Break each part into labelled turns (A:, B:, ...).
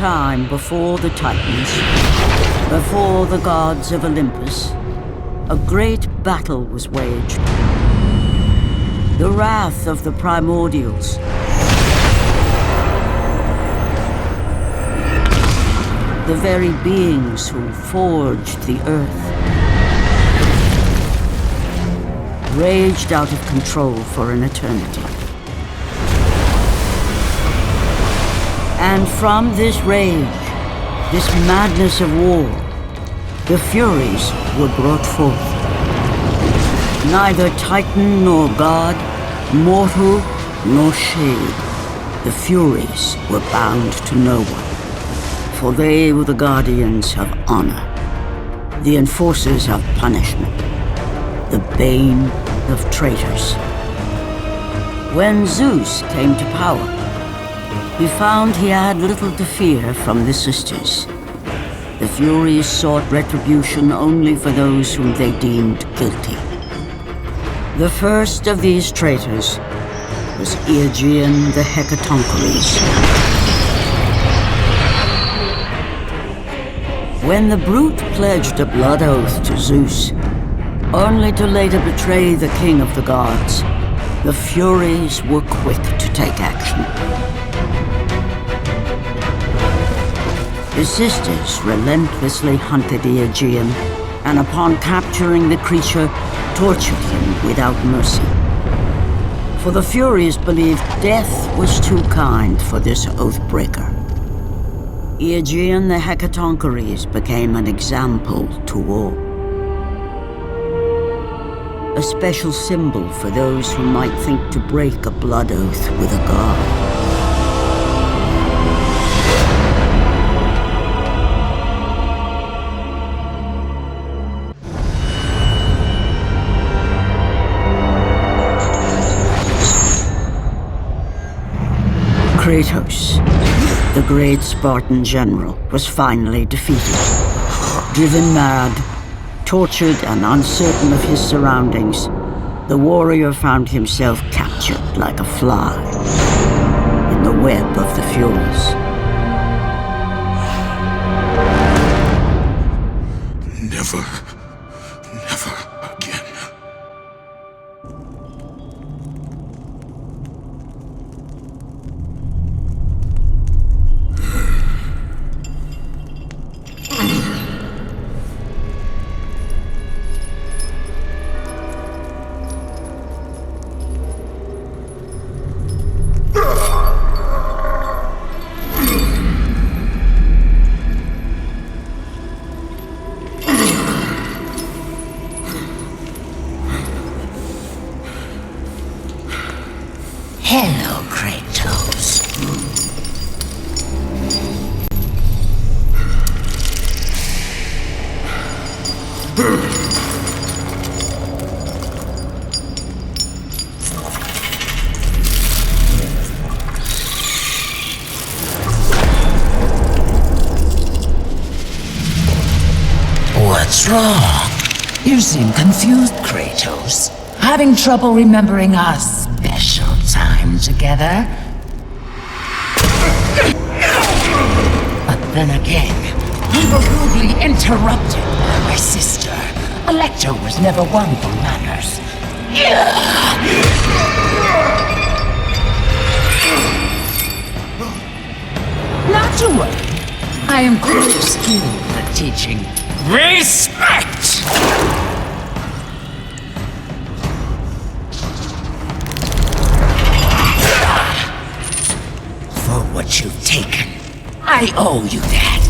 A: time before the Titans, before the gods of Olympus, a great battle was waged. The wrath of the primordials. The very beings who forged the earth. Raged out of control for an eternity. And from this rage, this madness of war, the Furies were brought forth. Neither Titan nor God, mortal nor shade, the Furies were bound to no one, for they were the guardians of honor, the enforcers of punishment, the bane of traitors. When Zeus came to power, he found he had little to fear from the sisters. The Furies sought retribution only for those whom they deemed guilty. The first of these traitors was Aegean the Hecatoncheires. When the brute pledged a blood oath to Zeus, only to later betray the king of the gods, the Furies were quick to take action. The sisters relentlessly hunted Aegean, and upon capturing the creature, tortured him without mercy. For the Furies believed death was too kind for this oath-breaker. Aegean the Hecatoncheires became an example to all. A special symbol for those who might think to break a blood oath with a god. Kratos, the great Spartan general, was finally defeated. Driven mad, tortured and uncertain of his surroundings, the warrior found himself captured like a fly in the web of the Furies.
B: Never again.
C: Hello, Kratos. What's wrong? You seem confused, Kratos. Having trouble remembering our special time together? But then again, we were rudely interrupted by my sister. Electra was never one for manners. Not to worry. I am quite skilled at teaching respect! For what you've taken, I owe you that.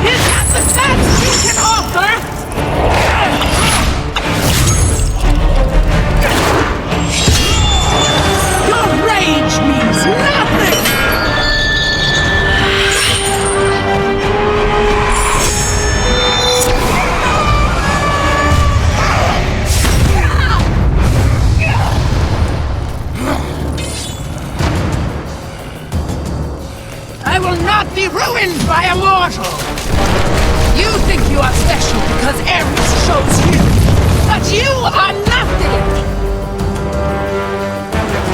D: Is that the best you can offer? Your rage means nothing! I will not be ruined by a mortal! You think you are special because Ares chose you. But you are nothing!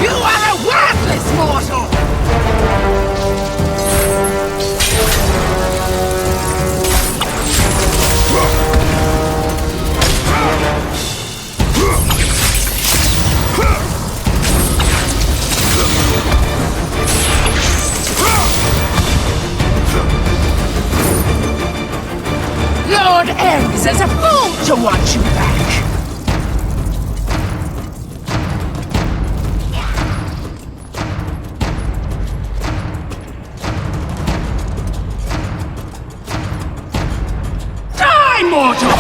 D: You are a worthless mortal! Lord Ares is a fool to want you back! Die, mortal!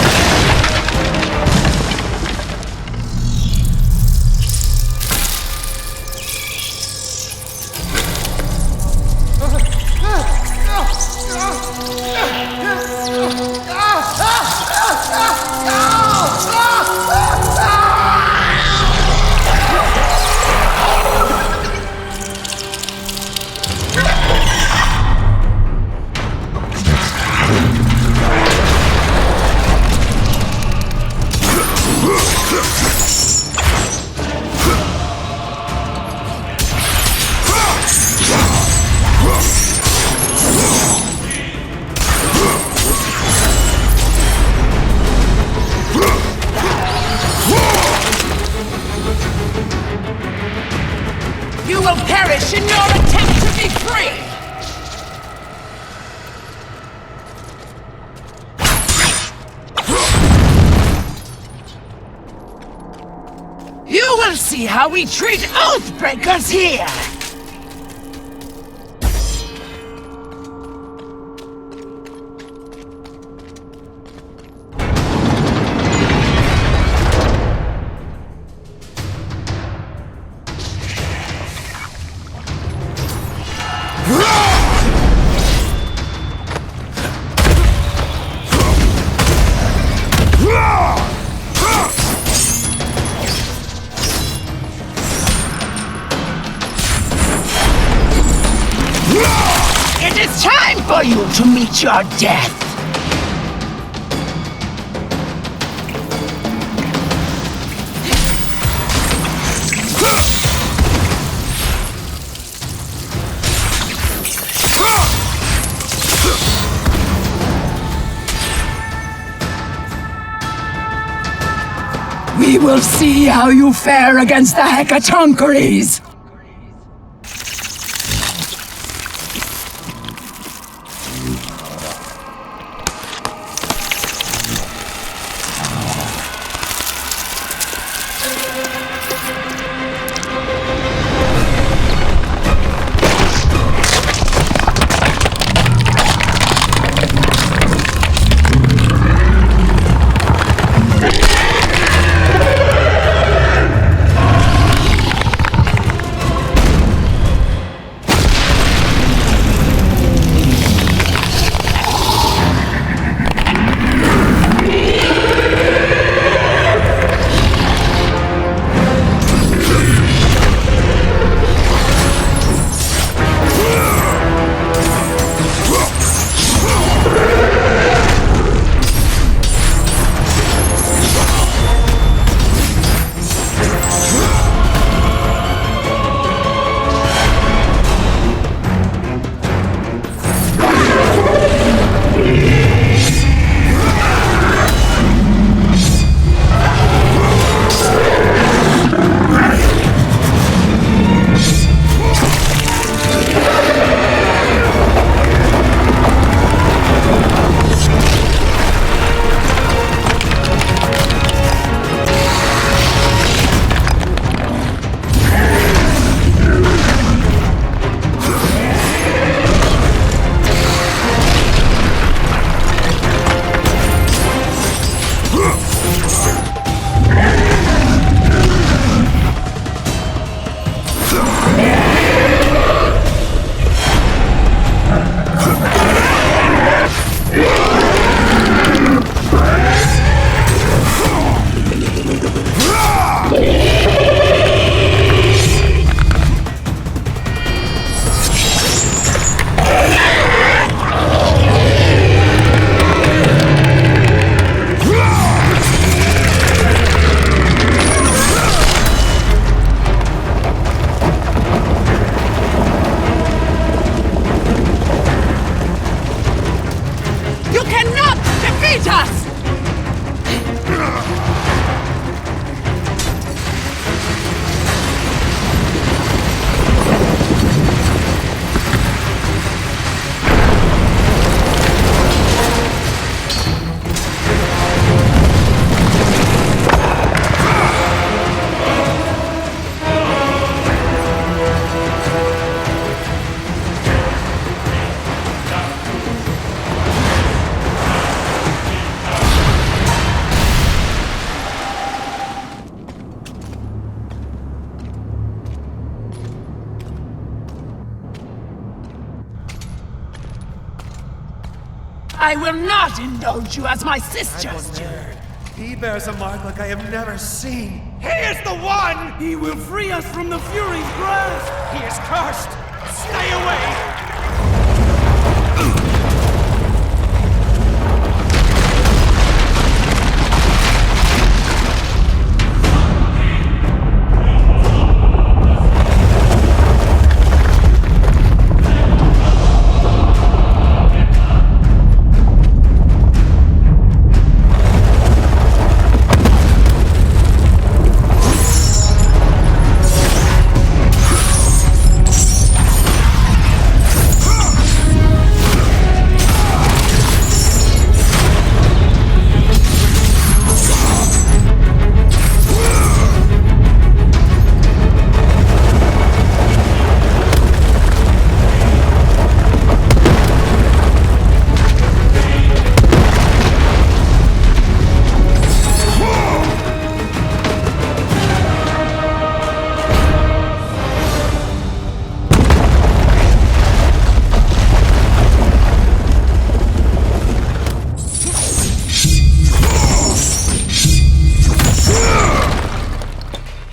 D: You will perish in your attempt to be free! You will see how we treat Oathbreakers here! It is time for you to meet your death! We will see how you fare against the Hecatoncheires! I will not indulge you as my sister.
B: He bears a mark like I have never seen. He is the one!
E: He will free us from the Fury's grasp!
B: He is cursed! Stay away!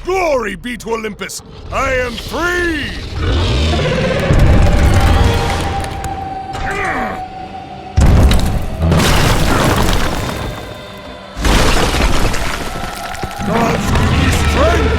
F: Glory be to Olympus! I am free! Gods give me strength!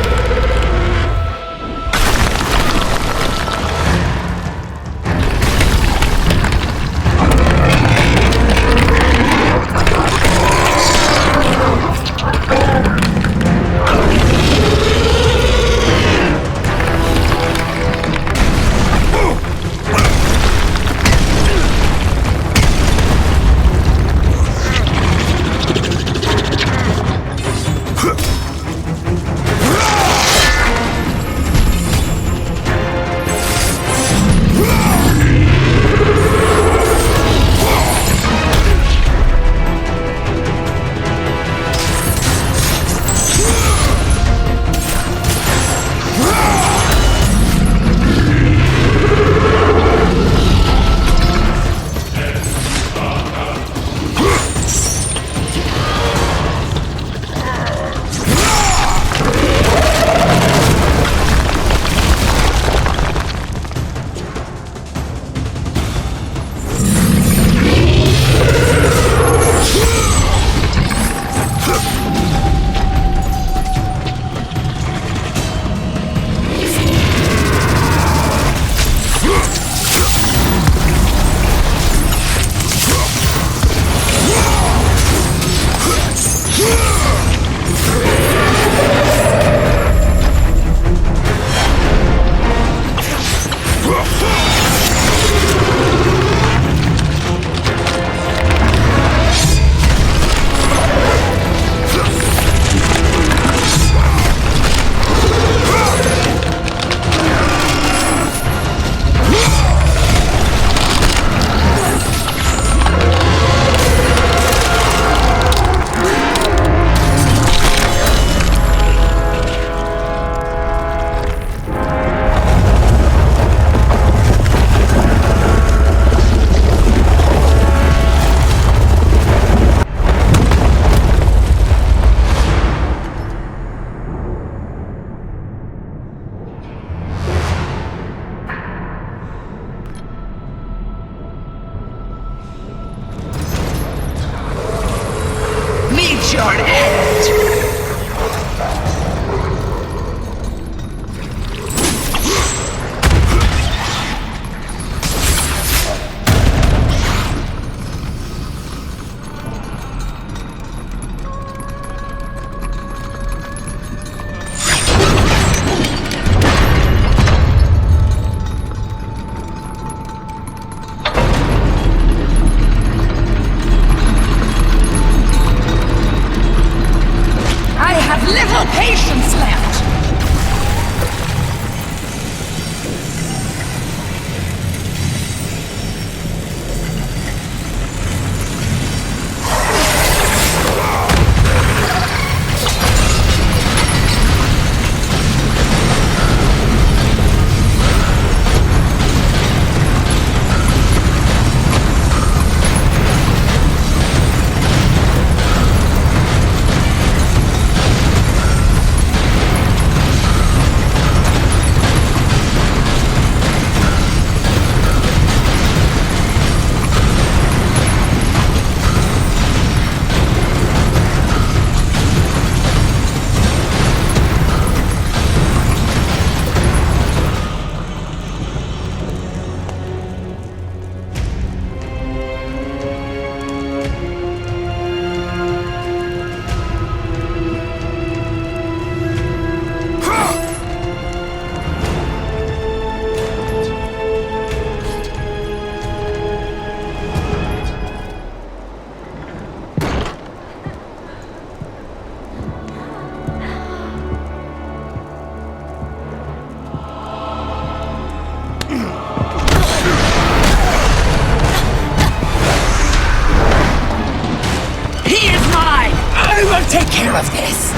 C: your end!
D: Little patience left!
C: this!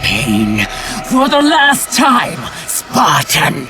C: Pain for the last time, Spartan!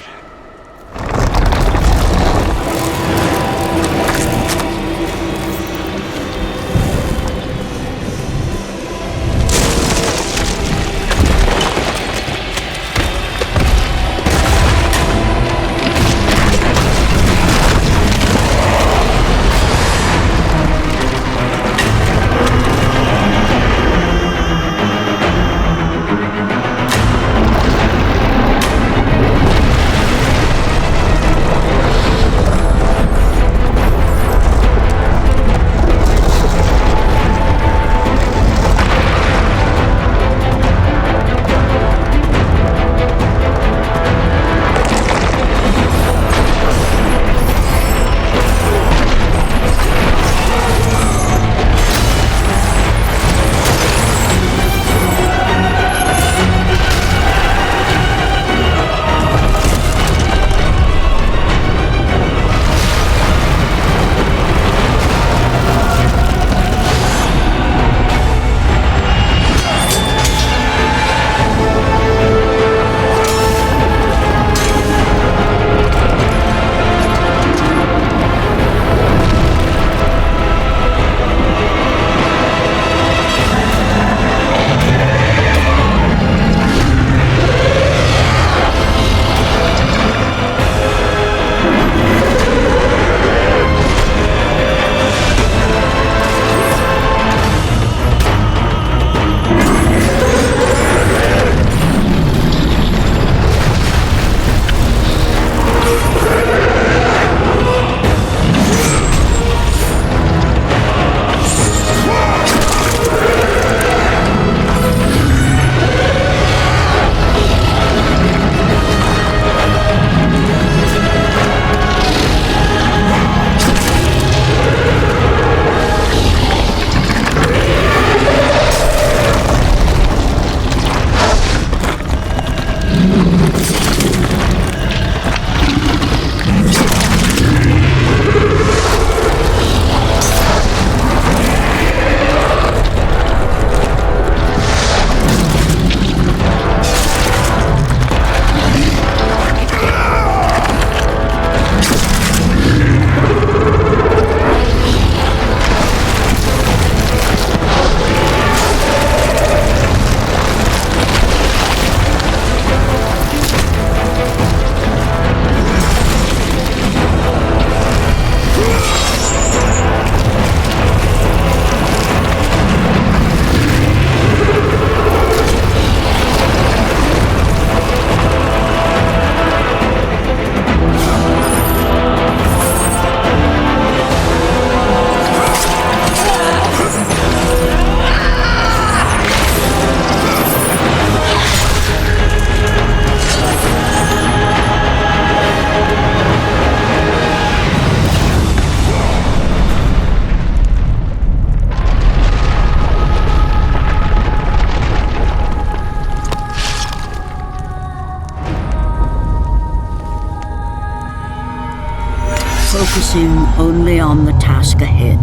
A: Focusing only on the task ahead,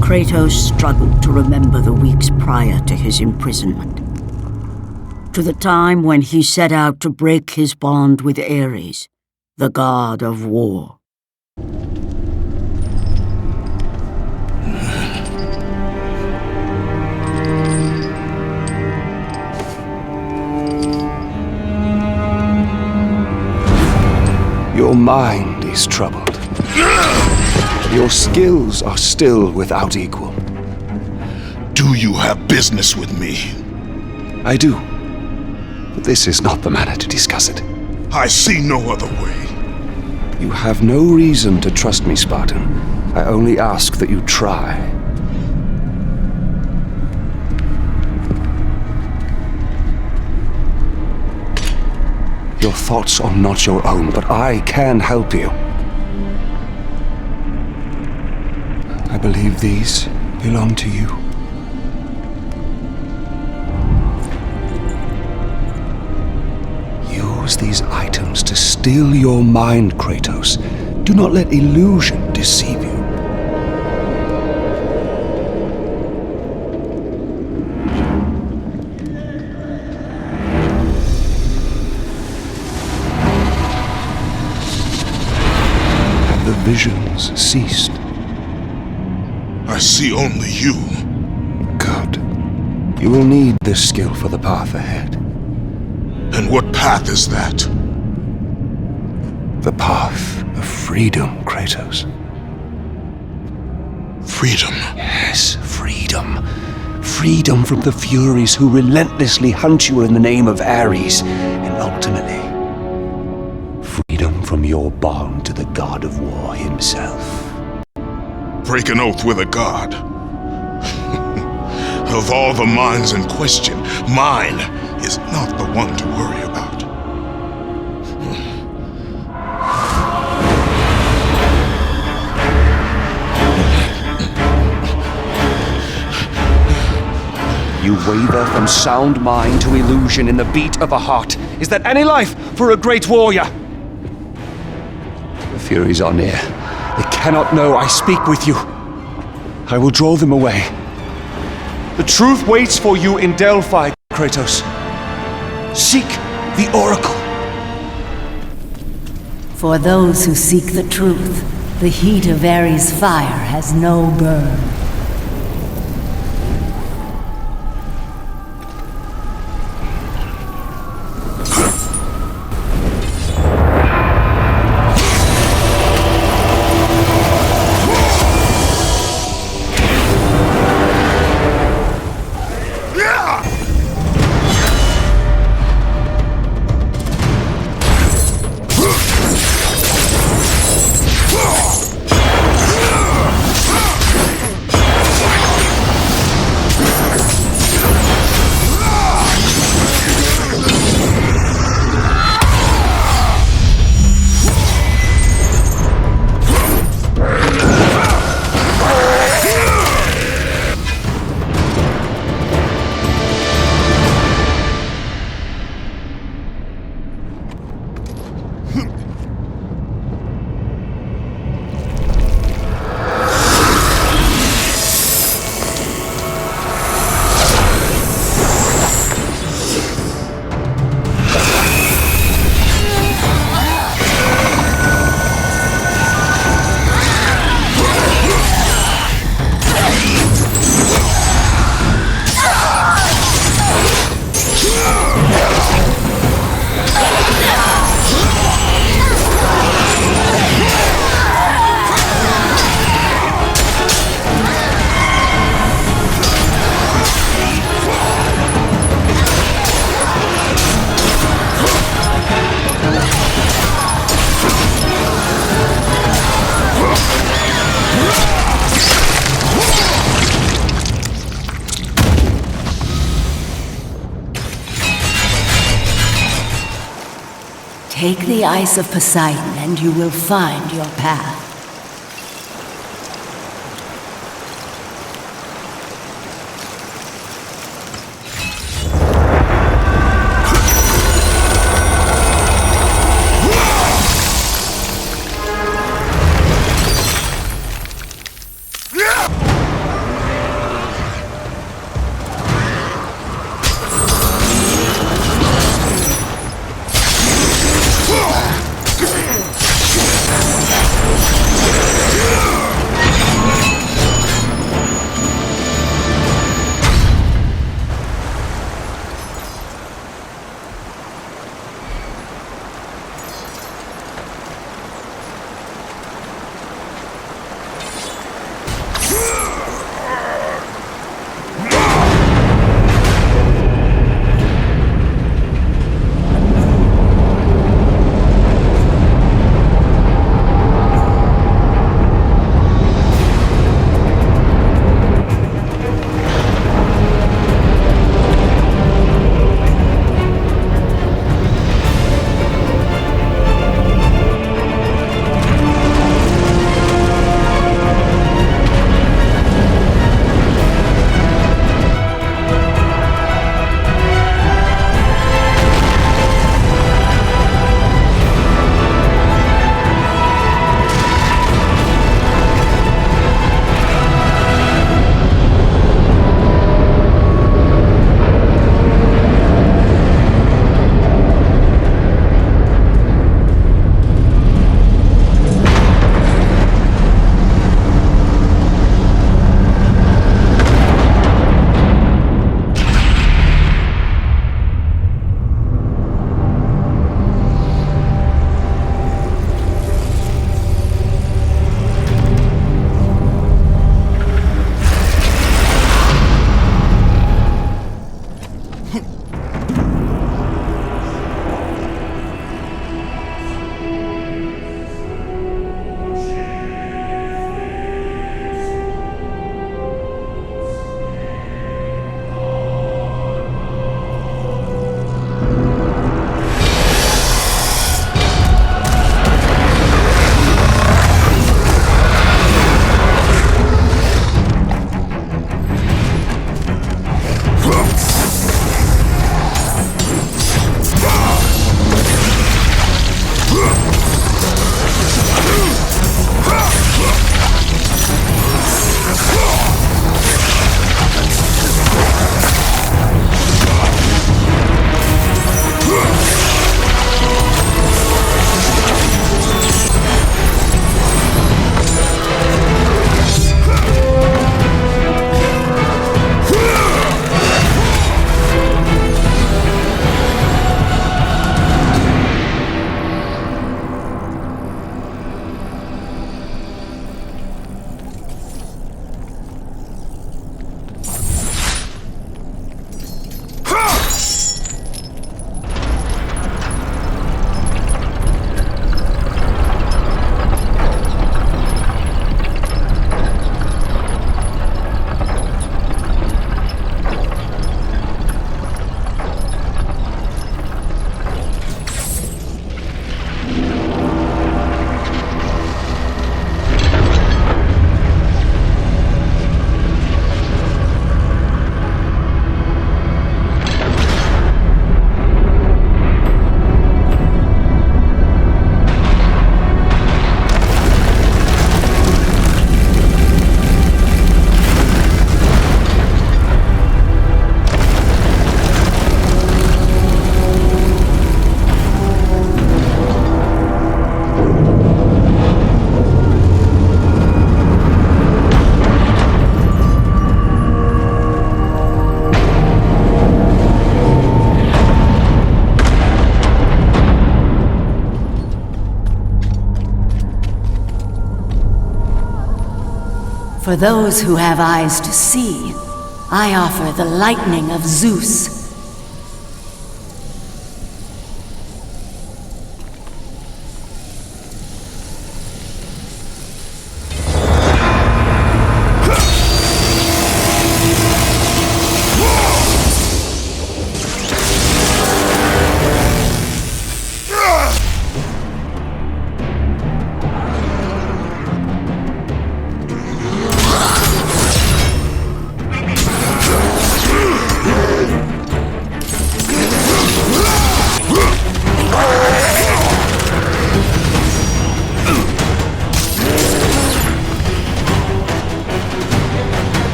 A: Kratos struggled to remember the weeks prior to his imprisonment. To the time when he set out to break his bond with Ares, the god of war.
G: Your mind is troubled. Your skills are still without equal.
F: Do you have business with me?
G: I do. But this is not the manner to discuss it.
F: I see no other way.
G: You have no reason to trust me, Spartan. I only ask that you try. Your thoughts are not your own, but I can help you. I believe these belong to you. Use these items to still your mind, Kratos. Do not let illusion deceive you. Have the visions ceased?
F: I see only you.
G: Good. You will need this skill for the path ahead.
F: And what path is that?
G: The path of freedom, Kratos.
F: Freedom.
G: Yes, freedom. Freedom from the Furies who relentlessly hunt you in the name of Ares, and ultimately, freedom from your bond to the god of war himself.
F: Break an oath with a god. Of all the minds in question, mine is not the one to worry about.
G: You waver from sound mind to illusion in the beat of a heart. Is that any life for a great warrior? The Furies are near. They cannot know I speak with you. I will draw them away. The truth waits for you in Delphi, Kratos. Seek the Oracle.
H: For those who seek the truth, the heat of Ares' fire has no burn. Take the ice of Poseidon and you will find your path. For those who have eyes to see, I offer the lightning of Zeus.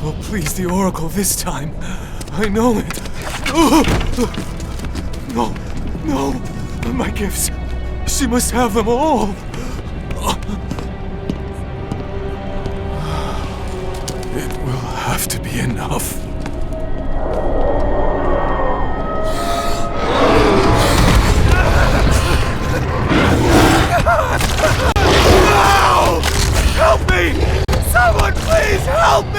B: will please the Oracle this time. I know it. No, no, my gifts. She must have them all. It will have to be enough. Help me! Someone please help me!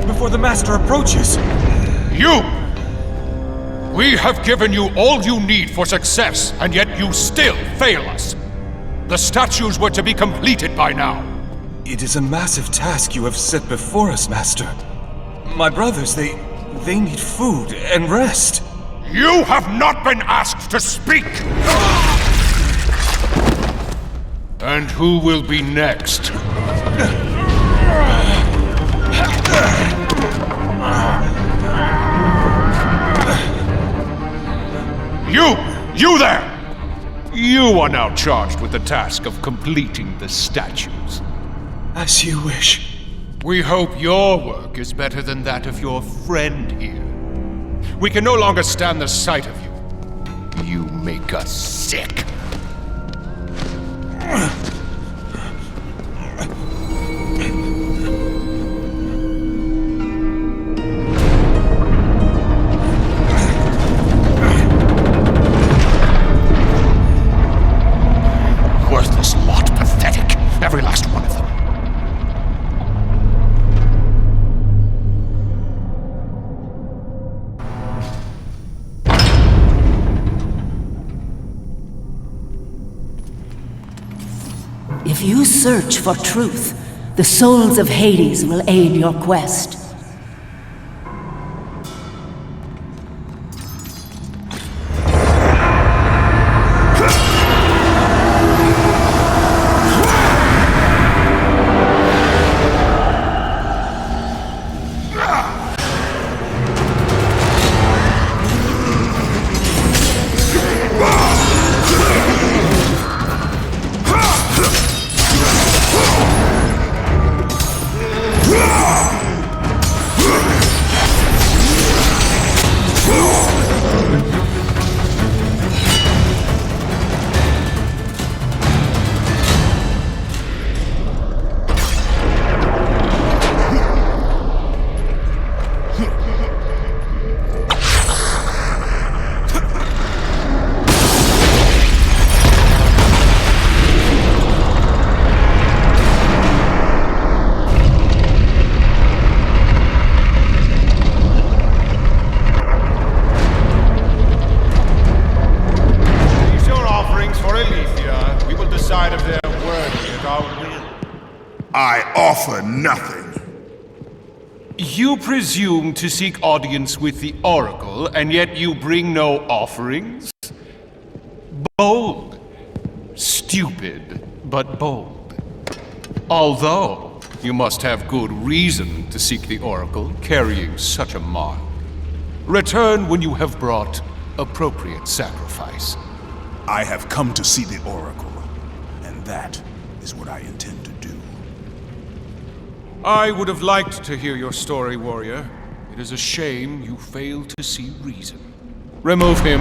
I: Before the Master approaches!
J: You! We have given you all you need for success, and yet you still fail us. The statues were to be completed by now.
I: It is a massive task you have set before us, Master. My brothers, they need food and rest.
J: You have not been asked to speak! And who will be next? You there! You are now charged with the task of completing the statues.
I: As you wish.
J: We hope your work is better than that of your friend here. We can no longer stand the sight of you. You make us sick. Worthless lot, pathetic. Every last one of them.
H: you search for truth, the souls of Hades will aid your quest.
F: Nothing.
J: You presume to seek audience with the Oracle, and yet you bring no offerings? Bold. Stupid, but bold. Although, you must have good reason to seek the Oracle, carrying such a mark. Return when you have brought appropriate sacrifice.
F: I have come to see the Oracle, and that is what I intend to do.
J: I would have liked to hear your story, warrior. It is a shame you fail to see reason. Remove him.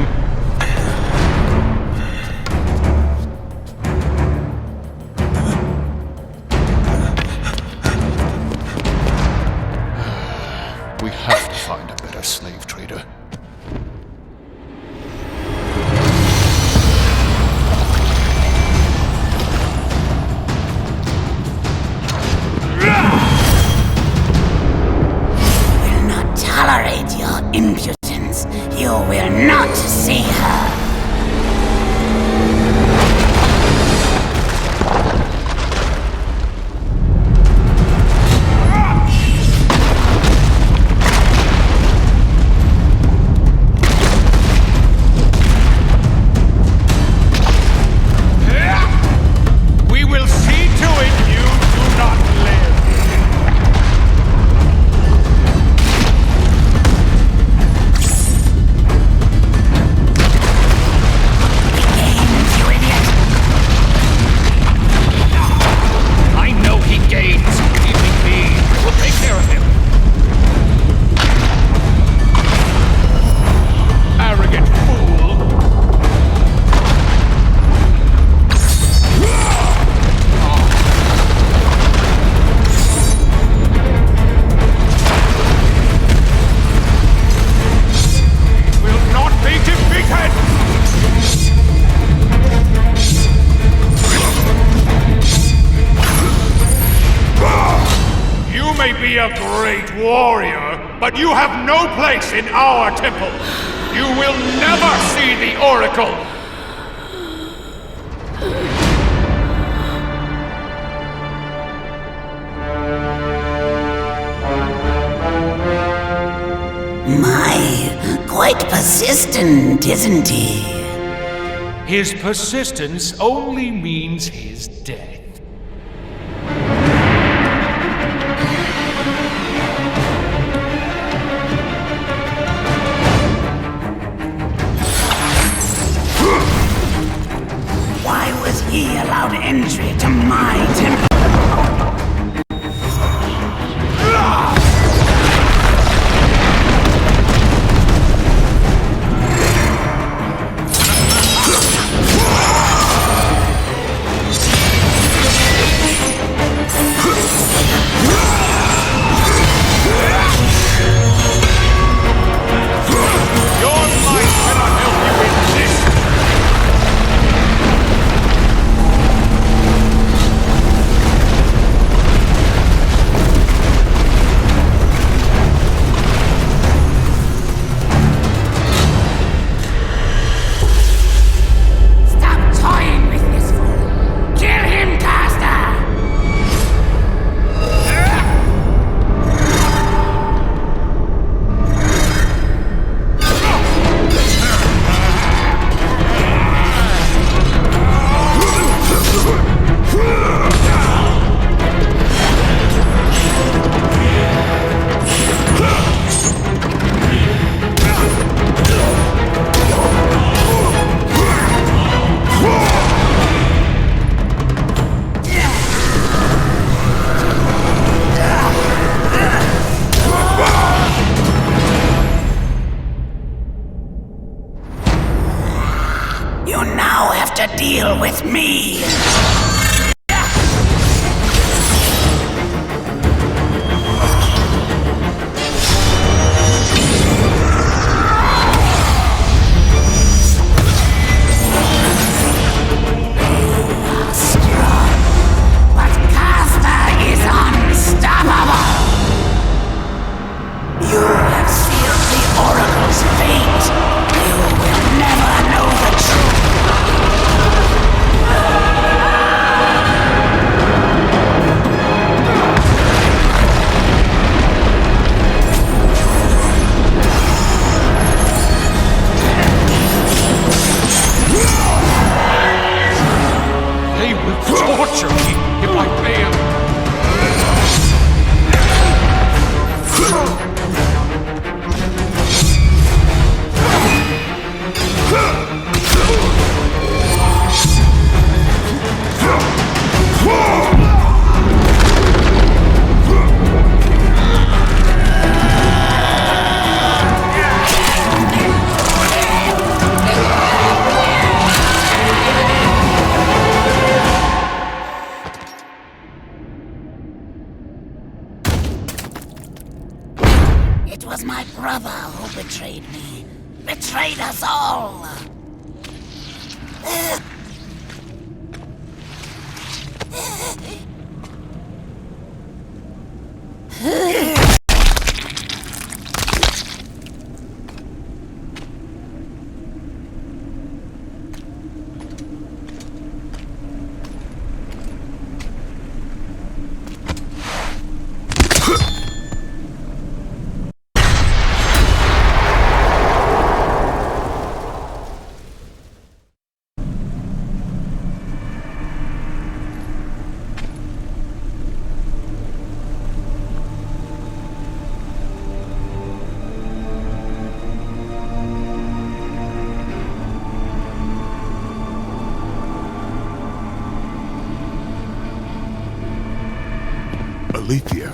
J: We have to find a better slave trader.
C: Tolerate your impudence. You will not see her.
J: We will see to it you do not live. A great warrior, but you have no place in our temple. You will never see the Oracle.
C: My, quite persistent, isn't he?
J: His persistence only means his death.
C: He allowed entry to my temple. to deal with me! It was my brother who betrayed me. Betrayed us all.
F: Alethea.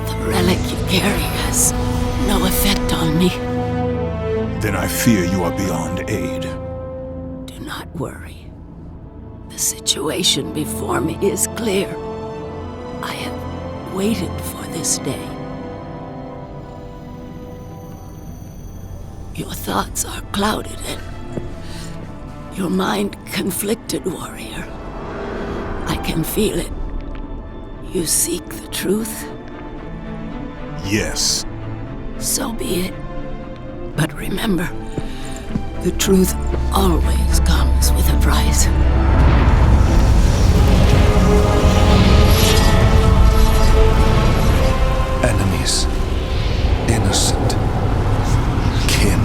H: The relic you carry has no effect on me.
F: Then I fear you are beyond aid.
H: Do not worry. The situation before me is clear. I have waited for this day. Your thoughts are clouded and your mind conflicted, warrior. I can feel it. You seek the truth?
F: Yes.
H: So be it. But remember, the truth always comes with a price.
G: Enemies. Innocent. Kin.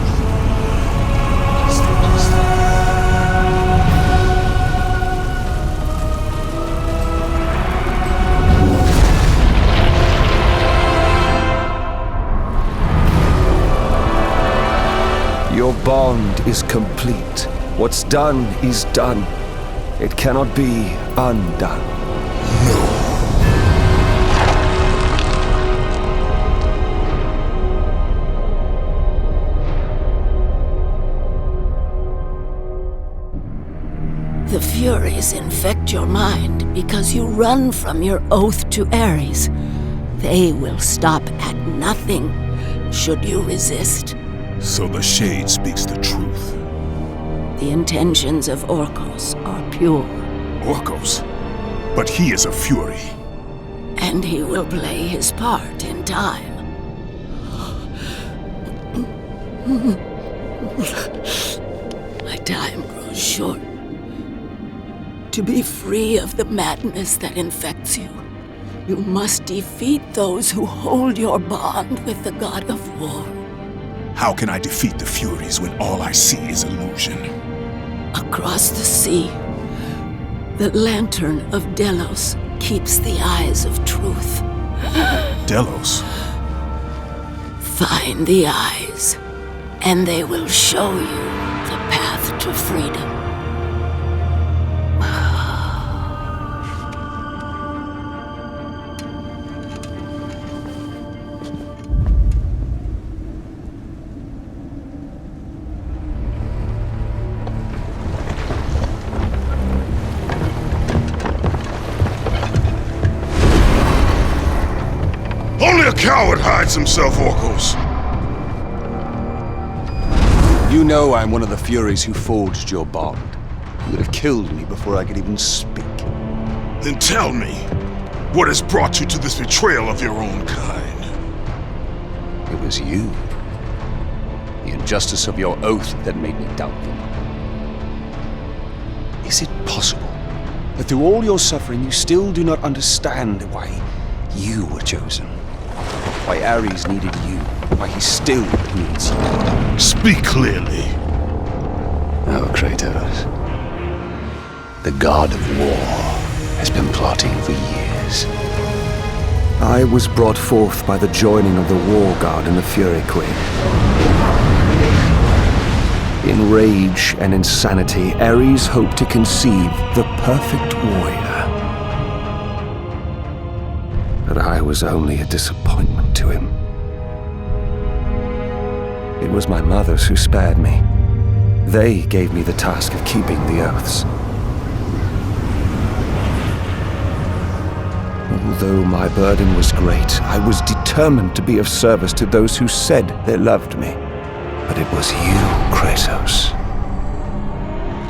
G: Your bond is complete. What's done is done. It cannot be undone.
H: The Furies infect your mind because you run from your oath to Ares. They will stop at nothing should you resist.
F: So the Shade speaks the truth.
H: The intentions of Orcos are pure.
F: Orcos? But he is a Fury.
H: And he will play his part in time. My time grows short. To be free of the madness that infects you, you must defeat those who hold your bond with the god of war.
F: How can I defeat the Furies when all I see is illusion?
H: Across the sea, the lantern of Delos keeps the eyes of truth.
F: Delos?
H: Find the eyes, and they will show you the path to freedom.
F: coward hides himself, Orcos.
G: You know I'm one of the Furies who forged your bond. You would have killed me before I could even speak.
F: Then tell me, what has brought you to this betrayal of your own kind?
G: It was you. The injustice of your oath that made me doubt them. Is it possible that through all your suffering you still do not understand why you were chosen? Why Ares needed you? Why he still needs you?
F: Speak clearly.
G: Oh, Kratos. The god of war has been plotting for years. I was brought forth by the joining of the War God and the Fury Queen. In rage and insanity, Ares hoped to conceive the perfect warrior. But I was only a disappointment to him. It was my mothers who spared me. They gave me the task of keeping the oaths. Although my burden was great, I was determined to be of service to those who said they loved me. But it was you, Kratos.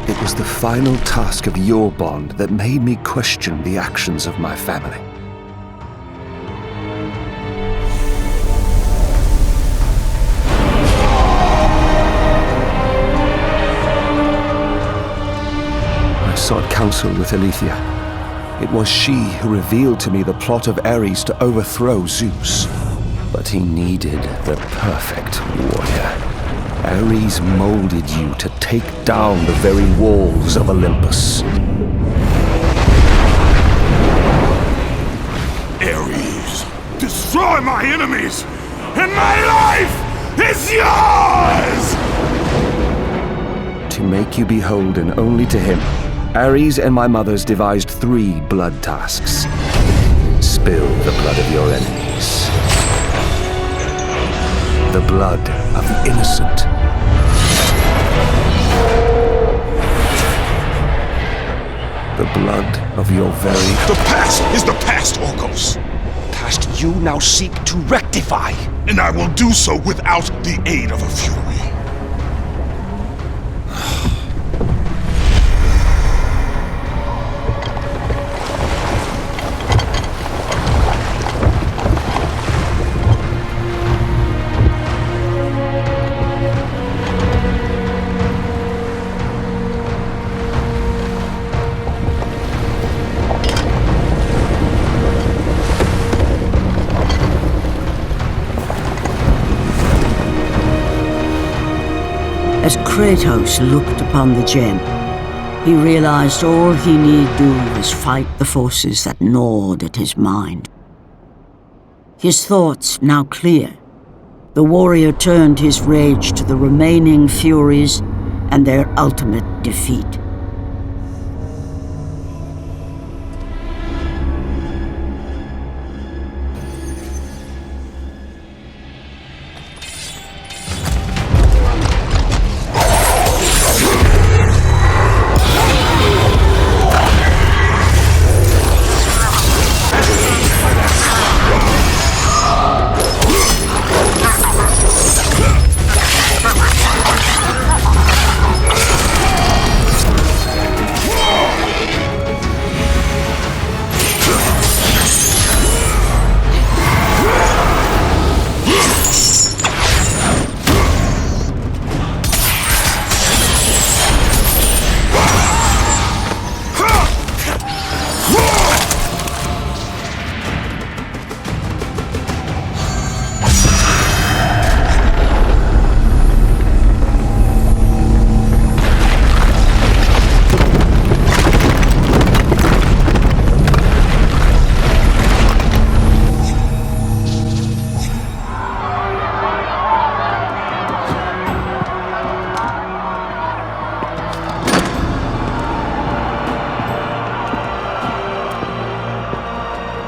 G: It was the final task of your bond that made me question the actions of my family. I sought counsel with Alethea. It was she who revealed to me the plot of Ares to overthrow Zeus. But he needed the perfect warrior. Ares molded you to take down the very walls of Olympus.
F: Ares, destroy my enemies, and my life is yours!
G: To make you beholden only to him, Ares and my mothers devised 3 blood tasks. Spill the blood of your enemies. The blood of the innocent. The blood of your very...
F: The past is the past, Orcos.
G: Past you now seek to rectify.
F: And I will do so without the aid of a Fury.
A: As Kratos looked upon the gem, he realized all he need do was fight the forces that gnawed at his mind. His thoughts now clear, the warrior turned his rage to the remaining Furies and their ultimate defeat.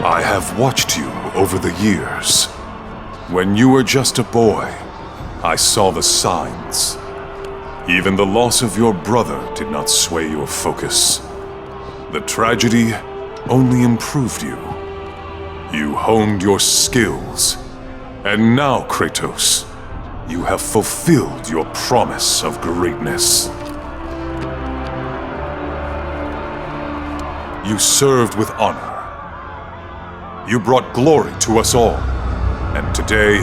F: I have watched you over the years. When you were just a boy, I saw the signs. Even the loss of your brother did not sway your focus. The tragedy only improved you. You honed your skills And now, Kratos, you have fulfilled your promise of greatness. You served with honor. You brought glory to us all. And today,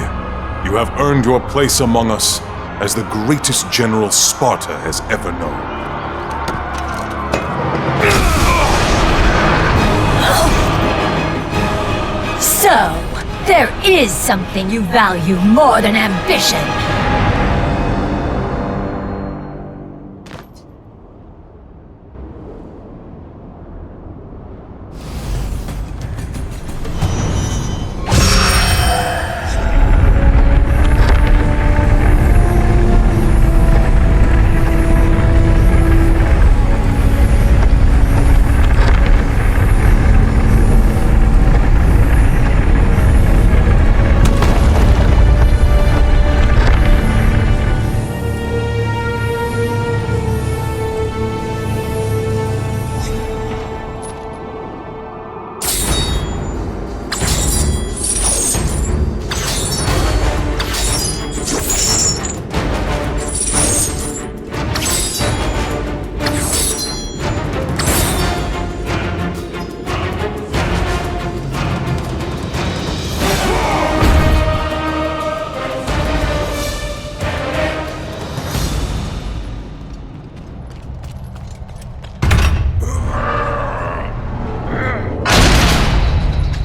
F: you have earned your place among us as the greatest general Sparta has ever known.
K: So, there is something you value more than ambition.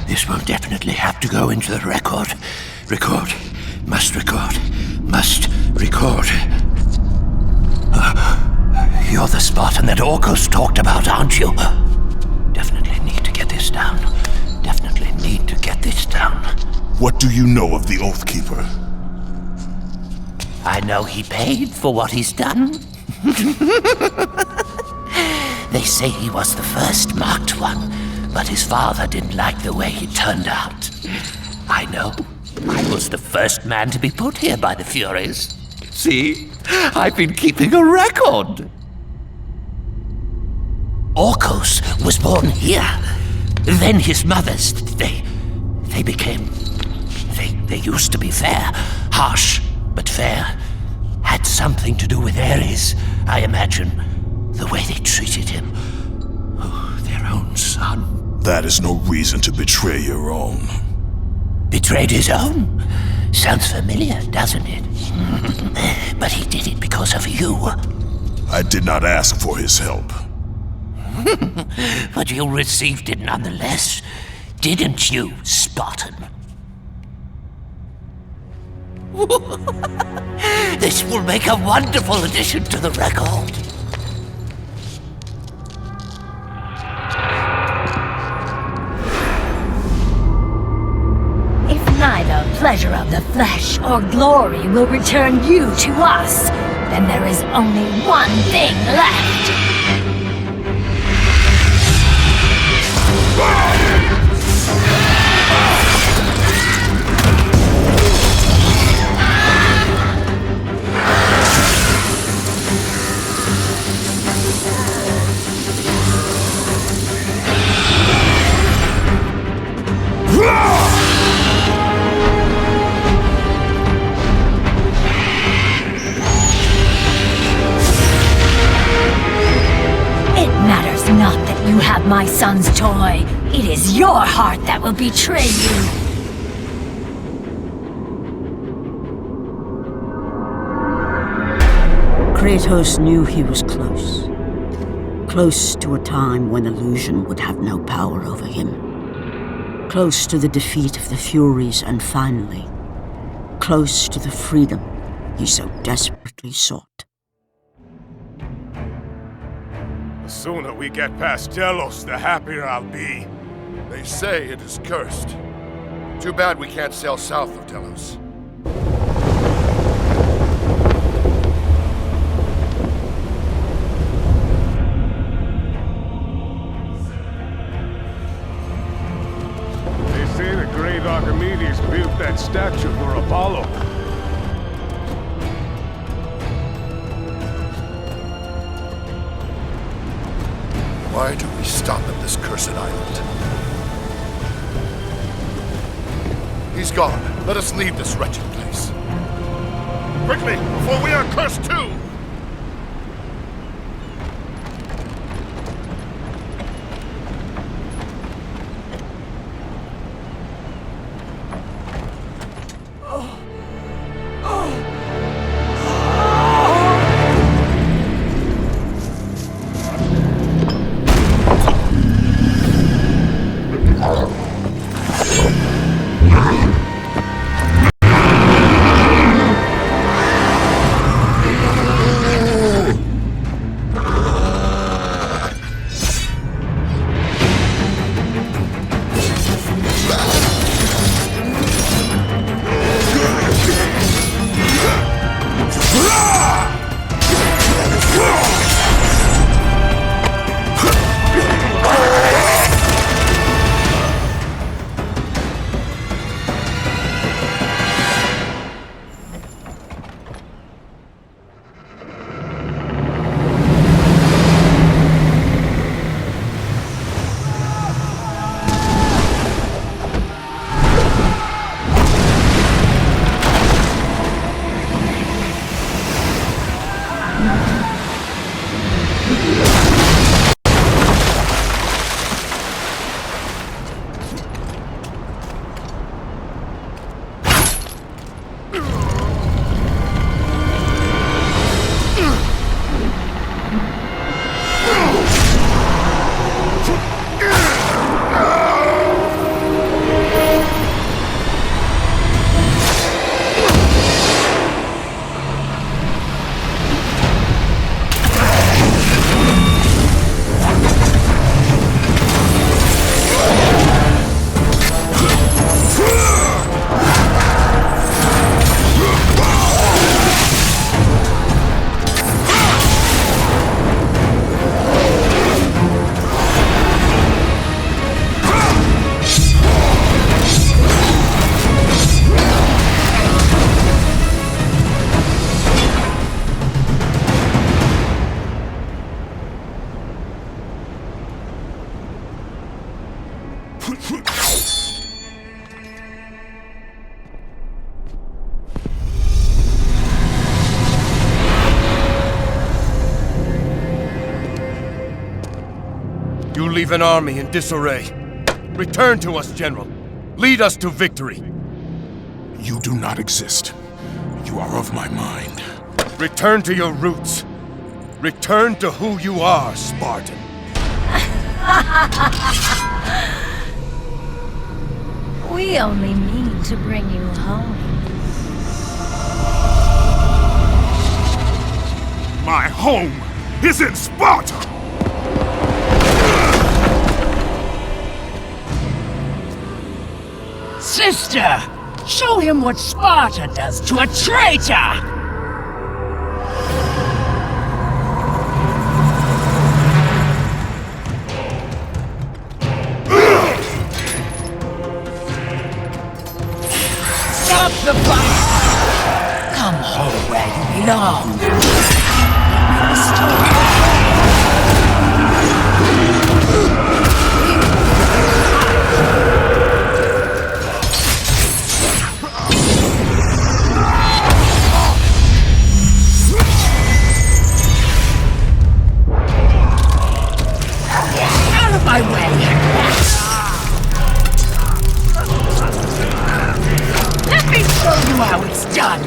G: This will definitely have to go into the record. Record. Must record. Must record. You're the Spartan that Orcus talked about, aren't you? Definitely need to get this down. Definitely need to get this down.
L: What do you know of the Oathkeeper?
G: I know he paid for what he's done. They say he was the first marked one, but his father didn't like the way he turned out. I know. I was the first man to be put here by the Furies. See? I've been keeping a record. Orcus was born here. Then his mothers, they became... They used to be fair. Harsh, but fair. Had something to do with Ares, I imagine. The way they treated him. Oh, their own son.
L: That is no reason to betray your own.
G: Betrayed his own? Sounds familiar, doesn't it? But he did it because of you.
L: I did not ask for his help.
G: But you received it nonetheless, didn't you, Spartan? This will make a wonderful addition to the record.
K: If neither pleasure of the flesh or glory will return you to us, then there is only one thing left. Not that you have my son's toy. It is your heart that will betray you.
A: Kratos knew he was close. Close to a time when illusion would have no power over him. Close to the defeat of the Furies, and finally, close to the freedom he so desperately sought.
M: The sooner we get past Delos, the happier I'll be.
N: They say it is cursed. Too bad we can't sail south of Delos.
M: They say the great Archimedes built that statue for Apollo.
N: Why do we stop at this cursed island? He's gone. Let us leave this wretched place. Quickly, before we are cursed too! You leave an army in disarray. Return to us, General. Lead us to victory.
L: You do not exist. You are of my mind.
N: Return to your roots. Return to who you are, Spartan.
K: We only mean to bring you home.
M: My home is in Sparta!
D: Sister, show him what Sparta does to a traitor! Stop the fight! Come home where you belong. Out of my way! Let me show you how it's done!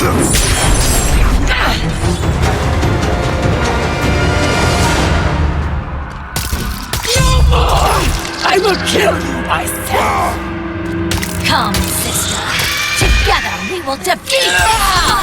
D: I will kill you myself!
K: Come, sister. Together we will defeat all.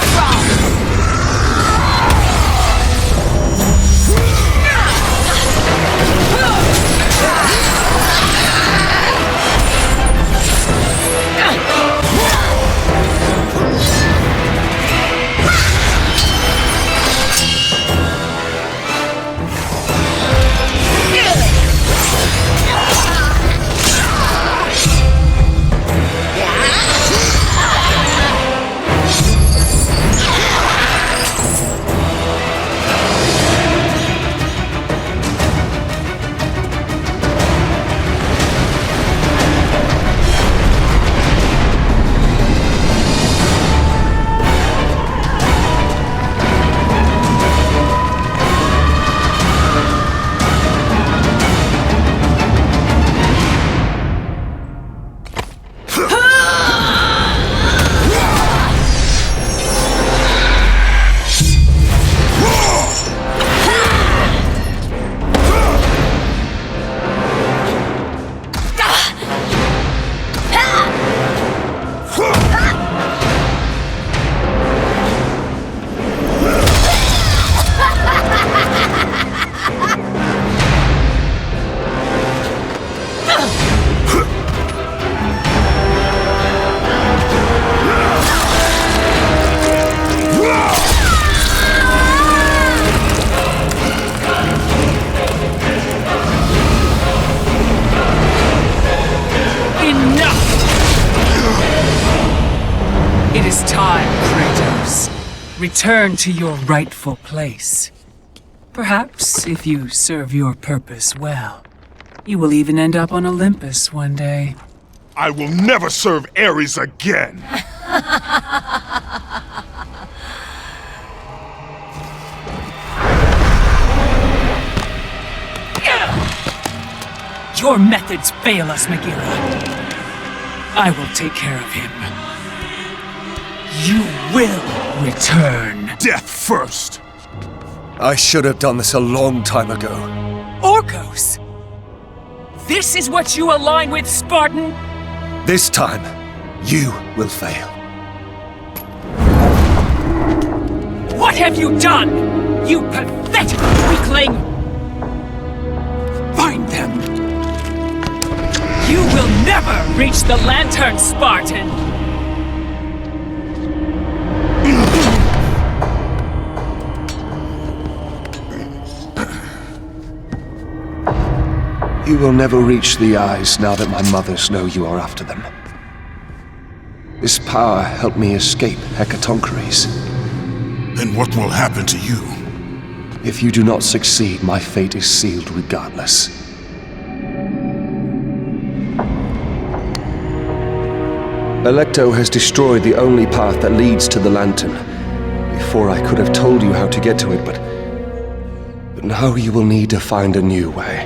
D: Return to your rightful place. Perhaps, if you serve your purpose well, you will even end up on Olympus one day.
L: I will never serve Ares again!
D: Your methods fail us, Megara. I will take care of him. You will return.
L: Death first!
N: I should have done this a long time ago.
D: Orcos! This is what you align with, Spartan?
N: This time, you will fail.
D: What have you done? You pathetic weakling! Find them! You will never reach the Lantern, Spartan!
G: You will never reach the eyes now that my mothers know you are after them. This power helped me escape Hecatoncheires.
L: Then what will happen to you?
G: If you do not succeed, my fate is sealed regardless. Alecto has destroyed the only path that leads to the Lantern. Before I could have told you how to get to it, but now you will need to find a new way.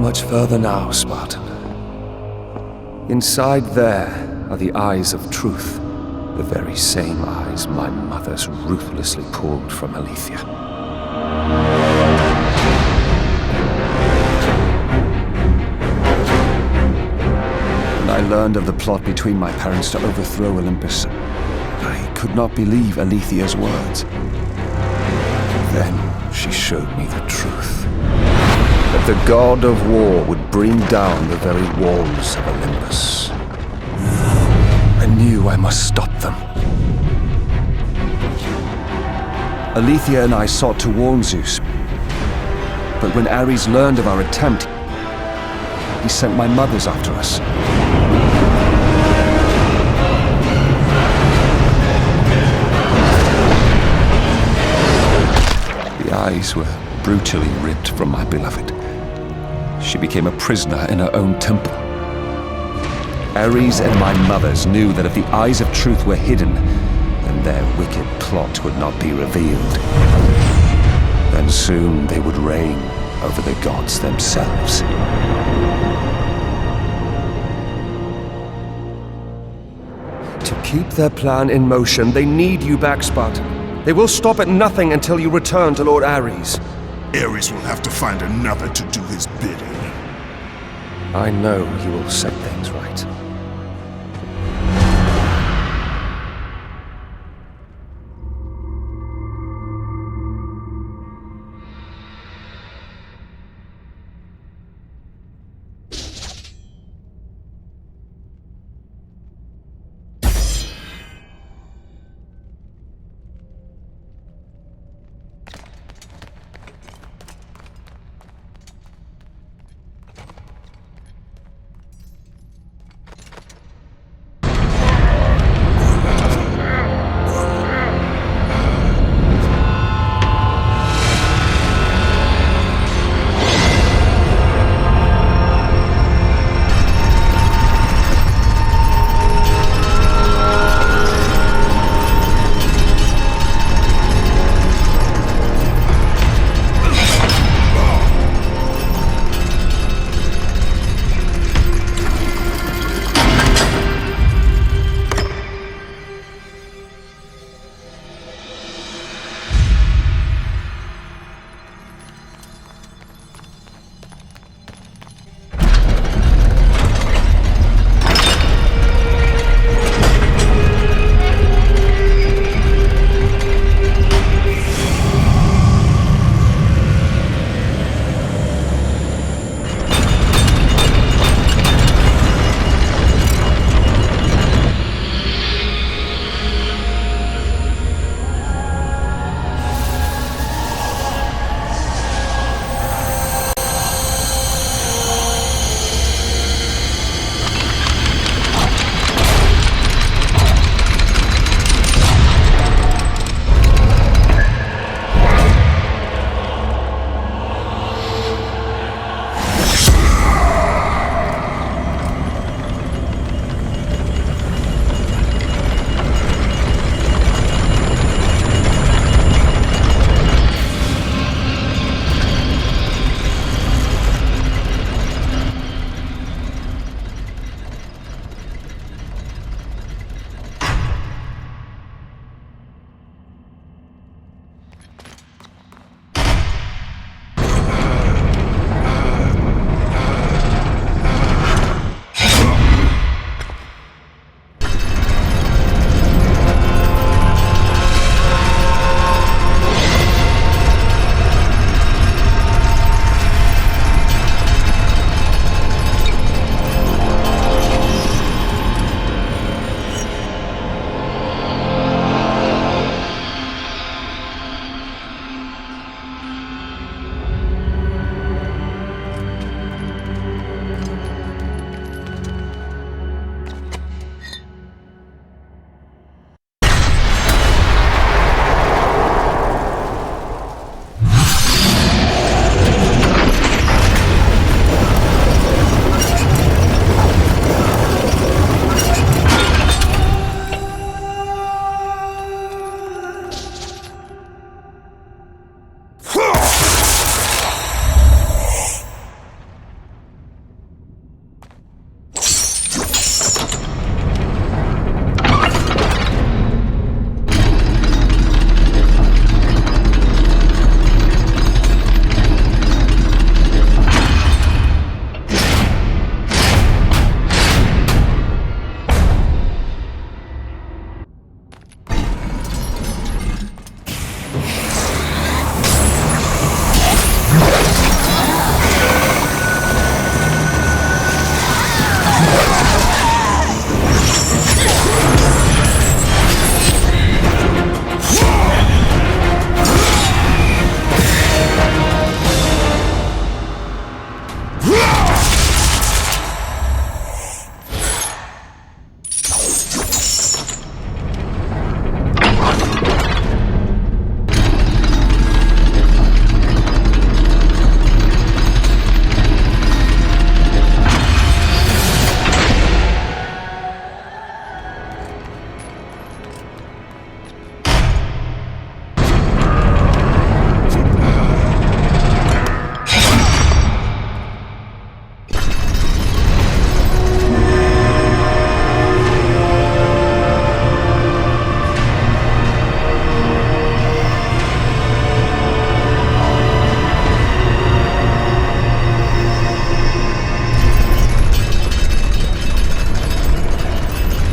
G: much further now, Spartan. Inside there are the eyes of truth, the very same eyes my mothers ruthlessly pulled from Aletheia. When I learned of the plot between my parents to overthrow Olympus, I could not believe Aletheia's words. Then she showed me the truth. That the god of war would bring down the very walls of Olympus. I knew I must stop them. Aletheia and I sought to warn Zeus, but when Ares learned of our attempt, he sent my mothers after us. The eyes were brutally ripped from my beloved. She became a prisoner in her own temple. Ares and my mothers knew that if the eyes of truth were hidden, then their wicked plot would not be revealed. Then soon they would reign over the gods themselves. To keep their plan in motion, they need you back, Spartan. They will stop at nothing until you return to Lord Ares.
L: Ares will have to find another to do his bidding.
G: I know you will set things right.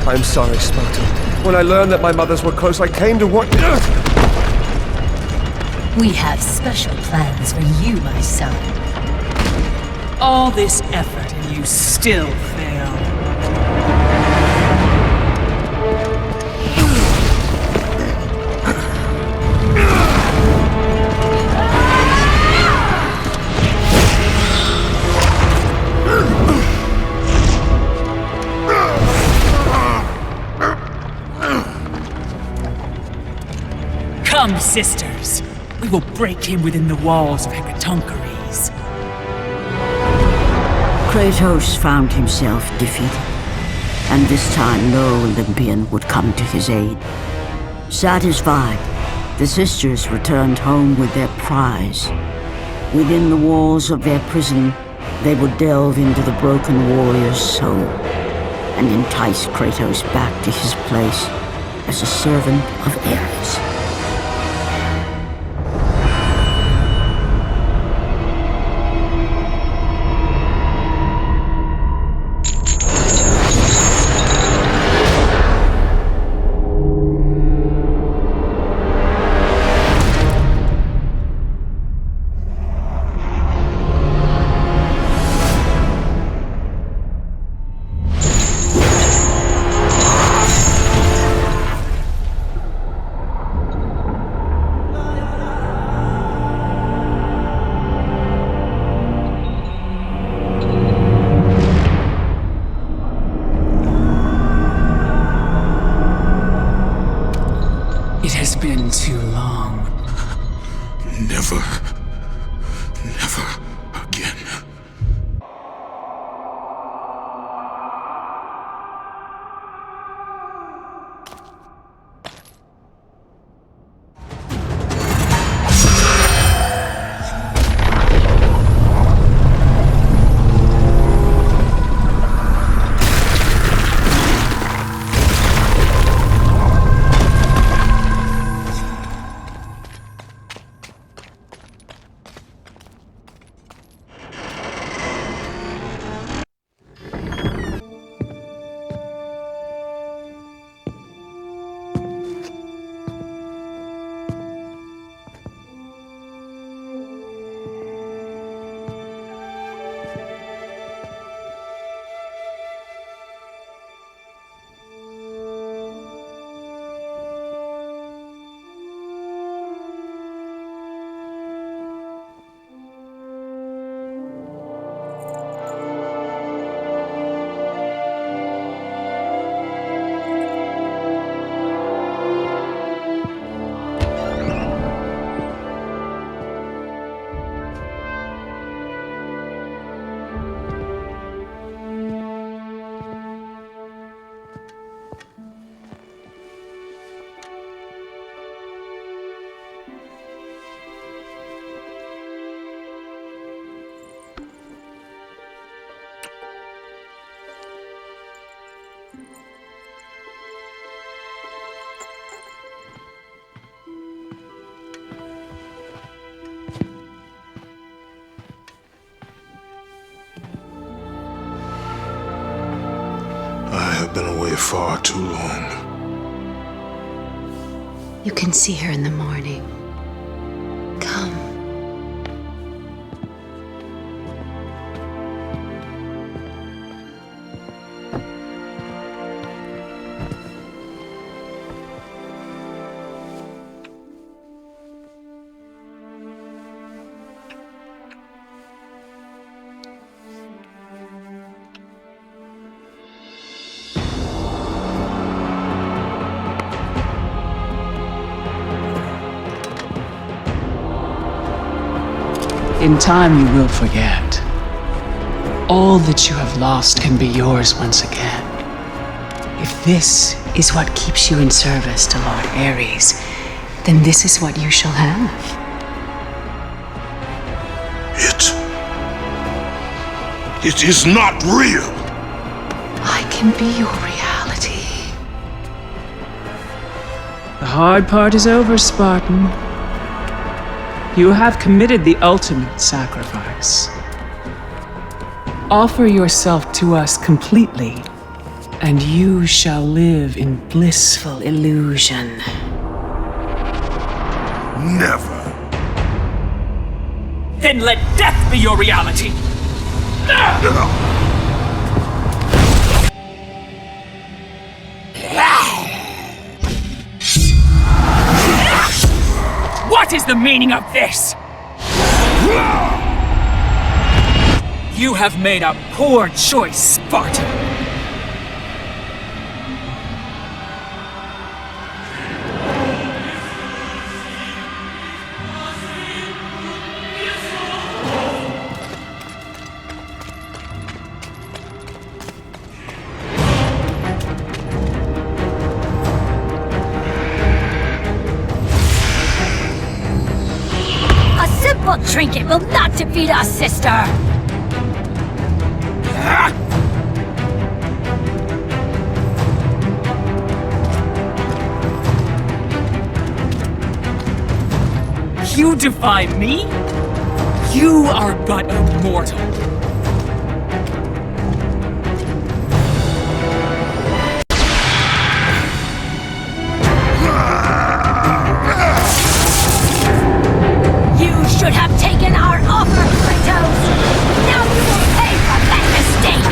N: I'm sorry, Sparta. When I learned that my mothers were close, I came to warn...
K: We have special plans for you, my son.
D: All this effort and you still fail. Come, sisters. We will break him within the walls of Hecatoncheires.
A: Kratos found himself defeated, and this time no Olympian would come to his aid. Satisfied, the sisters returned home with their prize. Within the walls of their prison, they would delve into the broken warrior's soul and entice Kratos back to his place as a servant of Ares.
D: It has been too long.
L: Never again. Been away far too long.
O: You can see her in the morning. Come.
D: In time, you will forget. All that you have lost can be yours once again. If this is what keeps you in service to Lord Ares, then this is what you shall have.
L: It is not real.
O: I can be your reality.
D: The hard part is over, Spartan. You have committed the ultimate sacrifice. Offer yourself to us completely, And you shall live in blissful illusion.
L: Never.
E: Then let death be your reality! What is the meaning of this? You have made a poor choice, Spartan.
K: Trinket will not defeat us, sister!
E: You defy me? You are but a mortal.
K: Should have taken our offer, Kratos! Now you will pay for that mistake!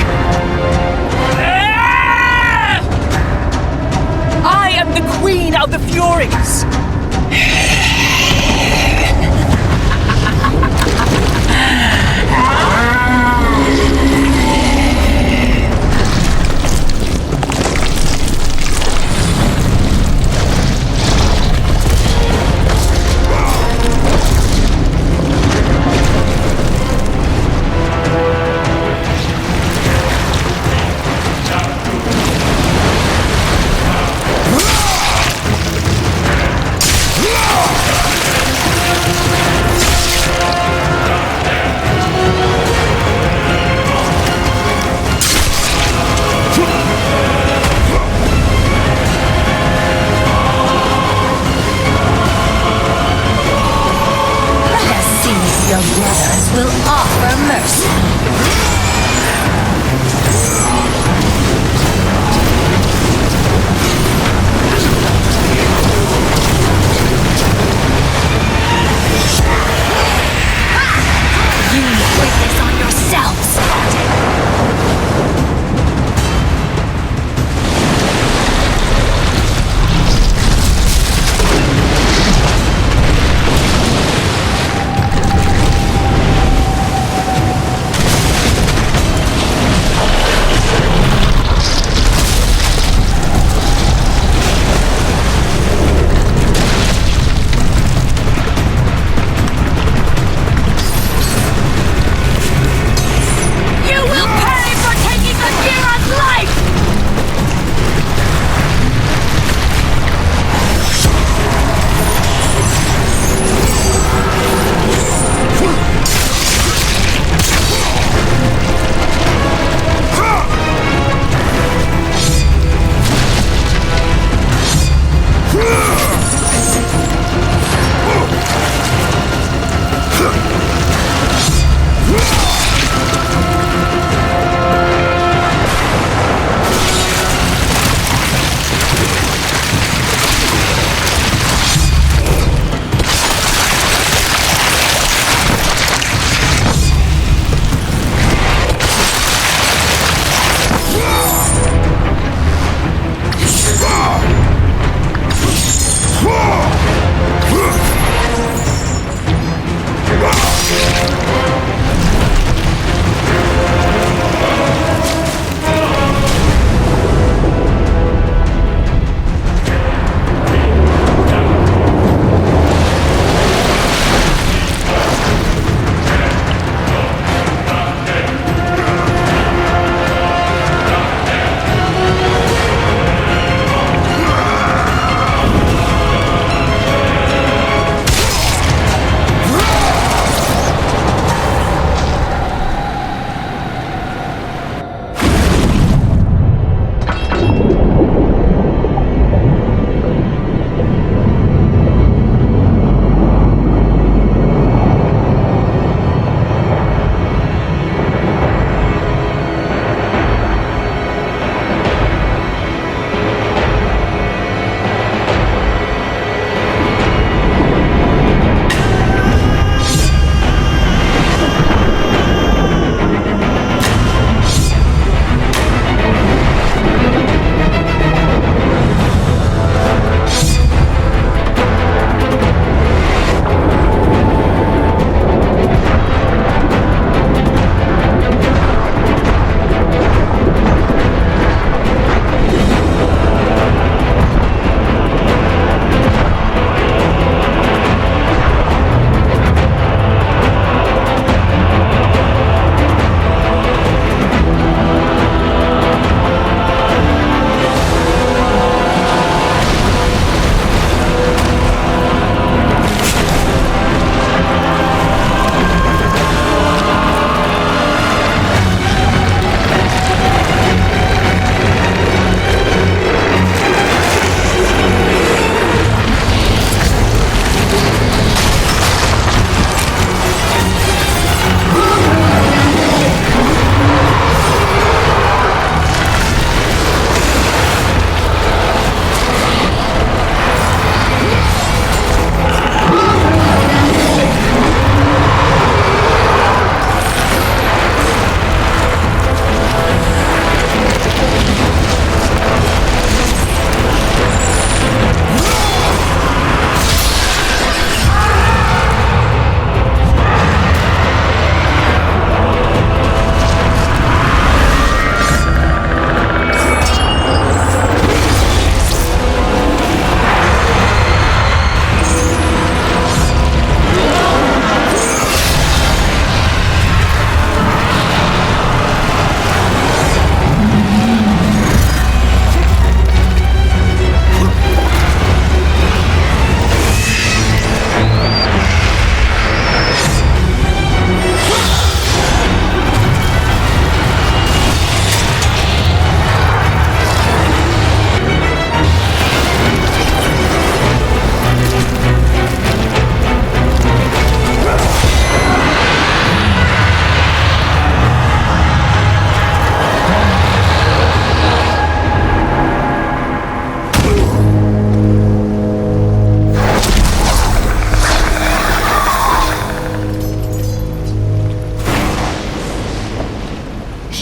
E: I am the Queen of the Furies!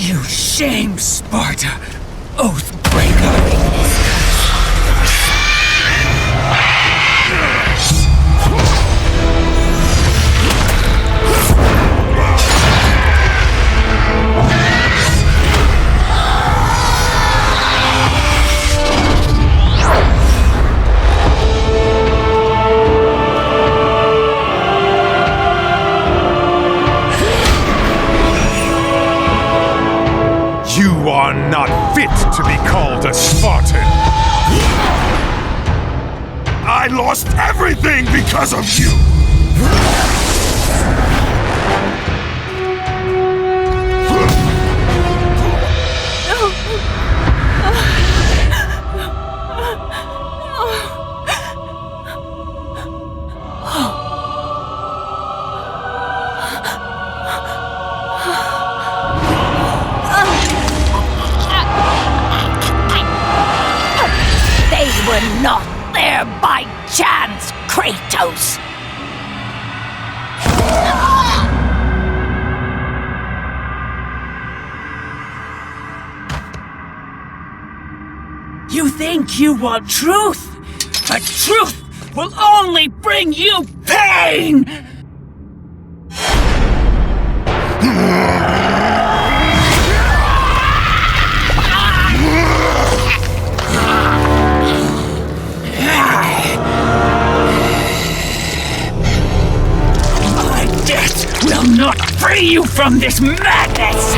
E: You shame Sparta, Oathbreaker.
M: You are not fit to be called a Spartan! I lost everything because of you!
K: We're not there by chance, Kratos!
E: You think you want truth, but truth will only bring you pain! Will not free you from this madness!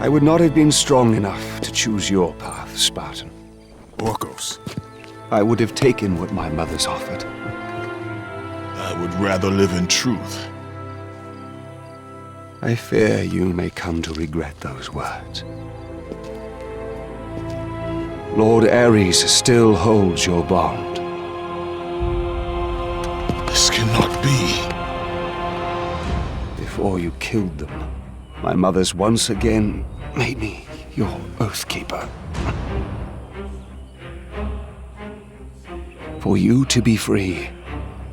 G: I would not have been strong enough to choose your path, Spartan.
L: Orcos.
G: I would have taken what my mother's offered.
L: I would rather live in truth.
G: I fear you may come to regret those words. Lord Ares still holds your bond.
L: This cannot be.
G: Before you killed them, my mother's once again made me your Oathkeeper. For you to be free,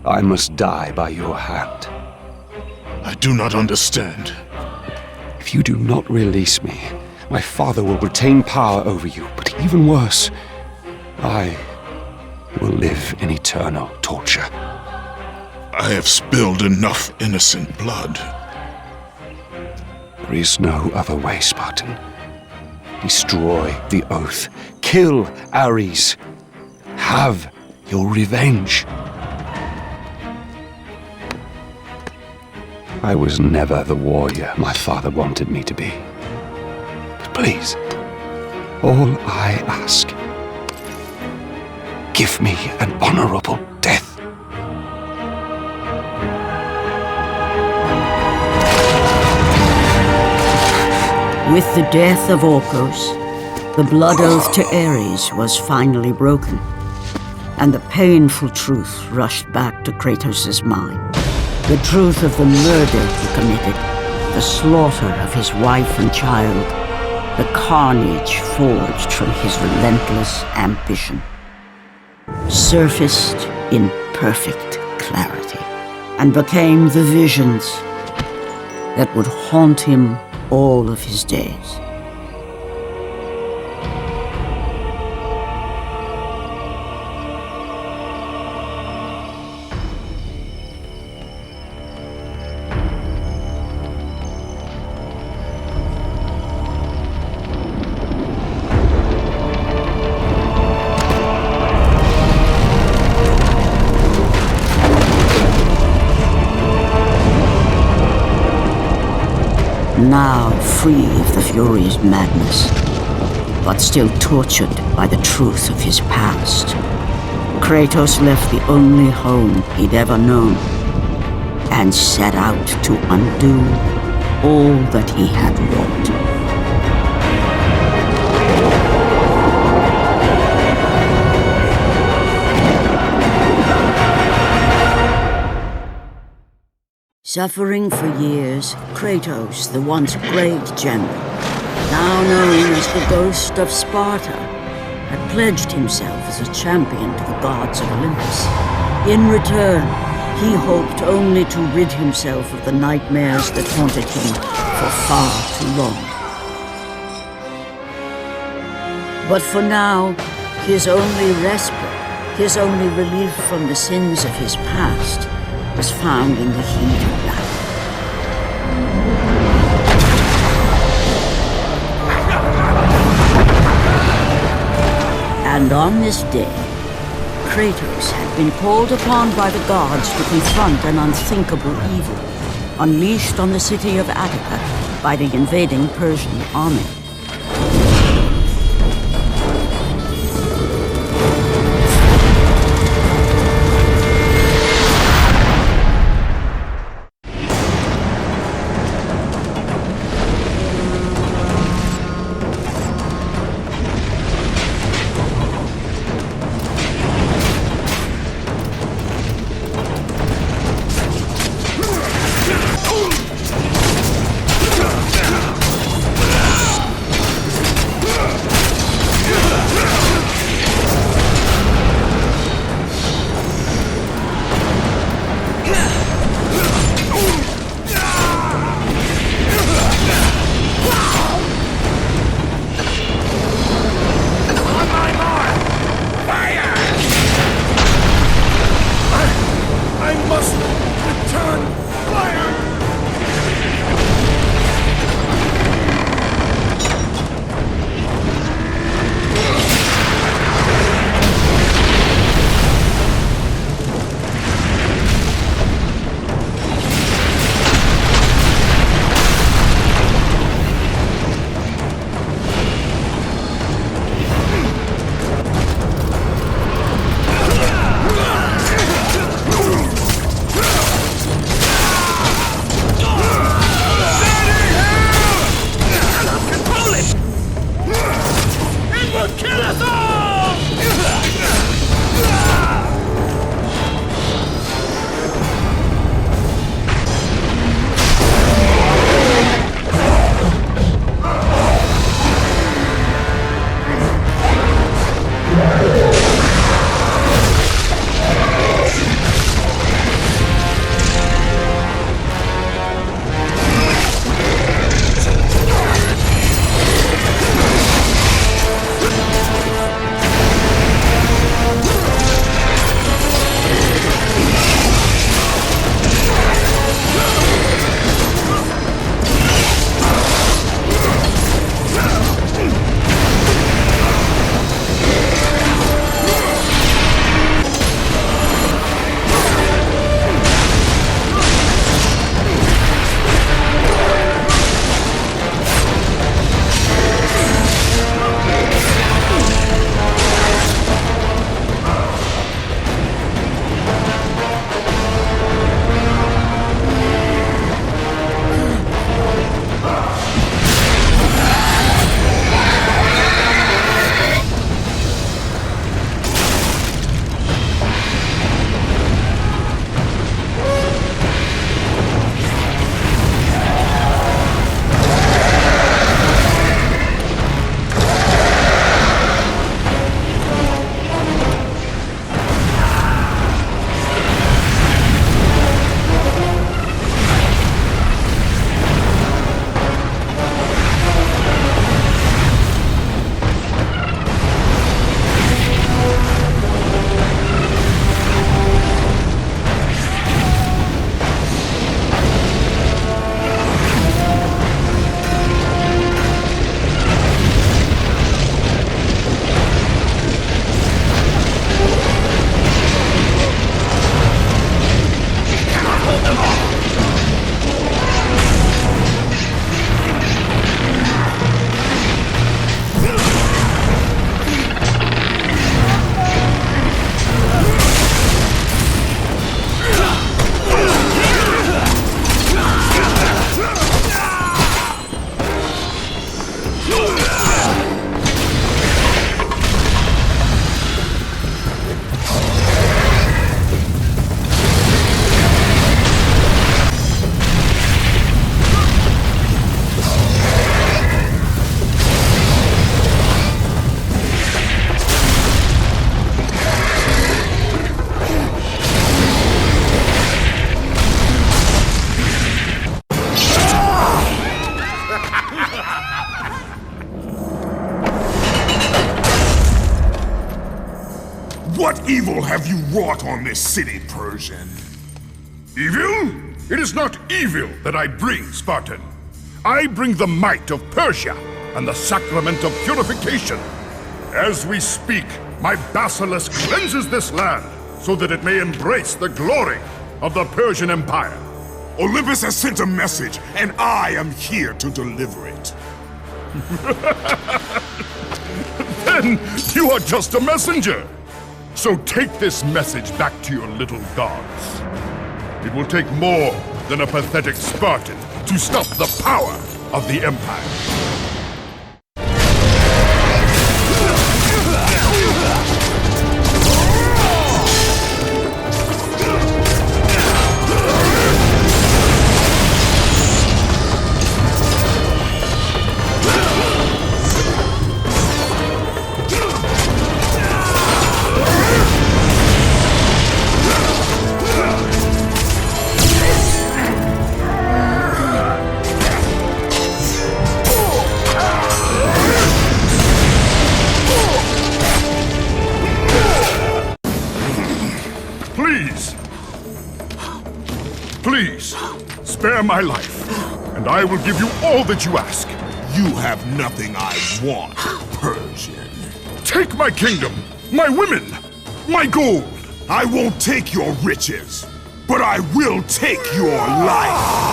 G: I must die by your hand.
L: I do not understand.
G: If you do not release me, my father will retain power over you, but even worse, I will live in eternal torture.
L: I have spilled enough innocent blood.
G: There is no other way, Spartan. Destroy the Oath. Kill Ares. Have your revenge. I was never the warrior my father wanted me to be. But please, all I ask, give me an honorable death.
A: With the death of Orcos, the blood oath to Ares was finally broken, and the painful truth rushed back to Kratos' mind. The truth of the murder he committed, the slaughter of his wife and child, the carnage forged from his relentless ambition, surfaced in perfect clarity, and became the visions that would haunt him all of his days. now free of the Fury's madness, but still tortured by the truth of his past. Kratos left the only home he'd ever known, and set out to undo all that he had wrought. Suffering for years, Kratos, the once great general, now known as the Ghost of Sparta, had pledged himself as a champion to the gods of Olympus. In return, he hoped only to rid himself of the nightmares that haunted him for far too long. But for now, his only respite, his only relief from the sins of his past, was found in the heat of battle. And on this day, Kratos had been called upon by the gods to confront an unthinkable evil, unleashed on the city of Attica by the invading Persian army.
L: wrought on this city, Persian? Evil? It is not evil that I bring, Spartan. I bring the might of Persia and the sacrament of purification. As we speak, my basilisk cleanses this land so that it may embrace the glory of the Persian Empire.
M: Olympus has sent a message, and I am here to deliver it.
L: Then you are just a messenger. So take this message back to your little gods. It will take more than a pathetic Spartan to stop the power of the Empire. Please, spare my life, and I will give you all that you ask.
M: You have nothing I want, Persian.
L: Take my kingdom, my women, my gold.
M: I won't take your riches, but I will take your life.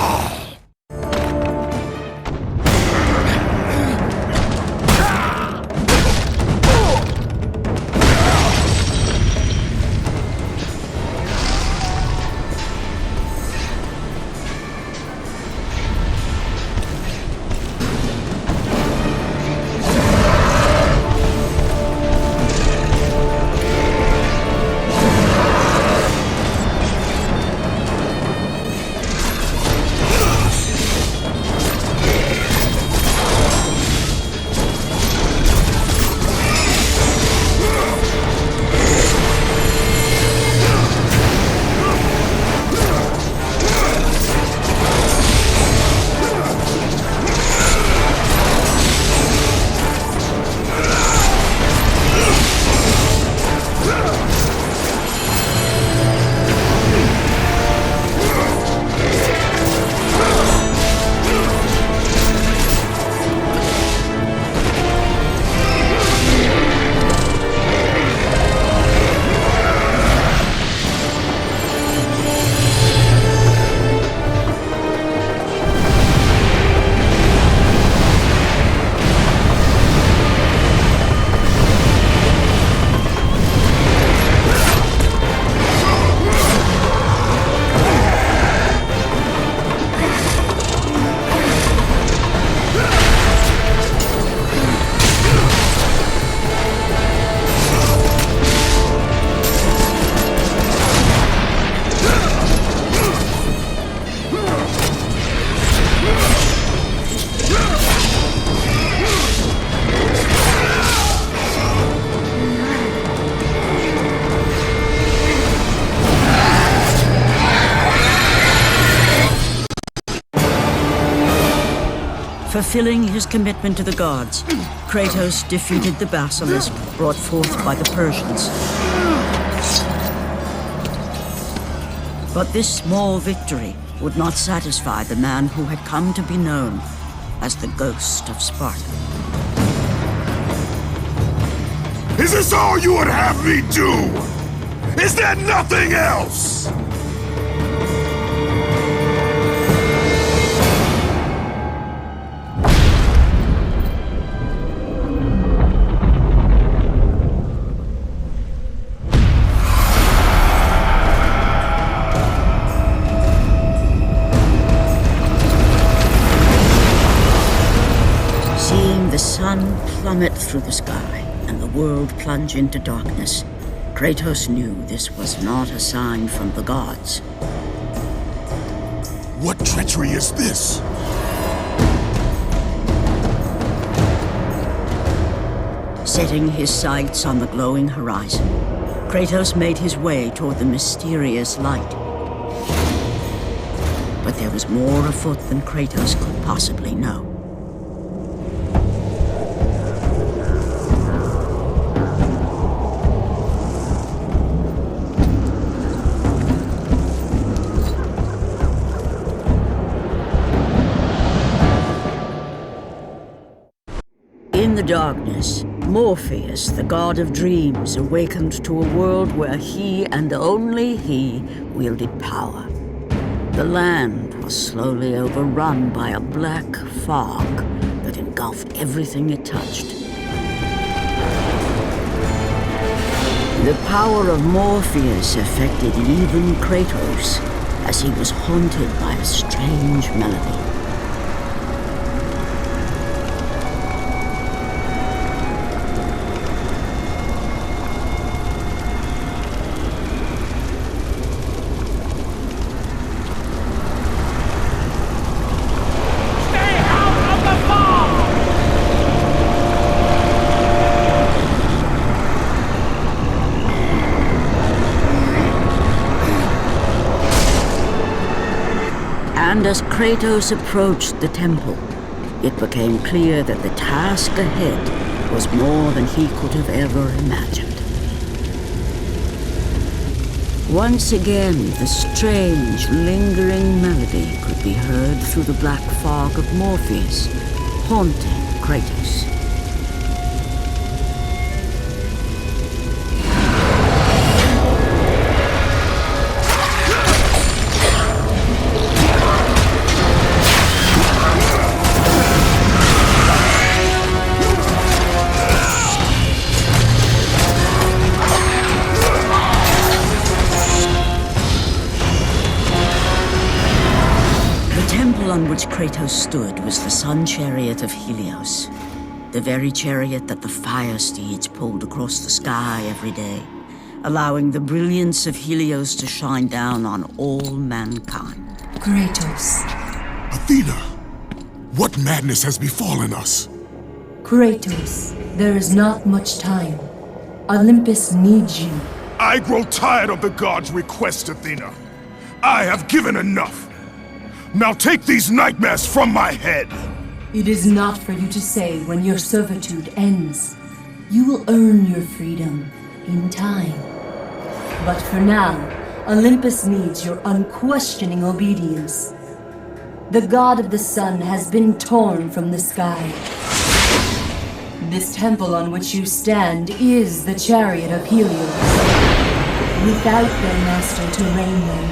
A: Fulfilling his commitment to the gods, Kratos defeated the basilisk brought forth by the Persians. But this small victory would not satisfy the man who had come to be known as the Ghost of Sparta.
M: Is this all you would have me do? Is there nothing else?
A: The sun plummet through the sky and the world plunge into darkness. Kratos knew this was not a sign from the gods.
M: What treachery is this?
A: Setting his sights on the glowing horizon, Kratos made his way toward the mysterious light. But there was more afoot than Kratos could possibly know. In the darkness, Morpheus, the god of dreams, awakened to a world where he and only he wielded power. The land was slowly overrun by a black fog that engulfed everything it touched. The power of Morpheus affected even Kratos, as he was haunted by a strange melody. And as Kratos approached the temple, it became clear that the task ahead was more than he could have ever imagined. Once again, the strange, lingering melody could be heard through the black fog of Morpheus, haunting Kratos. On which Kratos stood was the sun chariot of Helios, the very chariot that the fire steeds pulled across the sky every day, allowing the brilliance of Helios to shine down on all mankind.
K: Kratos.
M: Athena! What madness has befallen us?
K: Kratos, there is not much time. Olympus needs you.
M: I grow tired of the gods' requests, Athena. I have given enough. Now take these nightmares from my head!
K: It is not for you to say when your servitude ends. You will earn your freedom in time. But for now, Olympus needs your unquestioning obedience. The god of the sun has been torn from the sky. This temple on which you stand is the chariot of Helios. Without their master to reign them,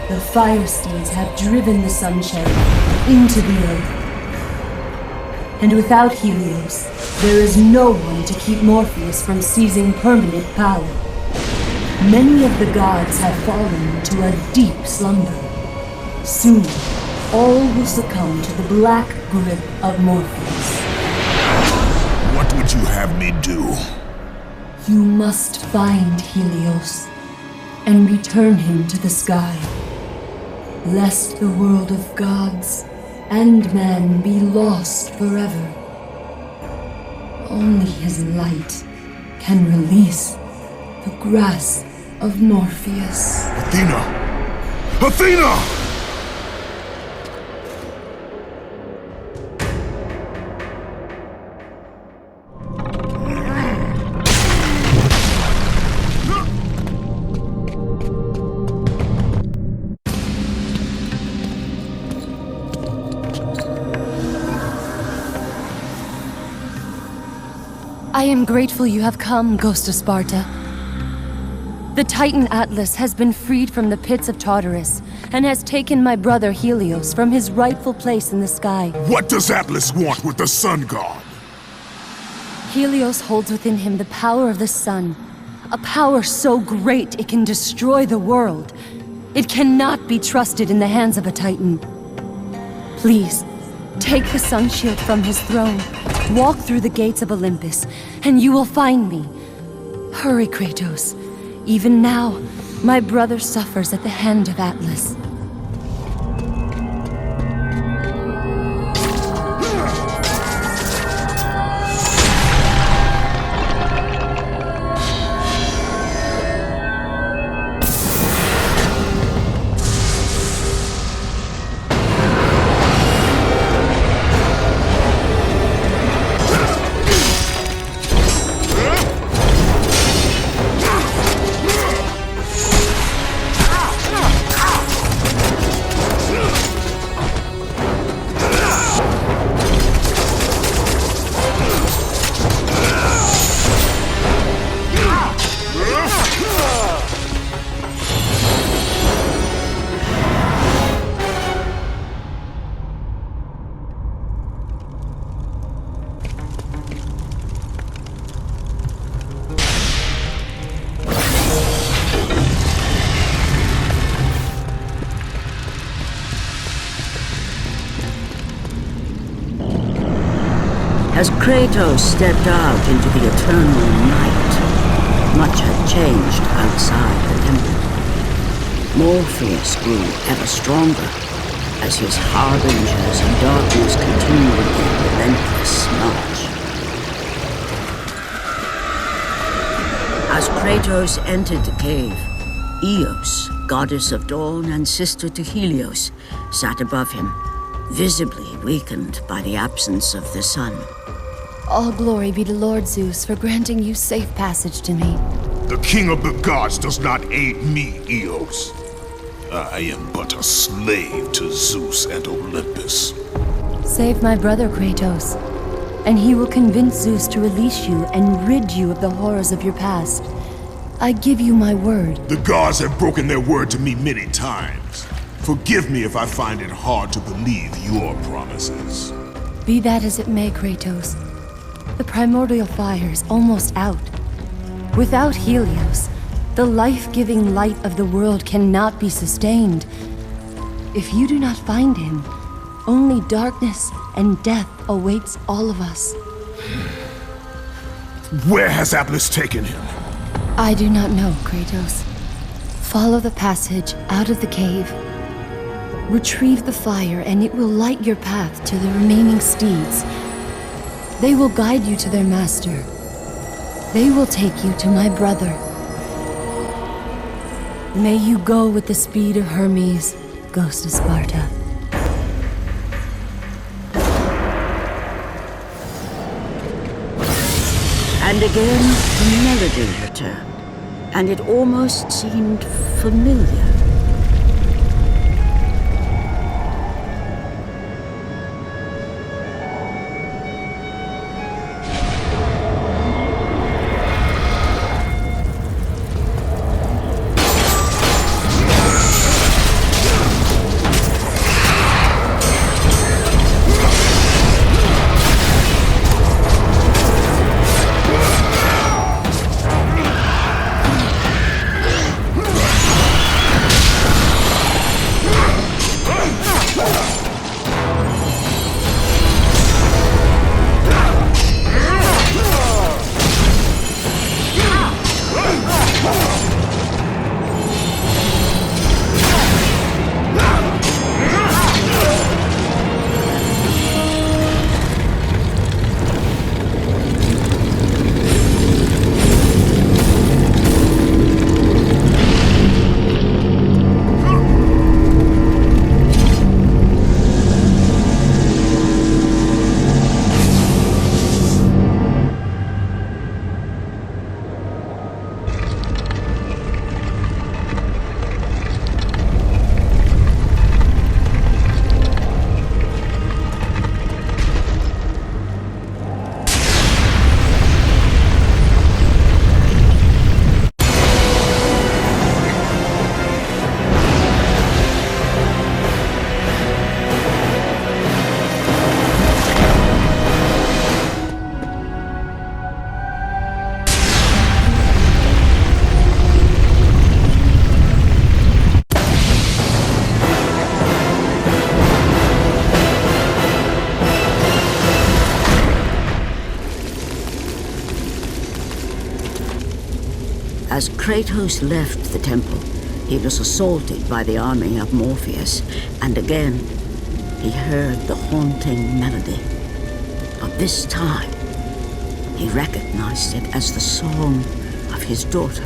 K: the fire steeds have driven the sun chariot into the earth. And without Helios, there is no one to keep Morpheus from seizing permanent power. Many of the gods have fallen to a deep slumber. Soon, all will succumb to the black grip of Morpheus.
M: What would you have me do?
K: You must find Helios and return him to the sky, lest the world of gods and man be lost forever. Only his light can release the grasp of Morpheus.
M: Athena! Athena!
K: I am grateful you have come, Ghost of Sparta. The Titan Atlas has been freed from the pits of Tartarus, and has taken my brother Helios from his rightful place in the sky.
M: What does Atlas want with the sun god?
K: Helios holds within him the power of the sun, a power so great it can destroy the world. It cannot be trusted in the hands of a Titan. Please, take the sun shield from his throne, walk through the gates of Olympus, and you will find me. Hurry, Kratos. Even now, my brother suffers at the hand of Atlas.
A: As Kratos stepped out into the eternal night, much had changed outside the temple. Morpheus grew ever stronger as his harbingers of darkness continued their relentless march. As Kratos entered the cave, Eos, goddess of dawn and sister to Helios, sat above him, visibly weakened by the absence of the sun.
K: All glory be to Lord Zeus for granting you safe passage to me.
M: The king of the gods does not aid me, Eos. I am but a slave to Zeus and Olympus.
K: Save my brother Kratos, and he will convince Zeus to release you and rid you of the horrors of your past. I give you my word.
M: The gods have broken their word to me many times. Forgive me if I find it hard to believe your promises.
K: Be that as it may, Kratos. The primordial fire is almost out. Without Helios, the life-giving light of the world cannot be sustained. If you do not find him, only darkness and death awaits all of us.
M: Where has Atlas taken him?
K: I do not know, Kratos. Follow the passage out of the cave. Retrieve the fire and it will light your path to the remaining steeds. They will guide you to their master. They will take you to my brother. May you go with the speed of Hermes, Ghost of Sparta.
A: And again, the melody returned, and it almost seemed familiar. As Kratos left the temple, he was assaulted by the army of Morpheus, and again he heard the haunting melody. But this time, he recognized it as the song of his daughter,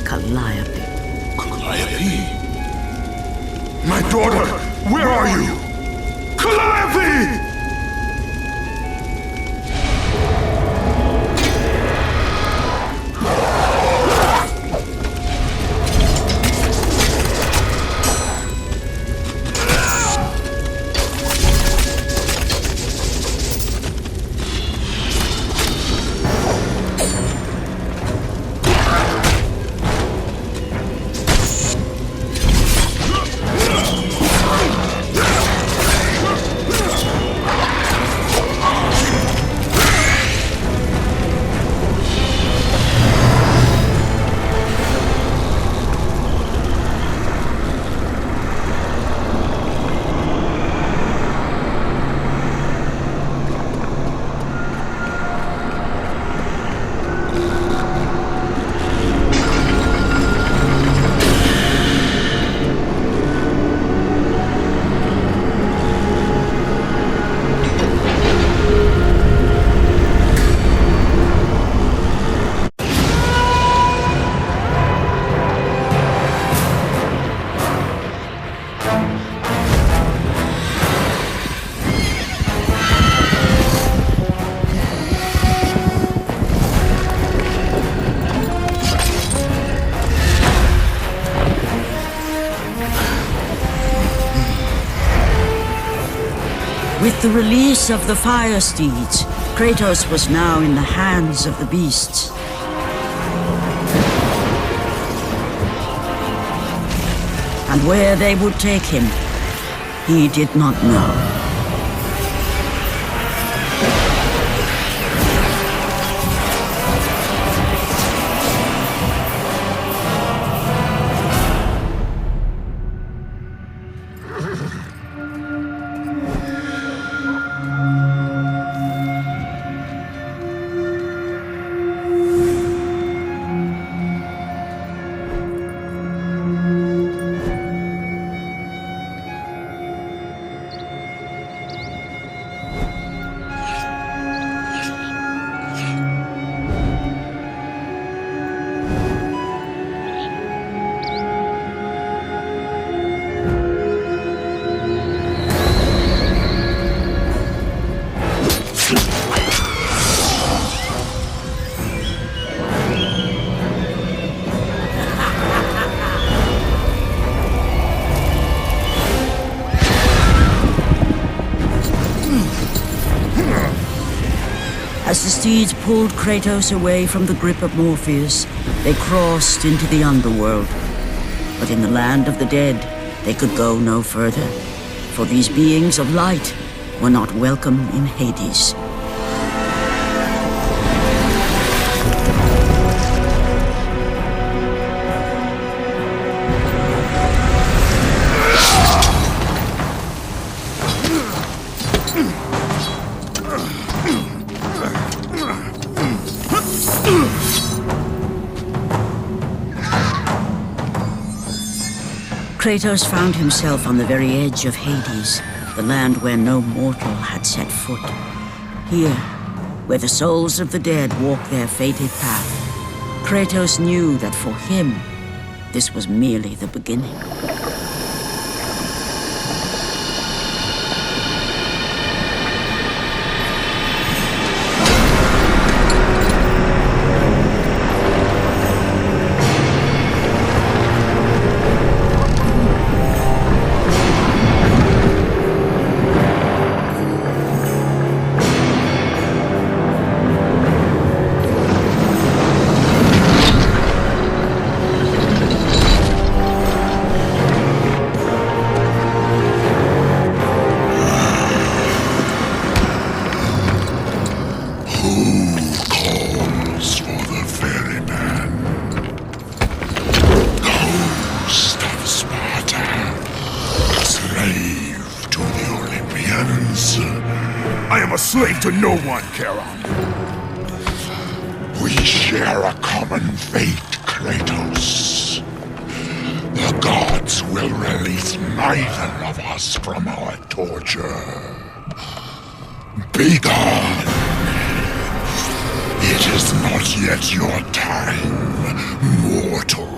A: Calliope.
M: Calliope? My daughter, where are you? Calliope!
A: With the release of the fire steeds, Kratos was now in the hands of the beasts. And where they would take him, he did not know. As the steeds pulled Kratos away from the grip of Morpheus, they crossed into the underworld. But in the land of the dead, they could go no further, for these beings of light were not welcome in Hades. Kratos found himself on the very edge of Hades, the land where no mortal had set foot. Here, where the souls of the dead walk their fated path, Kratos knew that for him, this was merely the beginning.
M: Slave to no one, Charon.
L: We share a common fate, Kratos. The gods will release neither of us from our torture. Be gone! It is not yet your time, mortal.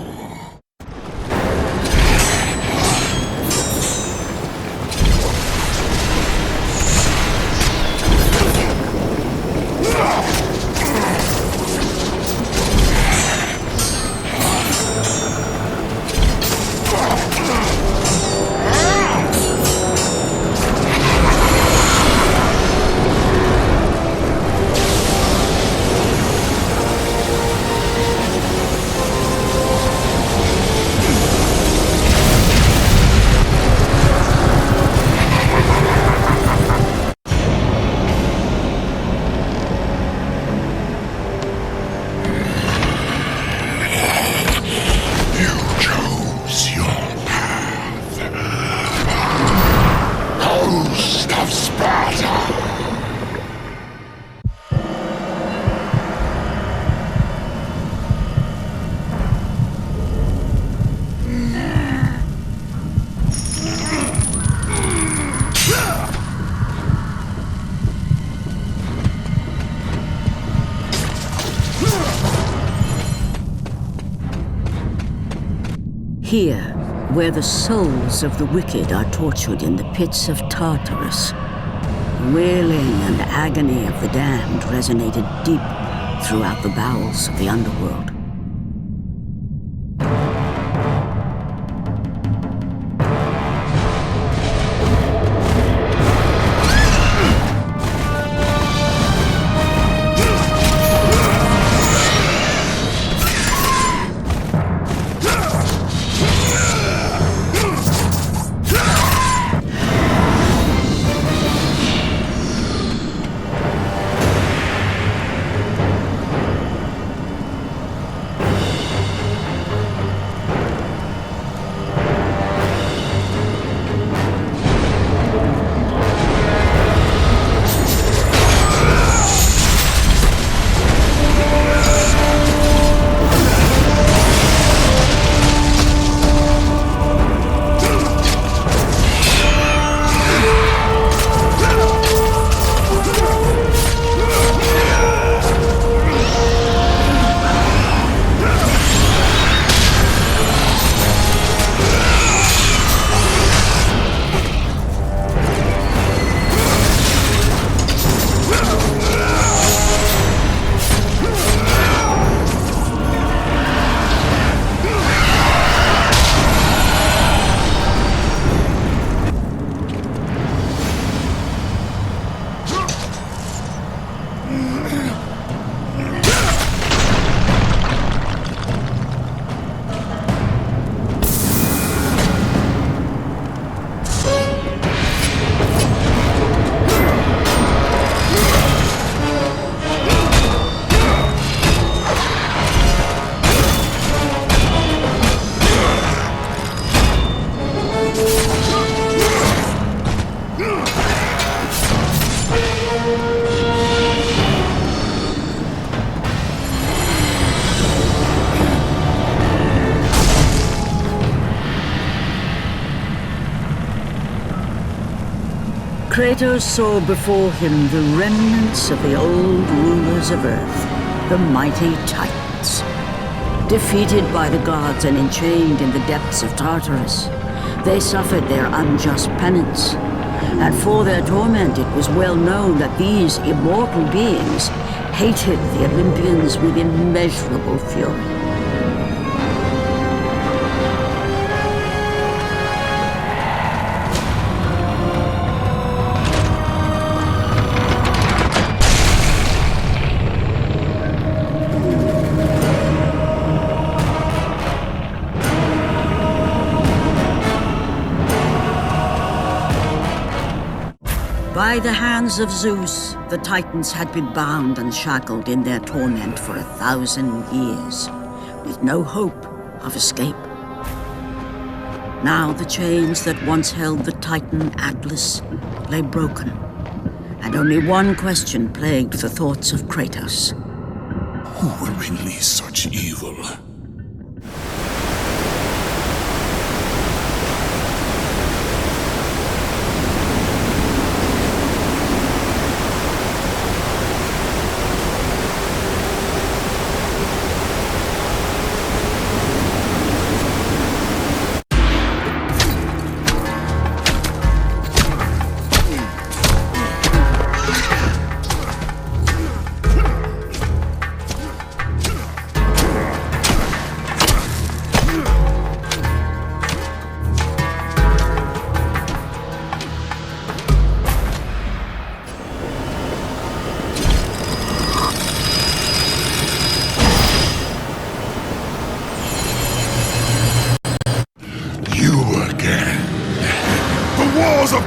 A: Here, where the souls of the wicked are tortured in the pits of Tartarus, the wailing and agony of the damned resonated deep throughout the bowels of the underworld. Kratos saw before him the remnants of the old rulers of Earth, the mighty Titans. Defeated by the gods and enchained in the depths of Tartarus, they suffered their unjust penance. And for their torment, it was well known that these immortal beings hated the Olympians with immeasurable fury. By the hands of Zeus, the Titans had been bound and shackled in their torment for 1,000 years, with no hope of escape. Now the chains that once held the Titan Atlas lay broken, and only one question plagued the thoughts of Kratos.
M: Who will release such evil?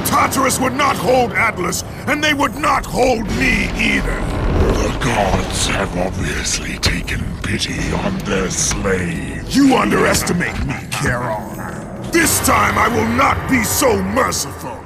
M: Tartarus would not hold Atlas, and they would not hold me either.
L: The gods have obviously taken pity on their slave.
M: You underestimate me, Charon. This time I will not be so merciful.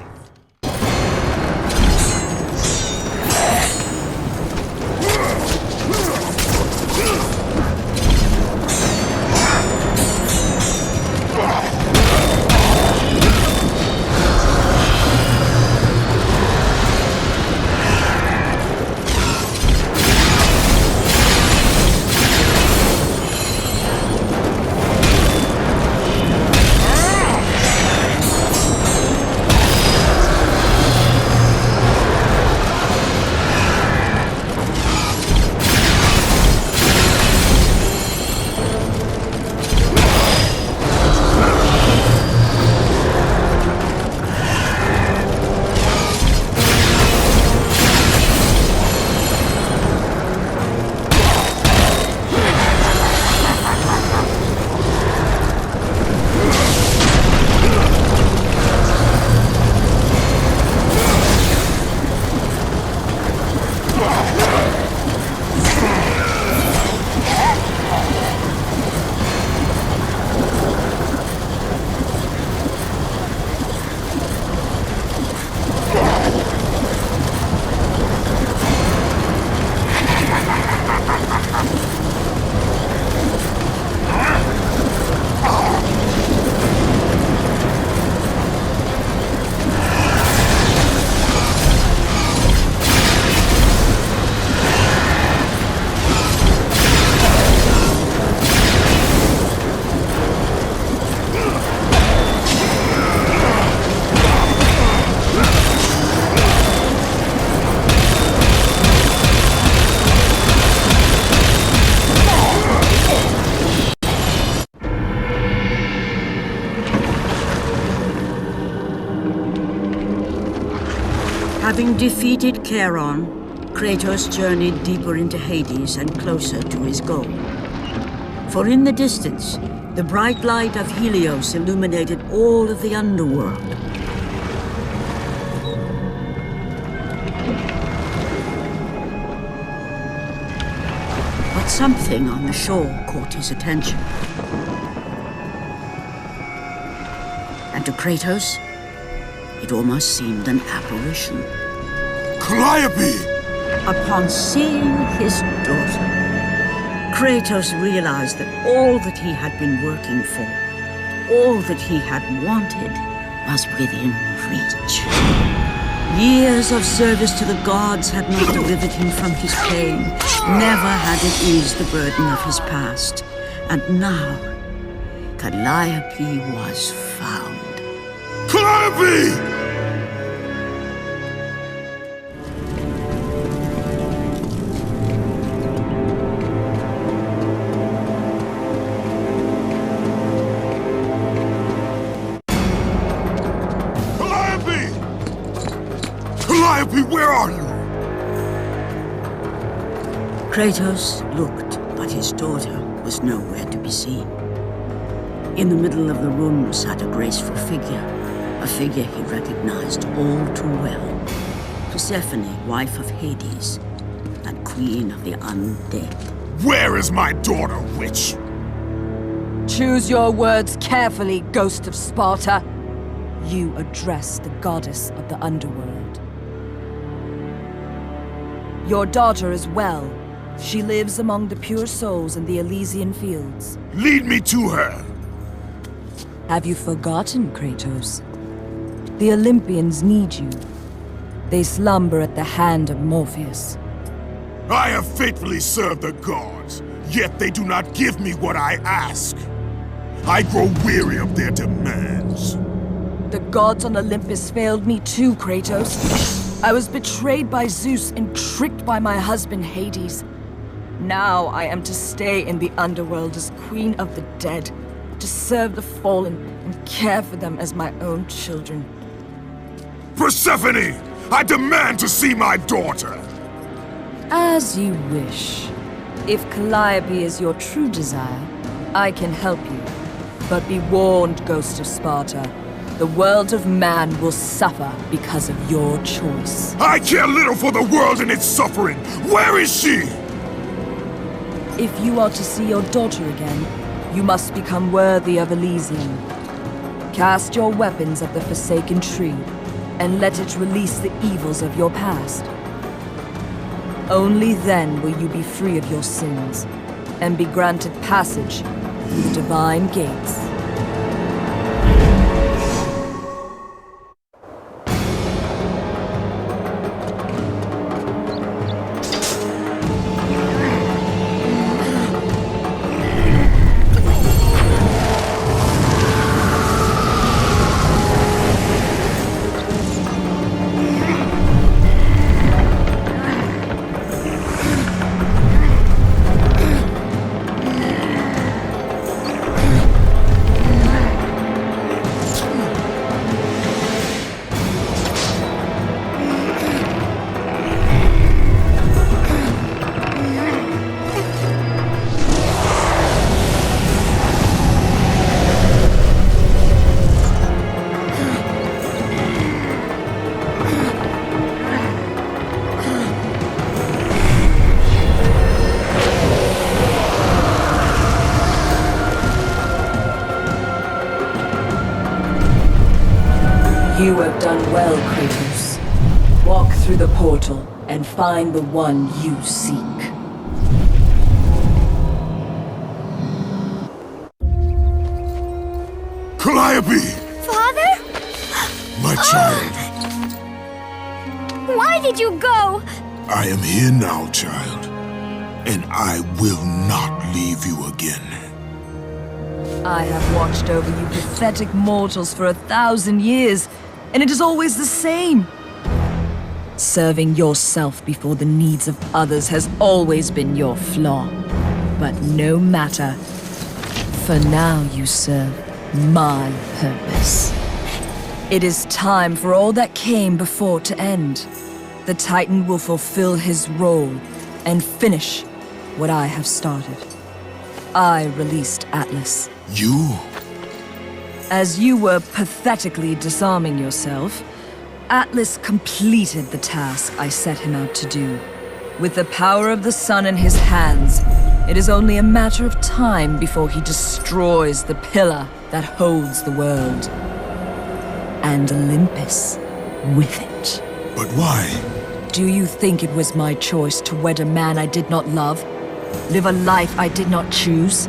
A: Having defeated Charon, Kratos journeyed deeper into Hades and closer to his goal. For in the distance, the bright light of Helios illuminated all of the underworld. But something on the shore caught his attention. And to Kratos, it almost seemed an apparition.
M: Calliope!
A: Upon seeing his daughter, Kratos realized that all that he had been working for, all that he had wanted, was within reach. Years of service to the gods had not delivered him from his pain, never had it eased the burden of his past. And now, Calliope was found.
M: Calliope! Calliope, where are you?
A: Kratos looked, but his daughter was nowhere to be seen. In the middle of the room sat a graceful figure, a figure he recognized all too well. Persephone, wife of Hades, and queen of the undead.
M: Where is my daughter, witch?
P: Choose your words carefully, Ghost of Sparta. You address the goddess of the underworld. Your daughter is well. She lives among the pure souls in the Elysian fields.
M: Lead me to her!
P: Have you forgotten, Kratos? The Olympians need you. They slumber at the hand of Morpheus.
M: I have faithfully served the gods, yet they do not give me what I ask. I grow weary of their demands.
P: The gods on Olympus failed me too, Kratos. I was betrayed by Zeus and tricked by my husband Hades. Now I am to stay in the underworld as queen of the dead, to serve the fallen and care for them as my own children.
M: Persephone! I demand to see my daughter!
P: As you wish. If Calliope is your true desire, I can help you. But be warned, Ghost of Sparta. The world of man will suffer because of your choice.
M: I care little for the world and its suffering! Where is she?
P: If you are to see your daughter again, you must become worthy of Elysium. Cast your weapons at the Forsaken Tree, and let it release the evils of your past. Only then will you be free of your sins, and be granted passage through the divine gates. You have done well, Kratos. Walk through the portal and find the one you seek.
M: Calliope!
Q: Father?
M: My child.
Q: Why did you go?
M: I am here now, child. And I will not leave you again.
P: I have watched over you pathetic mortals for 1,000 years, and it is always the same. Serving yourself before the needs of others has always been your flaw. But no matter. For now you serve my purpose. It is time for all that came before to end. The Titan will fulfill his role and finish what I have started. I released Atlas.
M: You?
P: As you were pathetically disarming yourself, Atlas completed the task I set him out to do. With the power of the sun in his hands, it is only a matter of time before he destroys the pillar that holds the world. And Olympus with it.
M: But why?
P: Do you think it was my choice to wed a man I did not love? Live a life I did not choose?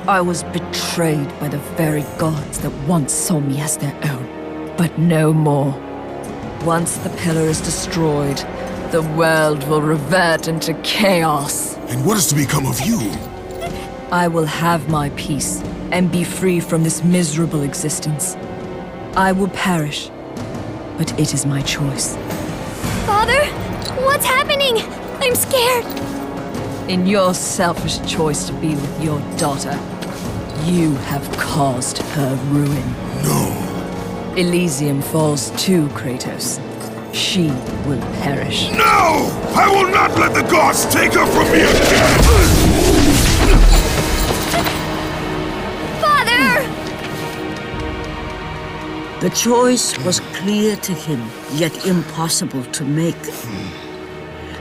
P: I was betrayed by the very gods that once saw me as their own, but no more. Once the pillar is destroyed, the world will revert into chaos.
M: And what is to become of you?
P: I will have my peace and be free from this miserable existence. I will perish, but it is my choice.
Q: Father, what's happening? I'm scared.
P: In your selfish choice to be with your daughter, you have caused her ruin.
M: No.
P: Elysium falls too, Kratos. She will perish.
M: No! I will not let the gods take her from me again!
Q: Father!
A: The choice was clear to him, yet impossible to make.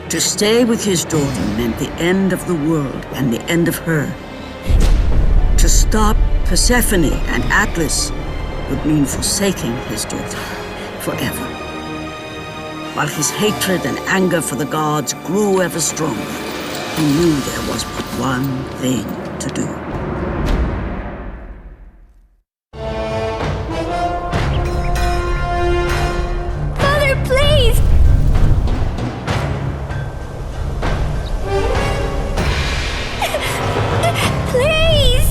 A: To stay with his daughter meant the end of the world and the end of her. To stop Persephone and Atlas would mean forsaking his daughter forever. While his hatred and anger for the gods grew ever stronger, he knew there was but one thing to do.
Q: Father, please! Please!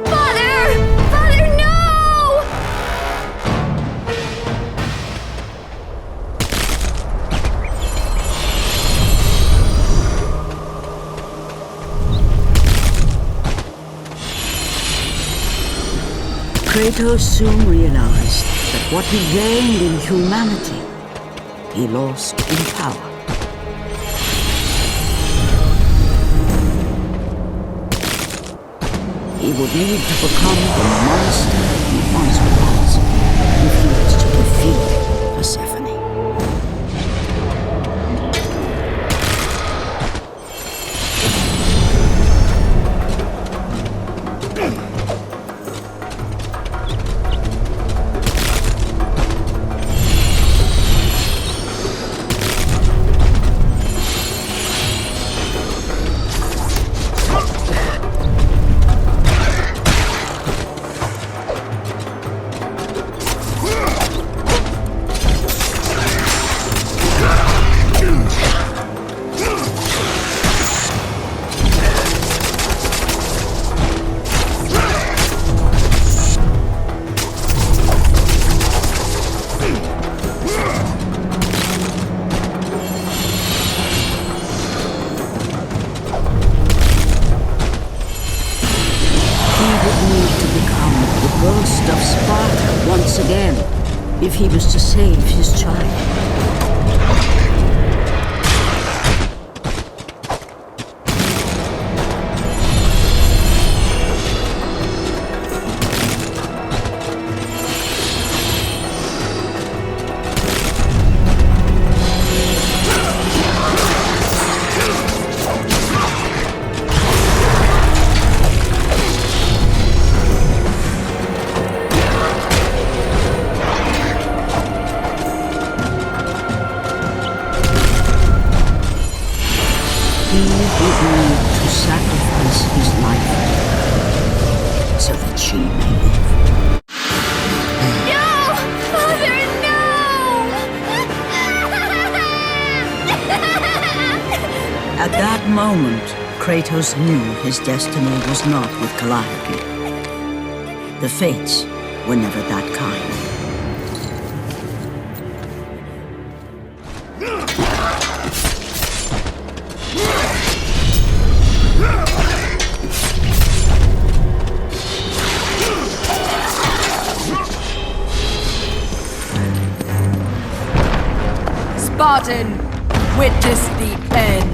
Q: Father, no!
A: Kratos soon realized that what he gained in humanity, he lost in power. He would need to become the monster he once was if he was to defeat Persephone. Ghost of Sparta once again, if he was to save his child. To sacrifice his life so that she may live.
Q: No! Father, no!
A: At that moment, Kratos knew his destiny was not with Calliope. The fates were never that kind.
P: Spartan, witness the end.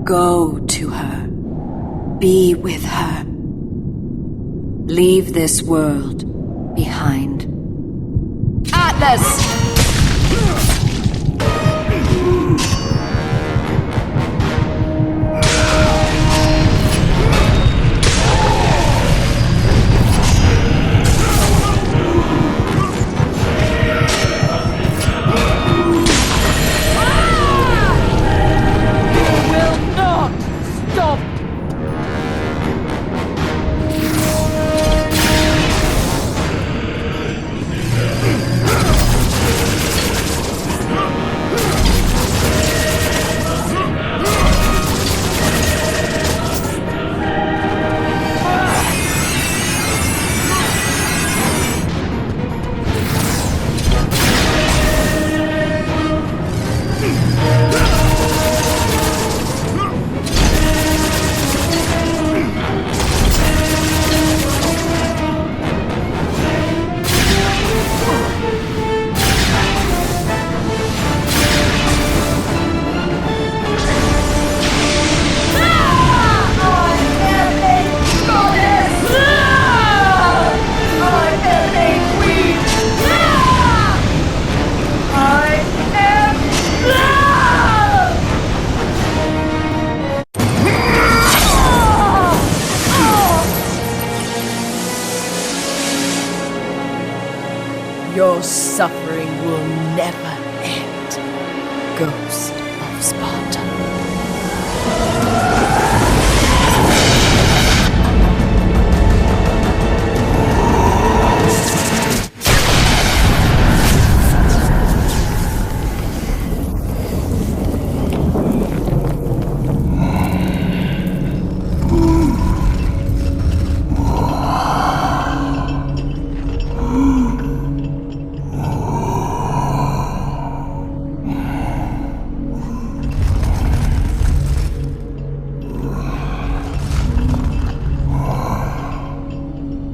O: Go to her. Be with her. Leave this world behind.
P: Atlas! Your suffering will never end, Ghost of Sparta.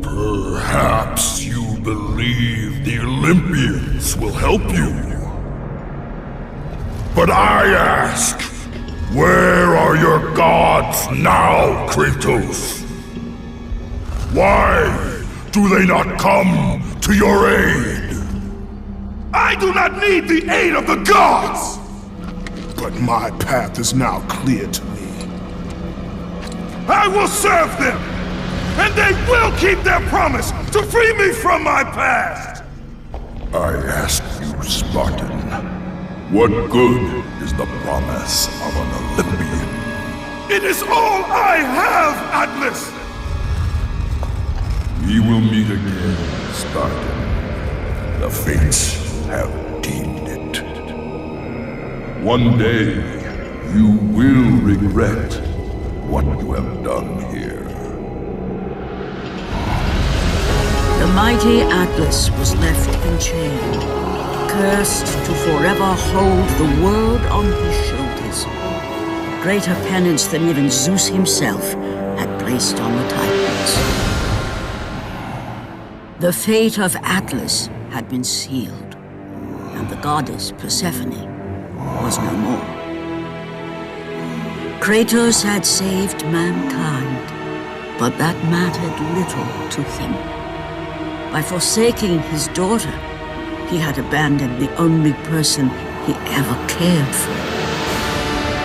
M: Perhaps you believe the Olympians will help you. But I ask, where are your gods now, Kratos? Why do they not come to your aid? I do not need the aid of the gods! But my path is now clear to me. I will serve them! And they will keep their promise to free me from my past! I ask you, Spartan, what good is the promise of an Olympian? It is all I have, Atlas! We will meet again, Spartan. The fates have deemed it. One day, you will regret what you have done here.
A: The mighty Atlas was left enchained, cursed to forever hold the world on his shoulders. Greater penance than even Zeus himself had placed on the Titans. The fate of Atlas had been sealed, and the goddess Persephone was no more. Kratos had saved mankind, but that mattered little to him. By forsaking his daughter, he had abandoned the only person he ever cared for.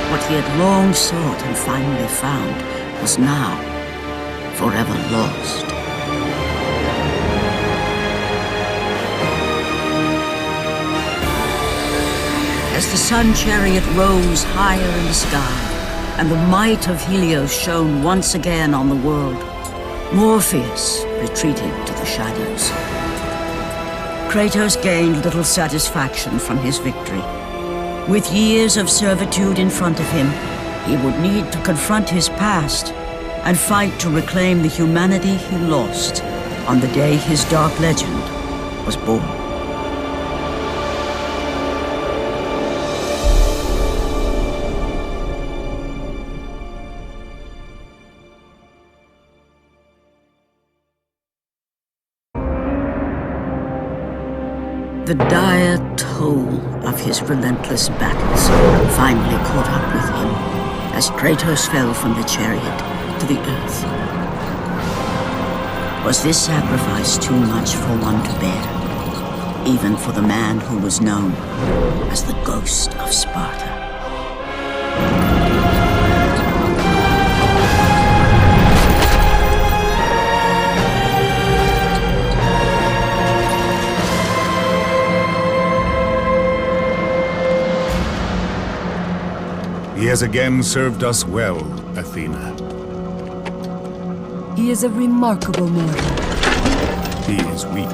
A: What he had long sought and finally found was now forever lost. As the sun chariot rose higher in the sky, and the might of Helios shone once again on the world, Morpheus retreated to the shadows. Kratos gained little satisfaction from his victory. With years of servitude in front of him, he would need to confront his past and fight to reclaim the humanity he lost on the day his dark legend was born. The dire toll of his relentless battles finally caught up with him, as Kratos fell from the chariot to the earth. Was this sacrifice too much for one to bear, even for the man who was known as the Ghost of Sparta?
L: He has again served us well, Athena.
K: He is a remarkable mortal.
L: He is weak.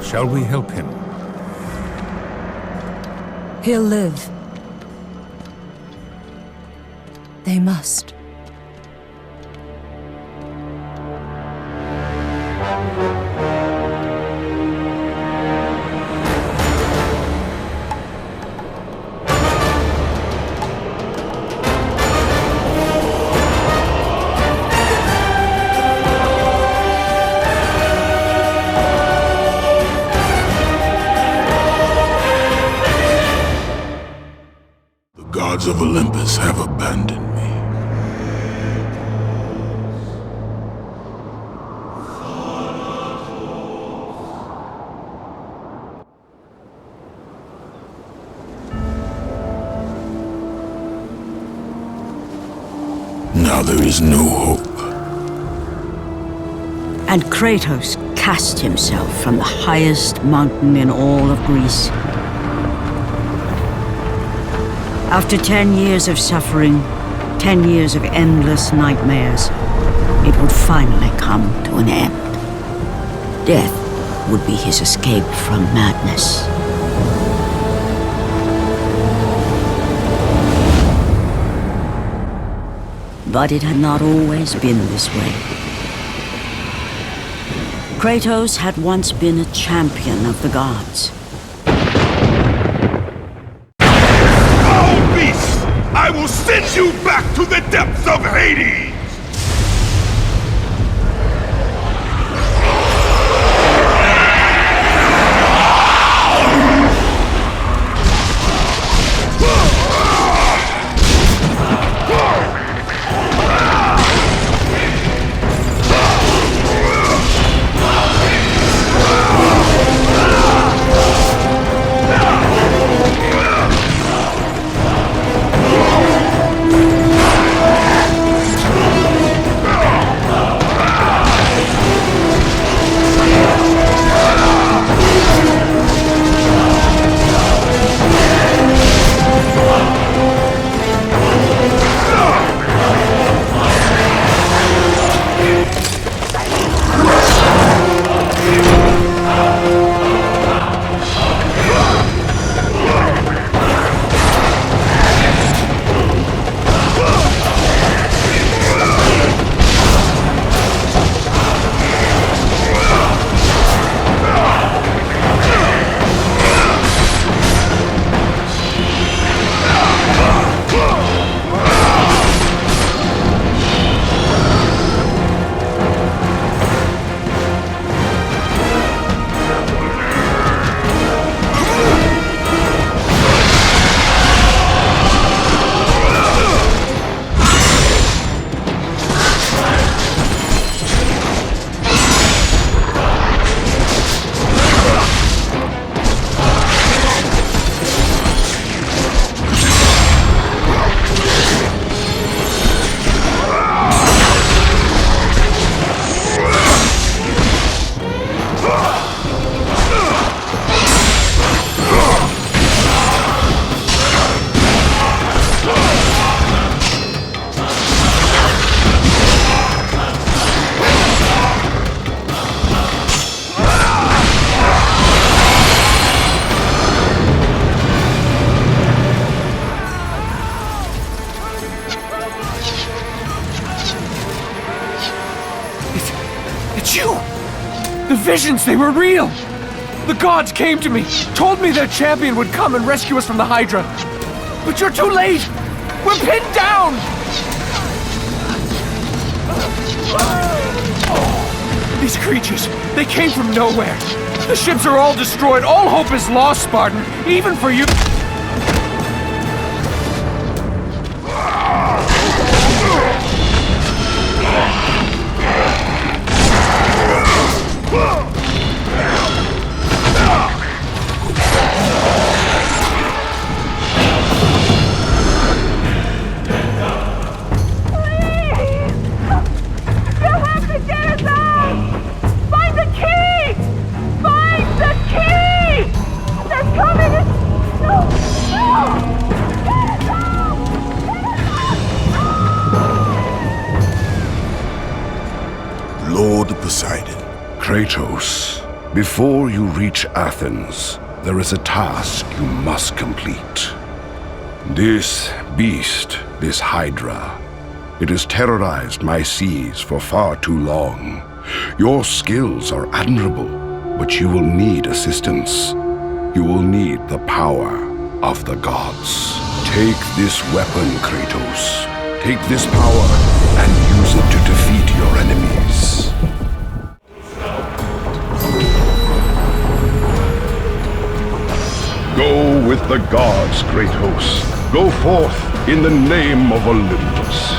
L: Shall we help him?
K: He'll live. They must.
M: The gods of Olympus have abandoned me. Now there is no hope.
A: And Kratos cast himself from the highest mountain in all of Greece. After 10 years of suffering, 10 years of endless nightmares, it would finally come to an end. Death would be his escape from madness. But it had not always been this way. Kratos had once been a champion of the gods.
M: I will send you back to the depths of Hades!
I: Visions, they were real! The gods came to me, told me their champion would come and rescue us from the Hydra. But you're too late! We're pinned down! Oh, these creatures, they came from nowhere. The ships are all destroyed, all hope is lost, Spartan, even for you.
M: Kratos, before you reach Athens, there is a task you must complete. This beast, this Hydra, it has terrorized my seas for far too long. Your skills are admirable, but you will need assistance. You will need the power of the gods. Take this weapon, Kratos. Take this power and use it to defeat your enemies. Go with the gods, Kratos. Go forth in the name of Olympus.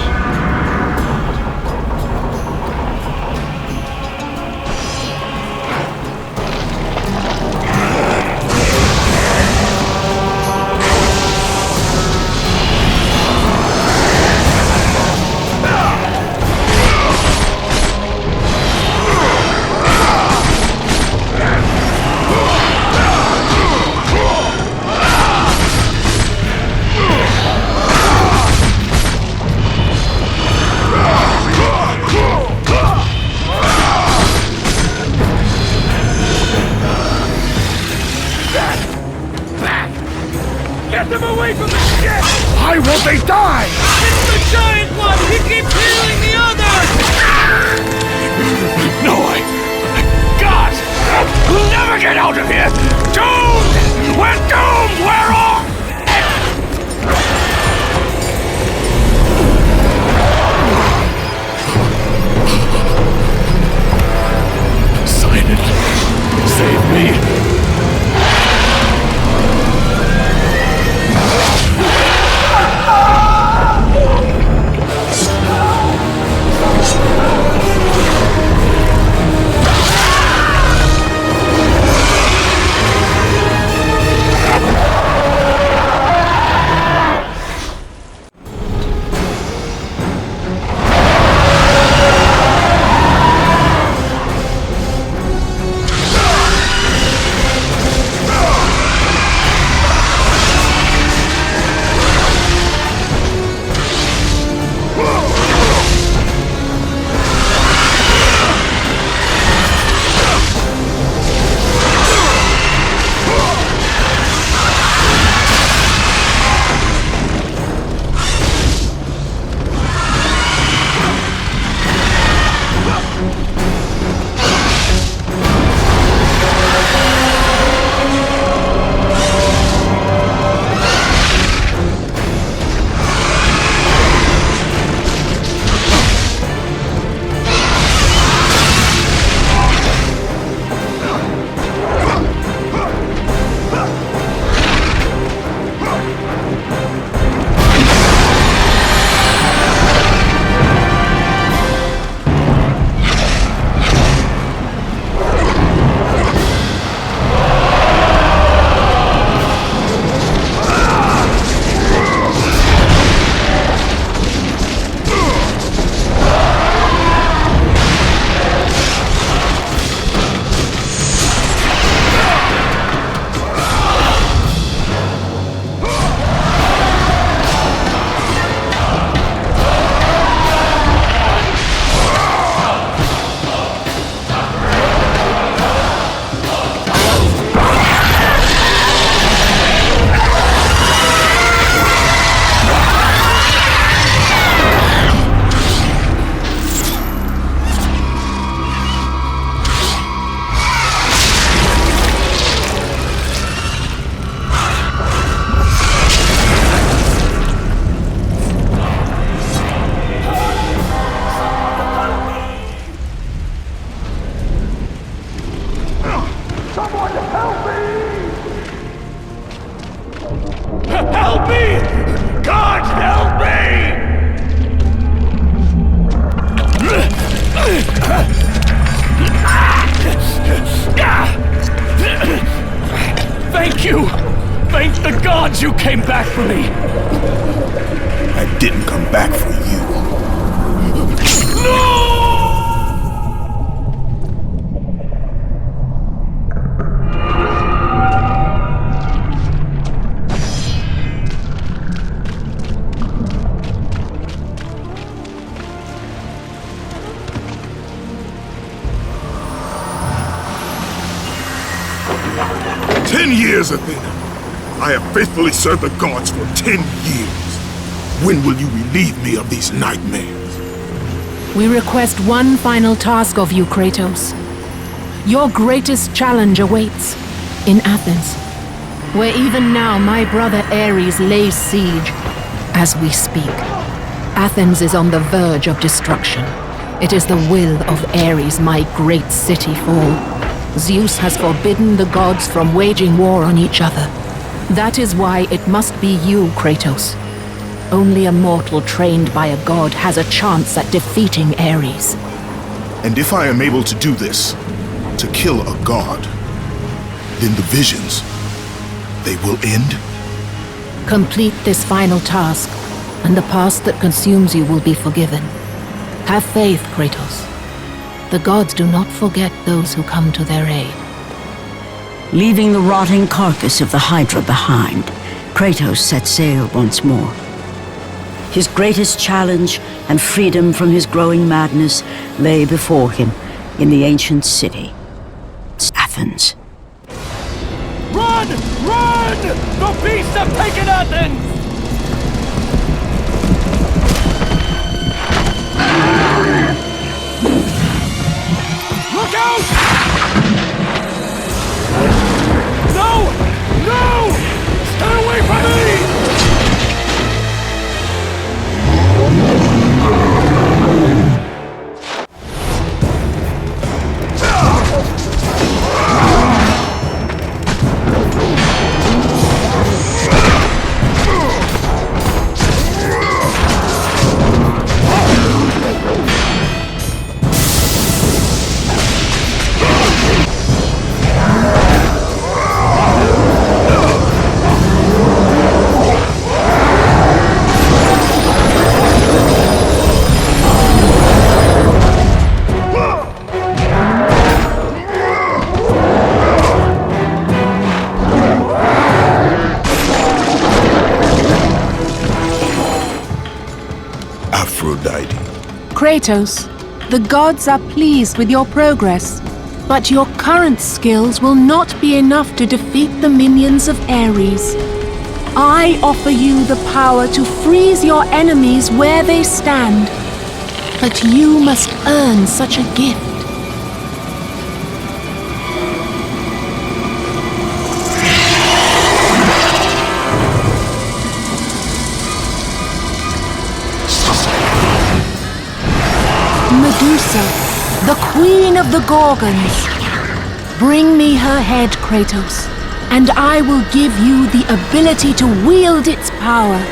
I: You came back for me!
M: I didn't come back for you.
I: No!
M: years, Athena. I have faithfully served the gods for 10 years. When will you relieve me of these nightmares?
R: We request one final task of you, Kratos. Your greatest challenge awaits in Athens, where even now my brother Ares lays siege as we speak. Athens is on the verge of destruction. It is the will of Ares my great city fall. Zeus has forbidden the gods from waging war on each other. That is why it must be you, Kratos. Only a mortal trained by a god has a chance at defeating Ares.
M: And if I am able to do this, to kill a god, then the visions, they will end?
R: Complete this final task, and the past that consumes you will be forgiven. Have faith, Kratos. The gods do not forget those who come to their aid.
A: Leaving the rotting carcass of the Hydra behind, Kratos set sail once more. His greatest challenge and freedom from his growing madness lay before him in the ancient city, Athens.
I: Run! Run! The beasts have taken Athens! Look out! No! No! Stay away from me!
R: Kratos, the gods are pleased with your progress, but your current skills will not be enough to defeat the minions of Ares. I offer you the power to freeze your enemies where they stand, but you must earn such a gift. Medusa, the queen of the Gorgons. Bring me her head, Kratos, and I will give you the ability to wield its power.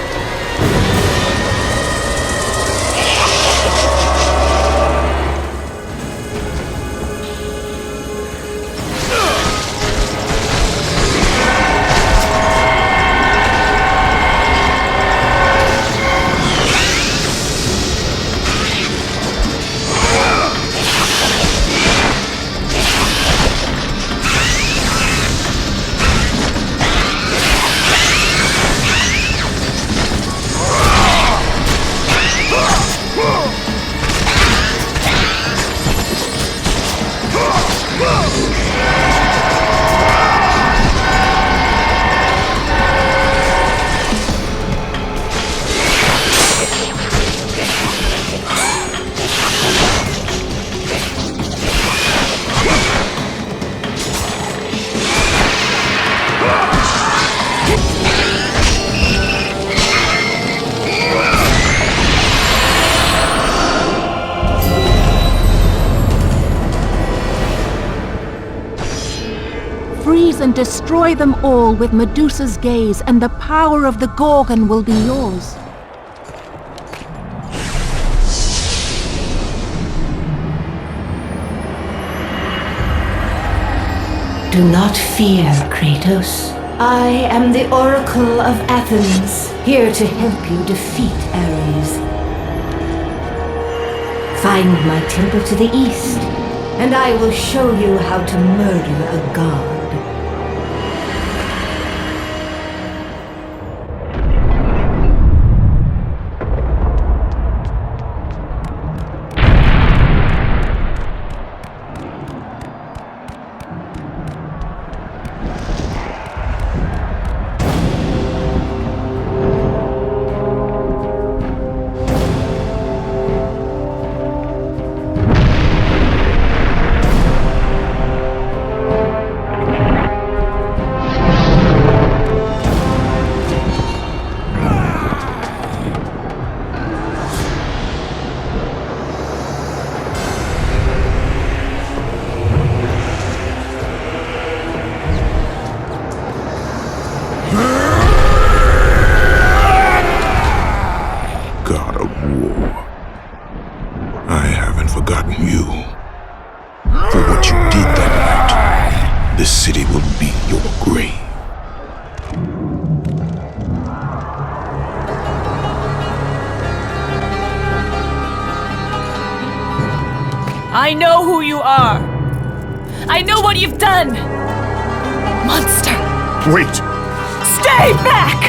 R: And destroy them all with Medusa's gaze, and the power of the Gorgon will be yours.
O: Do not fear, Kratos. I am the Oracle of Athens, here to help you defeat Ares. Find my temple to the east, and I will show you how to murder a god.
M: god of war. I haven't forgotten you. For what you did that night, this city will be your grave.
H: I know who you are. I know what you've done. Monster.
M: Wait!
H: Stay back!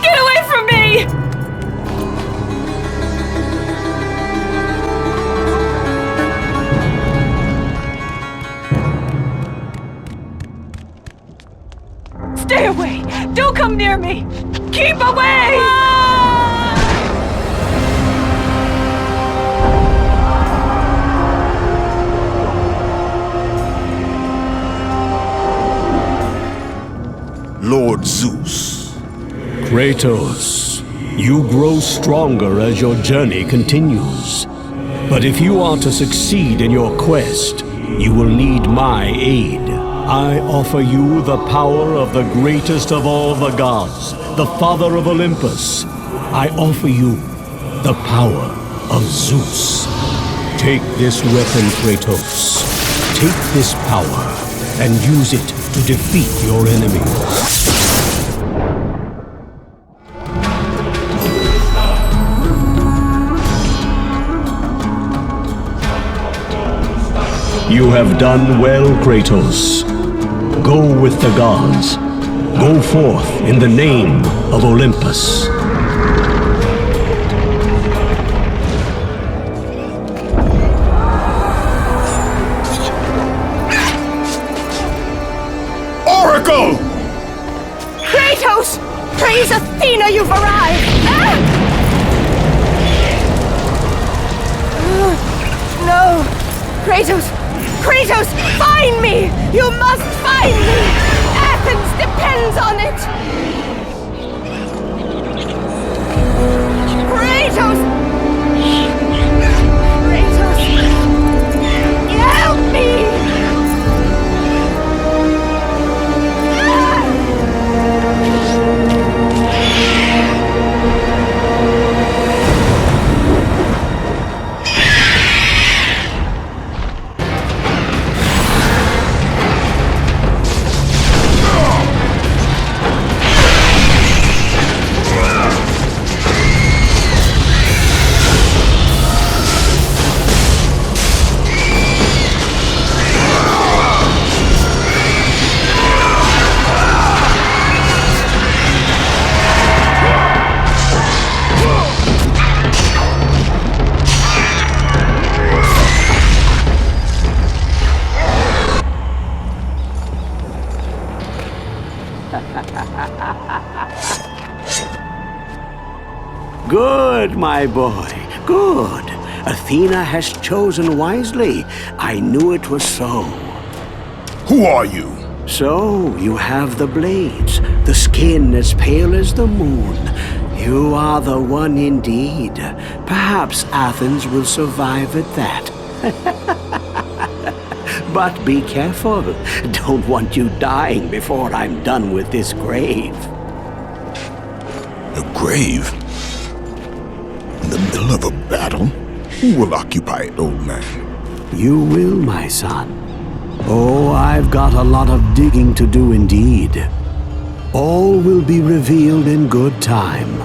H: Get away from me! Stay away! Don't come near me! Keep away!
M: Lord Zeus.
S: Kratos, you grow stronger as your journey continues. But if you are to succeed in your quest, you will need my aid. I offer you the power of the greatest of all the gods, the father of Olympus. I offer you the power of Zeus. Take this weapon, Kratos. Take this power and use it to defeat your enemies. You have done well, Kratos. Go with the gods. Go forth in the name of Olympus.
M: Oracle!
Q: Kratos! Praise Athena, you've arrived! No! Kratos! Kratos, find me! You must find me! Athens depends on it! Kratos! Kratos! Help me!
G: Good, my boy, good. Athena has chosen wisely. I knew it was so.
M: Who are you?
G: So, you have the blades, the skin as pale as the moon. You are the one indeed. Perhaps Athens will survive at that. But be careful. Don't want you dying before I'm done with this grave.
M: A grave? In the middle of a battle? Who will occupy it, old man?
G: You will, my son. Oh, I've got a lot of digging to do indeed. All will be revealed in good time.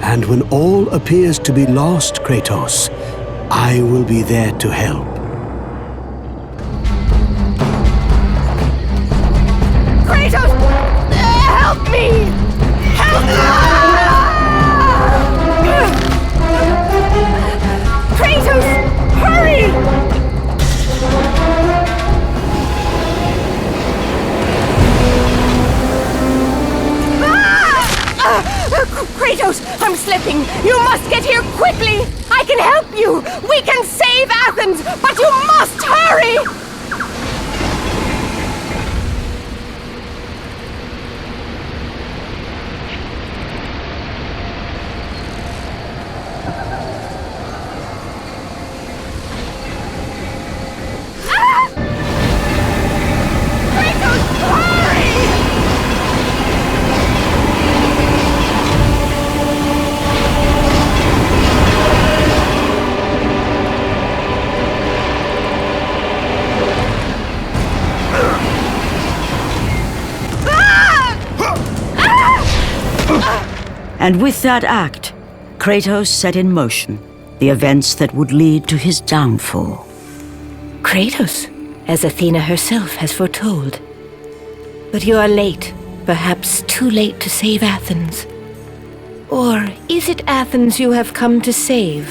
G: And when all appears to be lost, Kratos, I will be there to help.
Q: Kratos! Help me! Help me! Kratos! Hurry! Kratos, I'm slipping. You must get here quickly. I can help you. We can save Athens, but you must hurry!
A: And with that act, Kratos set in motion the events that would lead to his downfall.
O: Kratos, as Athena herself has foretold. But you are late, perhaps too late to save Athens. Or is it Athens you have come to save?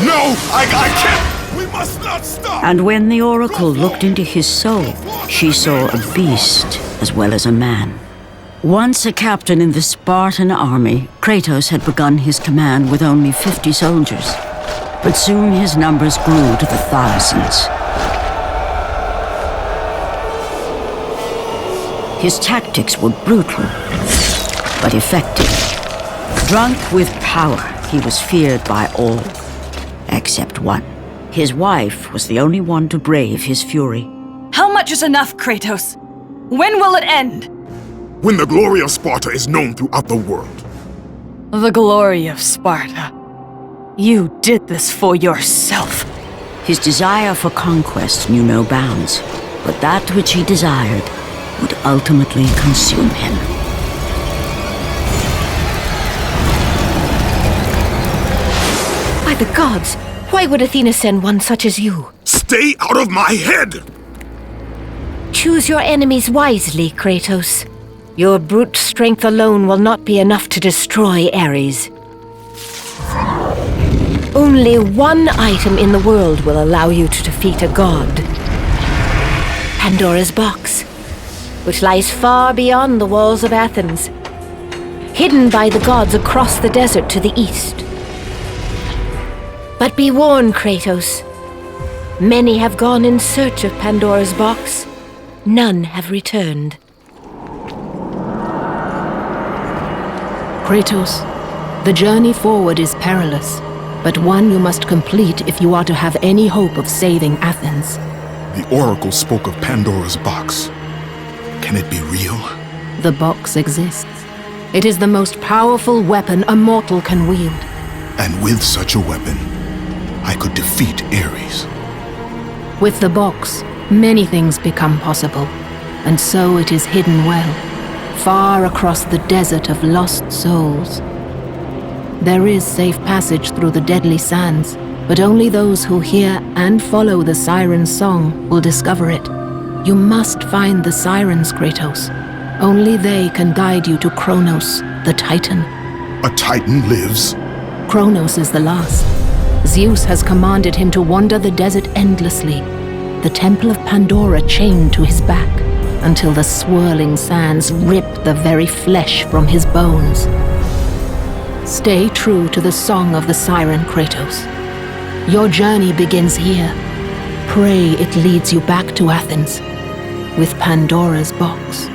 M: No, I can't! We must not stop!
A: And when the Oracle looked into his soul, she saw a beast as well as a man. Once a captain in the Spartan army, Kratos had begun his command with only 50 soldiers. But soon his numbers grew to the thousands. His tactics were brutal, but effective. Drunk with power, he was feared by all, except one. His wife was the only one to brave his fury.
T: How much is enough, Kratos? When will it end?
M: When the glory of Sparta is known throughout the world.
T: The glory of Sparta. You did this for yourself.
A: His desire for conquest knew no bounds, but that which he desired would ultimately consume him.
O: By the gods, why would Athena send one such as you?
M: Stay out of my head!
O: Choose your enemies wisely, Kratos. Your brute strength alone will not be enough to destroy Ares. Only one item in the world will allow you to defeat a god. Pandora's box, which lies far beyond the walls of Athens, hidden by the gods across the desert to the east. But be warned, Kratos. Many have gone in search of Pandora's box. None have returned.
R: Kratos, the journey forward is perilous, but one you must complete if you are to have any hope of saving Athens.
M: The Oracle spoke of Pandora's box. Can it be real?
R: The box exists. It is the most powerful weapon a mortal can wield.
M: And with such a weapon, I could defeat Ares.
R: With the box, many things become possible, and so it is hidden well, far across the desert of lost souls. There is safe passage through the deadly sands, but only those who hear and follow the siren's song will discover it. You must find the sirens, Kratos. Only they can guide you to Kronos, the Titan.
M: A Titan lives?
R: Kronos is the last. Zeus has commanded him to wander the desert endlessly, the temple of Pandora chained to his back, until the swirling sands rip the very flesh from his bones. Stay true to the song of the siren, Kratos. Your journey begins here. Pray it leads you back to Athens, with Pandora's box.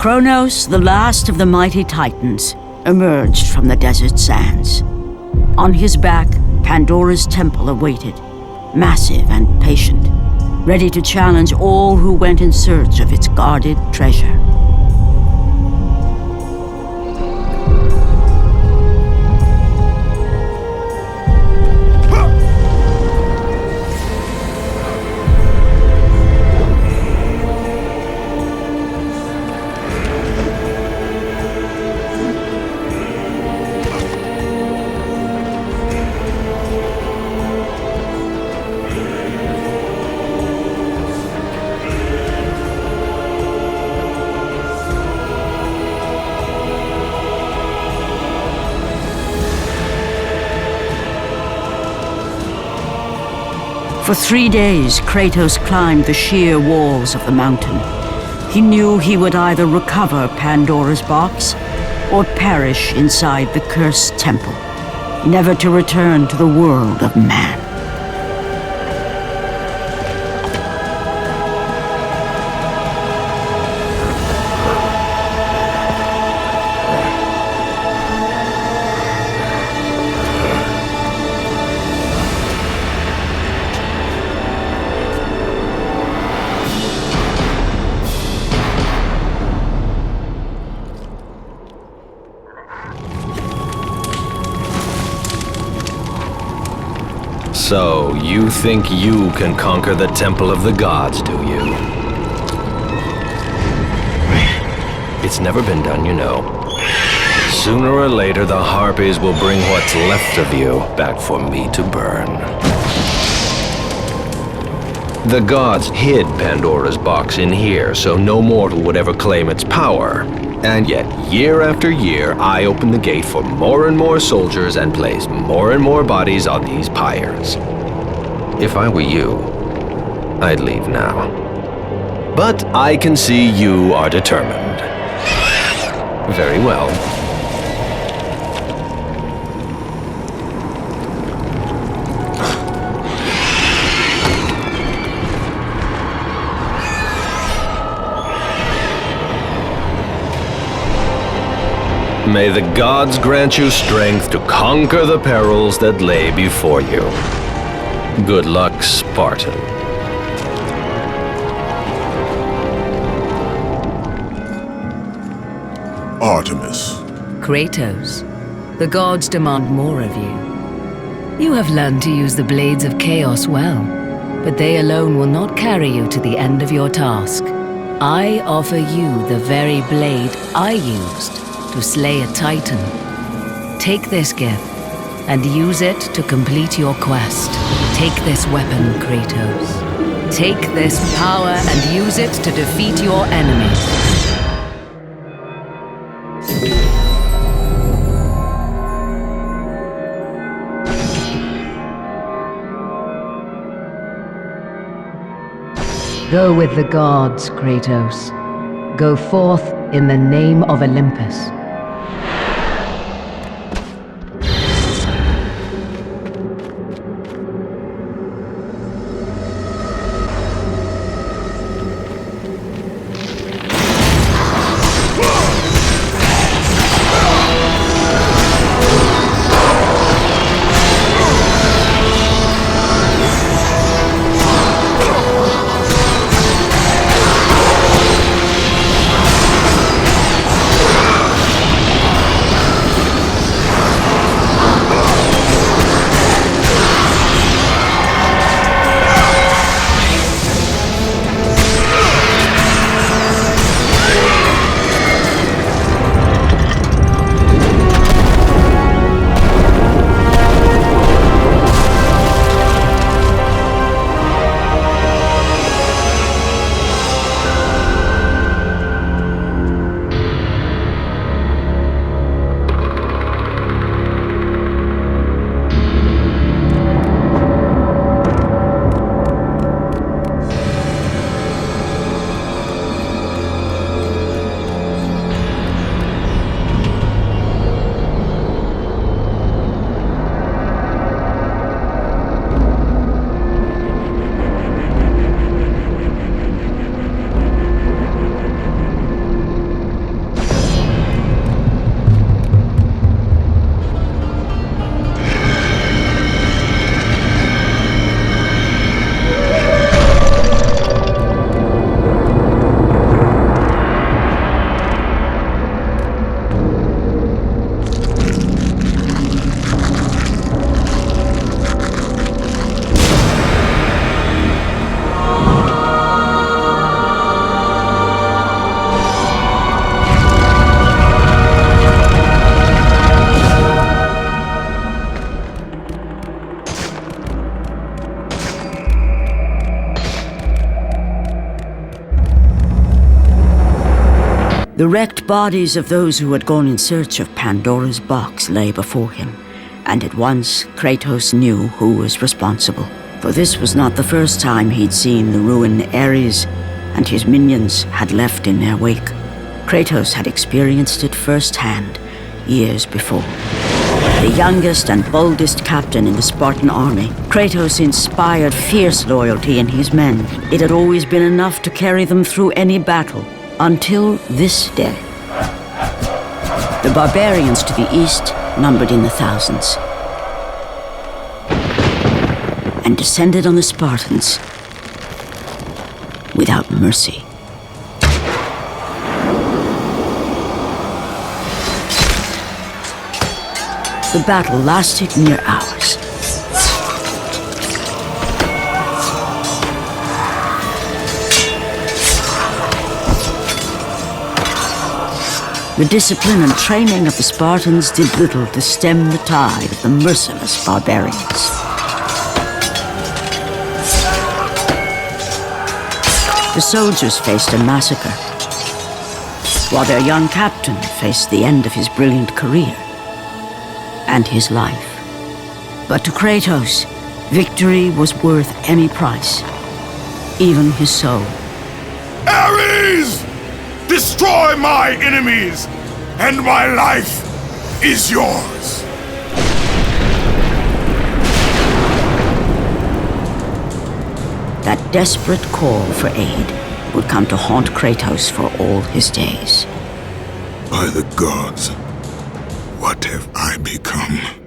A: Kronos, the last of the mighty Titans, emerged from the desert sands. On his back, Pandora's temple awaited, massive and patient, ready to challenge all who went in search of its guarded treasure. For 3 days, Kratos climbed the sheer walls of the mountain. He knew he would either recover Pandora's box or perish inside the cursed temple, never to return to the world of man.
U: So, you think you can conquer the Temple of the Gods, do you? It's never been done, you know. Sooner or later, the Harpies will bring what's left of you back for me to burn. The gods hid Pandora's box in here, so no mortal would ever claim its power. And yet, year after year, I open the gate for more and more soldiers and place more and more bodies on these pyres. If I were you, I'd leave now. But I can see you are determined. Very well. May the gods grant you strength to conquer the perils that lay before you. Good luck, Spartan.
M: Artemis.
P: Kratos, the gods demand more of you. You have learned to use the blades of chaos well, but they alone will not carry you to the end of your task. I offer you the very blade I used to slay a Titan. Take this gift and use it to complete your quest. Take this weapon, Kratos. Take this power and use it to defeat your enemies.
C: Go with the gods, Kratos. Go forth in the name of Olympus.
A: The wrecked bodies of those who had gone in search of Pandora's box lay before him, and at once Kratos knew who was responsible. For this was not the first time he'd seen the ruin Ares and his minions had left in their wake. Kratos had experienced it firsthand years before. The youngest and boldest captain in the Spartan army, Kratos inspired fierce loyalty in his men. It had always been enough to carry them through any battle, until this day. The barbarians to the east numbered in the thousands, and descended on the Spartans without mercy. The battle lasted near hours. The discipline and training of the Spartans did little to stem the tide of the merciless barbarians. The soldiers faced a massacre, while their young captain faced the end of his brilliant career and his life. But to Kratos, victory was worth any price, even his soul.
M: Ares! Destroy my enemies, and my life is yours!
A: That desperate call for aid would come to haunt Kratos for all his days.
M: By the gods, what have I become?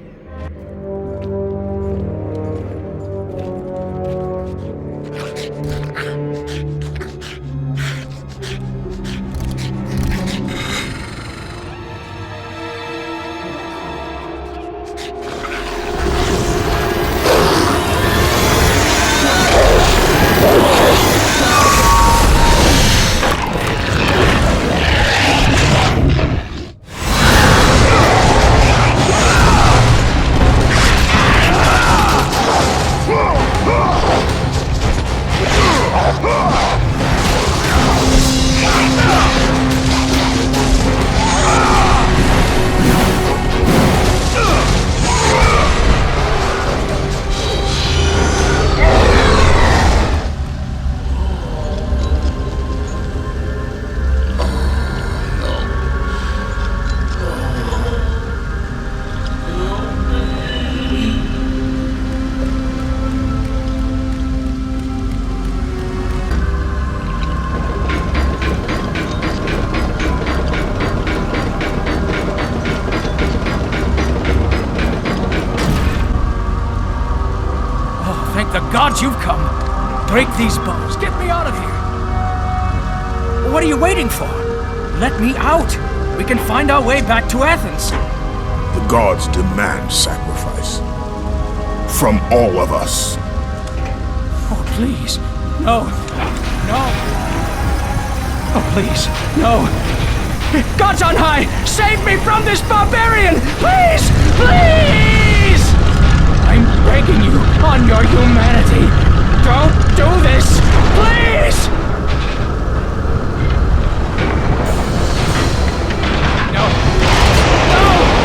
I: gods, you've come. Break these bows. Get me out of here. What are you waiting for? Let me out. We can find our way back to Athens.
L: The gods demand sacrifice. From all of us.
I: Oh, please. No. No. Oh, please. No. Gods on high, save me from this barbarian! Please! Please! I'm begging you, on your humanity. Don't do this! Please! No. No!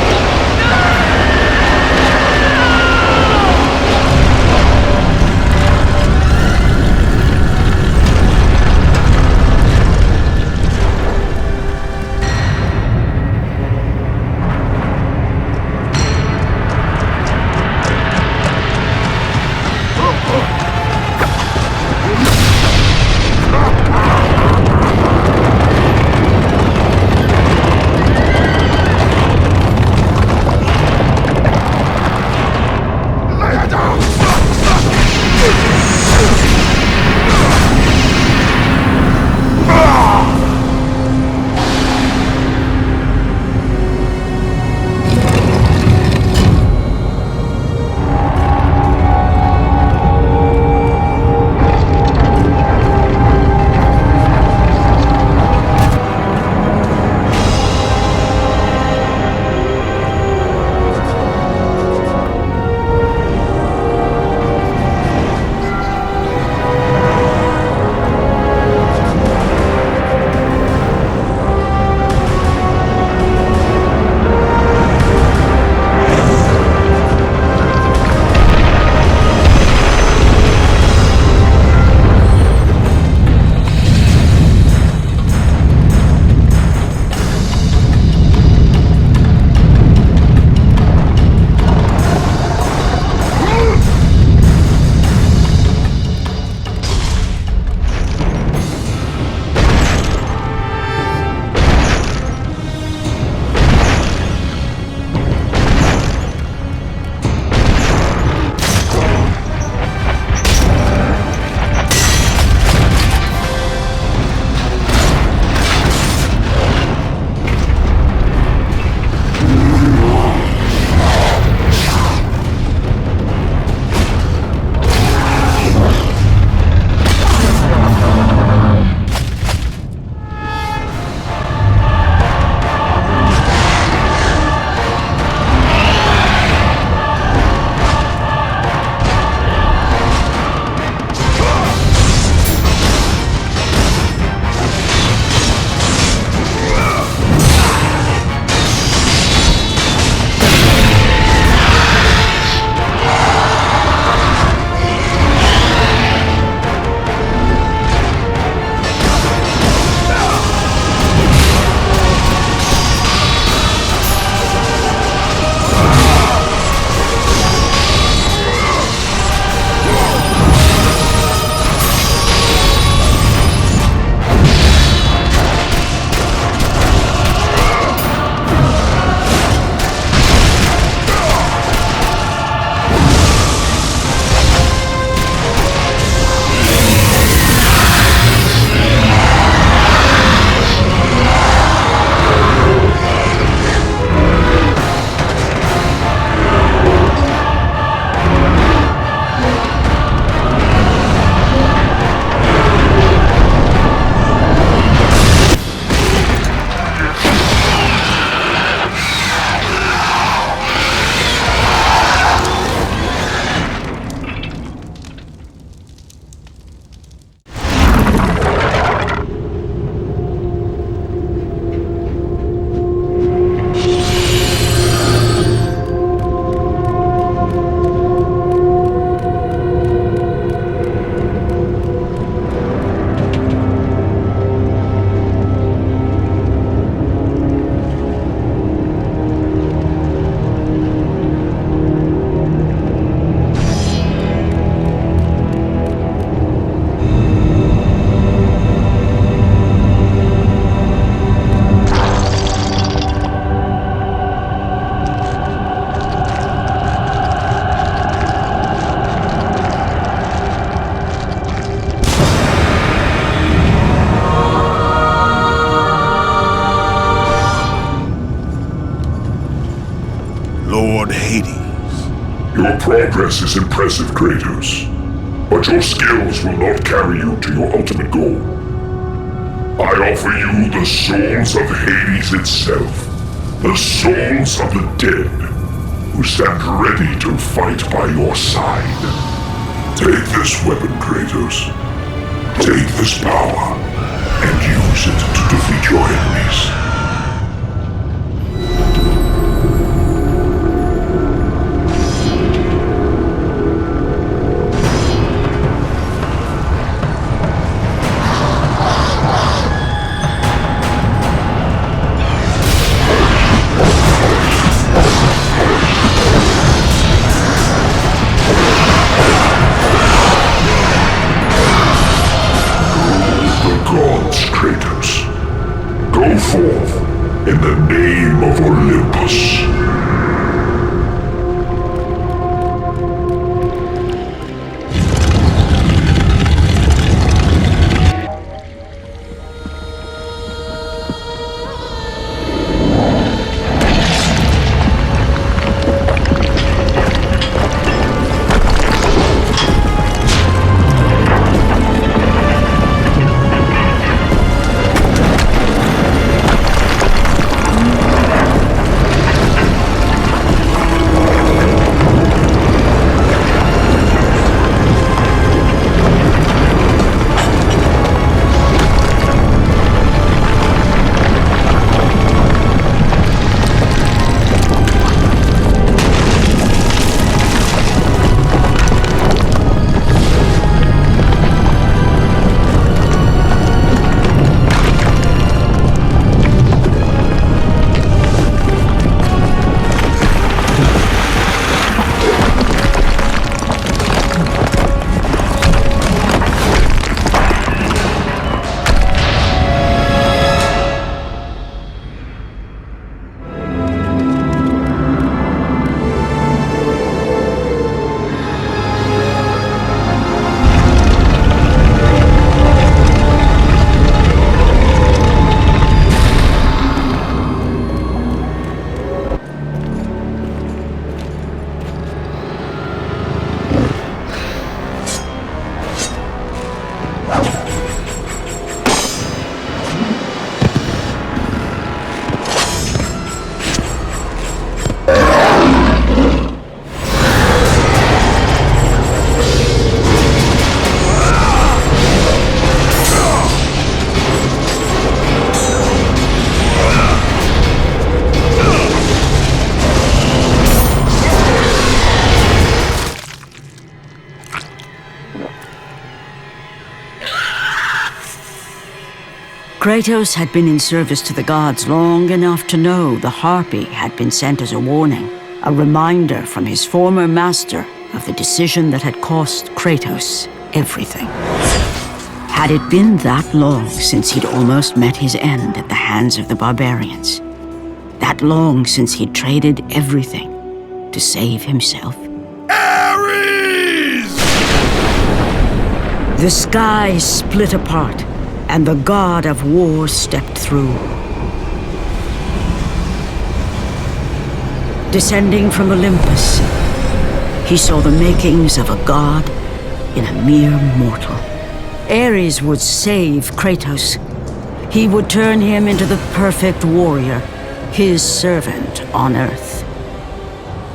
M: Lord Hades. Your progress is impressive, Kratos. But your skills will not carry you to your ultimate goal. I offer you the souls of Hades itself. The souls of the dead, who stand ready to fight by your side. Take this weapon, Kratos. Take this power, and use it to defeat your enemies. In the name of Olympus.
A: Kratos had been in service to the gods long enough to know the Harpy had been sent as a warning, a reminder from his former master of the decision that had cost Kratos everything. Had it been that long since he'd almost met his end at the hands of the barbarians? That long since he'd traded everything to save himself?
M: Ares!
A: The sky split apart, and the god of war stepped through. Descending from Olympus, he saw the makings of a god in a mere mortal. Ares would save Kratos. He would turn him into the perfect warrior, his servant on Earth.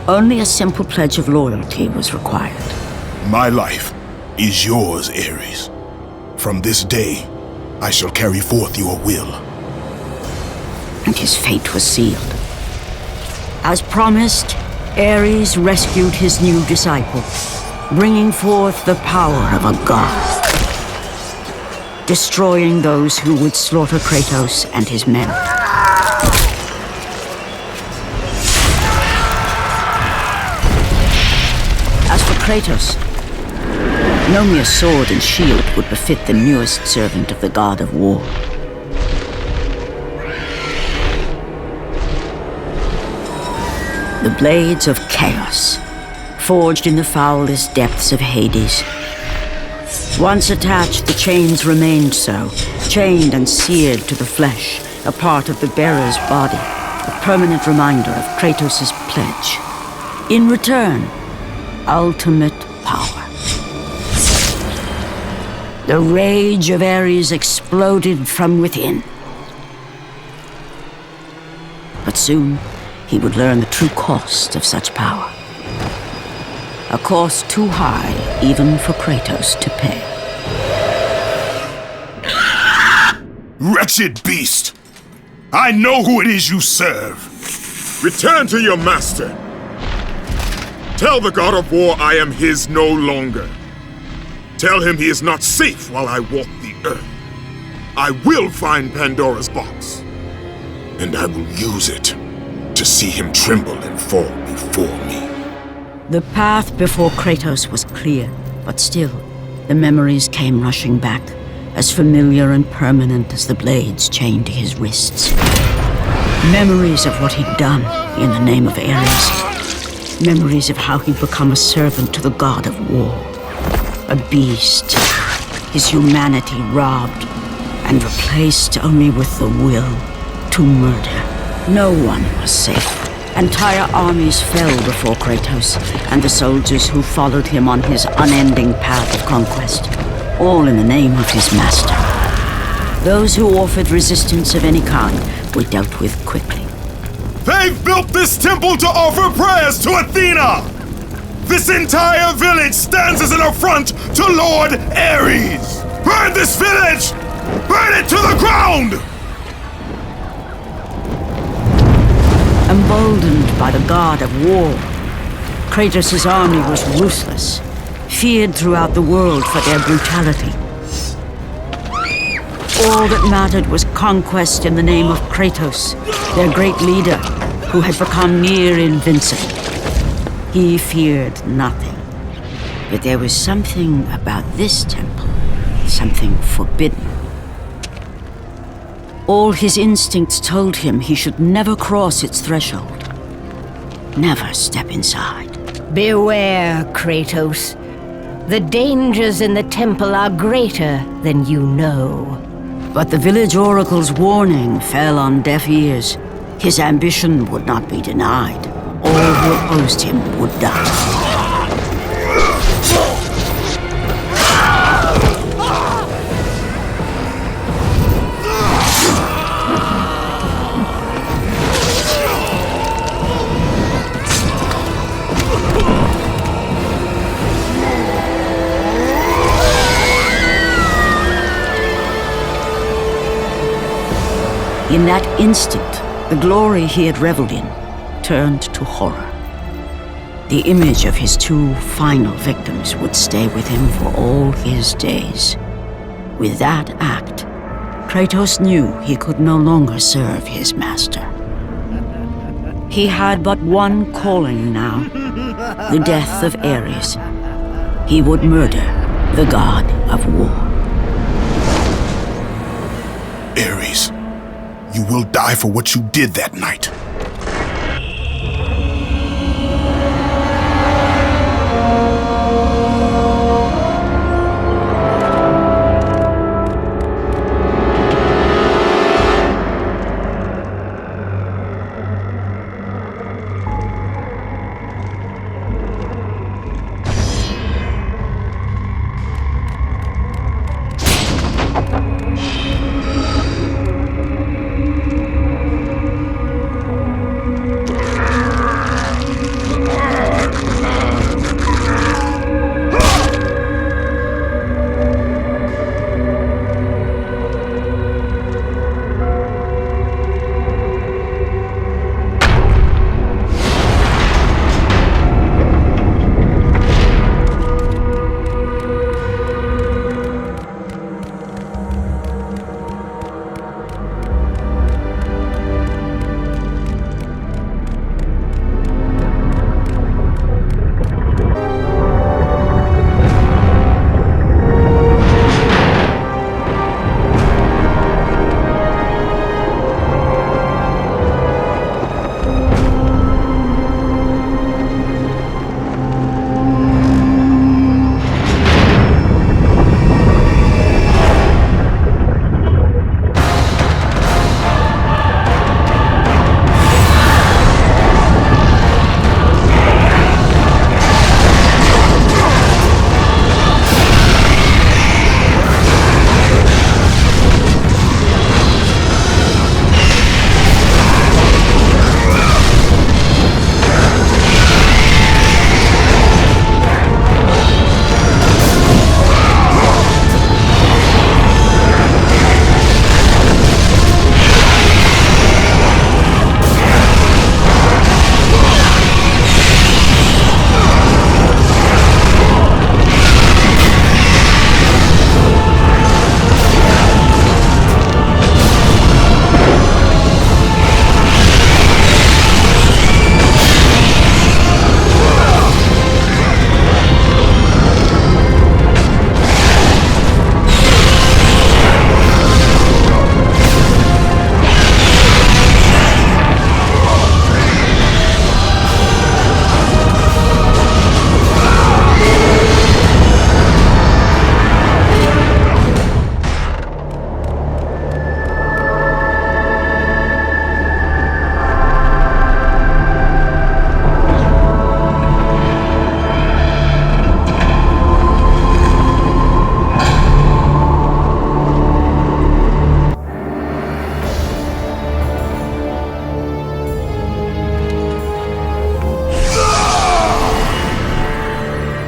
A: Only a simple pledge of loyalty was required.
M: My life is yours, Ares. From this day, I shall carry forth your will.
A: And his fate was sealed. As promised, Ares rescued his new disciple, bringing forth the power of a god, destroying those who would slaughter Kratos and his men. As for Kratos, no mere sword and shield would befit the newest servant of the god of war. The blades of chaos, forged in the foulest depths of Hades. Once attached, the chains remained so, chained and seared to the flesh, a part of the bearer's body. a permanent reminder of Kratos' pledge. In return, ultimate power. The rage of Ares exploded from within. But soon, he would learn the true cost of such power. A cost too high even for Kratos to pay.
M: Wretched beast! I know who it is you serve! Return to your master! Tell the god of war I am his no longer. Tell him he is not safe while I walk the earth. I will find Pandora's box. And I will use it to see him tremble and fall before me.
A: The path before Kratos was clear, but still, the memories came rushing back, as familiar and permanent as the blades chained to his wrists. Memories of what he'd done in the name of Ares. Memories of how he'd become a servant to the god of war. A beast, his humanity robbed and replaced only with the will to murder. No one was safe. Entire armies fell before Kratos and the soldiers who followed him on his unending path of conquest, all in the name of his master. Those who offered resistance of any kind were dealt with quickly.
M: They've built this temple to offer prayers to Athena! This entire village stands as an affront to Lord Ares! Burn this village! Burn it to the ground!
A: Emboldened by the god of war, Kratos' army was ruthless, feared throughout the world for their brutality. All that mattered was conquest in the name of Kratos, their great leader, who had become near invincible. He feared nothing. But there was something about this temple, something forbidden. All his instincts told him he should never cross its threshold. Never step inside.
O: Beware, Kratos. The dangers in the temple are greater than you know.
A: But the village oracle's warning fell on deaf ears. His ambition would not be denied. All who opposed him would die. In that instant, the glory he had reveled in turned to horror. The image of his two final victims would stay with him for all his days. With that act, Kratos knew he could no longer serve his master. He had but one calling now, the death of Ares. He would murder the god of war.
M: Ares, you will die for what you did that night.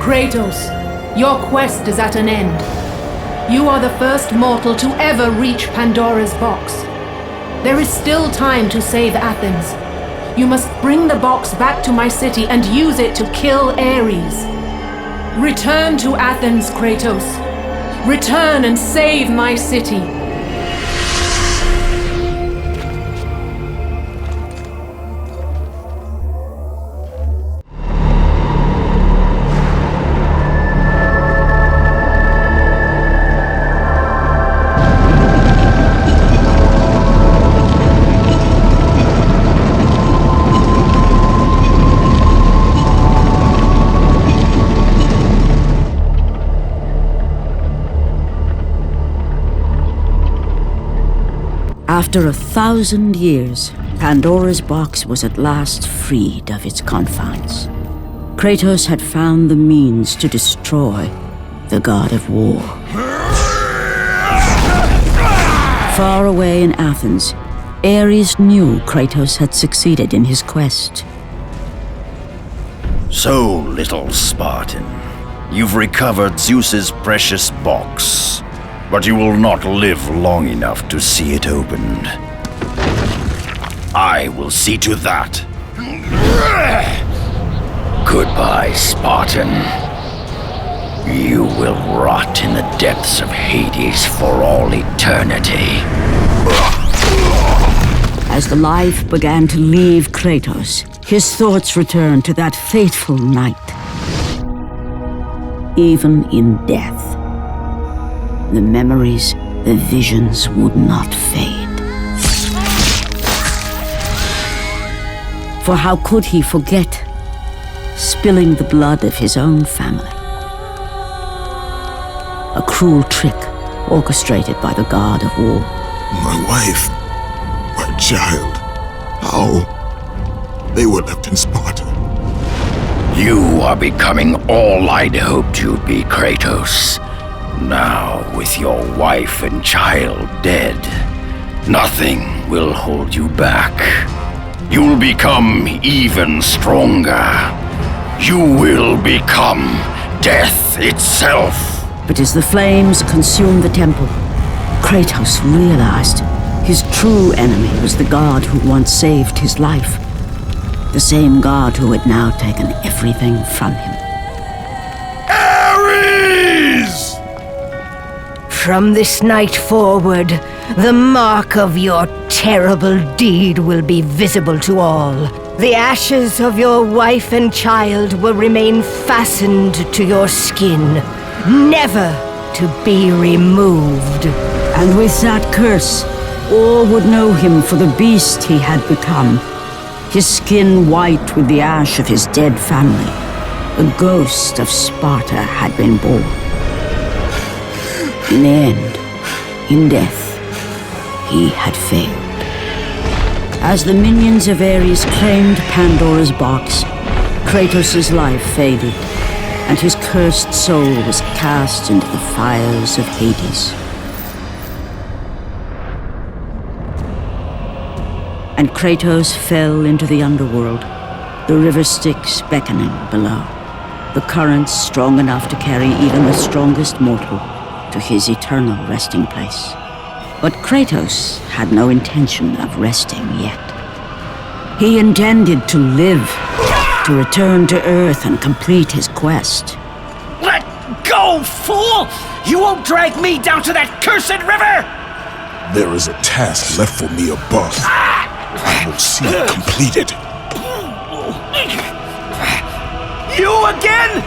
R: Kratos, your quest is at an end. You are the first mortal to ever reach Pandora's box. There is still time to save Athens. You must bring the box back to my city and use it to kill Ares. Return to Athens, Kratos. Return and save my city.
A: After 1,000 years, Pandora's box was at last freed of its confines. Kratos had found the means to destroy the god of war. Far away in Athens, Ares knew Kratos had succeeded in his quest.
B: So, little Spartan, you've recovered Zeus's precious box. But you will not live long enough to see it opened. I will see to that. Goodbye, Spartan. You will rot in the depths of Hades for all eternity.
A: As the life began to leave Kratos, his thoughts returned to that fateful night. Even in death, the memories, the visions would not fade. For how could he forget spilling the blood of his own family? A cruel trick orchestrated by the god of war.
M: My wife, my child, how? They were left in Sparta.
B: You are becoming all I'd hoped you'd be, Kratos. Now, with your wife and child dead, nothing will hold you back. You'll become even stronger. You will become death itself.
A: But as the flames consumed the temple, Kratos realized his true enemy was the god who once saved his life. The same god who had now taken everything from him.
B: Ares!
O: From this night forward, the mark of your terrible deed will be visible to all. The ashes of your wife and child will remain fastened to your skin, never to be removed.
A: And with that curse, all would know him for the beast he had become. His skin white with the ash of his dead family. The ghost of Sparta had been born. In the end, in death, he had failed. As the minions of Ares claimed Pandora's box, Kratos' life faded, and his cursed soul was cast into the fires of Hades. And Kratos fell into the underworld, the river Styx beckoning below, the currents strong enough to carry even the strongest mortal to his eternal resting place. But Kratos had no intention of resting yet. He intended to live, to return to Earth and complete his quest.
E: Let go, fool! You won't drag me down to that cursed river!
M: There is a task left for me above. I will see it completed.
E: You again?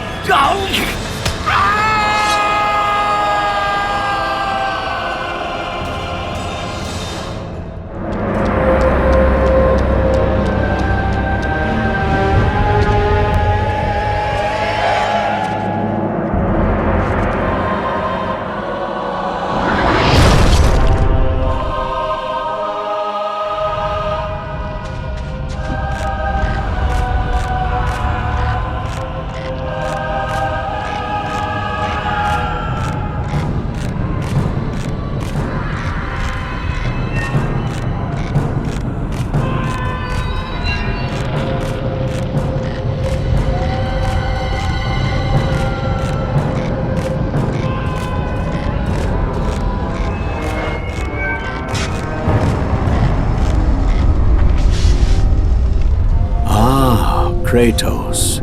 S: Kratos,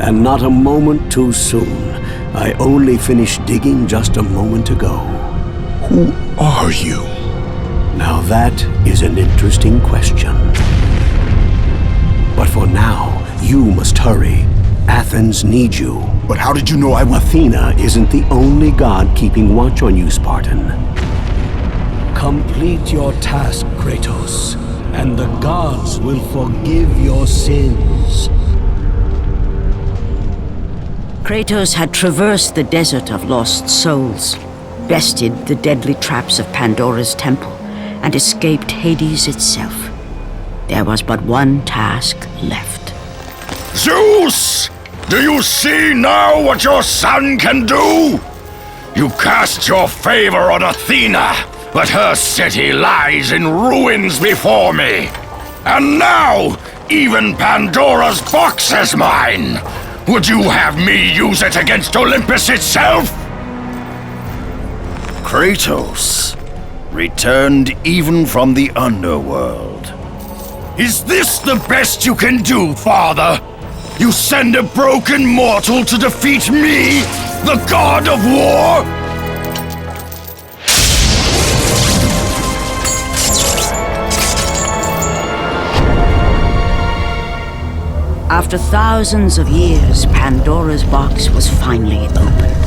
S: and not a moment too soon. I only finished digging just a moment ago.
M: Who are you?
S: Now that is an interesting question. But for now, you must hurry. Athens needs you.
M: But how did you know I was...
S: Athena isn't the only god keeping watch on you, Spartan. Complete your task, Kratos, and the gods will forgive your sins.
A: Kratos had traversed the desert of lost souls, bested the deadly traps of Pandora's temple, and escaped Hades itself. There was but one task left.
B: Zeus! Do you see now what your son can do? You cast your favor on Athena, but her city lies in ruins before me. And now, even Pandora's box is mine. Would you have me use it against Olympus itself? Kratos, returned even from the underworld. Is this the best you can do, father? You send a broken mortal to defeat me, the god of war?
A: After thousands of years, Pandora's box was finally opened.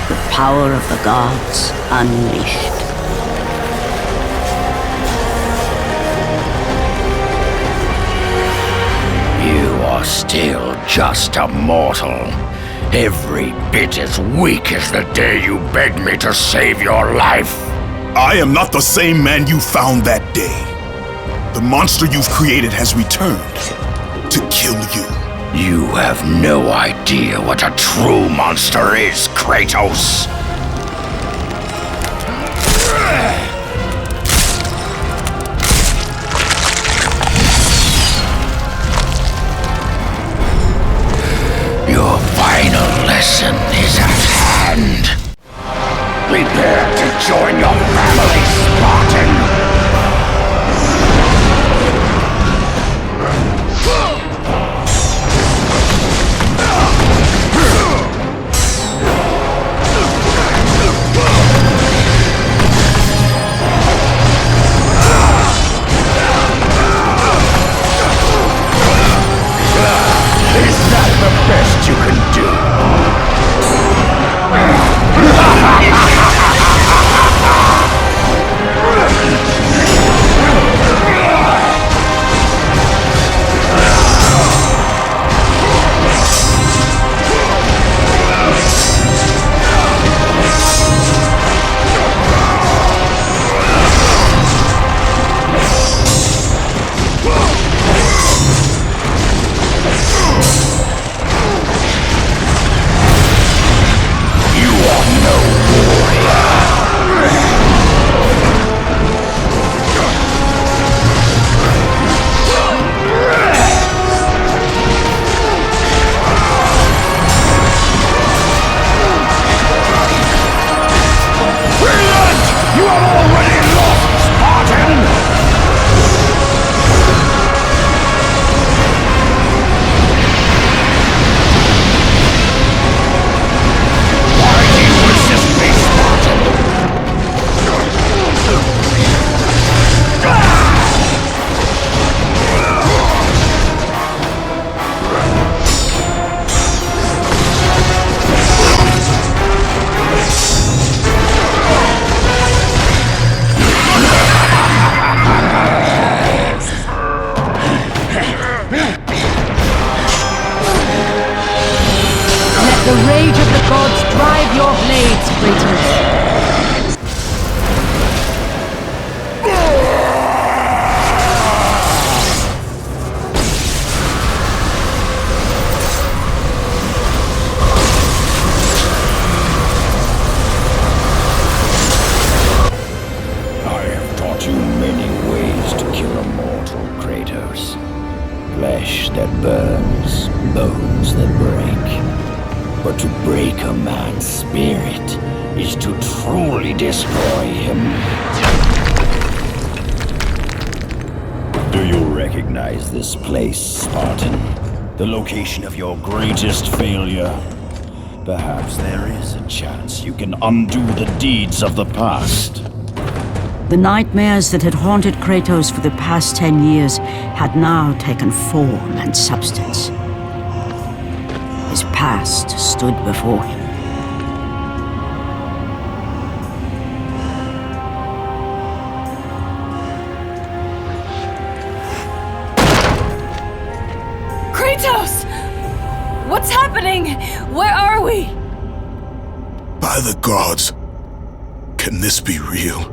A: The power of the gods unleashed.
B: You are still just a mortal. Every bit as weak as the day you begged me to save your life.
M: I am not the same man you found that day. The monster you've created has returned to kill you.
B: You have no idea what a true monster is, Kratos. Your final lesson is at hand. Prepare to join your family, Spartan. Best you can do.
R: The rage of the gods drive your blades, Kratos.
B: I have taught you many ways to kill a mortal, Kratos. Flesh that burns, bones that break. But to break a man's spirit is to truly destroy him. Do you recognize this place, Spartan? The location of your greatest failure? Perhaps there is a chance you can undo the deeds of the past.
A: The nightmares that had haunted Kratos for the past 10 years had now taken form and substance. His past stood before him.
Q: Kratos! What's happening? Where are we?
M: By the gods, can this be real?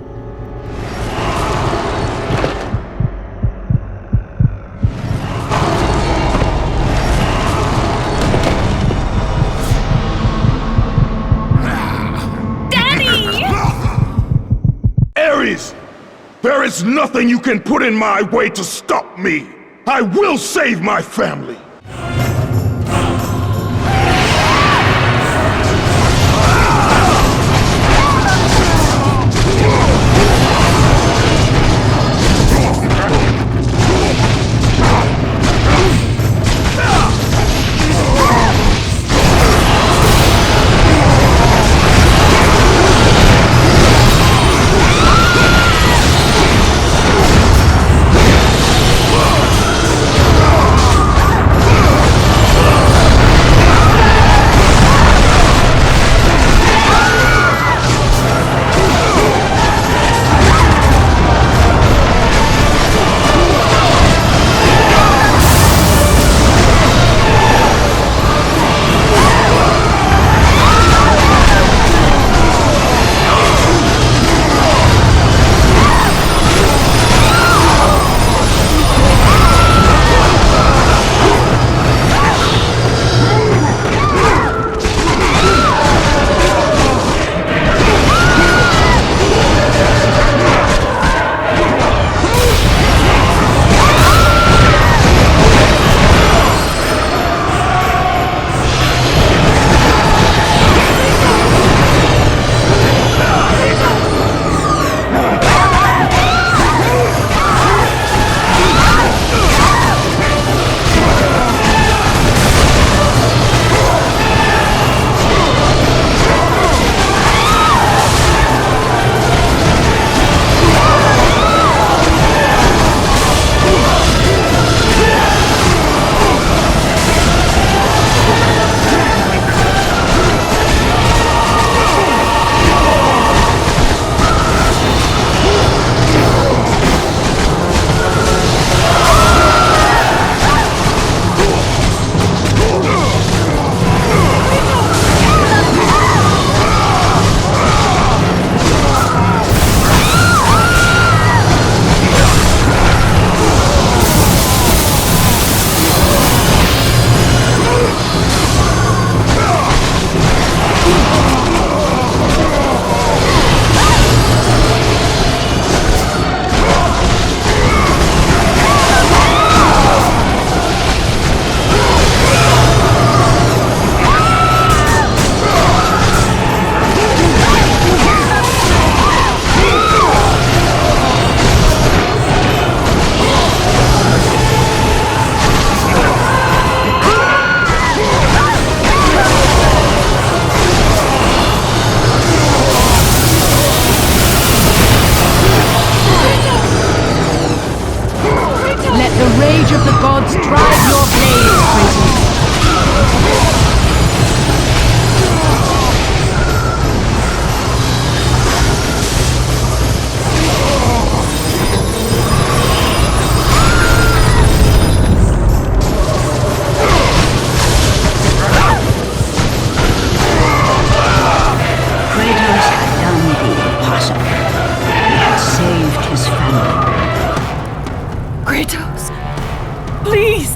L: There is nothing you can put in my way to stop me! I will save my family!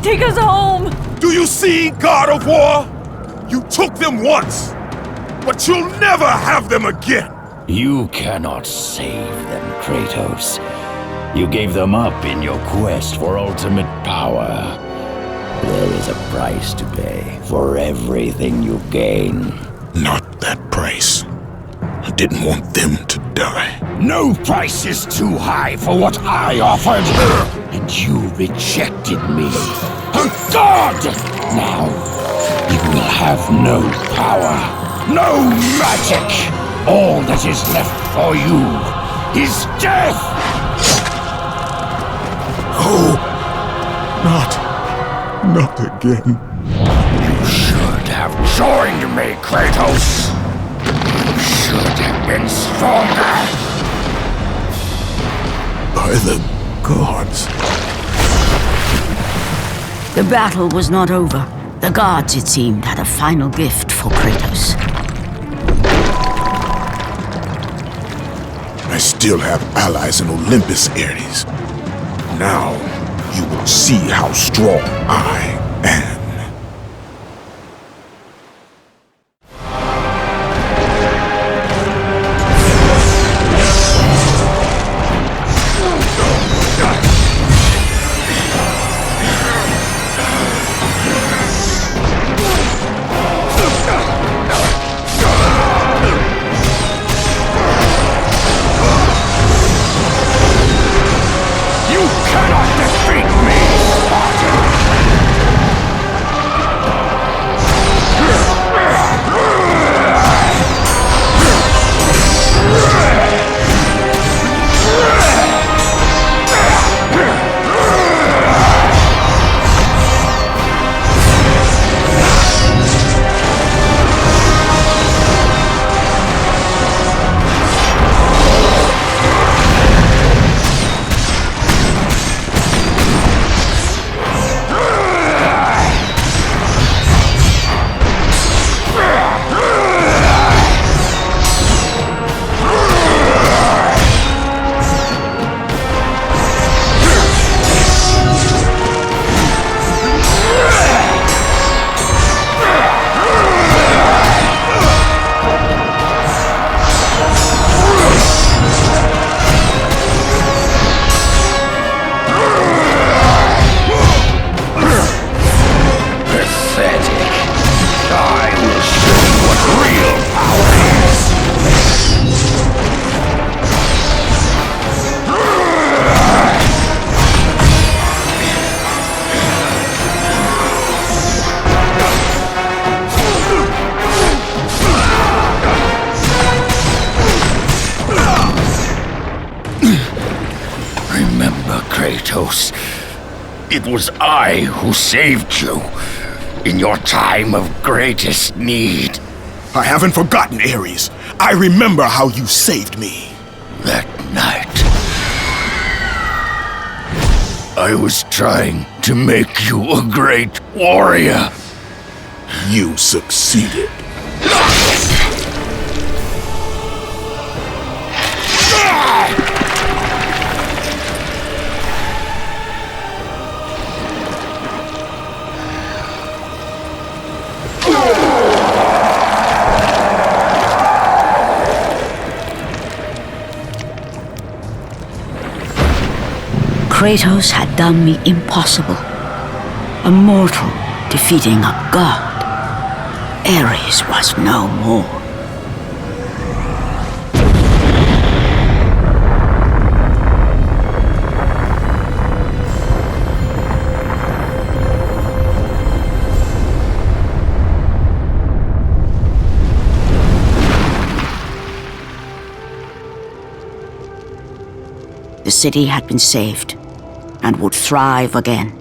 Q: Take us home!
L: Do you see, God of War? You took them once, but you'll never have them again!
B: You cannot save them, Kratos. You gave them up in your quest for ultimate power. There is a price to pay for everything you gain.
M: Not that price. didn't want them to die.
B: No price is too high for what I offered, and you rejected me. A god! Now, you will have no power, no magic. All that is left for you is death!
M: Oh, not again.
B: You should have joined me, Kratos. You should have been stronger.
M: By the gods.
A: The battle was not over. The gods, it seemed, had a final gift for Kratos.
M: I still have allies in Olympus, Ares. Now, you will see how strong I am.
B: Kratos. It was I who saved you in your time of greatest need.
M: I haven't forgotten, Ares. I remember how you saved me.
B: That night, I was trying to make you a great warrior.
M: You succeeded.
A: Kratos had done the impossible. A mortal defeating a god. Ares was no more. The city had been saved and would thrive again.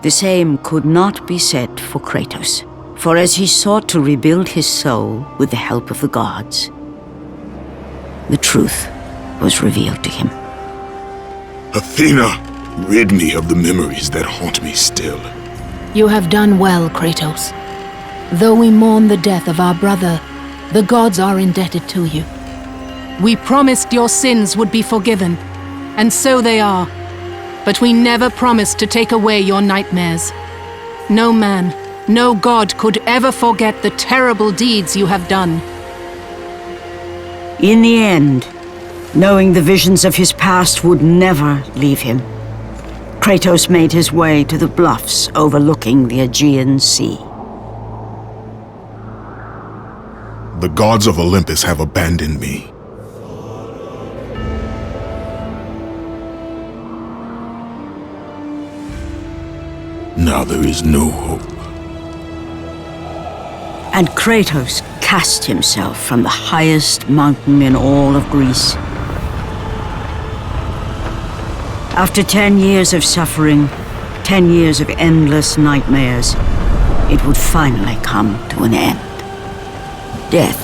A: The same could not be said for Kratos, for as he sought to rebuild his soul with the help of the gods, the truth was revealed to him.
M: Athena, rid me of the memories that haunt me still.
R: You have done well, Kratos. Though we mourn the death of our brother, the gods are indebted to you. We promised your sins would be forgiven, and so they are. But we never promised to take away your nightmares. No man, no god could ever forget the terrible deeds you have done.
A: In the end, knowing the visions of his past would never leave him, Kratos made his way to the bluffs overlooking the Aegean Sea.
M: The gods of Olympus have abandoned me. Now there is no hope.
A: And Kratos cast himself from the highest mountain in all of Greece. After 10 years of suffering, 10 years of endless nightmares, it would finally come to an end. Death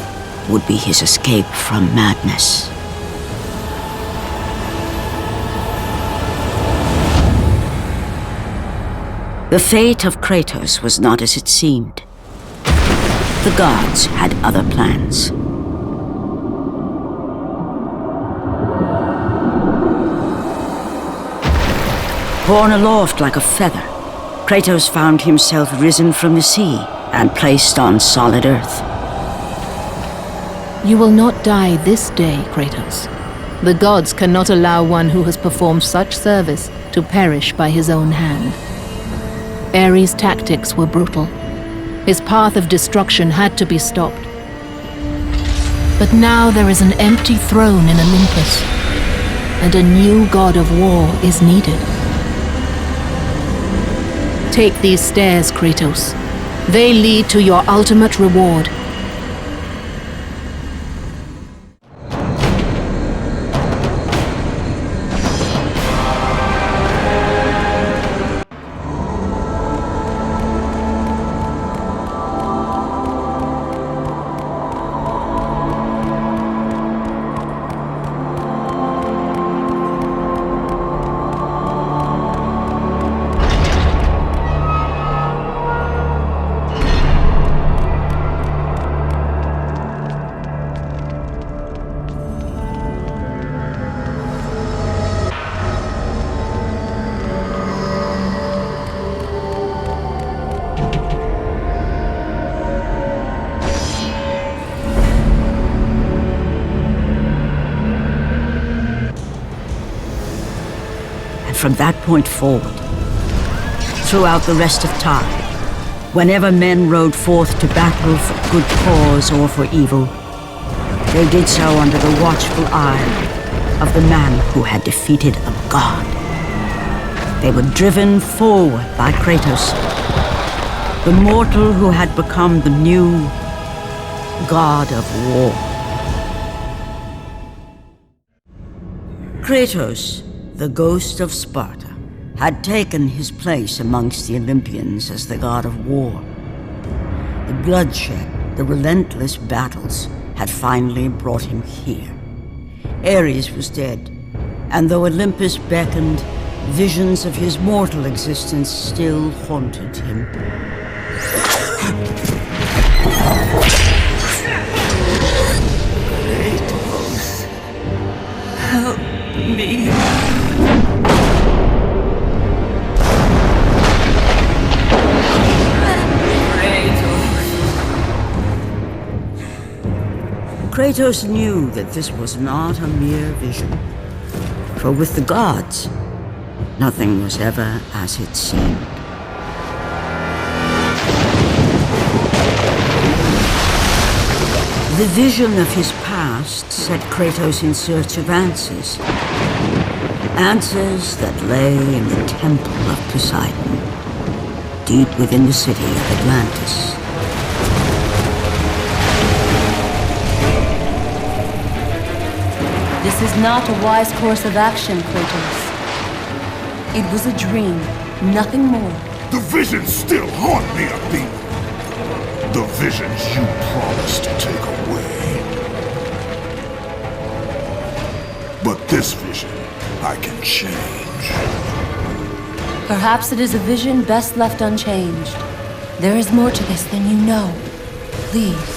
A: would be his escape from madness. The fate of Kratos was not as it seemed. The gods had other plans. Borne aloft like a feather, Kratos found himself risen from the sea and placed on solid earth.
R: You will not die this day, Kratos. The gods cannot allow one who has performed such service to perish by his own hand. Ares' tactics were brutal. His path of destruction had to be stopped. But now there is an empty throne in Olympus, and a new god of war is needed. Take these stairs, Kratos. They lead to your ultimate reward.
A: From that point forward, throughout the rest of time, whenever men rode forth to battle for good cause or for evil, they did so under the watchful eye of the man who had defeated a god. They were driven forward by Kratos, the mortal who had become the new god of war. Kratos, the Ghost of Sparta, had taken his place amongst the Olympians as the god of war. The bloodshed, the relentless battles, had finally brought him here. Ares was dead, and though Olympus beckoned, visions of his mortal existence still haunted him.
E: Kratos, help me.
A: Kratos knew that this was not a mere vision, for with the gods, nothing was ever as it seemed. The vision of his past set Kratos in search of answers. Answers that lay in the temple of Poseidon, deep within the city of Atlantis.
K: This is not a wise course of action, Kratos. It was a dream, nothing more.
L: The visions still haunt me, Athena. The visions you promised to take away. But this vision, I can change.
K: Perhaps it is a vision best left unchanged. There is more to this than you know. Please.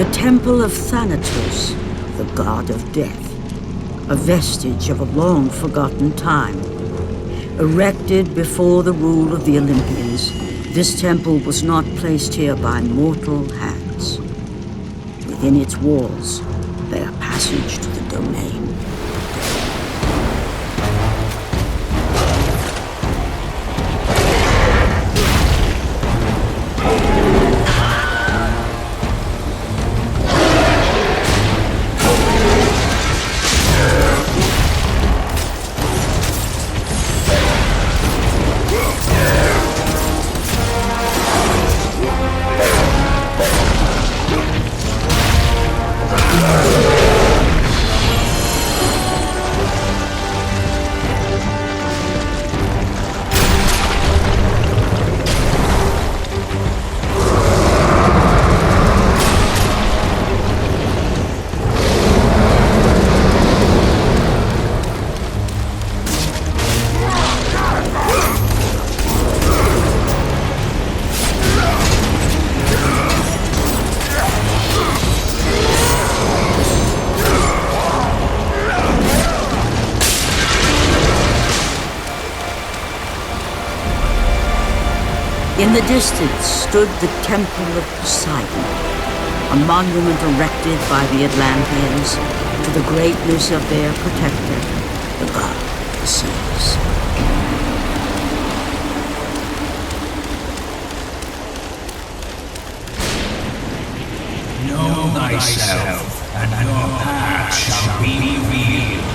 A: The Temple of Thanatos, the god of death, a vestige of a long-forgotten time. Erected before the rule of the Olympians, this temple was not placed here by mortal hands. Within its walls lay a passage to the domain. In the distance stood the Temple of Poseidon, a monument erected by the Atlanteans to the greatness of their protector, the god of the seas.
J: Know thyself, and your path shall be revealed.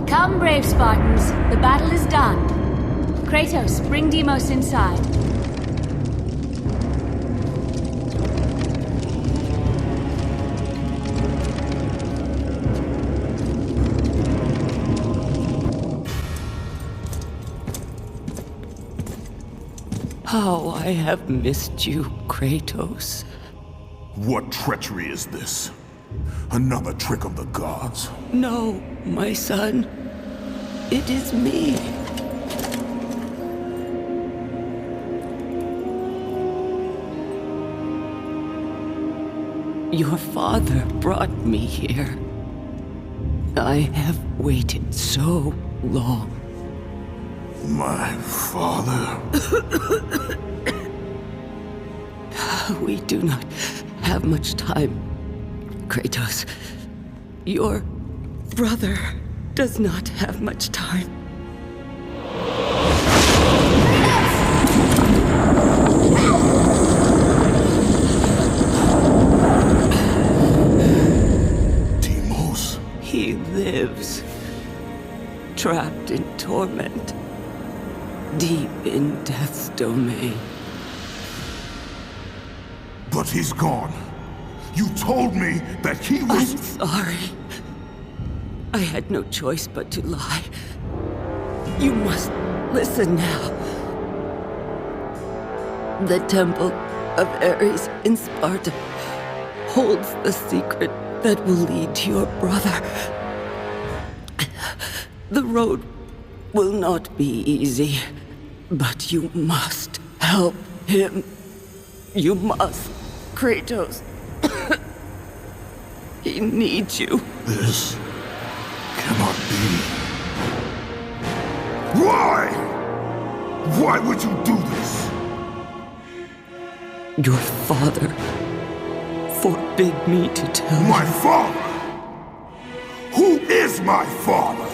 V: Come, brave Spartans. The battle is done. Kratos, bring Deimos inside.
H: How I have missed you, Kratos.
L: What treachery is this? Another trick of the gods?
H: No, my son. It is me. Your father brought me here. I have waited so long.
L: My father?
H: We do not have much time, Kratos. Your brother does not have much time.
L: Deimos?
H: He lives, trapped in torment, deep in death's domain.
L: But he's gone. You told me that he was—
H: I'm sorry. I had no choice but to lie. You must listen now. The Temple of Ares in Sparta holds the secret that will lead to your brother. The road will not be easy, but you must help him. You must, Kratos. He needs you.
L: This cannot be. Why? Why would you do this?
H: Your father forbid me to tell
L: My
H: you.
L: father? Who is my father?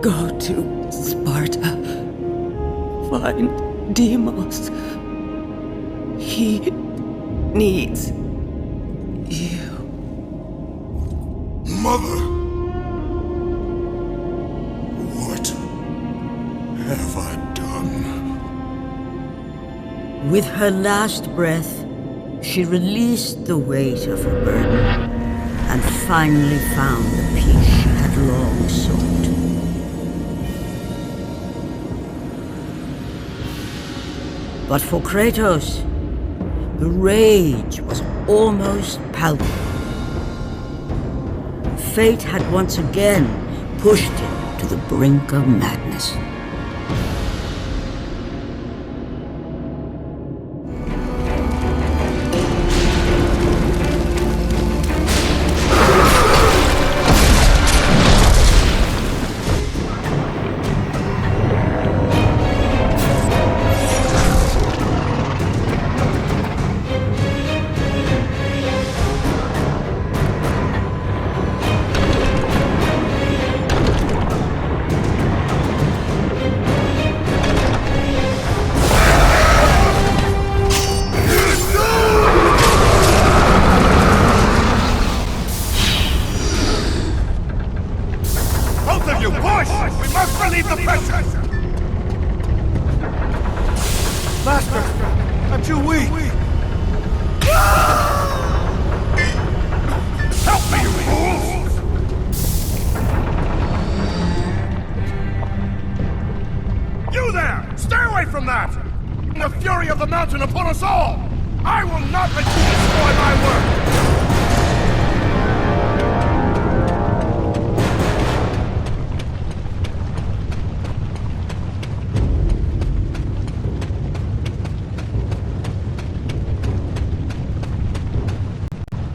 H: Go to Sparta. Find Deimos. He needs you.
M: Mother! What have I done?
A: With her last breath, she released the weight of her burden and finally found the peace she had long sought. But for Kratos, the rage was almost palpable. Fate had once again pushed him to the brink of madness.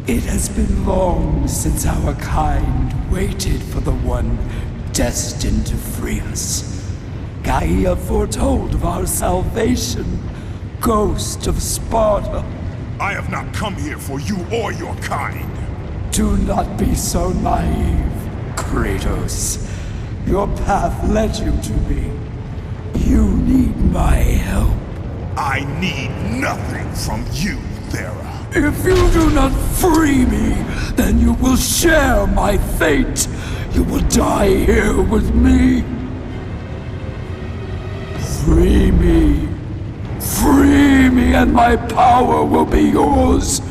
F: It has been long since our kind waited for the one destined to free us. Gaia foretold of our salvation, Ghost of Sparta.
M: I have not come here for you or your kind.
F: Do not be so naive, Kratos. Your path led you to me. You need my help.
M: I need nothing from you, Thera.
F: If you do not free me, then you will share my fate. You will die here with me. Free me. Free me and my power will be yours.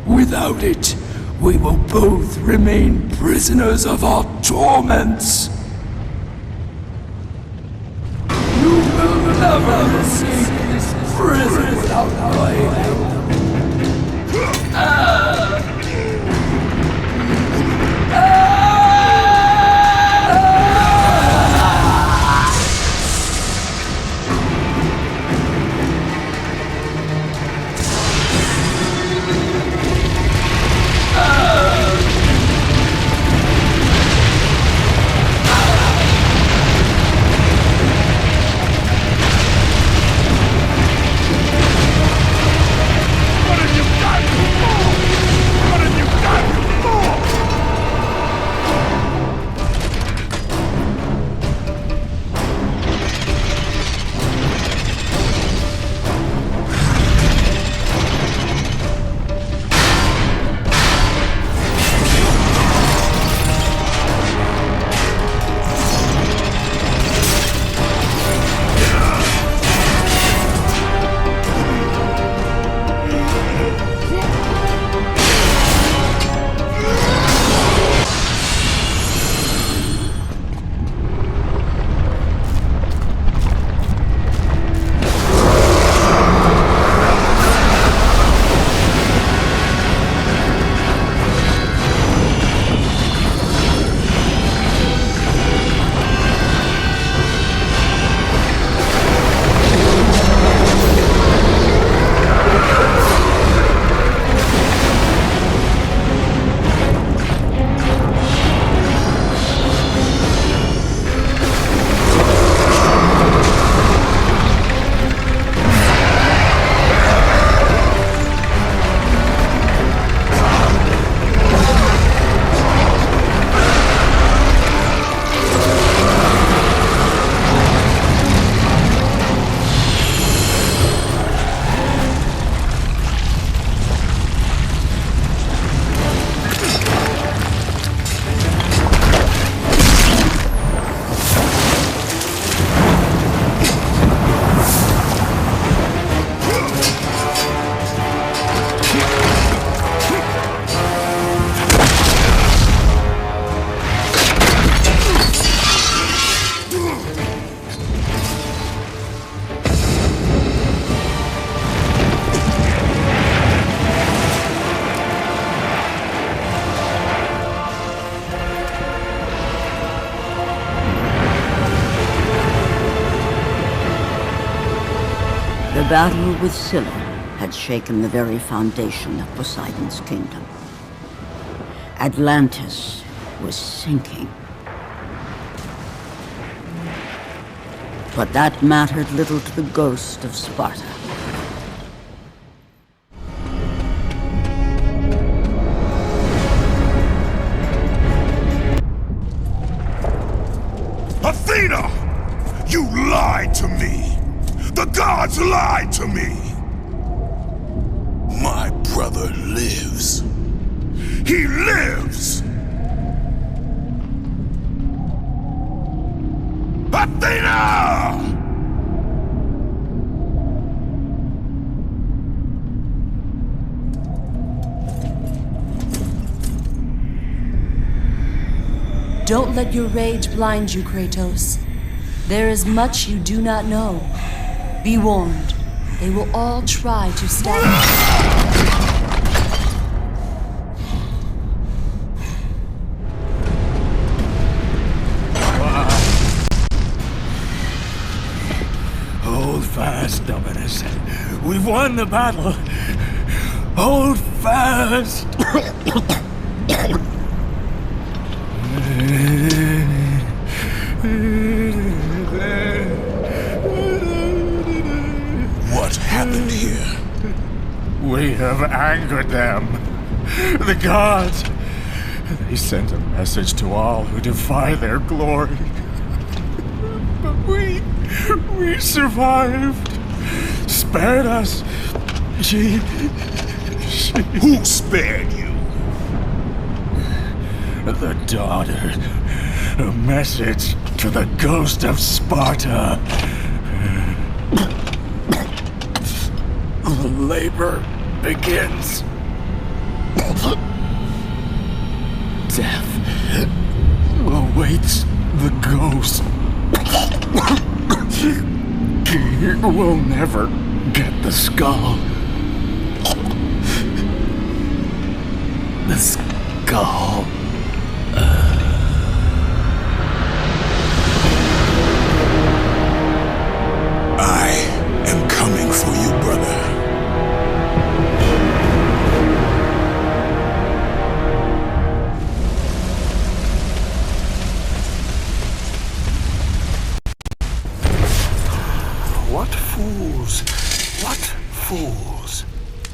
F: Without it, we will both remain prisoners of our torments. You will never escape this prison without my help.
M: What have you done?
A: The battle with Scylla had shaken the very foundation of Poseidon's kingdom. Atlantis was sinking. But that mattered little to the Ghost of Sparta.
M: Athena! You lied to me! The gods lied to me! My brother lives. He lives! Athena!
K: Don't let your rage blind you, Kratos. There is much you do not know. Be warned. They will all try to stop you.
E: Hold fast, Dominus. We've won the battle. Hold fast.
M: What happened here?
E: We have angered them. The gods. They sent a message to all who defy their glory. But we survived. Spared us. She...
M: Who spared you?
E: The daughter. A message to the Ghost of Sparta. The labor begins. Death awaits the ghost. He will never get the skull. The skull.
M: I am coming for you, brother.
G: What fools! What fools!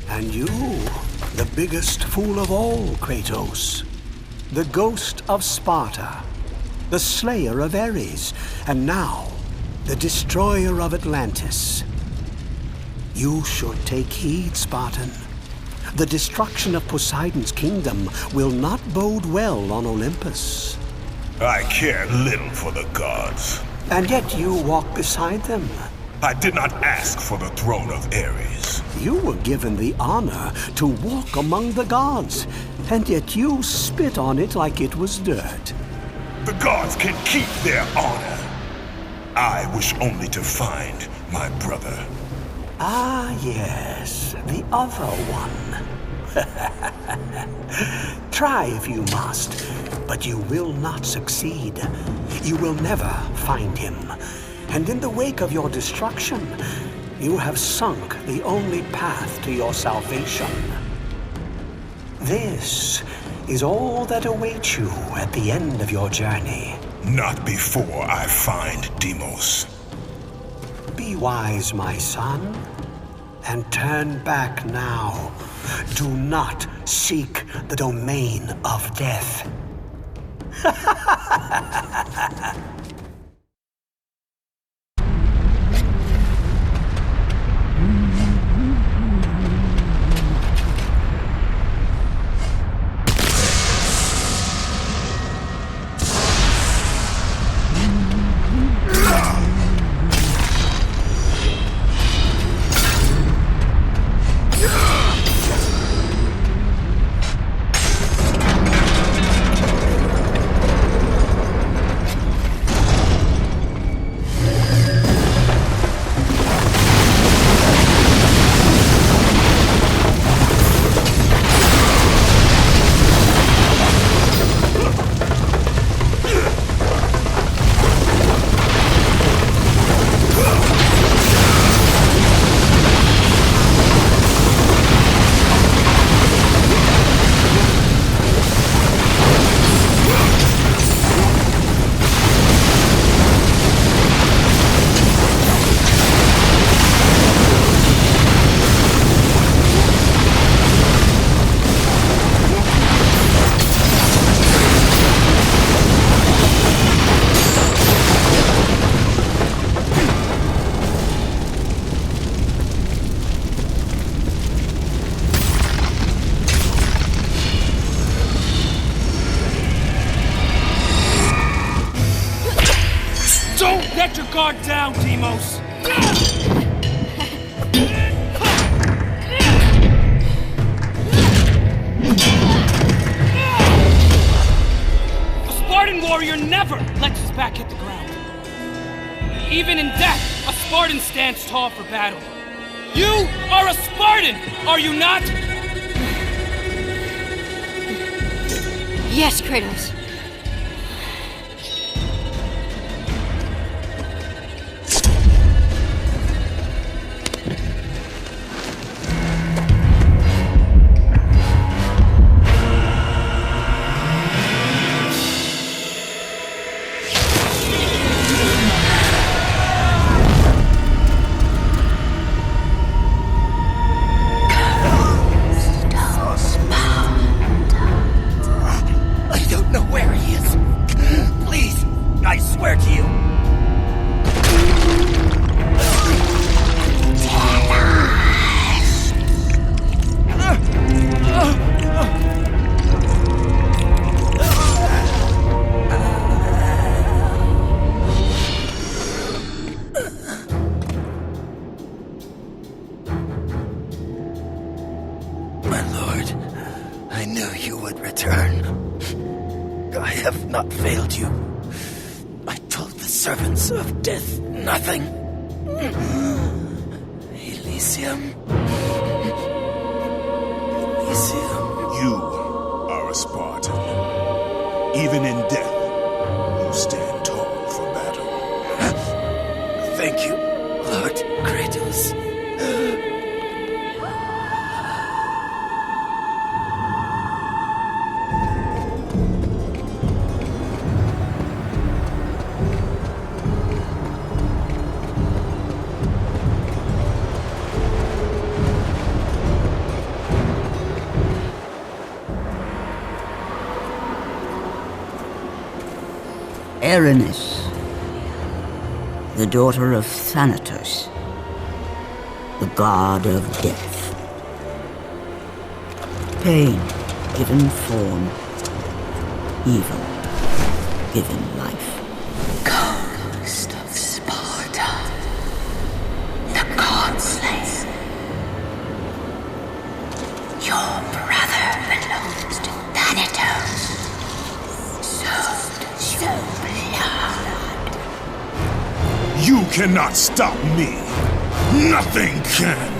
G: And you, the biggest fool of all, Kratos. The Ghost of Sparta, the slayer of Ares, and now, the destroyer of Atlantis. You should take heed, Spartan. The destruction of Poseidon's kingdom will not bode well on Olympus.
M: I care little for the gods.
G: And yet you walk beside them.
M: I did not ask for the throne of Ares.
G: You were given the honor to walk among the gods, and yet you spit on it like it was dirt.
M: The gods can keep their honor. I wish only to find my brother.
G: Ah, yes, the other one. Try if you must, but you will not succeed. You will never find him. And in the wake of your destruction, you have sunk the only path to your salvation. This is all that awaits you at the end of your journey.
M: Not before I find Deimos.
G: Be wise, my son, and turn back now. Do not seek the domain of death.
I: Let your guard down, Deimos! A Spartan warrior never lets his back hit the ground. Even in death, a Spartan stands tall for battle. You are a Spartan, are you not?
D: Yes, Kratos.
B: Of death, nothing. Elysium. Elysium.
M: You are a Spartan. Even in death, you stand tall for battle.
B: Thank you, Lord Kratos.
A: Erinys, the daughter of Thanatos, the god of death. Pain given form, evil given life.
C: Ghost of Sparta, the god slayer. Your brother belongs to Thanatos. So blood.
M: You cannot stop me. Nothing can.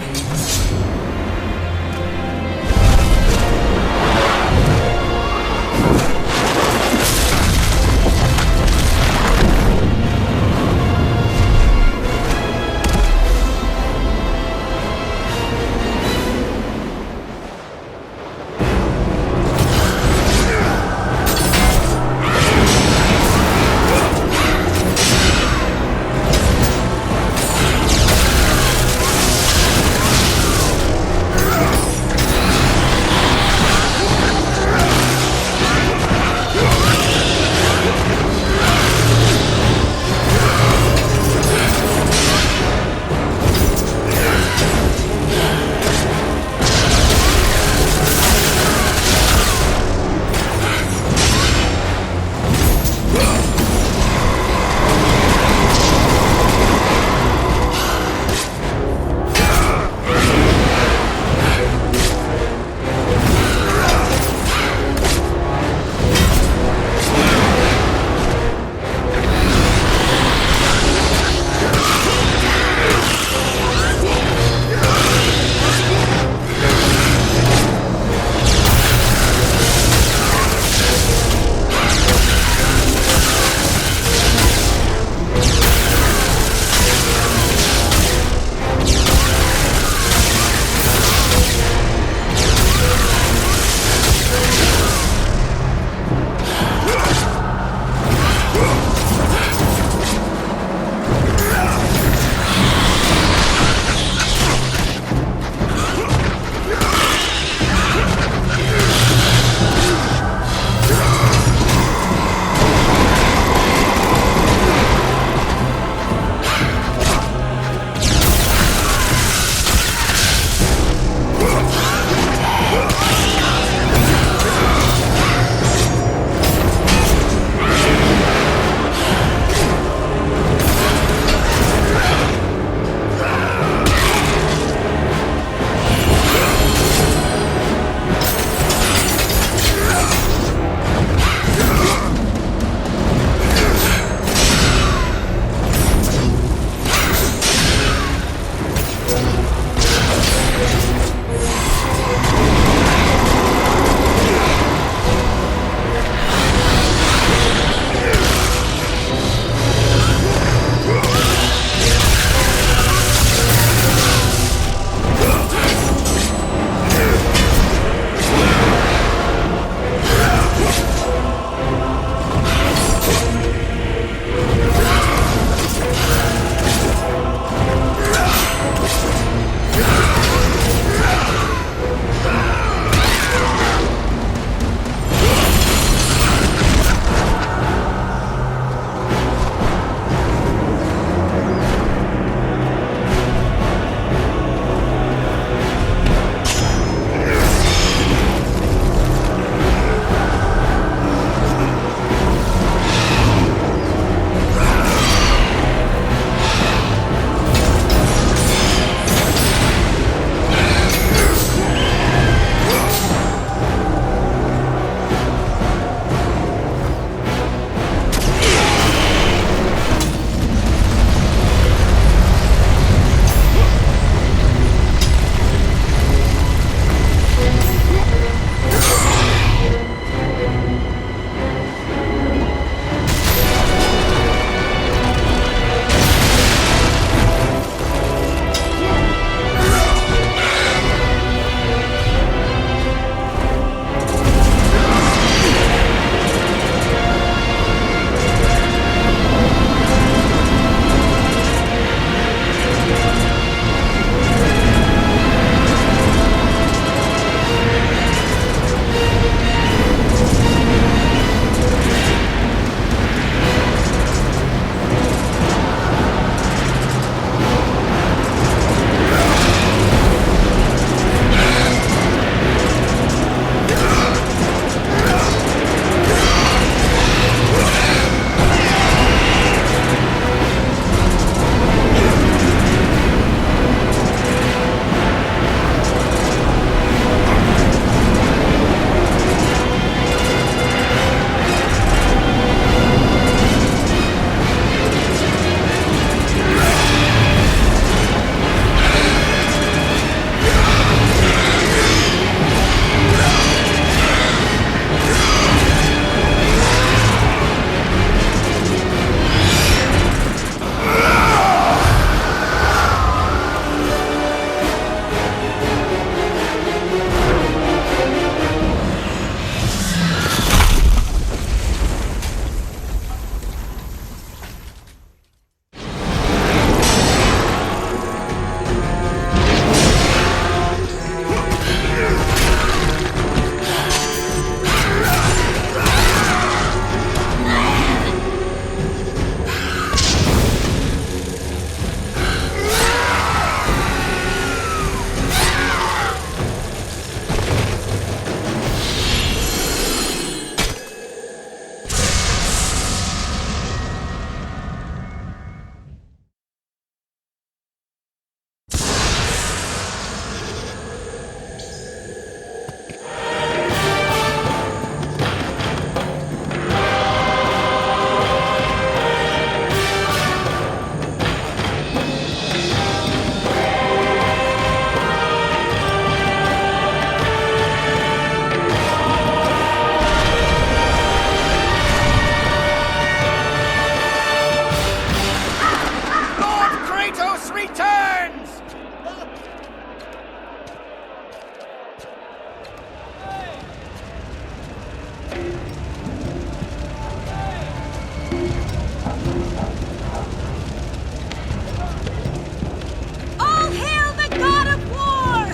Q: All hail the god of war!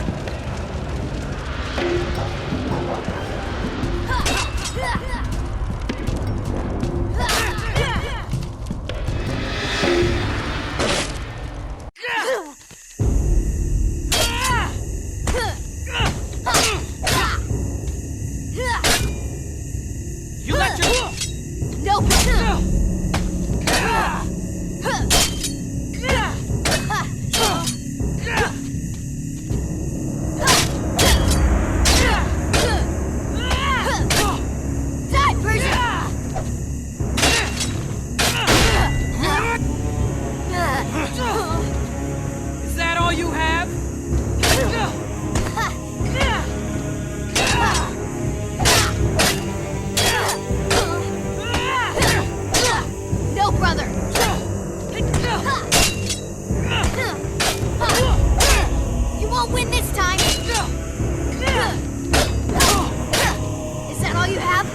I: You let your...
Q: No! Die, Persian!
I: Is that all you have?
Q: No, brother! You won't win this time! Is that all you have?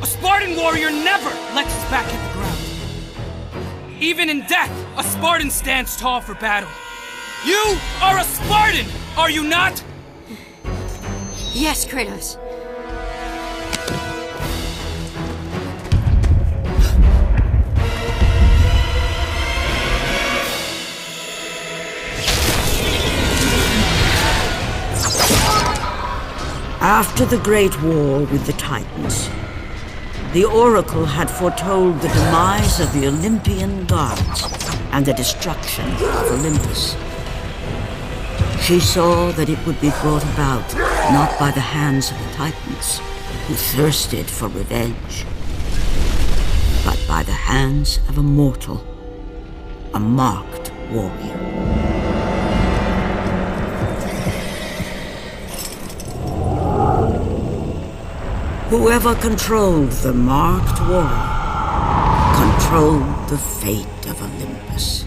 I: A Spartan warrior never lets his back hit the ground. Even in death, a Spartan stands tall for battle. You are a Spartan, are you not?
Q: Yes, Kratos.
A: After the Great War with the Titans, the Oracle had foretold the demise of the Olympian gods and the destruction of Olympus. She saw that it would be brought about not by the hands of the Titans, who thirsted for revenge, but by the hands of a mortal, a marked warrior. Whoever controlled the marked warrior controlled the fate of Olympus.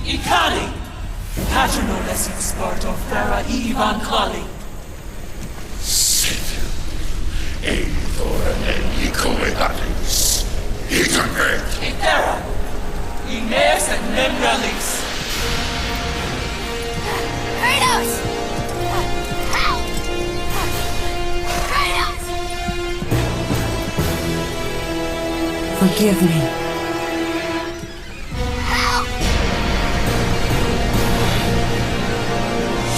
E: Ikali! Patronoles in Sparta Fera Ivan Kali!
M: Eithor and Ikoedatis. Itanet.
E: Itera! Aeneas and Memralis!
Q: Kratos! Help! Kratos!
A: Forgive me.
Q: Help!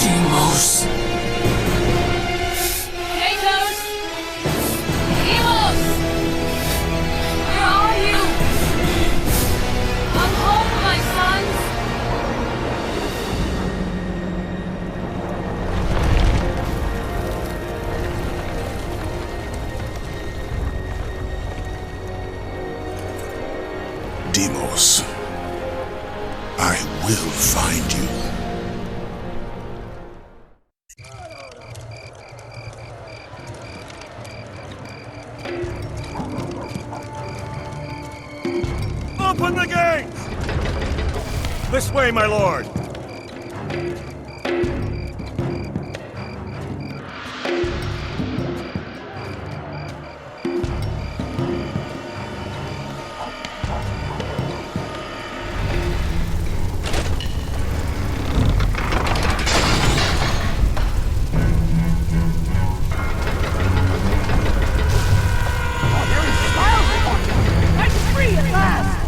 E: Deimos!
V: Kratos! Deimos! Where are you? Come home, my sons!
M: Deimos, I will find you.
D: Open the gate! This way, my lord.
Q: I'm free at last!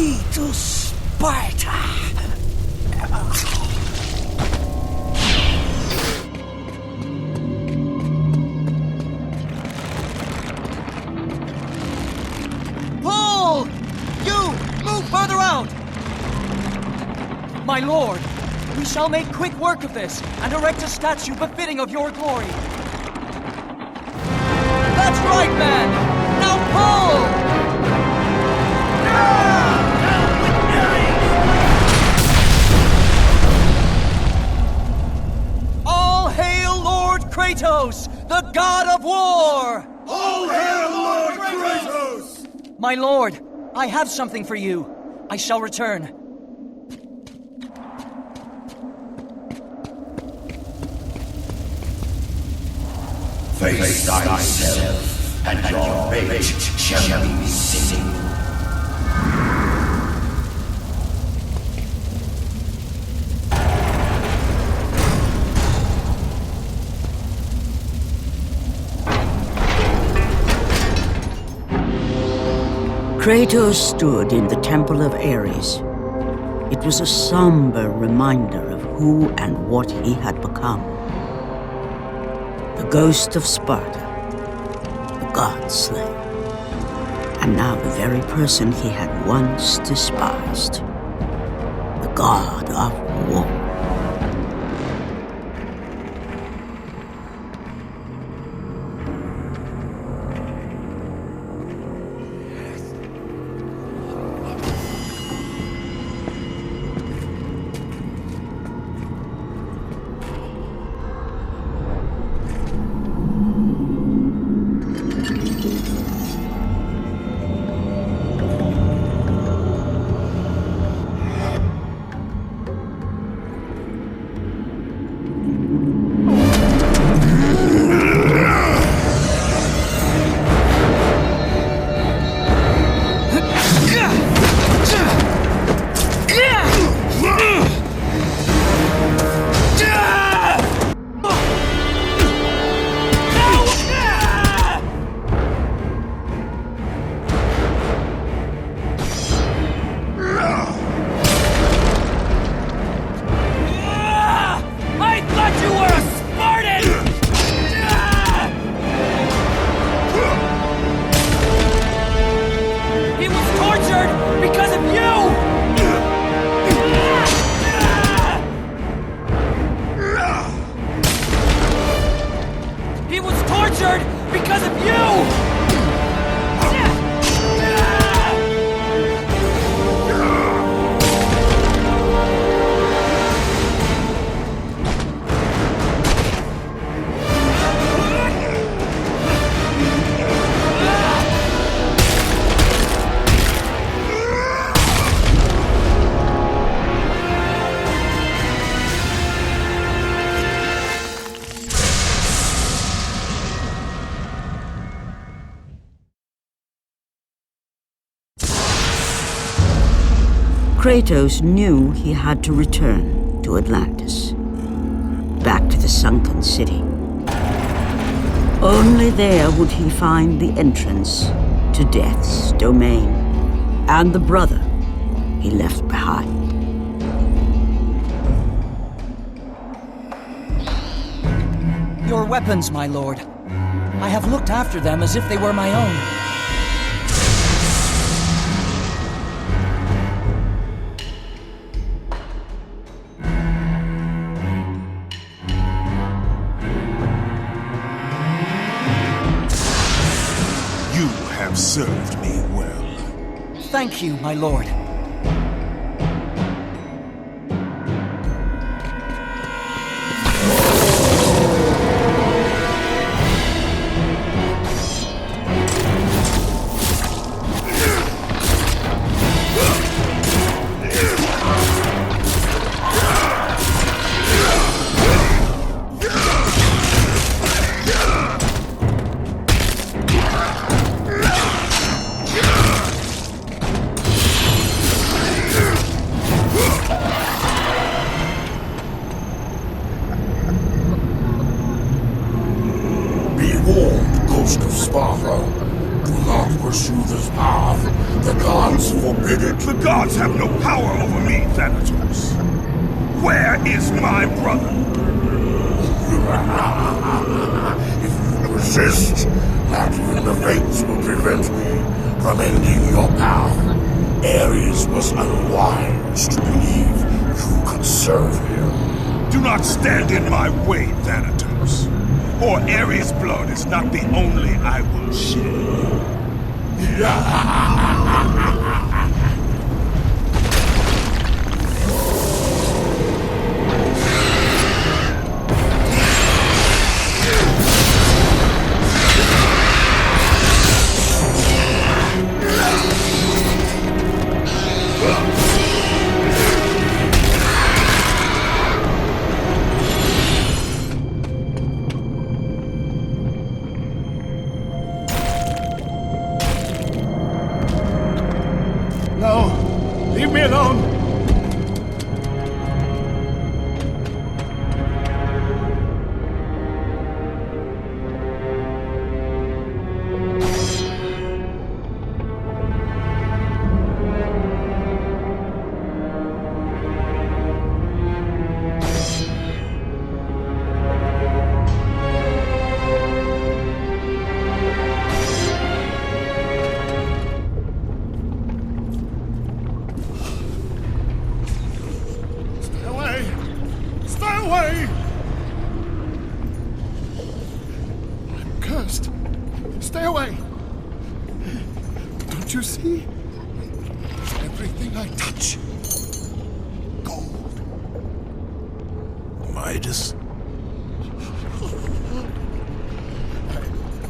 E: me to Sparta!
I: Pull! You! Move further out! My lord, we shall make quick work of this, and erect a statue befitting of your glory. That's right, man! Now pull! All hail Lord Kratos, the god of war!
D: All hail Lord Kratos!
I: My lord, I have something for you. I shall return.
B: Face thyself, and your fate shall be sitting.
A: Kratos stood in the Temple of Ares. It was a somber reminder of who and what he had become. The Ghost of Sparta, the God Slayer, and now the very person he had once despised, the God of War. Kratos knew he had to return to Atlantis, back to the sunken city. Only there would he find the entrance to Death's domain, and the brother he left behind.
I: Your weapons, my lord. I have looked after them as if they were my own.
D: Served me well.
I: Thank you, my lord.
M: pursue this path. The gods forbid it.
L: The gods have no power over me, Thanatos. Where is my brother?
M: If you persist, not even the fates will prevent me from ending your path. Ares was unwise to believe you could serve him.
L: Do not stand in my way, Thanatos. For Ares' blood is not the only I will shed.
D: Leave me alone! Stay away! Don't you see? Everything I touch, gold.
M: Midas?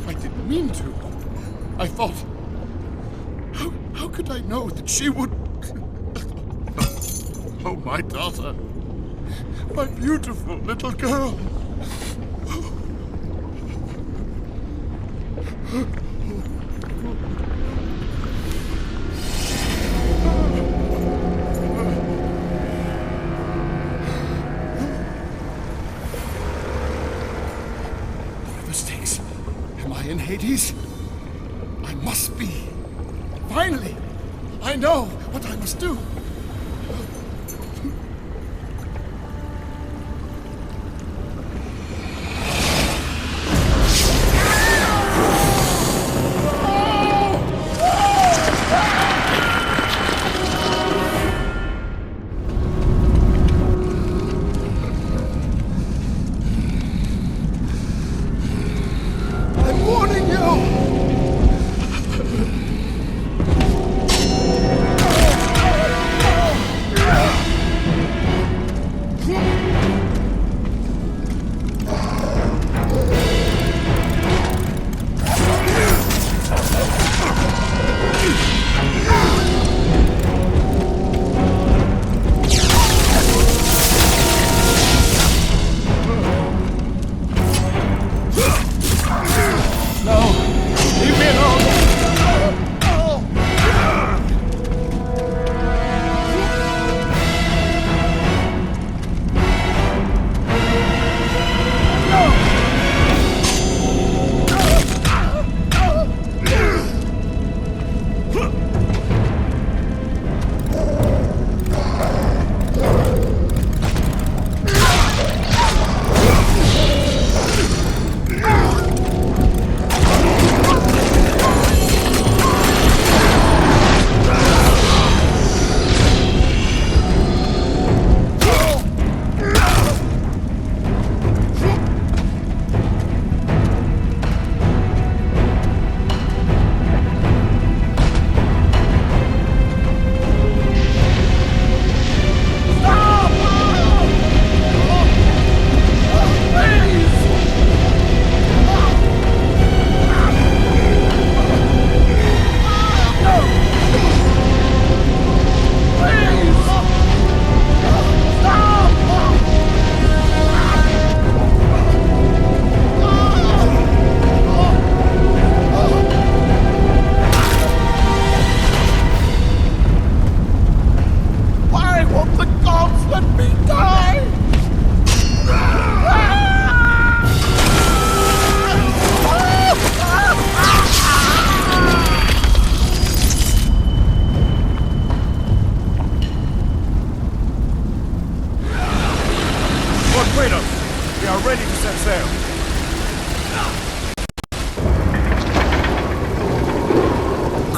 D: I didn't mean to. I thought... How could I know that she would... Oh, my daughter. My beautiful little girl. Mistakes. Am I in Hades? I must be. Finally, I know what I must do.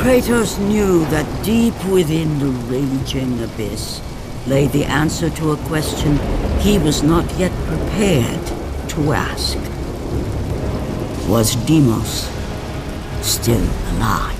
A: Kratos knew that deep within the raging abyss lay the answer to a question he was not yet prepared to ask. Was Deimos still alive?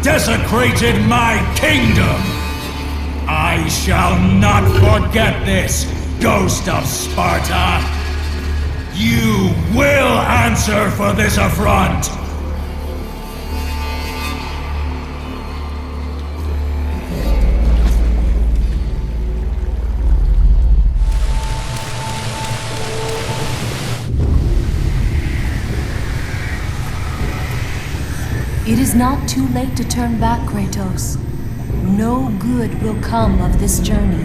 J: Desecrated my kingdom! I shall not forget this, Ghost of Sparta! You will answer for this affront!
K: It is not too late to turn back, Kratos. No good will come of this journey.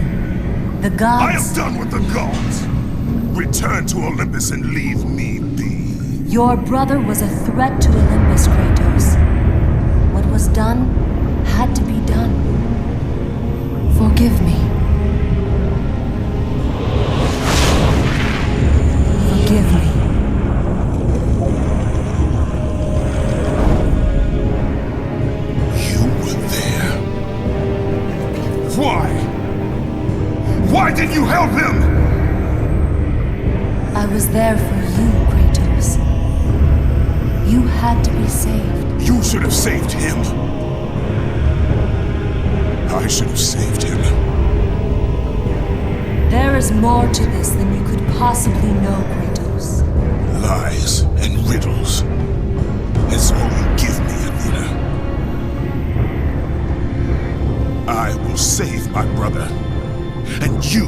K: The gods...
M: I am done with the gods! Return to Olympus and leave me be.
K: Your brother was a threat to Olympus, Kratos. What was done had to be done. Forgive me. Forgive me.
M: Why did you help him?
K: I was there for you, Kratos. You had to be saved.
M: You should have saved him. I should have saved him.
K: There is more to this than you could possibly know, Kratos.
M: Lies and riddles. It's all you give me, Athena. I will save my brother. And you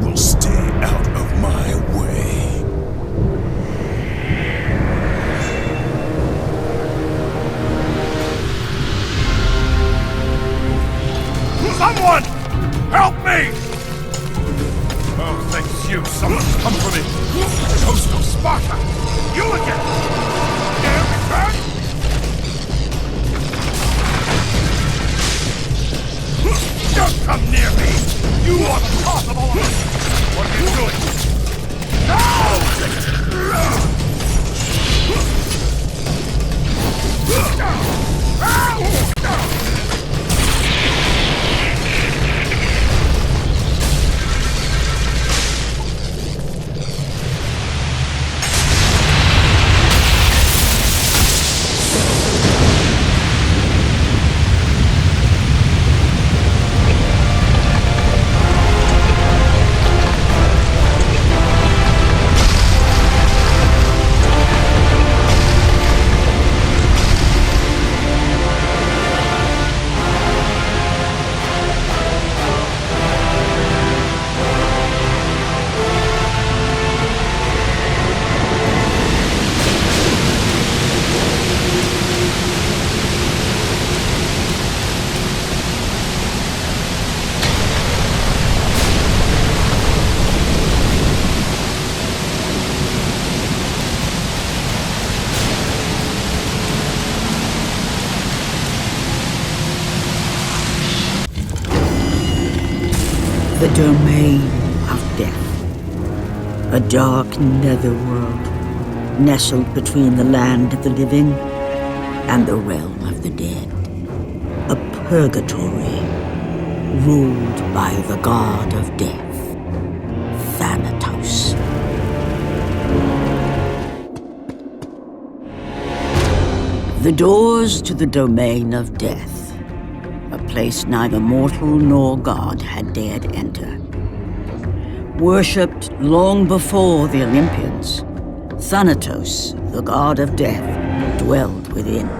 M: will stay out of my way. Someone! Help me! Oh, thank you. Someone's come for me. Ghost of Sparta! You again!
A: The domain of death. A dark netherworld, nestled between the land of the living and the realm of the dead. A purgatory, ruled by the god of death, Thanatos. The doors to the domain of death, a place neither mortal nor god had dared enter. Worshipped long before the Olympians, Thanatos, the god of death, dwelled within.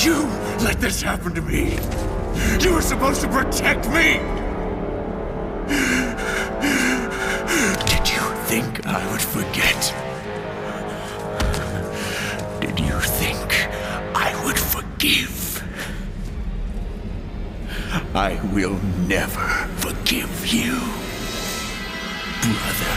M: You let this happen to me! You were supposed to protect me! Did you think I would forget? Did you think I would forgive? I will never forgive you, brother.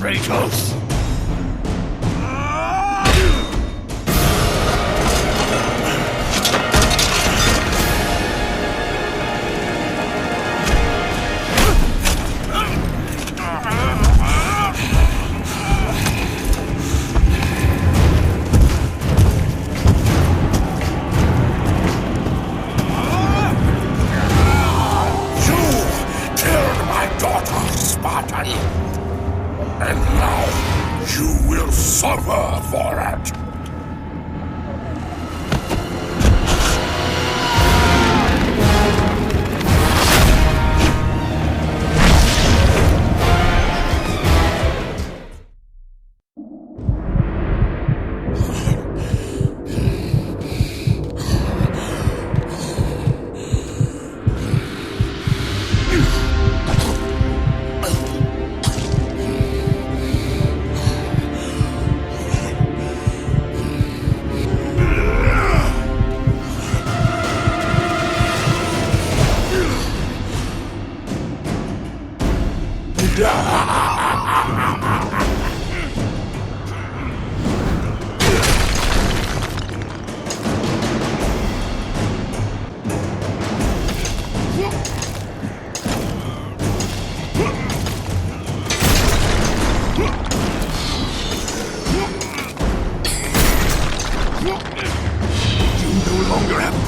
M: Kratos! And now you will suffer for it!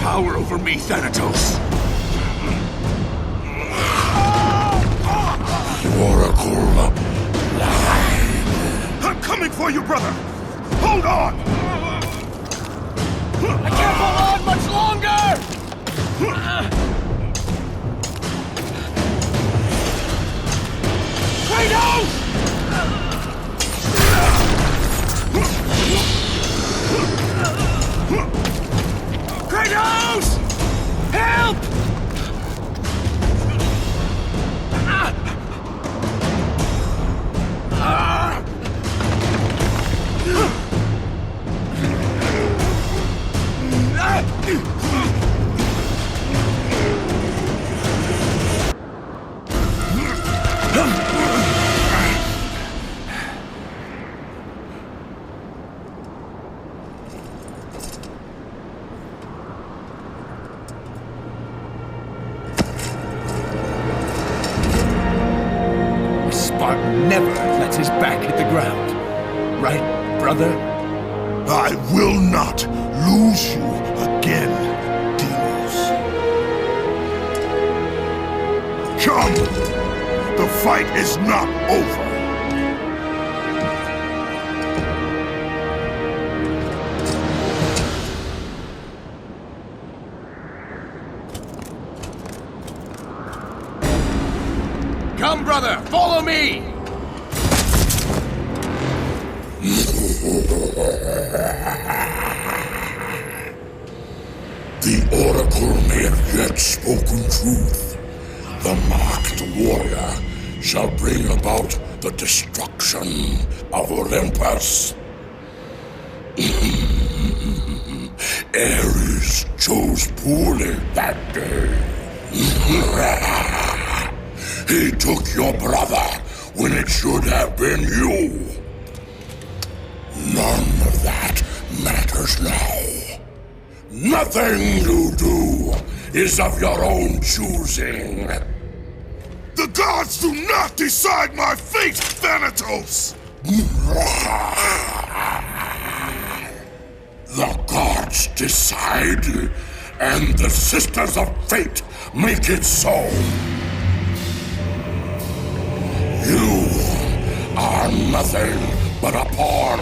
M: Power over me, Thanatos. Oracle lied. I'm coming for you, brother. Hold on.
I: I can't hold on much longer! Kratos! Kratos! Help!
J: Never lets his back hit the ground. Right, brother?
M: I will not lose you again, Deimos. Come! The fight is not over.
J: Come, brother, follow me!
M: The Oracle may have yet spoken truth. The marked warrior shall bring about the destruction of Olympus. Ares chose poorly that day. He took your brother when it should have been you. None of that matters now. Nothing you do is of your own choosing. The gods do not decide my fate, Thanatos! The gods decide, and the Sisters of Fate make it so. You are nothing but a pawn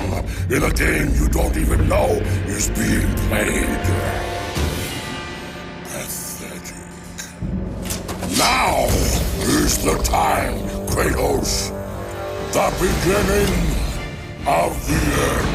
M: in a game you don't even know is being played. Pathetic. Now is the time, Kratos. The beginning of the end.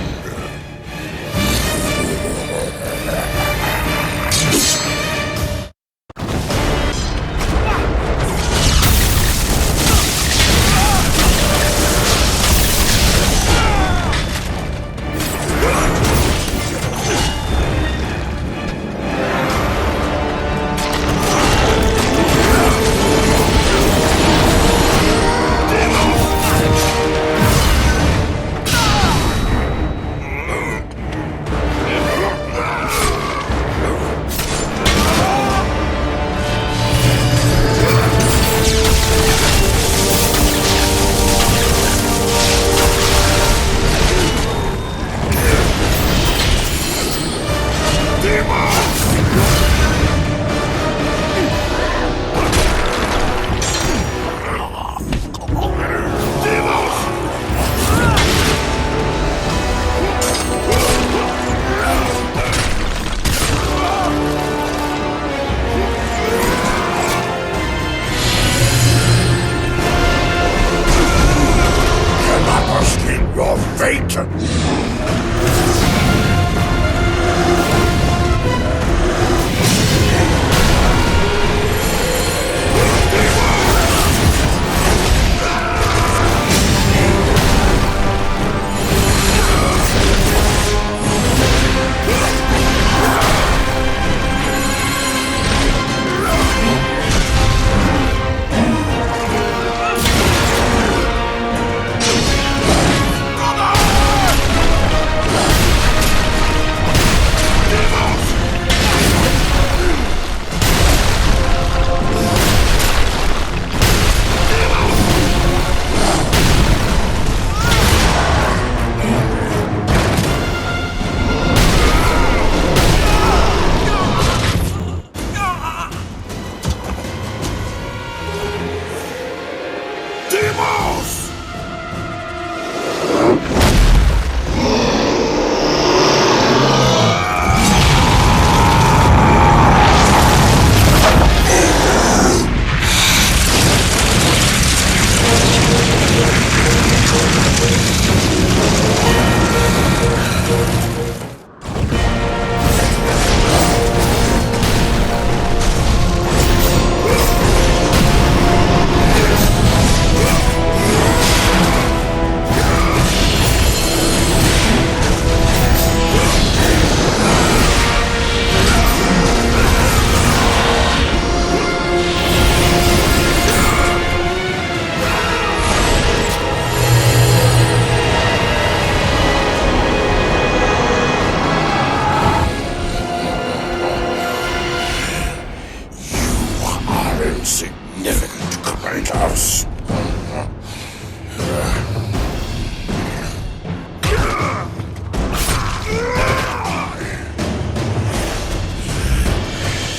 M: Kratos!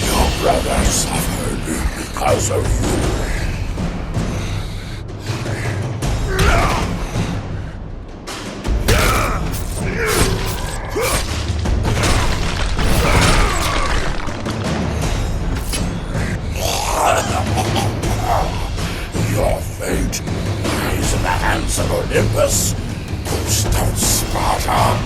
M: Your brother suffered because of you. Your fate lies in the hands of Olympus, Ghost of Sparta.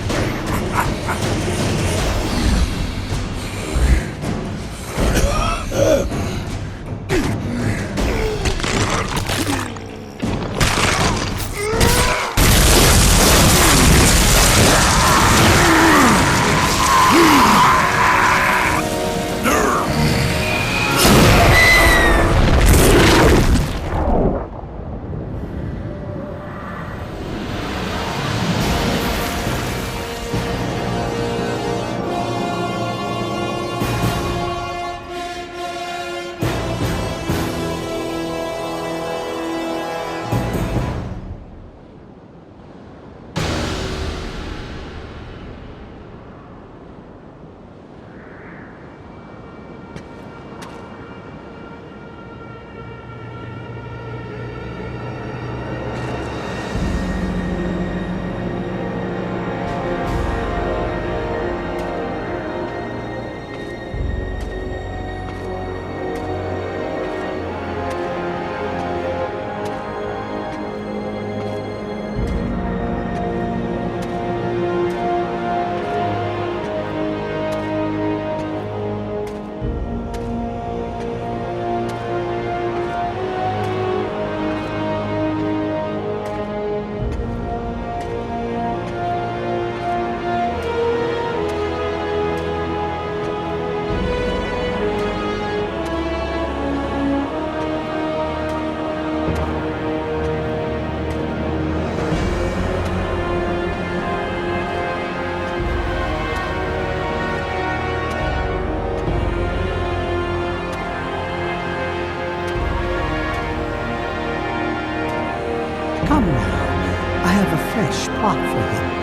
N: Come now, I have a fresh plot for him.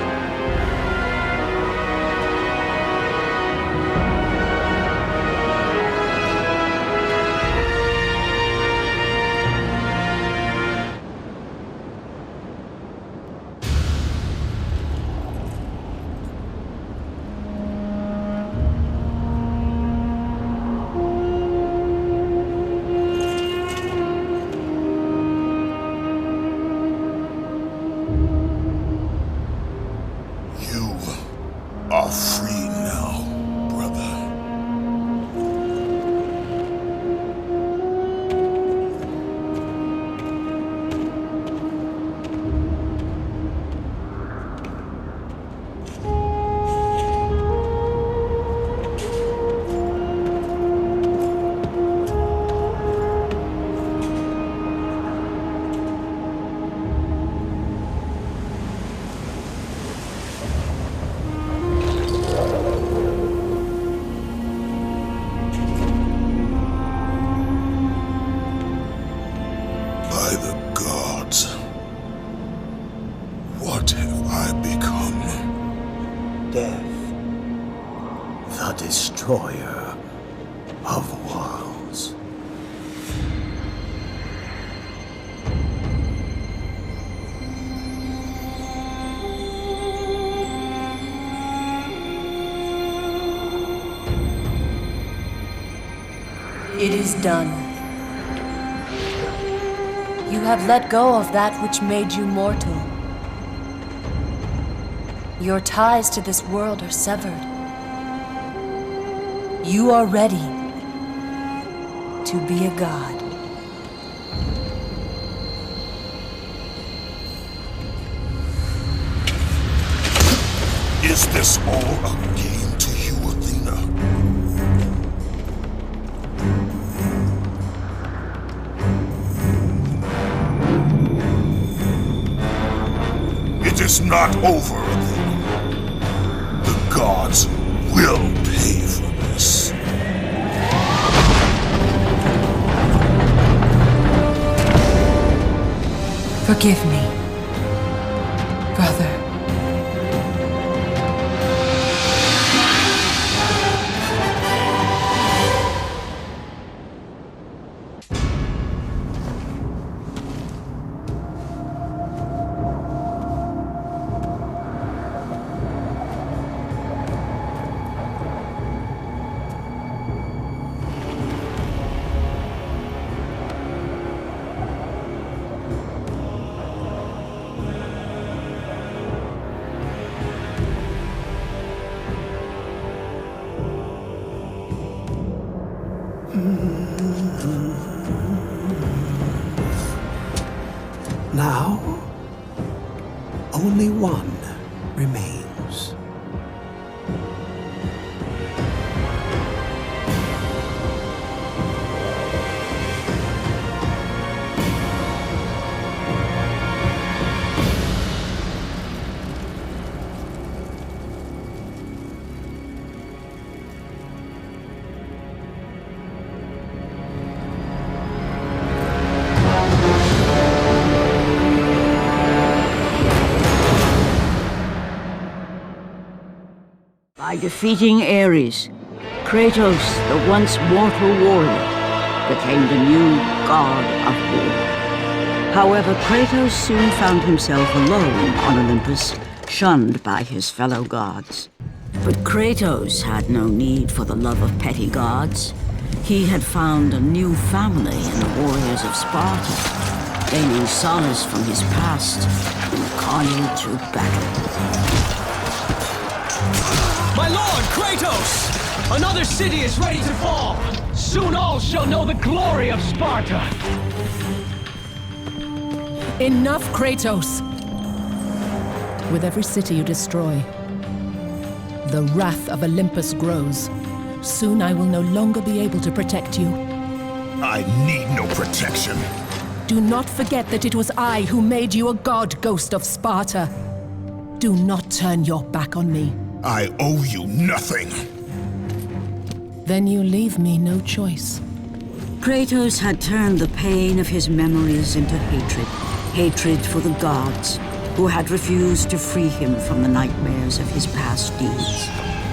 M: Are free now, brother. By the gods, what have I become?
G: Death, the destroyer of worlds.
K: It is done. You have let go of that which made you mortal. Your ties to this world are severed. You are ready to be a god.
M: Is this all a game to you, Athena? It is not over, Athena. The gods will pay for this.
P: Forgive me, brother.
F: Now, only one remains.
A: By defeating Ares, Kratos, the once mortal warrior, became the new god of war. However, Kratos soon found himself alone on Olympus, shunned by his fellow gods. But Kratos had no need for the love of petty gods. He had found a new family in the warriors of Sparta, gaining solace from his past in the carnage of battle.
T: My lord, Kratos! Another city is ready to fall! Soon all shall know the glory of Sparta!
R: Enough, Kratos! With every city you destroy, the wrath of Olympus grows. Soon I will no longer be able to protect you.
M: I need no protection.
R: Do not forget that it was I who made you a god, Ghost of Sparta. Do not turn your back on me.
M: I owe you nothing.
R: Then you leave me no choice.
A: Kratos had turned the pain of his memories into hatred. Hatred for the gods, who had refused to free him from the nightmares of his past deeds.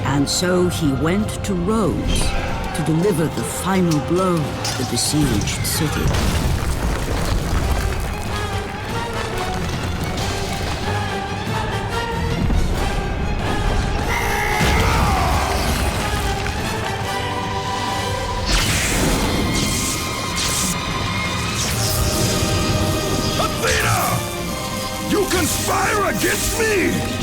A: And so he went to Rhodes to deliver the final blow to the besieged city.
M: Conspire against me!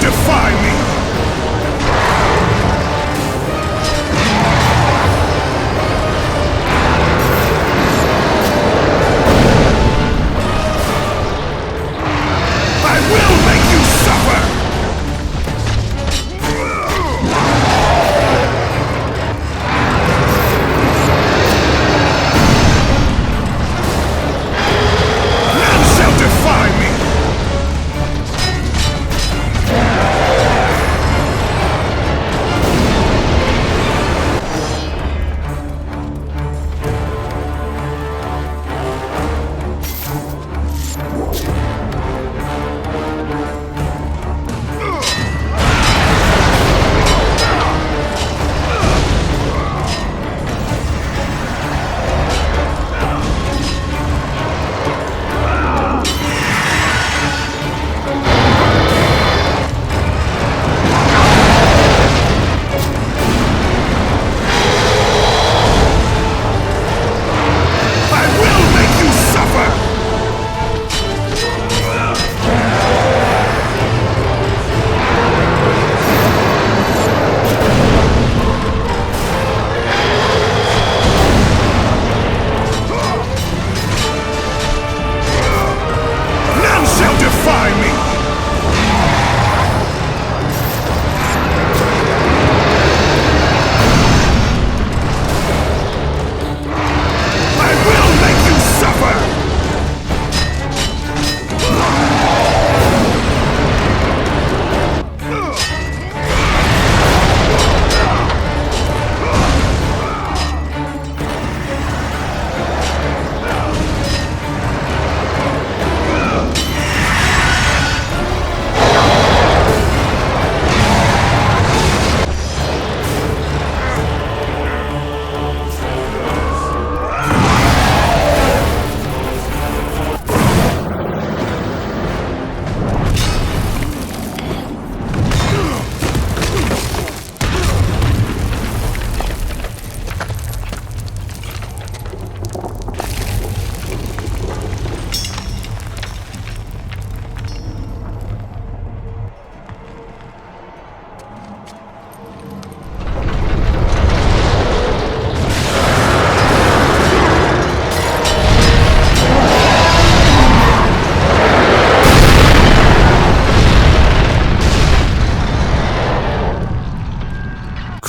M: defy me! I will make you suffer! None shall defy me!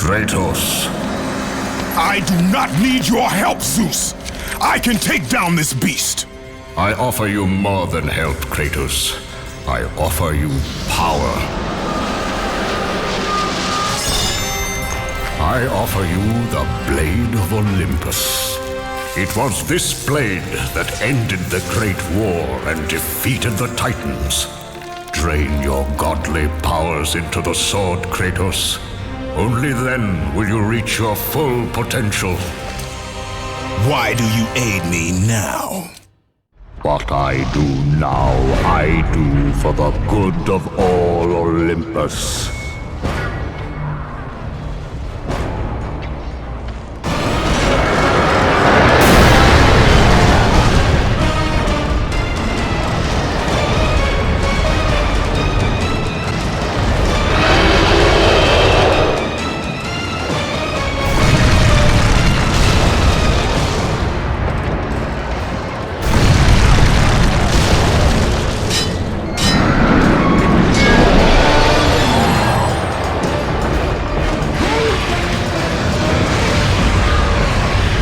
L: Kratos. I do not need your help, Zeus. I can take down this beast.
M: I offer you more than help, Kratos. I offer you power. I offer you the Blade of Olympus. It was this blade that ended the Great War and defeated the Titans. Drain your godly powers into the sword, Kratos. Only then will you reach your full potential.
L: Why do you aid me now?
M: What I do now, I do for the good of all Olympus.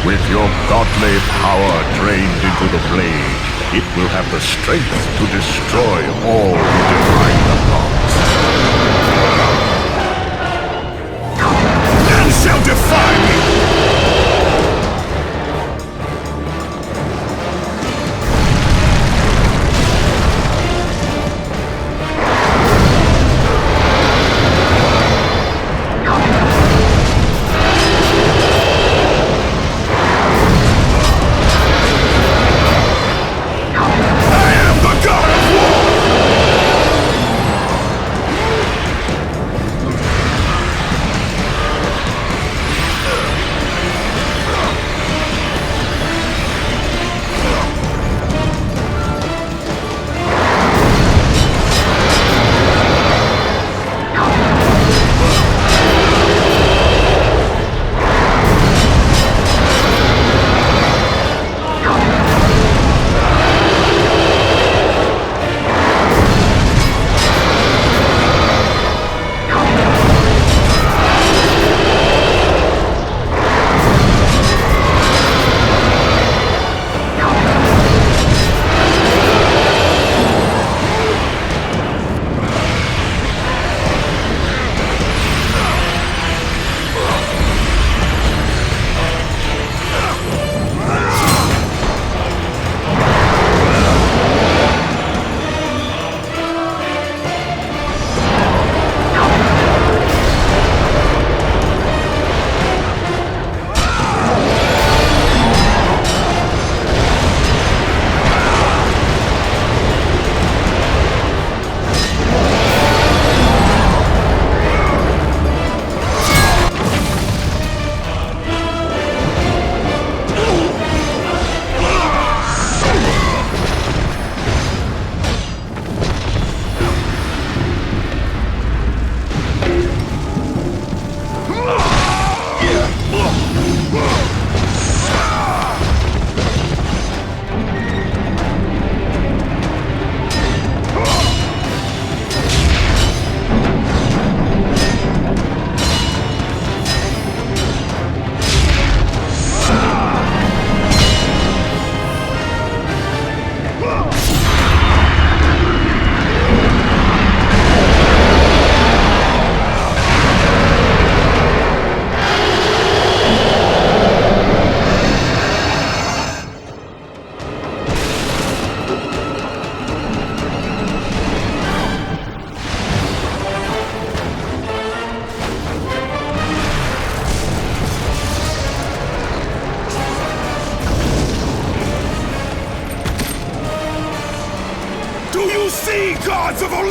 M: With your godly power drained into the blade, it will have the strength to destroy all who defy the gods.
L: None shall defy me!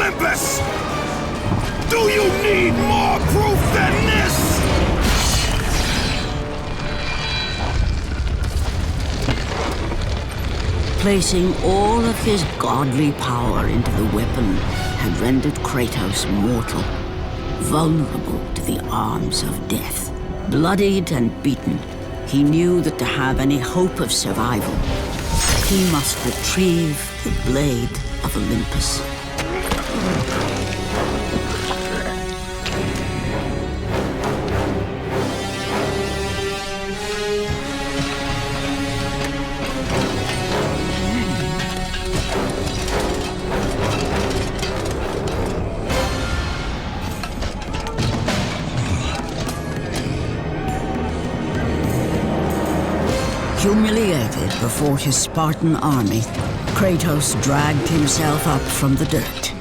M: Olympus! Do you need more proof than this?
A: Placing all of his godly power into the weapon had rendered Kratos mortal, vulnerable to the arms of death. Bloodied and beaten, he knew that to have any hope of survival, he must retrieve the blade of Olympus. Humiliated before his Spartan army, Kratos dragged himself up from the dirt.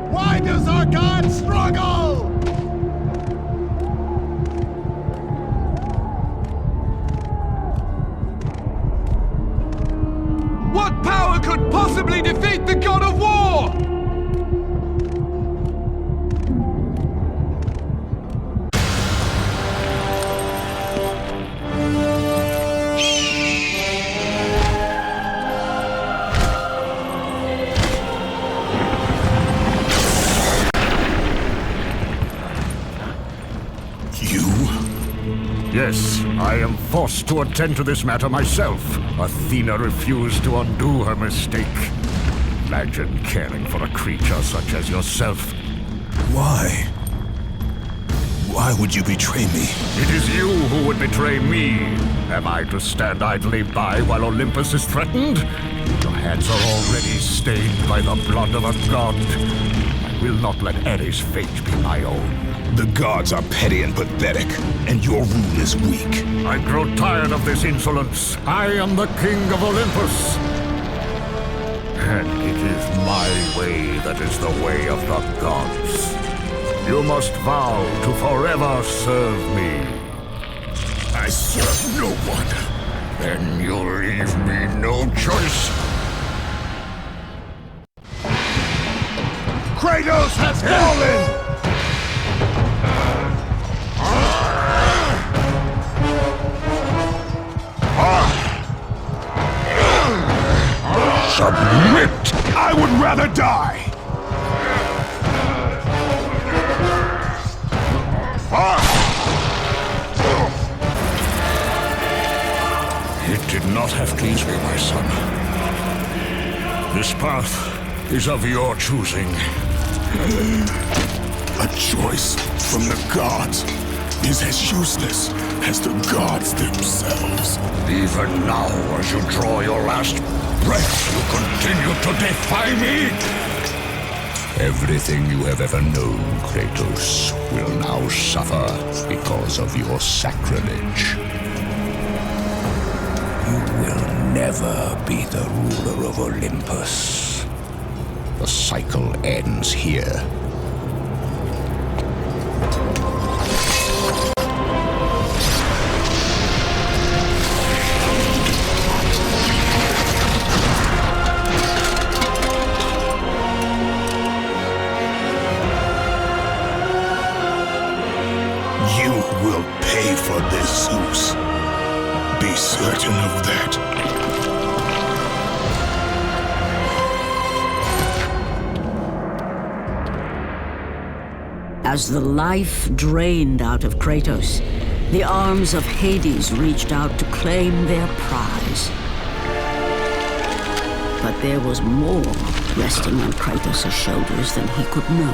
D: Why does our god struggle?
T: What power could possibly defeat the god of war?
L: Yes, I am forced to attend to this matter myself. Athena refused to undo her mistake. Imagine caring for a creature such as yourself.
M: Why? Why would you betray me?
L: It is you who would betray me. Am I to stand idly by while Olympus is threatened? Your hands are already stained by the blood of a god. I will not let Ares' fate be my own.
M: The gods are petty and pathetic, and your rule is weak.
L: I grow tired of this insolence. I am the king of Olympus. And it is my way that is the way of the gods. You must vow to forever serve me.
M: I serve no one.
L: Then you leave me no choice.
M: Kratos has fallen! Submit! I would rather die!
L: It did not have pleased me, my son. This path is of your choosing.
M: A choice from the gods is as useless as the gods themselves.
L: Even now, as you draw your last breath, you continue to defy me?
B: Everything you have ever known, Kratos, will now suffer because of your sacrilege. You will never be the ruler of Olympus. The cycle ends here.
M: You will pay for this, Zeus. Be certain of that.
A: As the life drained out of Kratos, the arms of Hades reached out to claim their prize. But there was more resting on Kratos' shoulders than he could know.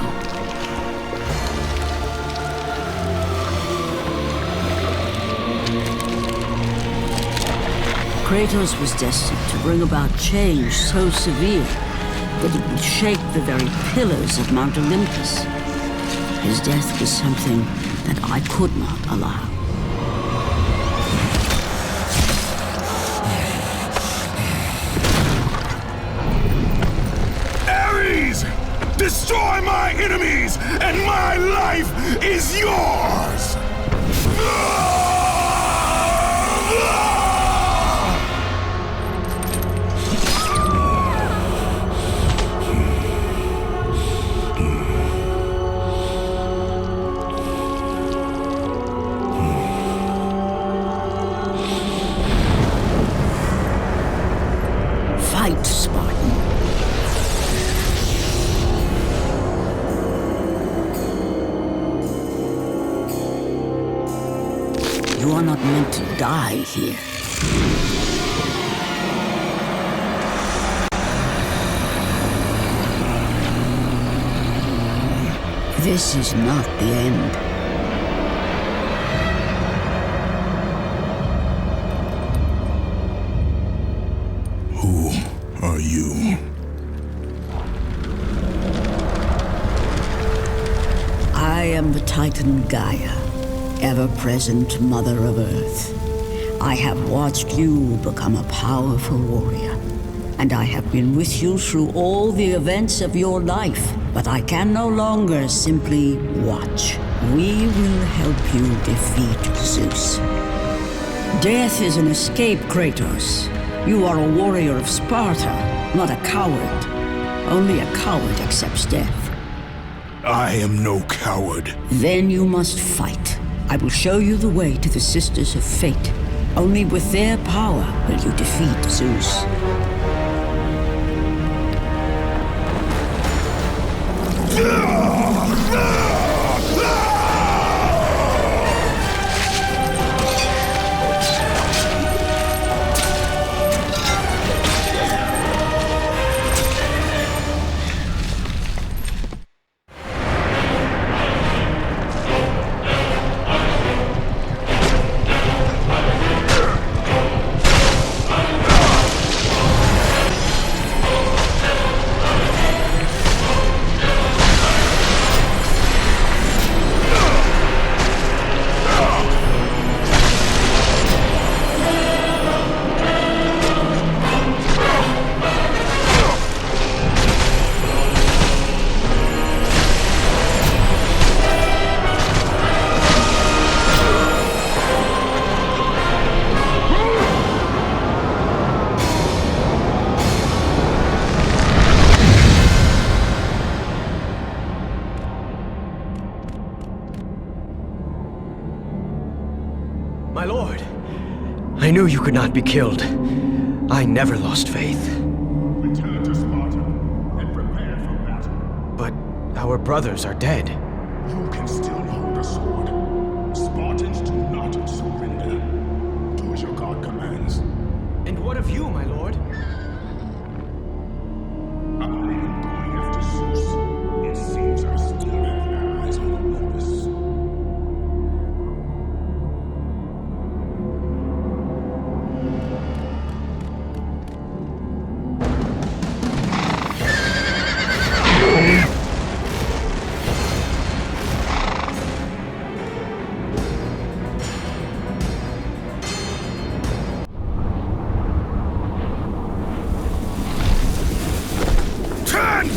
A: Kratos was destined to bring about change so severe that it would shake the very pillars of Mount Olympus. His death was something that I could not allow.
M: Destroy my enemies, and my life is yours!
A: Fight, Spartan. You are not meant to die here. This is not the end.
M: Who are you?
A: I am the Titan Gaia, ever-present Mother of Earth. I have watched you become a powerful warrior, and I have been with you through all the events of your life, but I can no longer simply watch. We will help you defeat Zeus. Death is an escape, Kratos. You are a warrior of Sparta, not a coward. Only a coward accepts death.
M: I am no coward.
A: Then you must fight. I will show you the way to the Sisters of Fate. Only with their power will you defeat Zeus.
T: My lord, I knew you could not be killed. I never lost faith.
M: Return to Sparta and prepare for battle.
T: But our brothers are dead.
M: You can still hold a sword. Spartans do not surrender. Do as your god commands.
T: And what of you, my lord?
M: I am going after Zeus. It seems I still have allies on Olympus.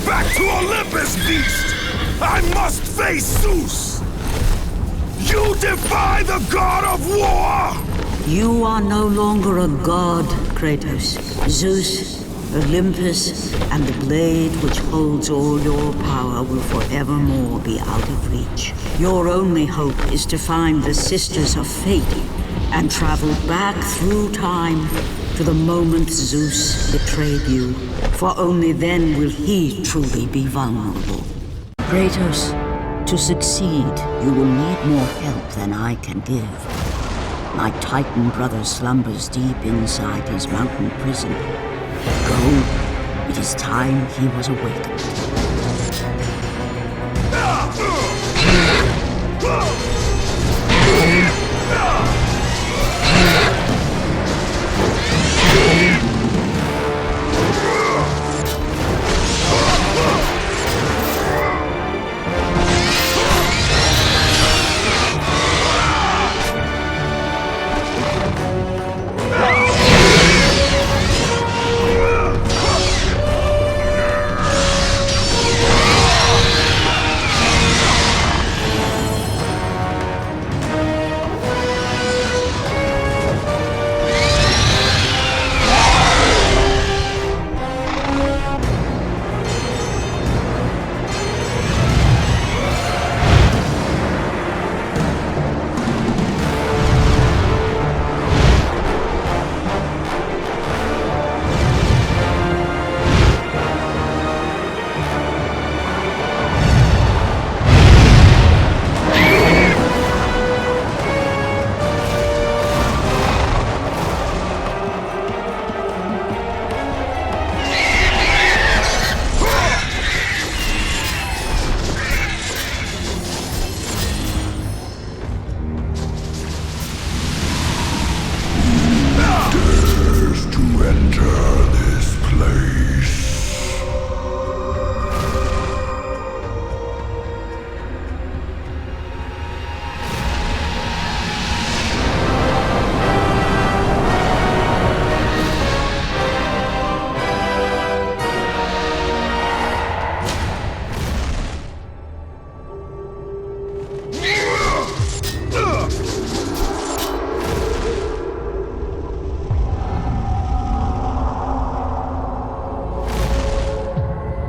M: Back to Olympus, beast! I must face Zeus! You defy the god of war!
A: You are no longer a god, Kratos. Zeus, Olympus, and the blade which holds all your power will forevermore be out of reach. Your only hope is to find the Sisters of Fate and travel back through time to the moment Zeus betrayed you, for only then will he truly be vulnerable. Kratos, to succeed, you will need more help than I can give. My Titan brother slumbers deep inside his mountain prison. Go, it is time he was awakened.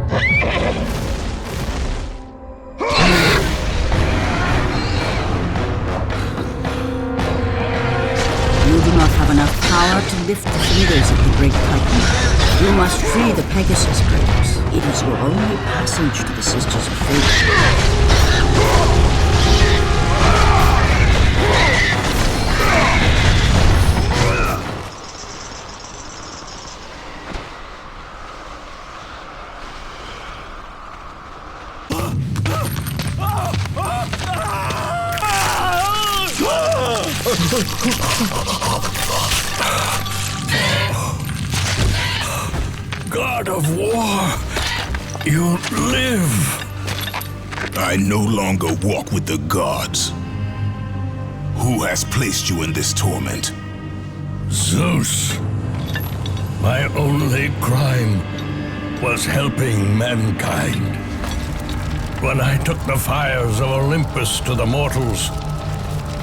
A: You do not have enough power to lift the fingers of the great Titan. You must free the Pegasus, Kratos. It is your only passage to the Sisters of Fate.
M: God of War, you live. I no longer walk with the gods. Who has placed you in this torment?
S: Zeus. My only crime was helping mankind. When I took the fires of Olympus to the mortals,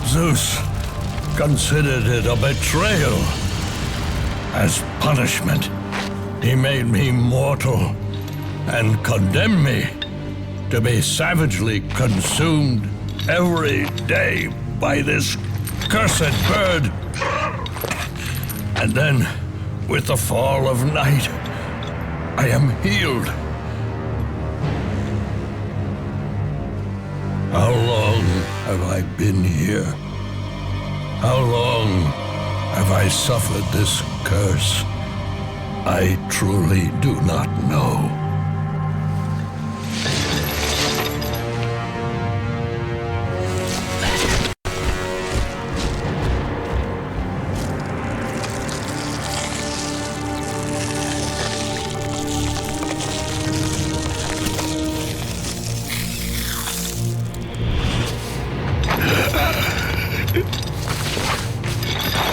S: Zeus considered it a betrayal. As punishment, he made me mortal and condemned me to be savagely consumed every day by this cursed bird. And then, with the fall of night, I am healed. How long have I been here? How long have I suffered this curse? I truly do not know.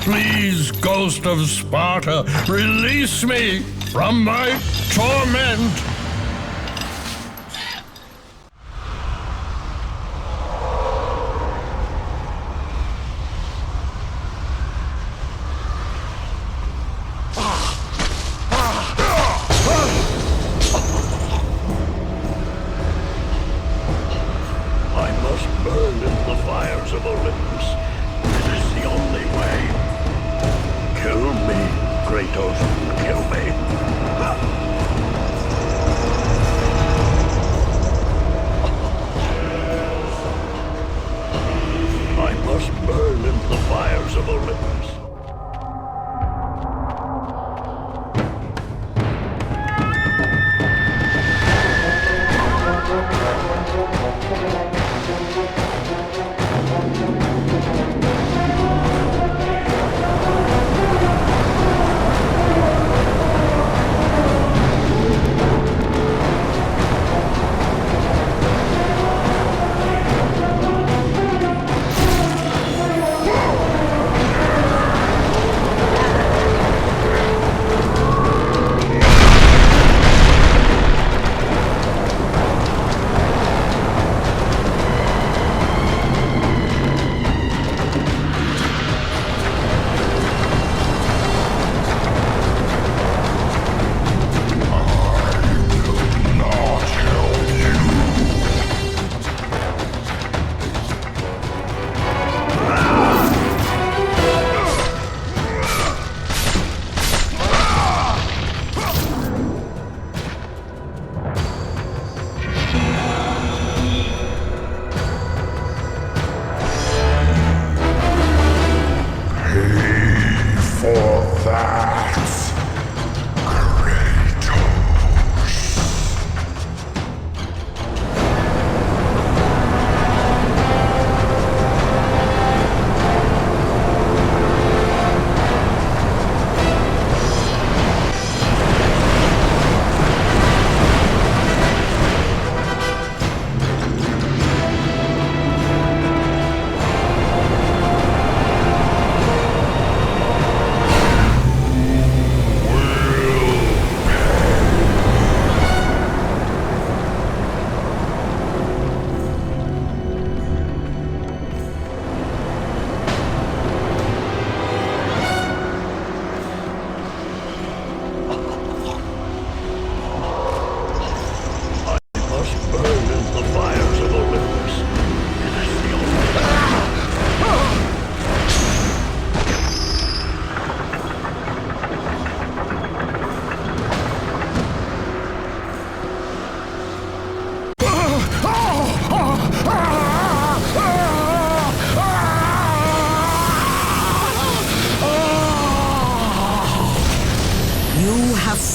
S: Please, Ghost of Sparta, release me from my torment! I must burn in the fires of Olympus. It is the only way. Kill me, Kratos, kill me. I must burn in the fires of Olympus.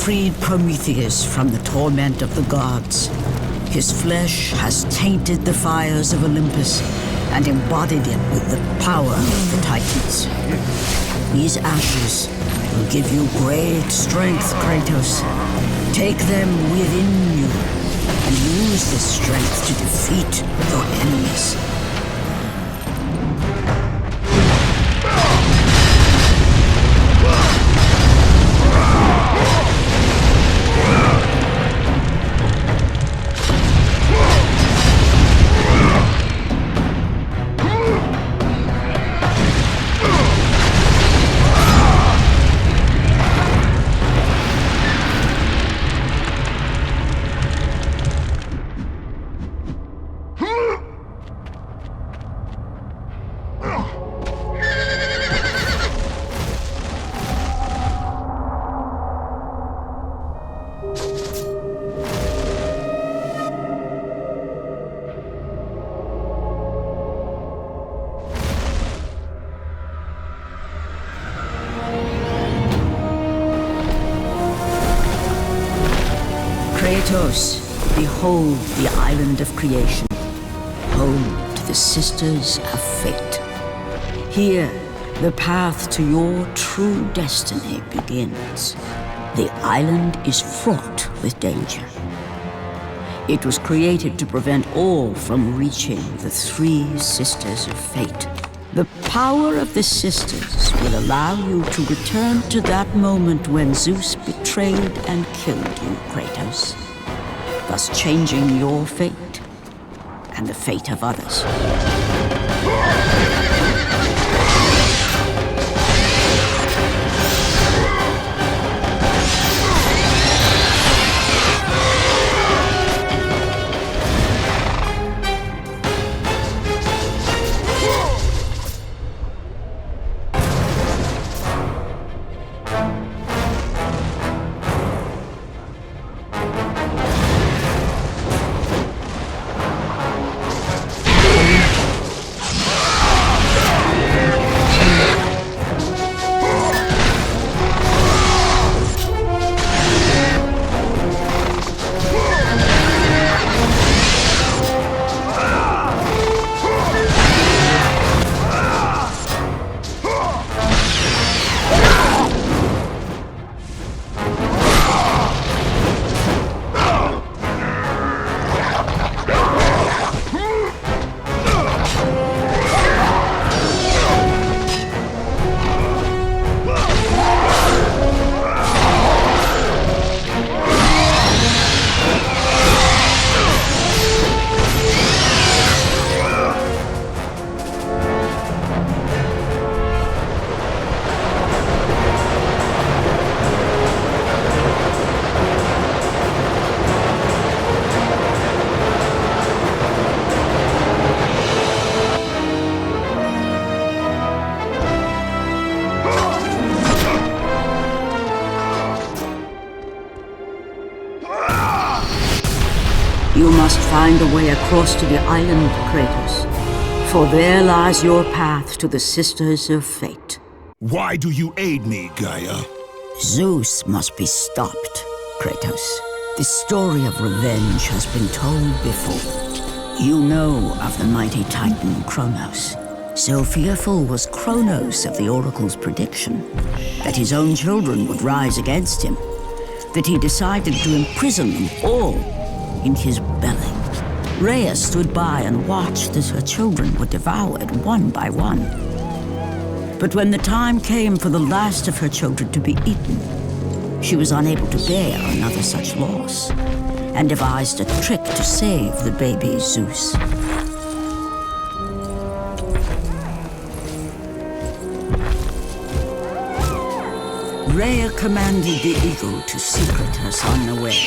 A: freed Prometheus from the torment of the gods. His flesh has tainted the fires of Olympus and embodied it with the power of the Titans. These ashes will give you great strength, Kratos. Take them within you and use this strength to defeat your enemies. Kratos, behold the island of creation, home to the Sisters of Fate. Here, the path to your true destiny begins. The island is fraught with danger. It was created to prevent all from reaching the three Sisters of Fate. The power of the Sisters will allow you to return to that moment when Zeus betrayed and killed you, Kratos, thus changing your fate and the fate of others. You must find a way across to the island, Kratos, for there lies your path to the Sisters of Fate.
L: Why do you aid me, Gaia?
A: Zeus must be stopped, Kratos. The story of revenge has been told before. You know of the mighty Titan Kronos. So fearful was Kronos of the Oracle's prediction that his own children would rise against him, that he decided to imprison them all in his belly. Rhea stood by and watched as her children were devoured one by one. But when the time came for the last of her children to be eaten, she was unable to bear another such loss, and devised a trick to save the baby Zeus. Rhea commanded the eagle to secret her son away.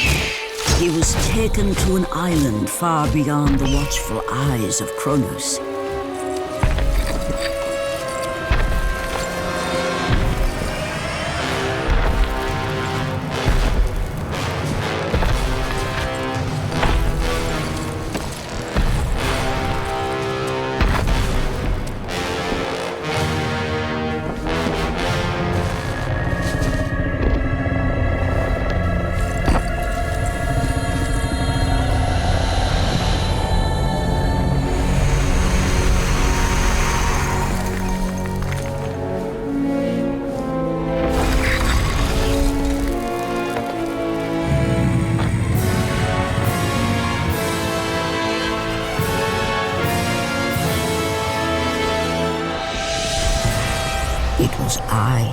A: He was taken to an island far beyond the watchful eyes of Kronos. was I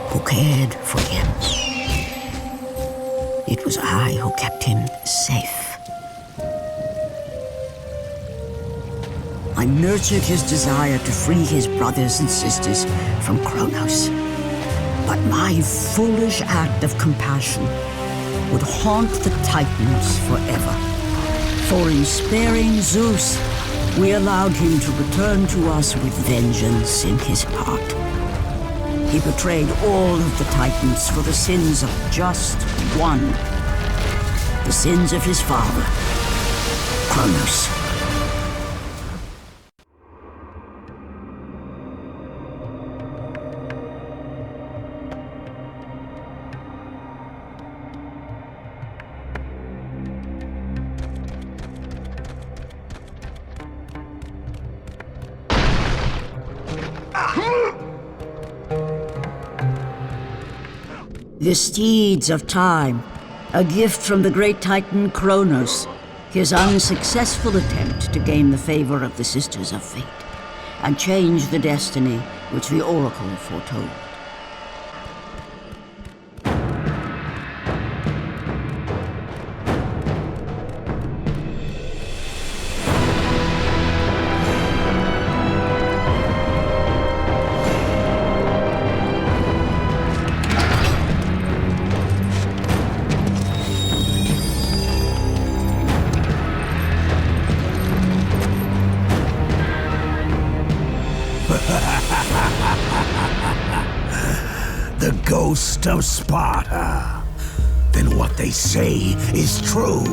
A: who cared for him. It was I who kept him safe. I nurtured his desire to free his brothers and sisters from Kratos. But my foolish act of compassion would haunt the Titans forever. For in sparing Zeus, we allowed him to return to us with vengeance in his heart. He betrayed all of the Titans for the sins of just one. The sins of his father, Kratos. The steeds of time, a gift from the great titan Kronos, his unsuccessful attempt to gain the favor of the Sisters of Fate, and change the destiny which the Oracle foretold.
J: The Ghost of Sparta. Then what they say is true.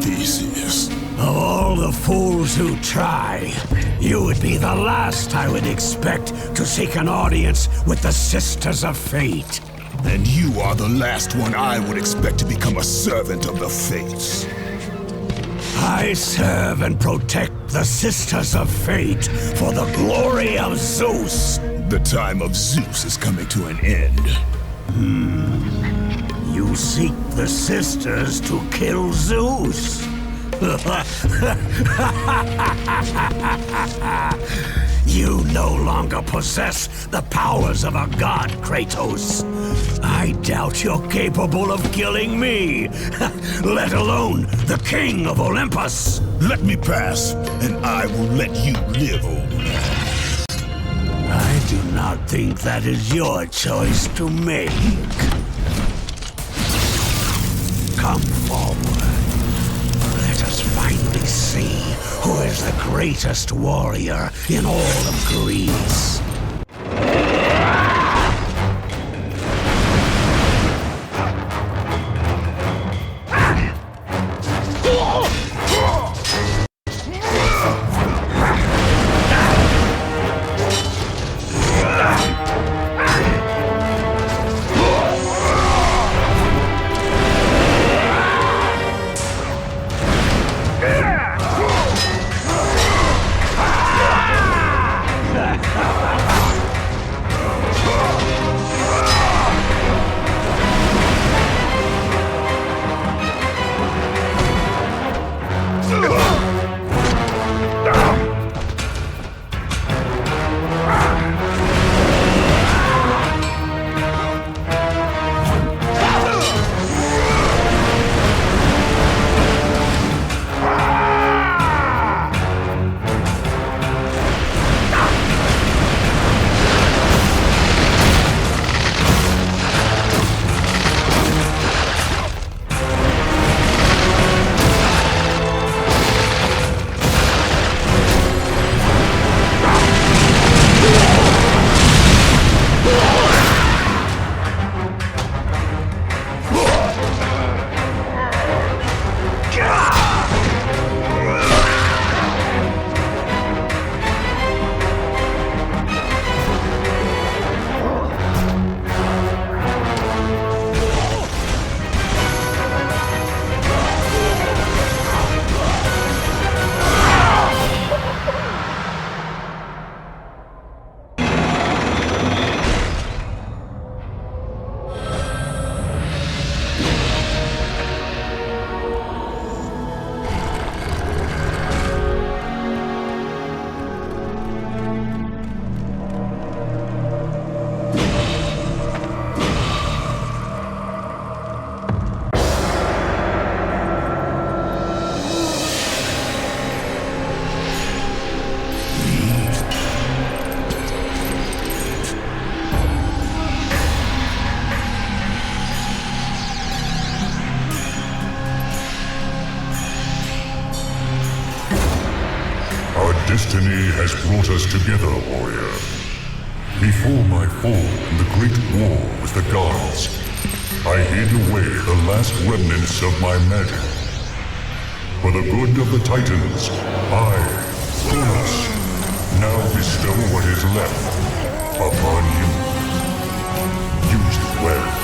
M: Theseus.
J: Of all the fools who try, you would be the last I would expect to seek an audience with the Sisters of Fate.
M: And you are the last one I would expect to become a servant of the Fates.
J: I serve and protect the Sisters of Fate for the glory of Zeus.
M: The time of Zeus is coming to an end.
J: You seek the Sisters to kill Zeus? You no longer possess the powers of a god, Kratos. I doubt you're capable of killing me, let alone the King of Olympus.
M: Let me pass, and I will let you live, old man.
J: I do not think that is your choice to make. Come forward. Let us finally see who is the greatest warrior in all of Greece.
M: Destiny has brought us together, warrior. Before my fall in the great war with the gods, I hid away the last remnants of my magic. For the good of the Titans, I, Kronos, now bestow what is left upon you. Use it well.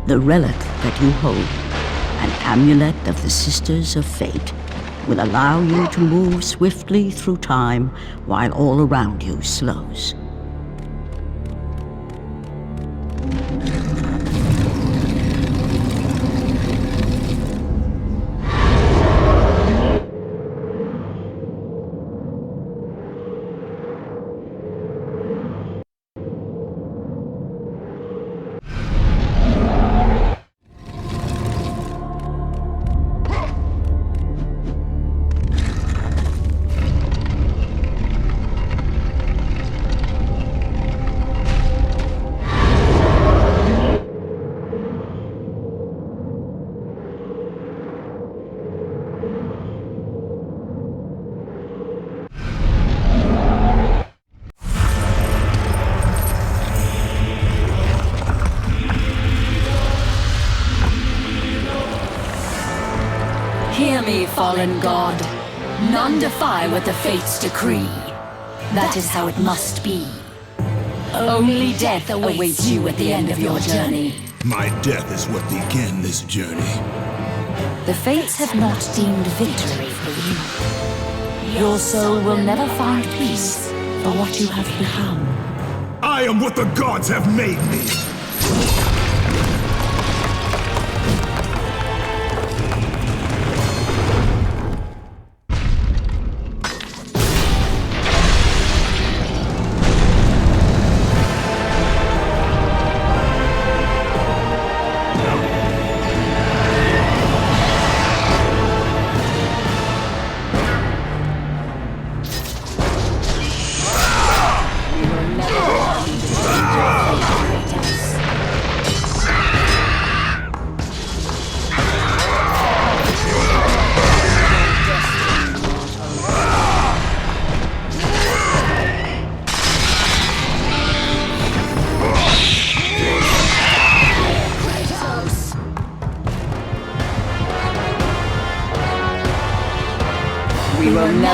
A: The relic that you hold, an amulet of the Sisters of Fate, will allow you to move swiftly through time while all around you slows.
H: Hear me, fallen god. None defy what the fates decree. That is how it must be. Only death awaits you at the end of your journey.
J: My death is what began this journey.
H: The fates have not deemed victory for you. Your soul will never find peace for what you have become.
J: I am what the gods have made me!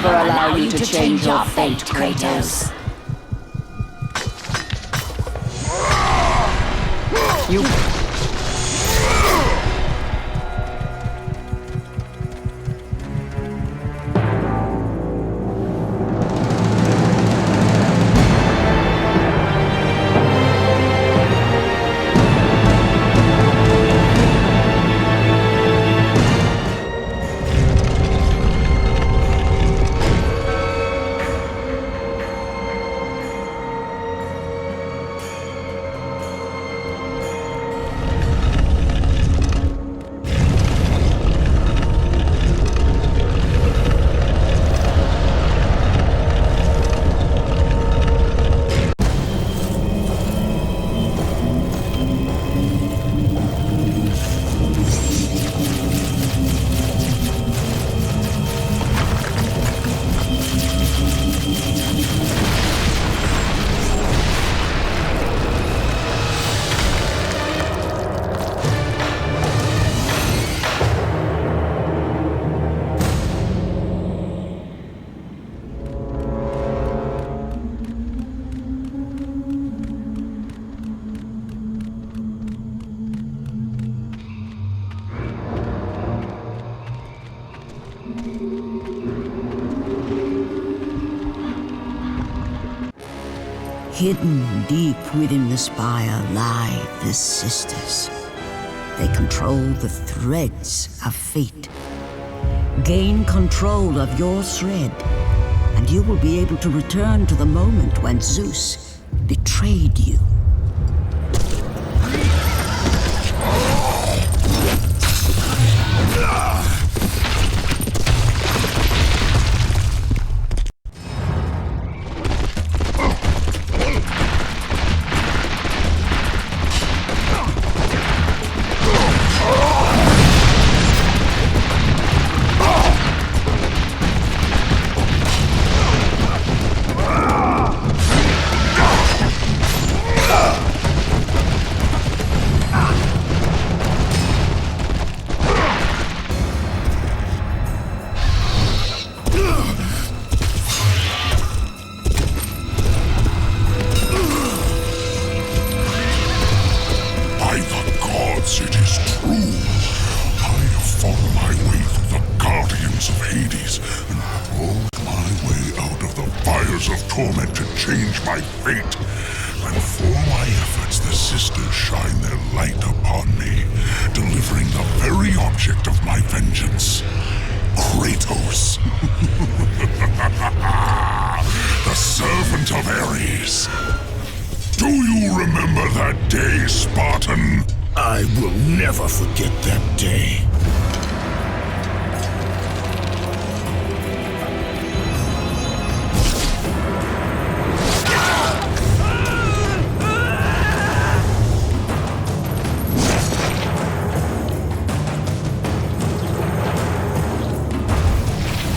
C: never allow you to change your fate, Kratos. You...
A: Hidden deep within the spire lie the sisters. They control the threads of fate. Gain control of your thread, and you will be able to return to the moment when Zeus betrayed you.
M: Kratos. The servant of Ares. Do you remember that day, Spartan?
J: I will never forget that day.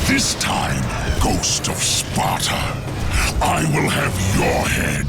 M: This time, Ghost of Sparta, I will have your head.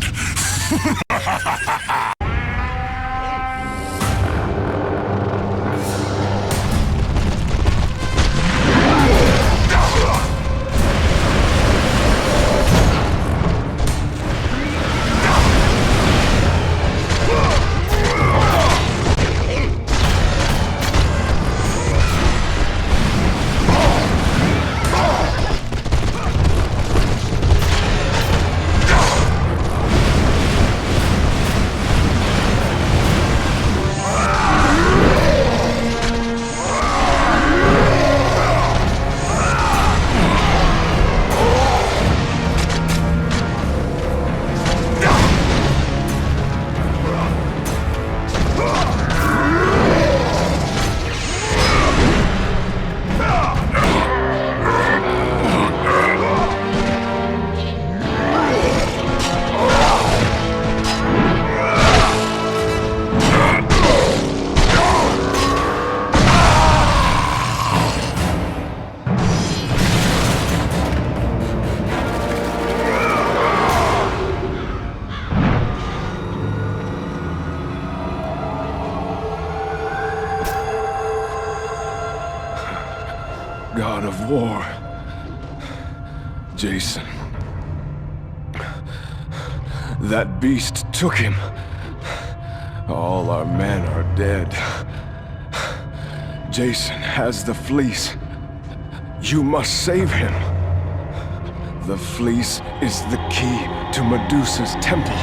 L: God of war.
O: Jason. That beast took him. All our men are dead. Jason has the fleece. You must save him. The fleece is the key to Medusa's temple.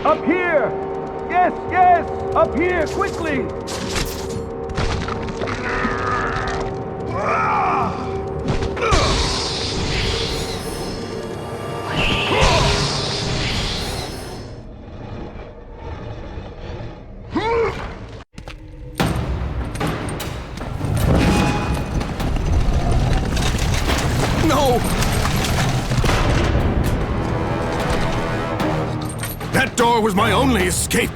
U: Up here! Yes, yes! Up here, quickly!
O: That door was my only escape!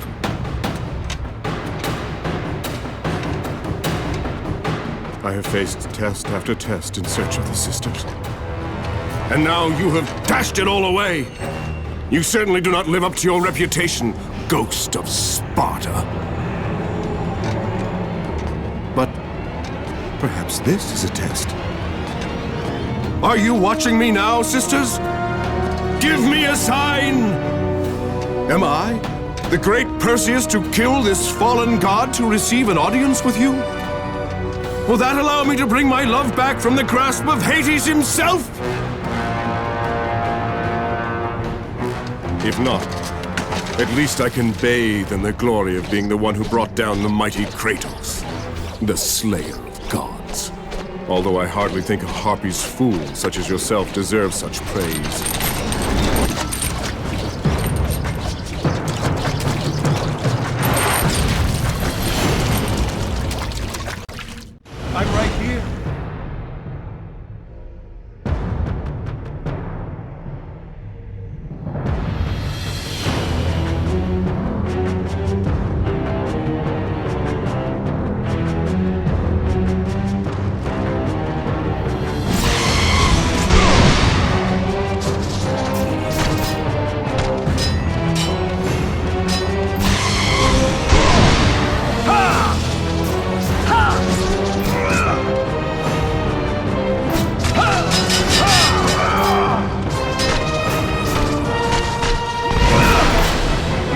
O: I have faced test after test in search of the sisters. And now you have dashed it all away! You certainly do not live up to your reputation, Ghost of Sparta. But perhaps this is a test. Are you watching me now, sisters? Give me a sign! Am I, the great Perseus, to kill this fallen god to receive an audience with you? Will that allow me to bring my love back from the grasp of Hades himself? If not, at least I can bathe in the glory of being the one who brought down the mighty Kratos, the slayer of gods. Although I hardly think a Harpy's fool such as yourself deserves such praise.
U: I'm right here.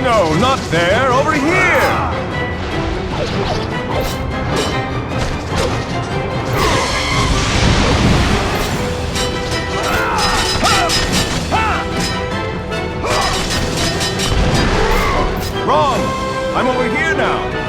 O: No, not there! Over here! Wrong! I'm over here now!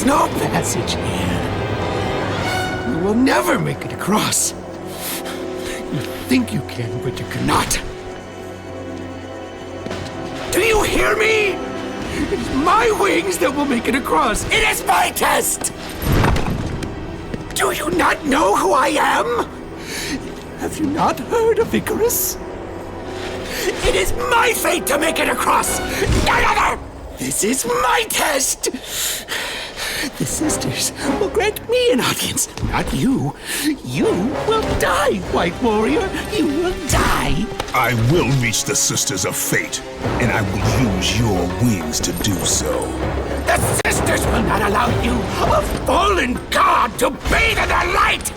C: no passage here. You will never make it across. You think you can, but you cannot. Do you hear me? It is my wings that will make it across. It is my test! Do you not know who I am? Have you not heard of Icarus?
J: It is my fate to make it across! None other! This is my test! The sisters will grant me an audience, not you. You will die, White Warrior. You will die.
M: I will reach the Sisters of Fate, and I will use your wings to do so.
J: The sisters will not allow you, a fallen god, to bathe in their light!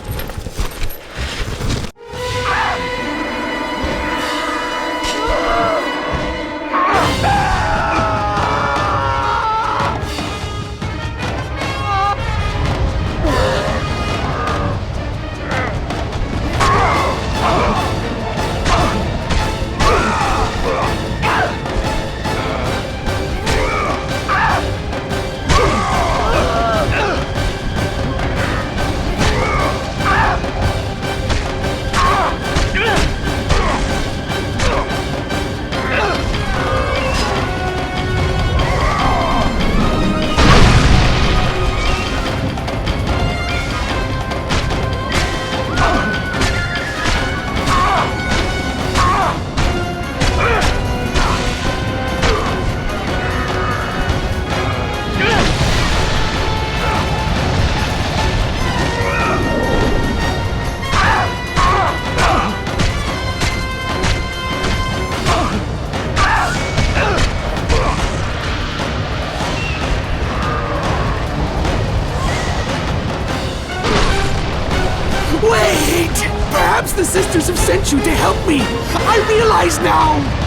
J: Perhaps the sisters have sent you to help me. I realize now.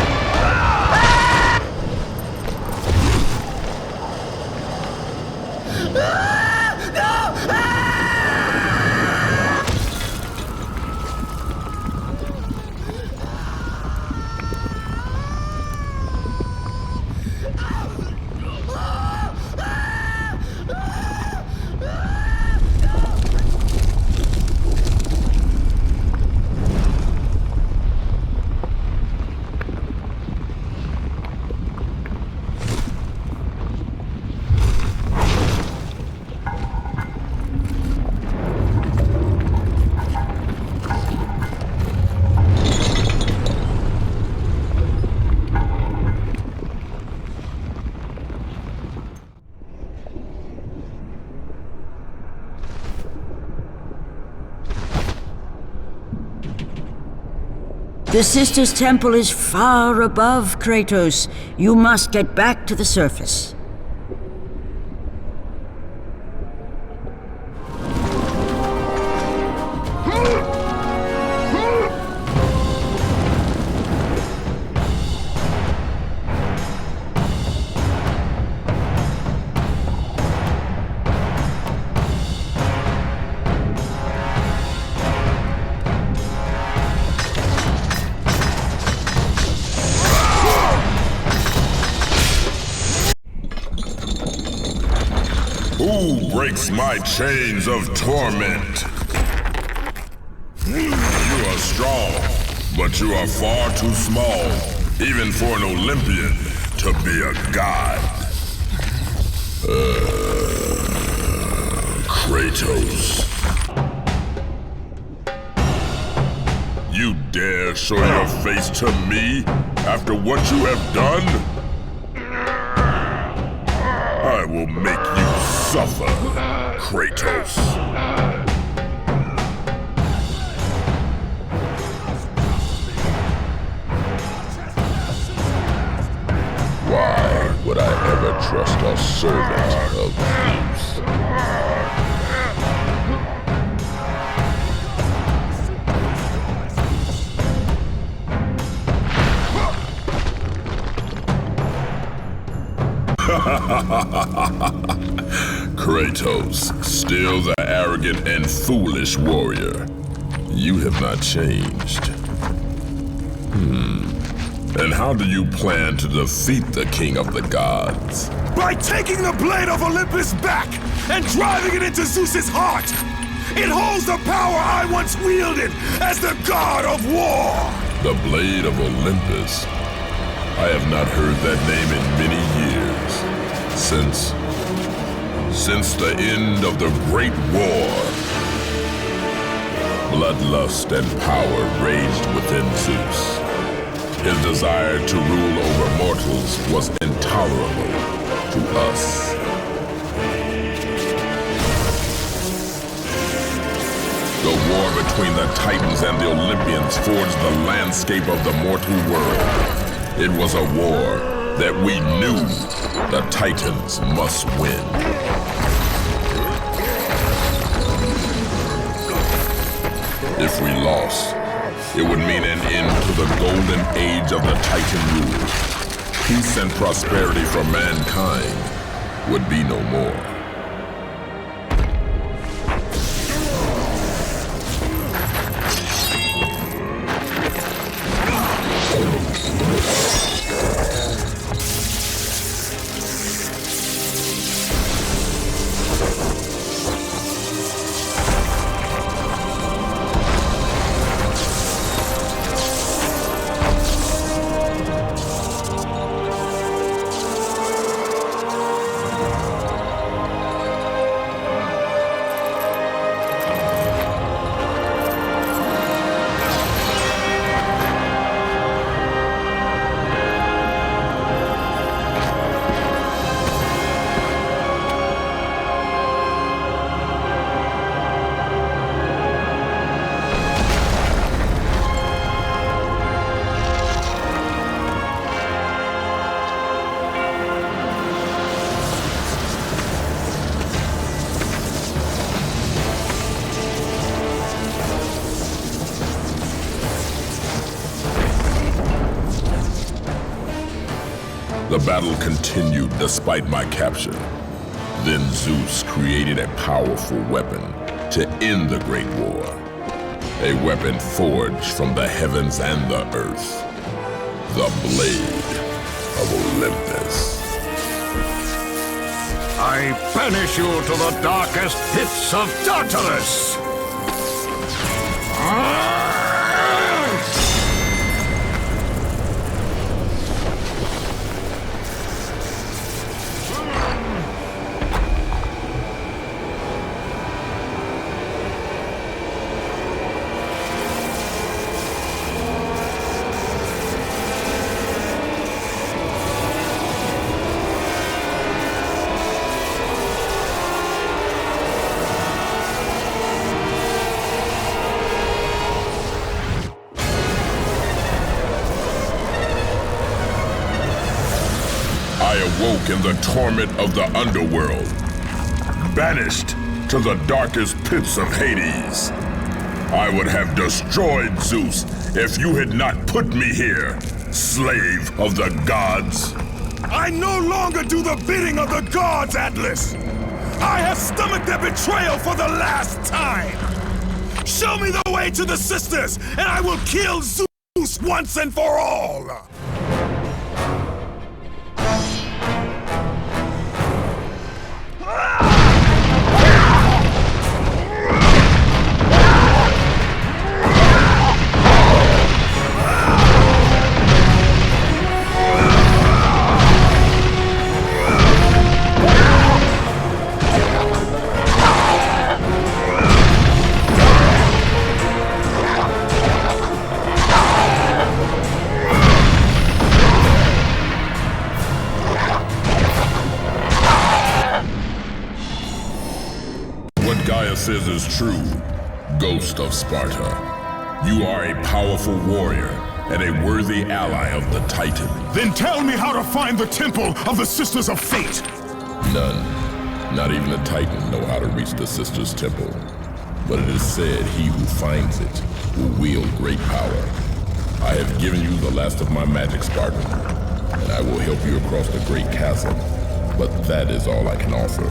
A: The Sisters' Temple is far above, Kratos. You must get back to the surface.
M: Who breaks my chains of torment? You are strong, but you are far too small, even for an Olympian, to be a god. Kratos. You dare show your face to me after what you have done? I will make you suffer, Kratos. Why would I ever trust a servant of Zeus? Kratos, still the arrogant and foolish warrior. You have not changed. And how do you plan to defeat the King of the Gods?
L: By taking the blade of Olympus back and driving it into Zeus's heart! It holds the power I once wielded as the god of war!
M: The blade of Olympus? I have not heard that name in many years. Since the end of the Great War. Bloodlust and power raged within Zeus. His desire to rule over mortals was intolerable to us. The war between the Titans and the Olympians forged the landscape of the mortal world. It was a war that we knew the Titans must win. If we lost, it would mean an end to the golden age of the Titan rule. Peace and prosperity for mankind would be no more. The battle continued despite my capture. Then Zeus created a powerful weapon to end the Great War. A weapon forged from the heavens and the earth. The Blade of Olympus.
J: I banish you to the darkest pits of Tartarus!
M: I awoke in the torment of the underworld, banished to the darkest pits of Hades. I would have destroyed Zeus if you had not put me here, slave of the gods.
L: I no longer do the bidding of the gods, Atlas! I have stomached their betrayal for the last time! Show me the way to the sisters, and I will kill Zeus once and for all!
M: Gaia says is true, Ghost of Sparta. You are a powerful warrior and a worthy ally of the Titan.
L: Then tell me how to find the temple of the Sisters of Fate!
M: None, not even the Titan, know how to reach the Sisters' Temple. But it is said he who finds it will wield great power. I have given you the last of my magic, Spartan, and I will help you across the great chasm. But that is all I can offer.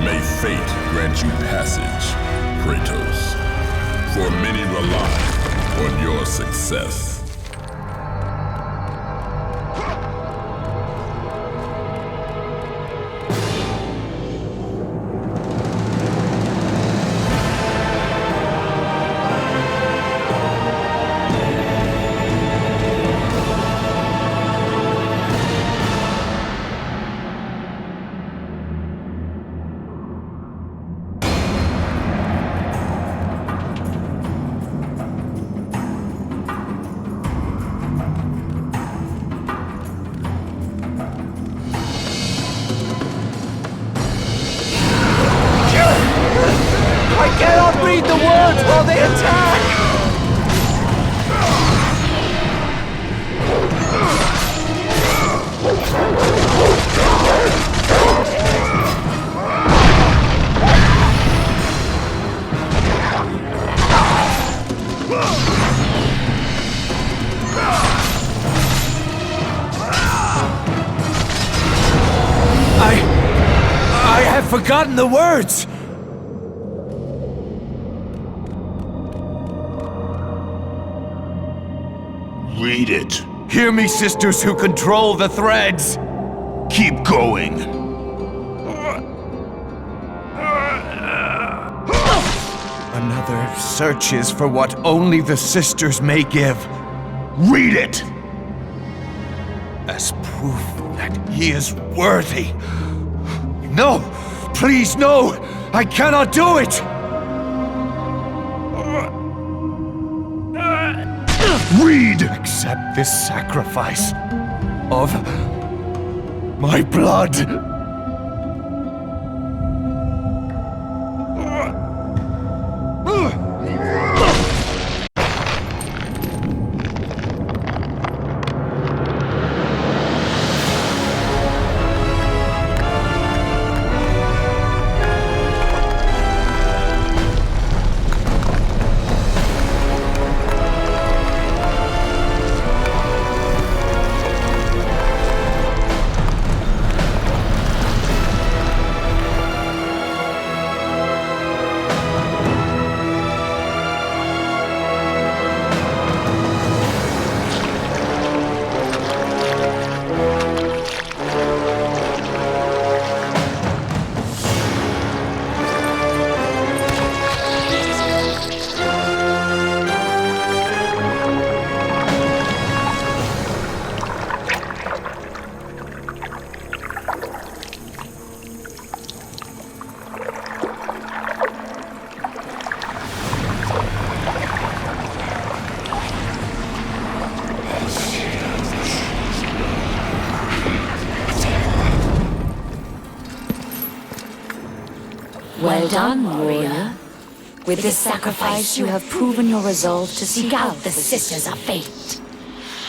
M: May fate grant you passage, Kratos, for many rely on your success.
Q: forgotten the words!
M: Read it.
Q: Hear me, sisters who control the threads!
M: Keep going.
Q: Another searches for what only the sisters may give.
M: Read it!
Q: As proof that he is worthy. No! Please, no! I cannot do it!
M: Read!
Q: Accept this sacrifice of my blood.
V: Well done, warrior. With this sacrifice, you have proven your resolve to seek out the Sisters of Fate.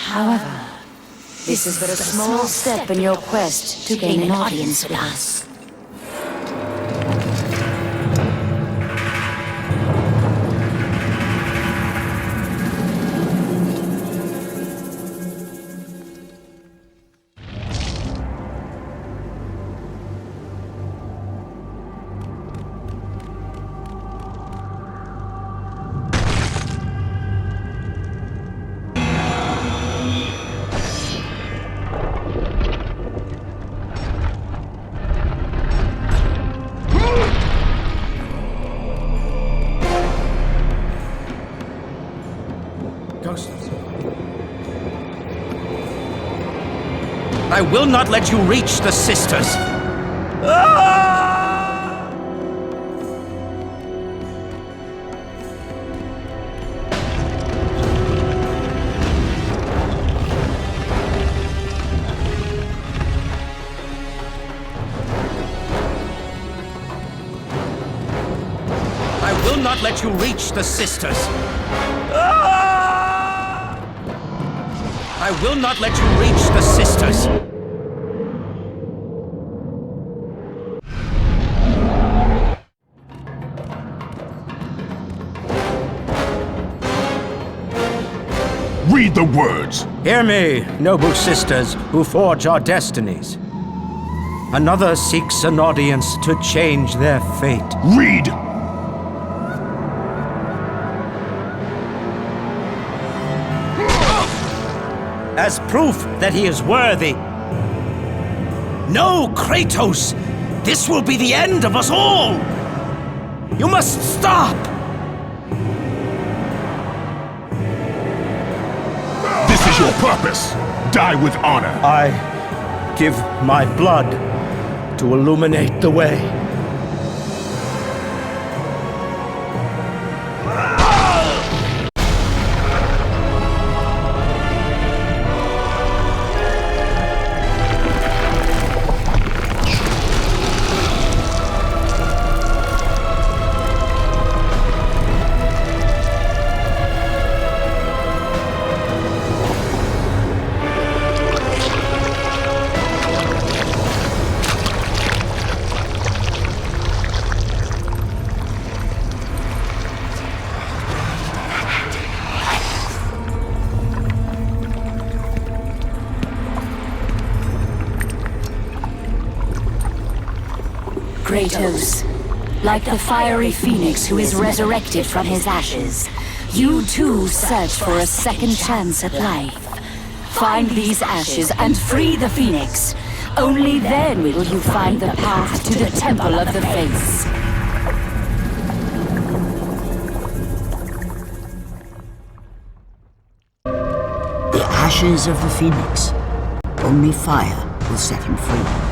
V: However, this is but a small step in your quest to gain an audience with us.
E: I will not let you reach the sisters! I will not let you reach the sisters! I will not let you reach the sisters!
M: Read the words!
E: Hear me, noble sisters who forge our destinies. Another seeks an audience to change their fate.
M: Read!
E: As proof that he is worthy. No, Kratos! This will be the end of us all! You must stop!
M: This is your purpose! Die with honor!
E: I give my blood to illuminate the way.
V: Kratos. Like the fiery phoenix who is resurrected from his ashes, you too search for a second chance at life. Find these ashes and free the phoenix. Only then will you find the path to the Temple of the Face.
A: The ashes of the phoenix. Only fire will set him free.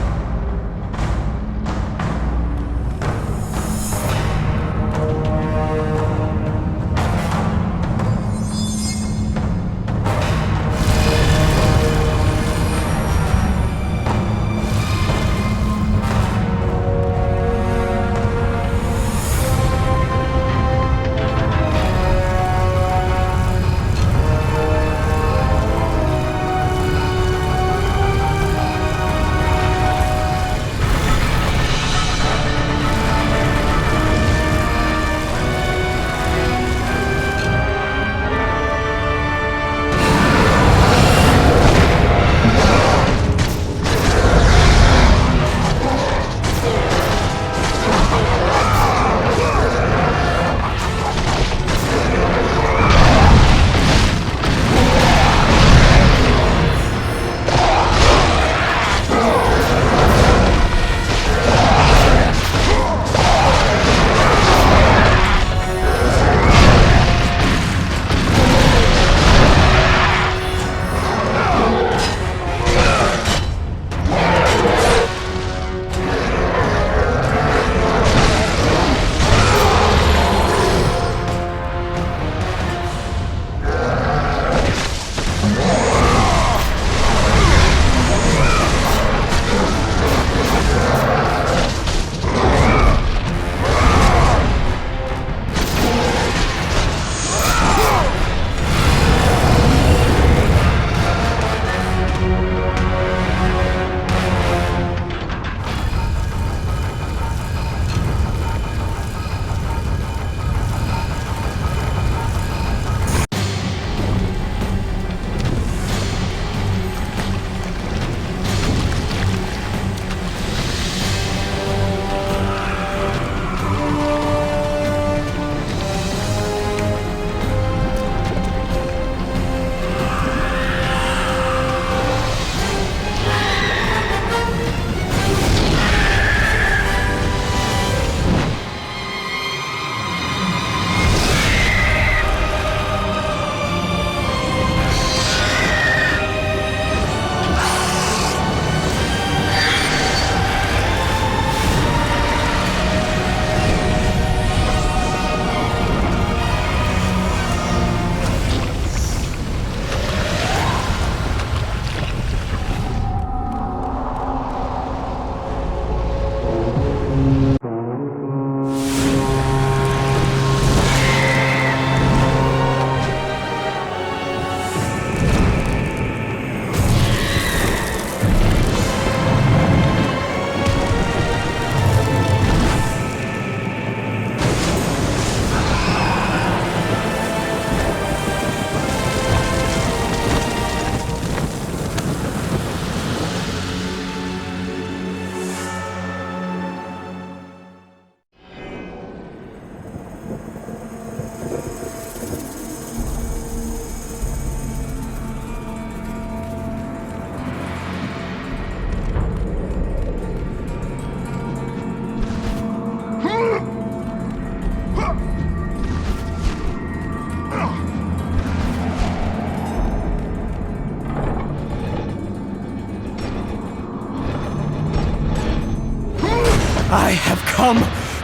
T: I have come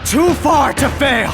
T: too far to fail!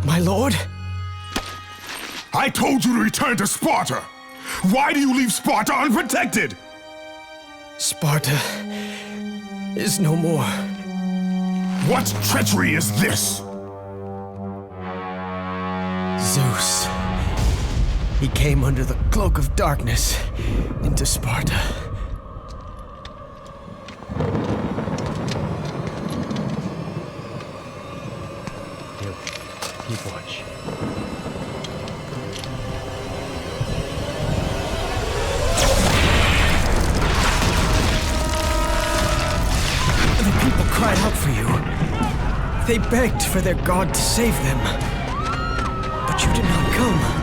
T: My lord?
L: I told you to return to Sparta! Why do you leave Sparta unprotected?
T: Sparta is no more.
L: What treachery is this?
T: Zeus. He came under the cloak of darkness into Sparta.
E: Keep watch.
T: The people cried out for you. They begged for their god to save them. But you did not come.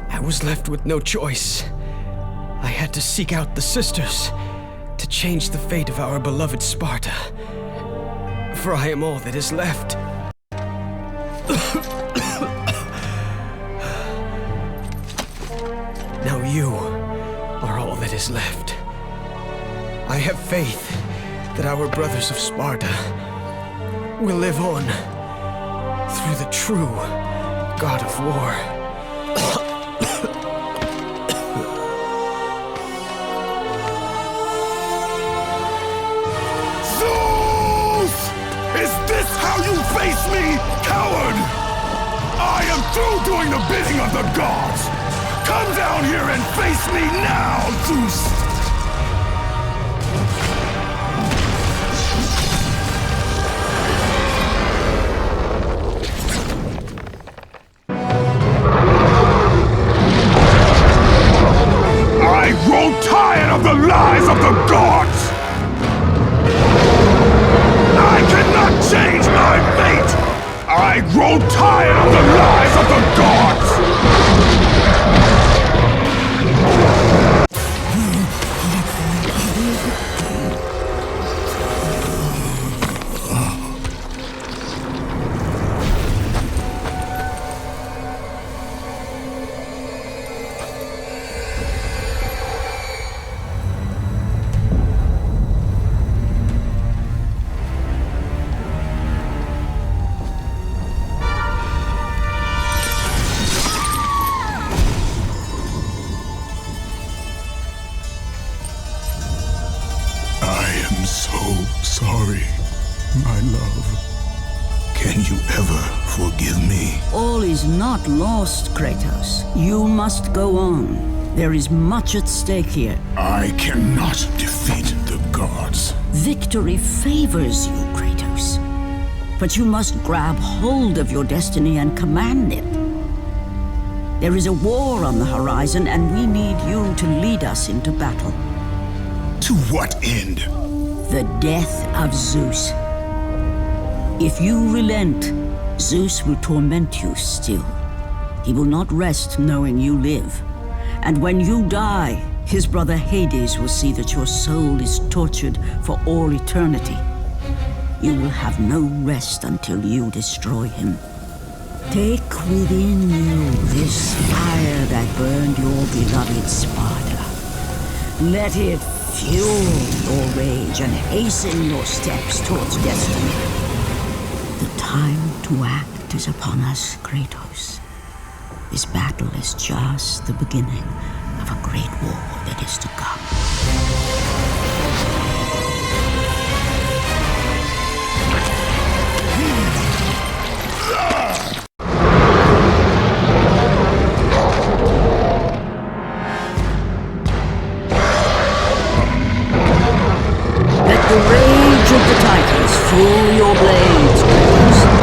T: I was left with no choice. I had to seek out the sisters to change the fate of our beloved Sparta. For I am all that is left. Now you are all that is left. I have faith that our brothers of Sparta will live on through the true God of War.
L: You face me, coward! I am through doing the bidding of the gods! Come down here and face me now, Zeus! I grow tired of the lies of the gods! I cannot change my fate! I grow tired of the lies of the gods! My love, can you ever forgive me?
A: All is not lost, Kratos. You must go on. There is much at stake here.
L: I cannot defeat the gods.
A: Victory favors you, Kratos. But you must grab hold of your destiny and command it. There is a war on the horizon, and we need you to lead us into battle.
L: To what end?
A: The death of Zeus. If you relent, Zeus will torment you still. He will not rest knowing you live. And when you die, his brother Hades will see that your soul is tortured for all eternity. You will have no rest until you destroy him. Take within you this fire that burned your beloved Sparta. Let it fuel your rage and hasten your steps towards destiny. The time to act is upon us, Kratos. This battle is just the beginning of a great war that is to come. The rage of the Titans fuel your blades, Kratos.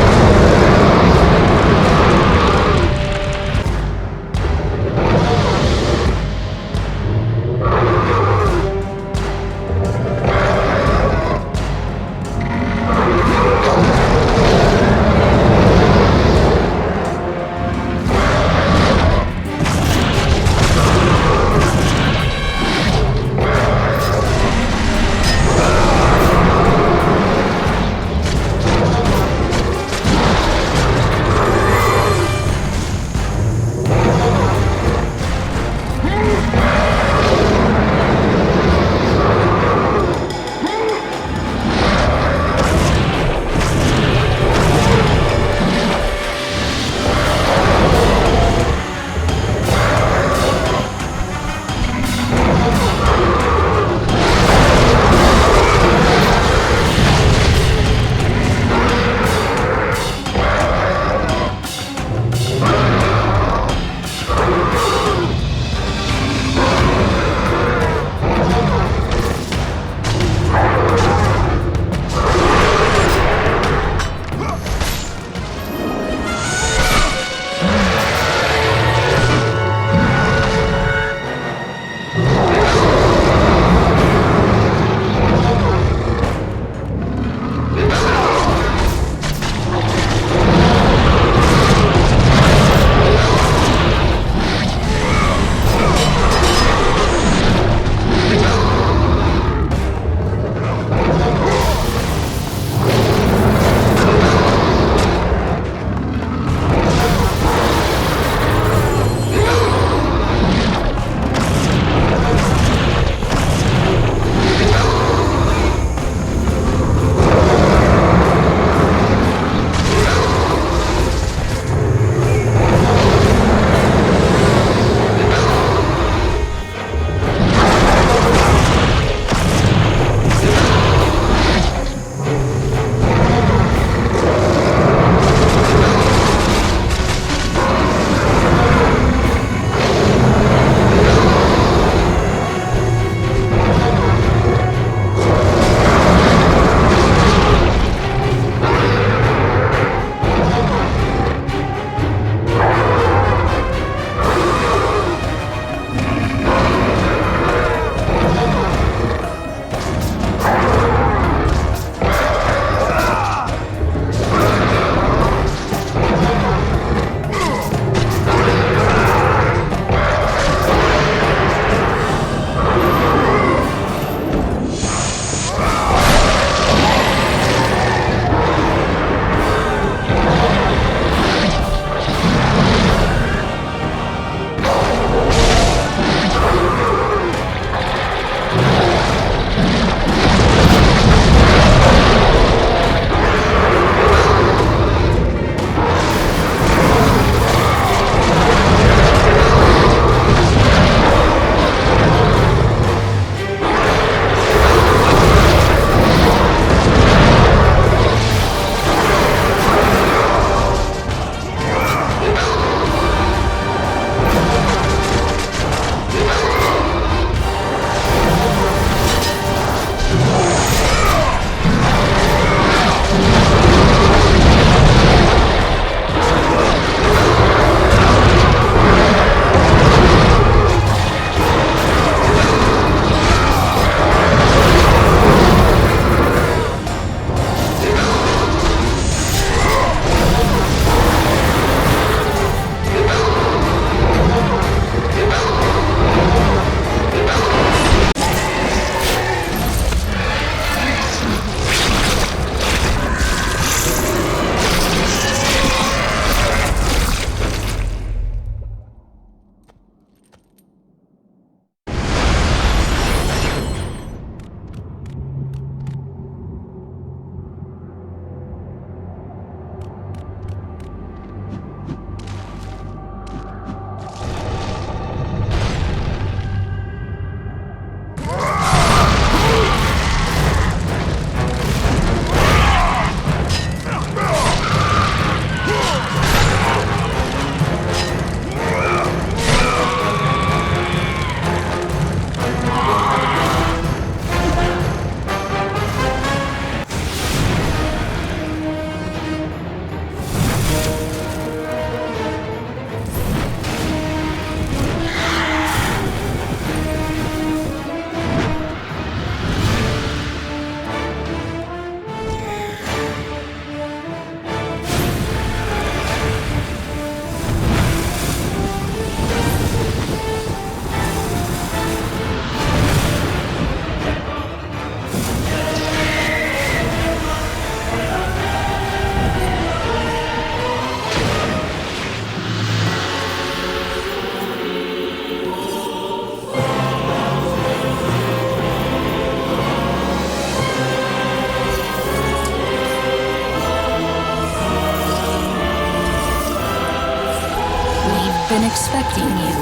V: been expecting you.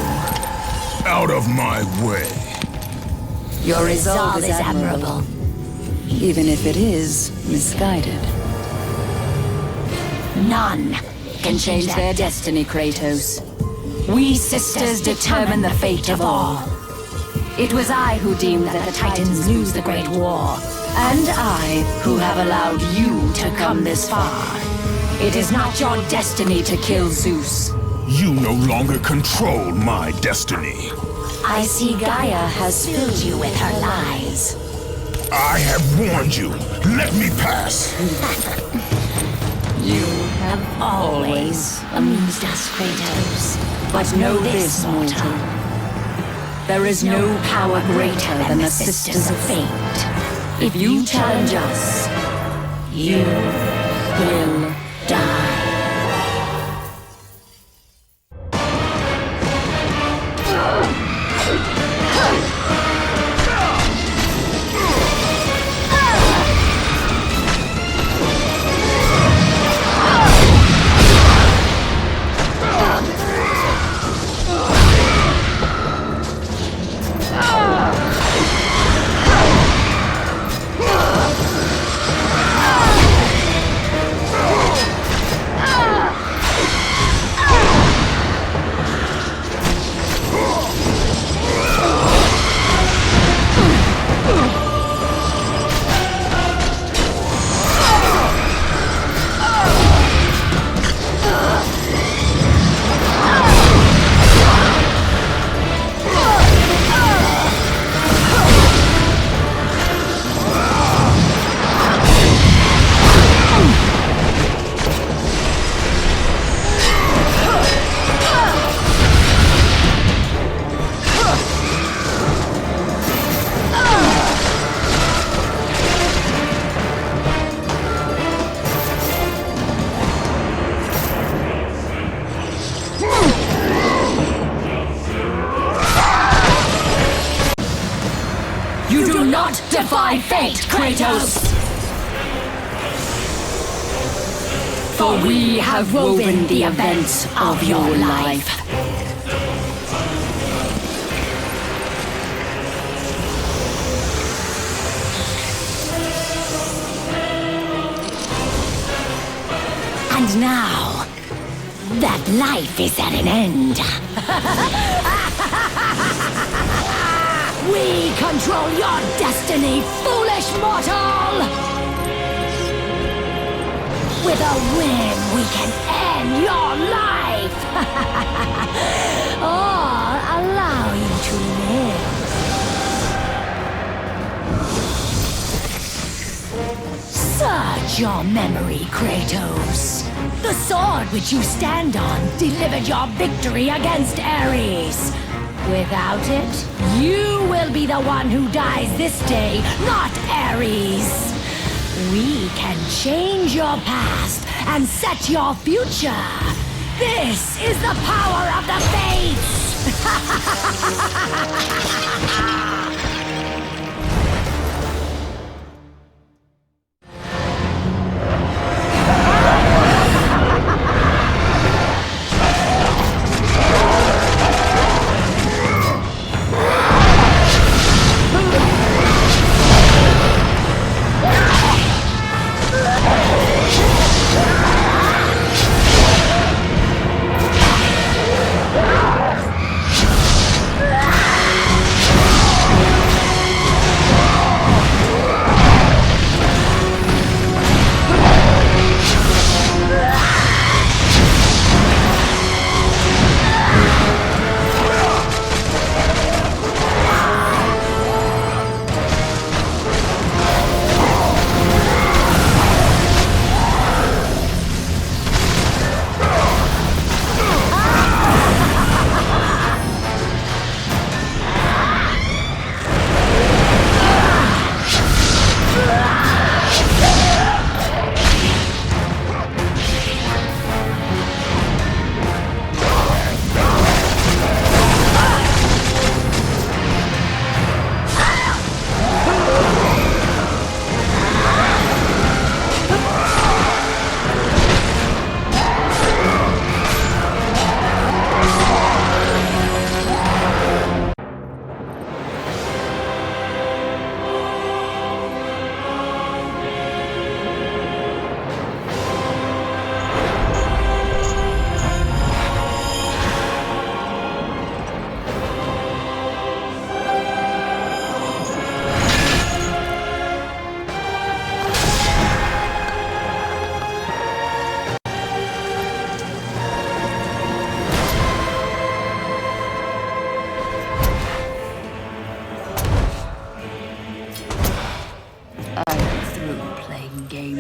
M: Out of my way.
V: Your resolve is admirable, even if it is misguided. None can change their destiny, Kratos. We sisters determine the fate of all. It was I who deemed that the Titans lose the Great War, and I who have allowed you to come this far. It is not your destiny to kill Zeus.
M: You no longer control my destiny.
V: I see Gaia has filled you with her lies.
M: I have warned you. Let me pass.
V: You have always amused us, Kratos. But know this, mortal. There is no power greater than the Sisters of Fate. If you challenge us, you will die. Defy fate, Kratos! For we have woven the events of your life. And now, that life is at an end. We control your destiny, foolish mortal! With a whim, we can end your life! Or allow you to live. Search your memory, Kratos. The sword which you stand on delivered your victory against Ares. Without it, you will be the one who dies this day, not Ares. We can change your past and set your future. This is the power of the Fates!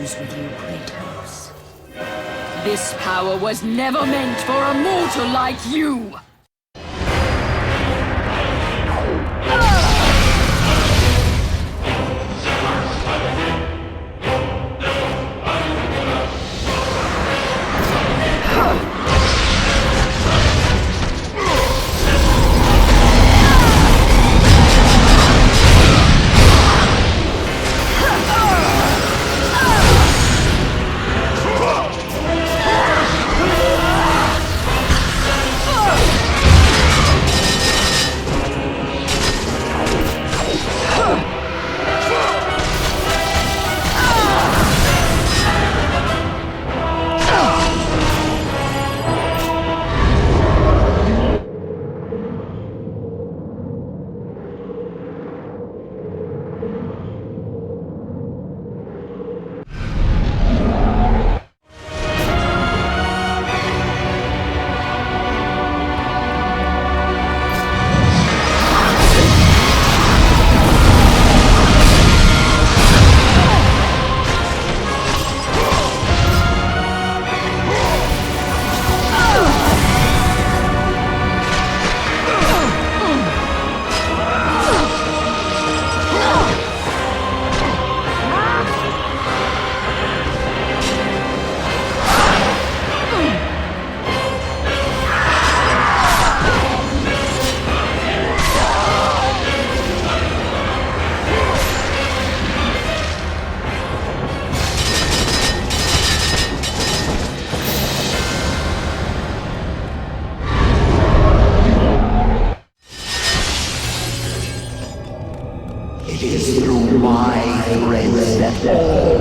H: ends with you, Kratos. This power was never meant for a mortal like you!
C: It is through my threads that all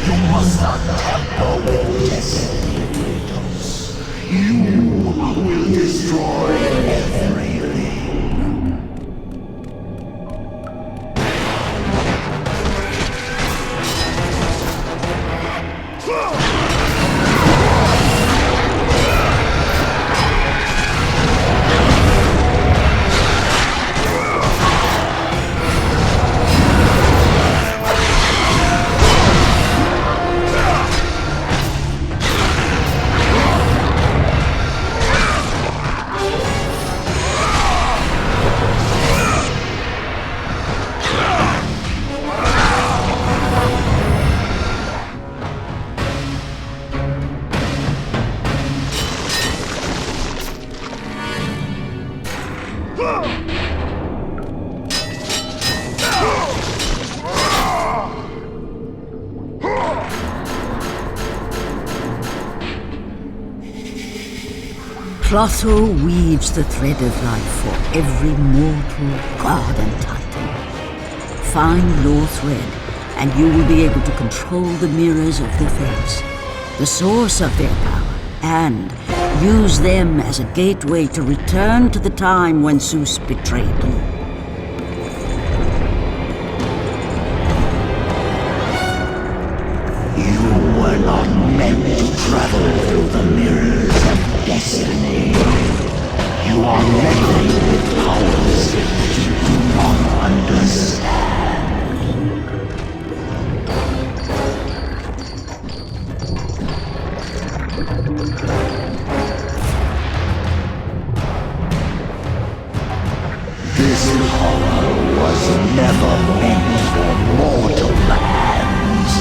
C: you must not tamper with destiny, Kratos. You will destroy everything.
A: Clotho weaves the thread of life for every mortal, god and titan. Find your thread, and you will be able to control the mirrors of the fates, the source of their power, and use them as a gateway to return to the time when Zeus betrayed you.
C: You were not meant to travel through the mirrors of destiny. You are meddling with powers that you do not understand. This power was never meant for mortal hands.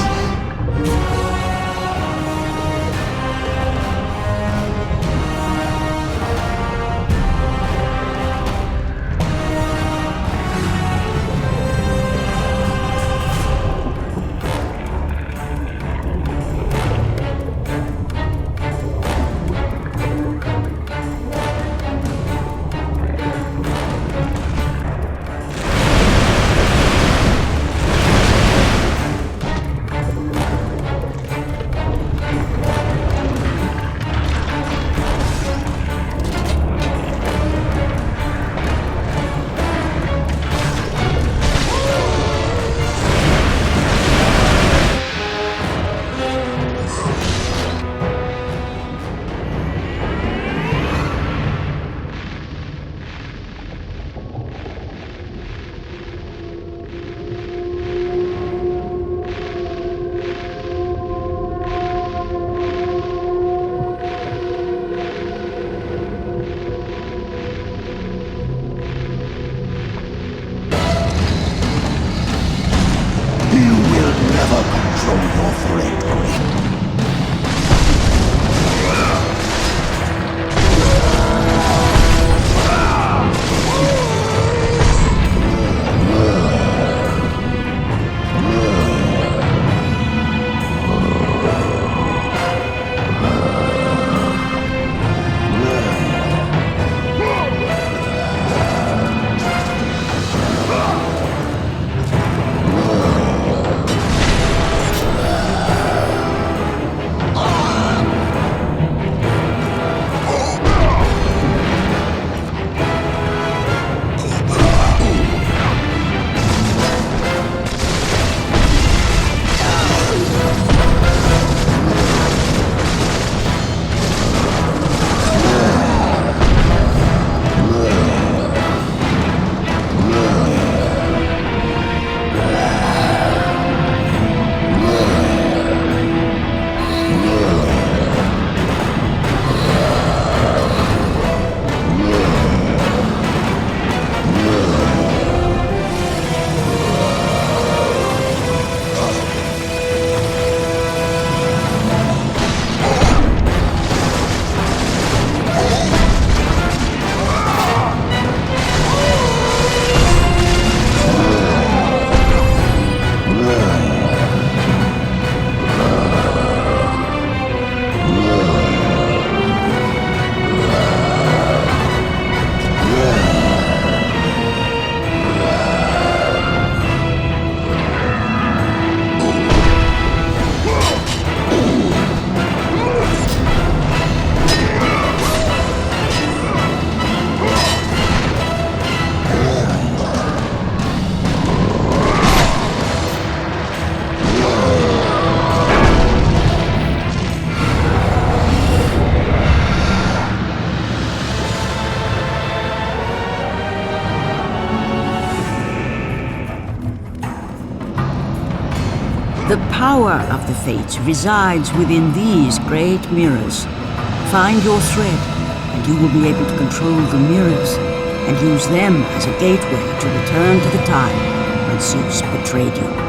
C: Show your threat, Kratos.
A: The power of the Fates resides within these great mirrors. Find your thread, and you will be able to control the mirrors, and use them as a gateway to return to the time when Zeus betrayed you.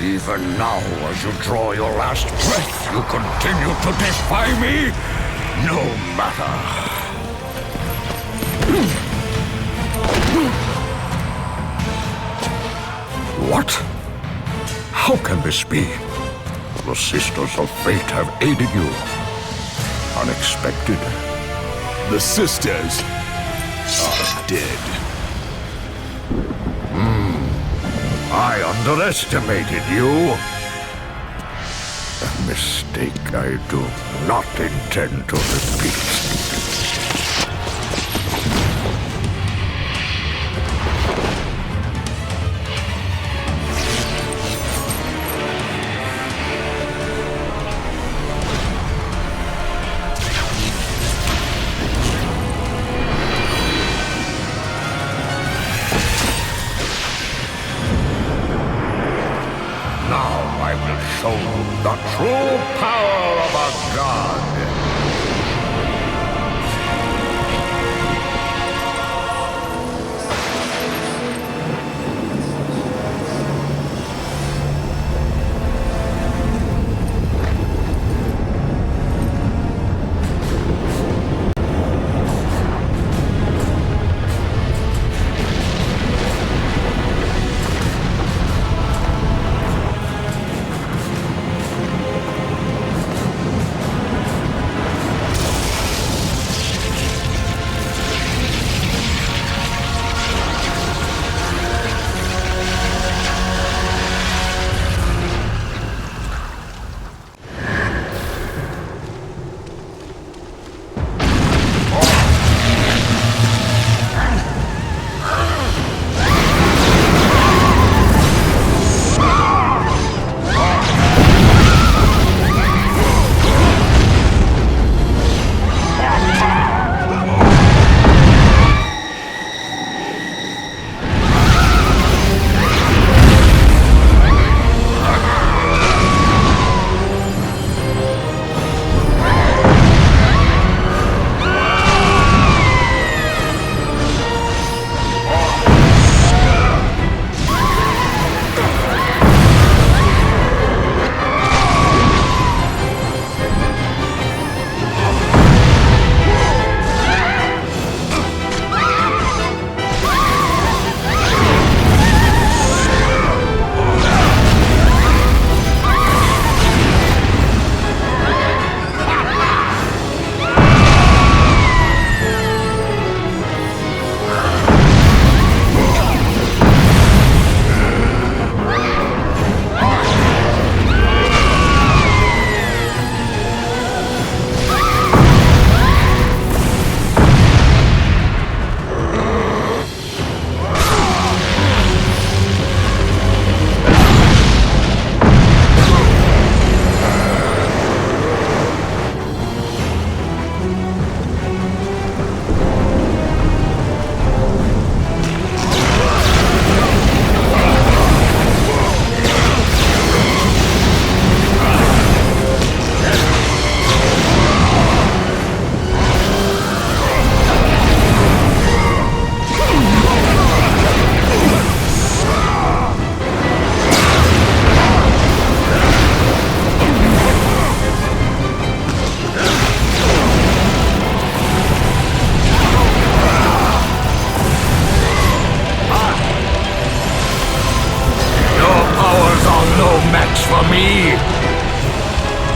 B: Even now, as you draw your last breath, you continue to defy me? No matter. What? How can this be? The Sisters of Fate have aided you. Unexpected.
O: The Sisters are dead.
B: I underestimated you. A mistake I do not intend to repeat. Show the true power of a god.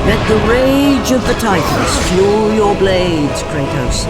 A: Let the rage of the Titans fuel your blades, Kratos.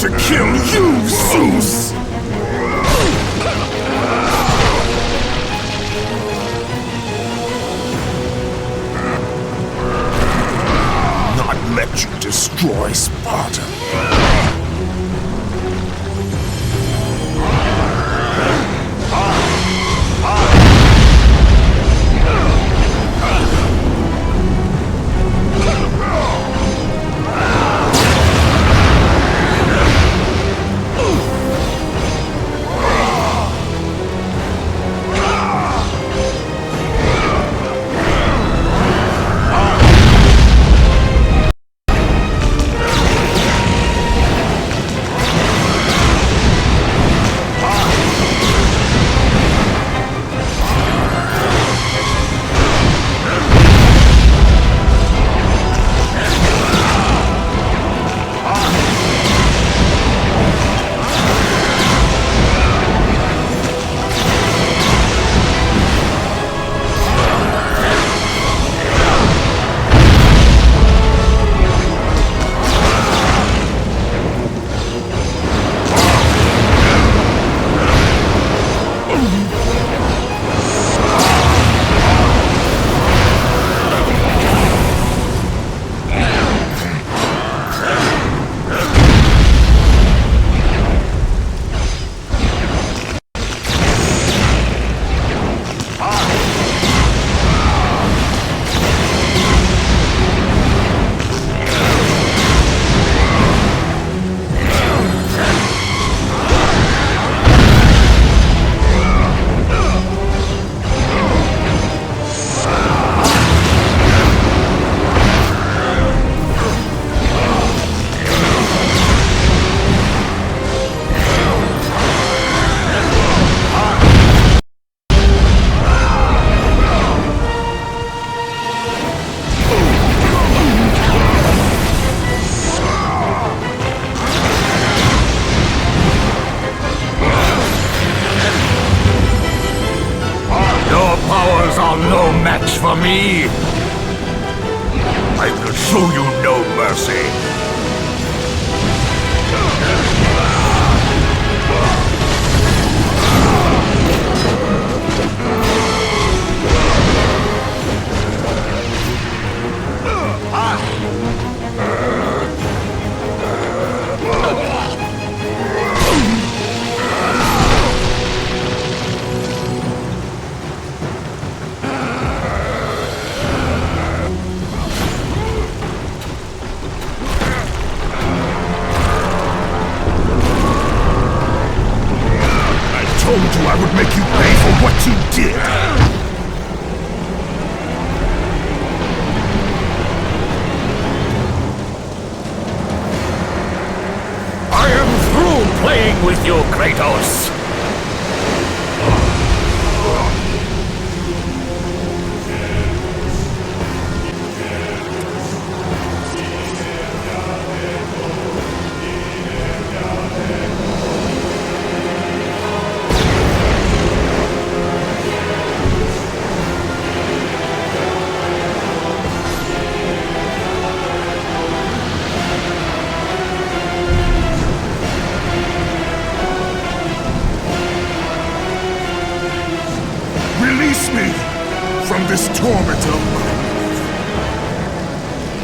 M: To kill you, Zeus! Not let you destroy Sparta.
J: For me, I will show you no mercy.
M: I would make you pay for what you did!
J: I am through playing with you, Kratos!
L: tormentor.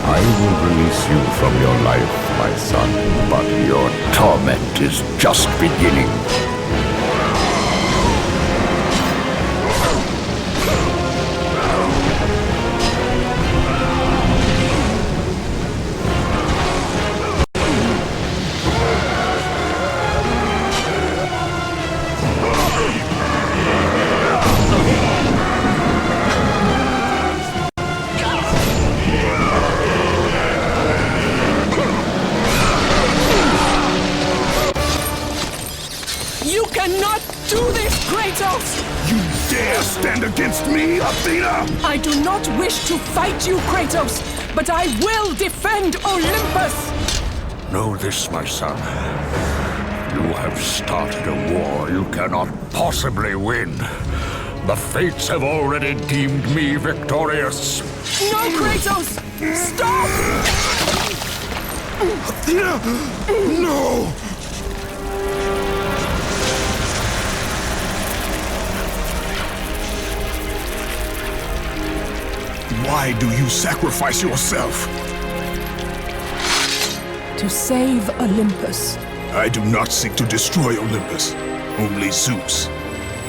B: I will release you from your life, my son, but your torment is just beginning.
T: You cannot do this, Kratos!
L: You dare stand against me, Athena?
T: I do not wish to fight you, Kratos, but I will defend Olympus!
B: Know this, my son. You have started a war you cannot possibly win. The fates have already deemed me victorious.
T: No, Kratos! Stop!
L: Athena! No! Why do you sacrifice yourself?
T: To save Olympus.
L: I do not seek to destroy Olympus. Only Zeus.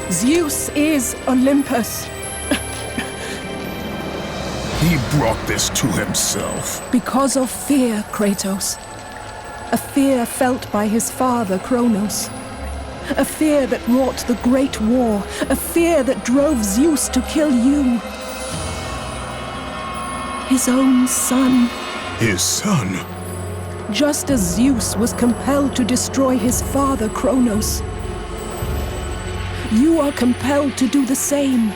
T: Zeus is Olympus.
L: He brought this to himself.
T: Because of fear, Kratos. A fear felt by his father, Kronos. A fear that wrought the Great War. A fear that drove Zeus to kill you. His own son.
L: His son?
T: Just as Zeus was compelled to destroy his father, Kronos. You are compelled to do the same.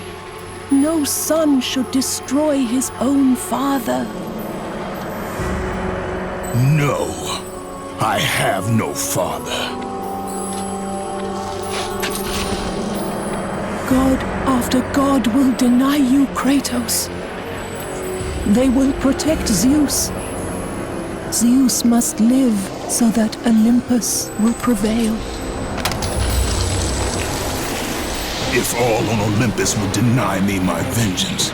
T: No son should destroy his own father.
L: No, I have no father.
T: God after God will deny you, Kratos. They will protect Zeus. Zeus must live so that Olympus will prevail.
L: If all on Olympus will deny me my vengeance,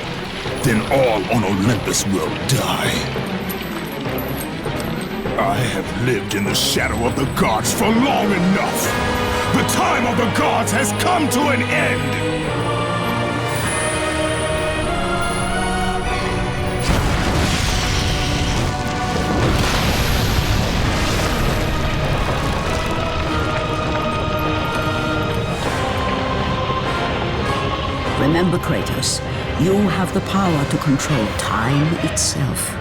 L: then all on Olympus will die. I have lived in the shadow of the gods for long enough. The time of the gods has come to an end.
A: Remember, Kratos, you have the power to control time itself.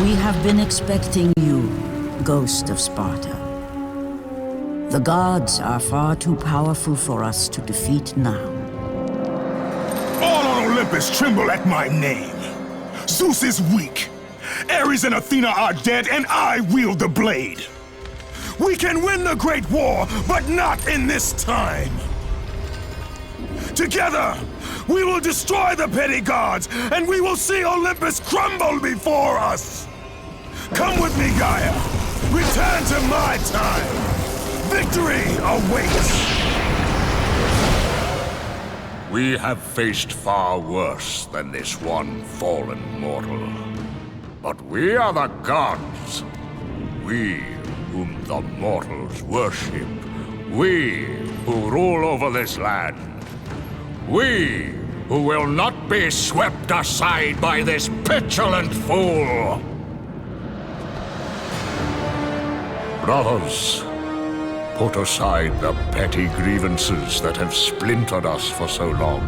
A: We have been expecting you, Ghost of Sparta. The gods are far too powerful for us to defeat now.
L: All on Olympus tremble at my name. Zeus is weak. Ares and Athena are dead, and I wield the blade. We can win the Great War, but not in this time. Together,
O: We will destroy the petty gods, and we will see Olympus crumble before us! Come with me, Gaia! Return to my time! Victory awaits!
M: We have faced far worse than this one fallen mortal. But we are the gods. We whom the mortals worship. We who rule over this land. We who will not be swept aside by this petulant fool. Brothers, put aside the petty grievances that have splintered us for so long.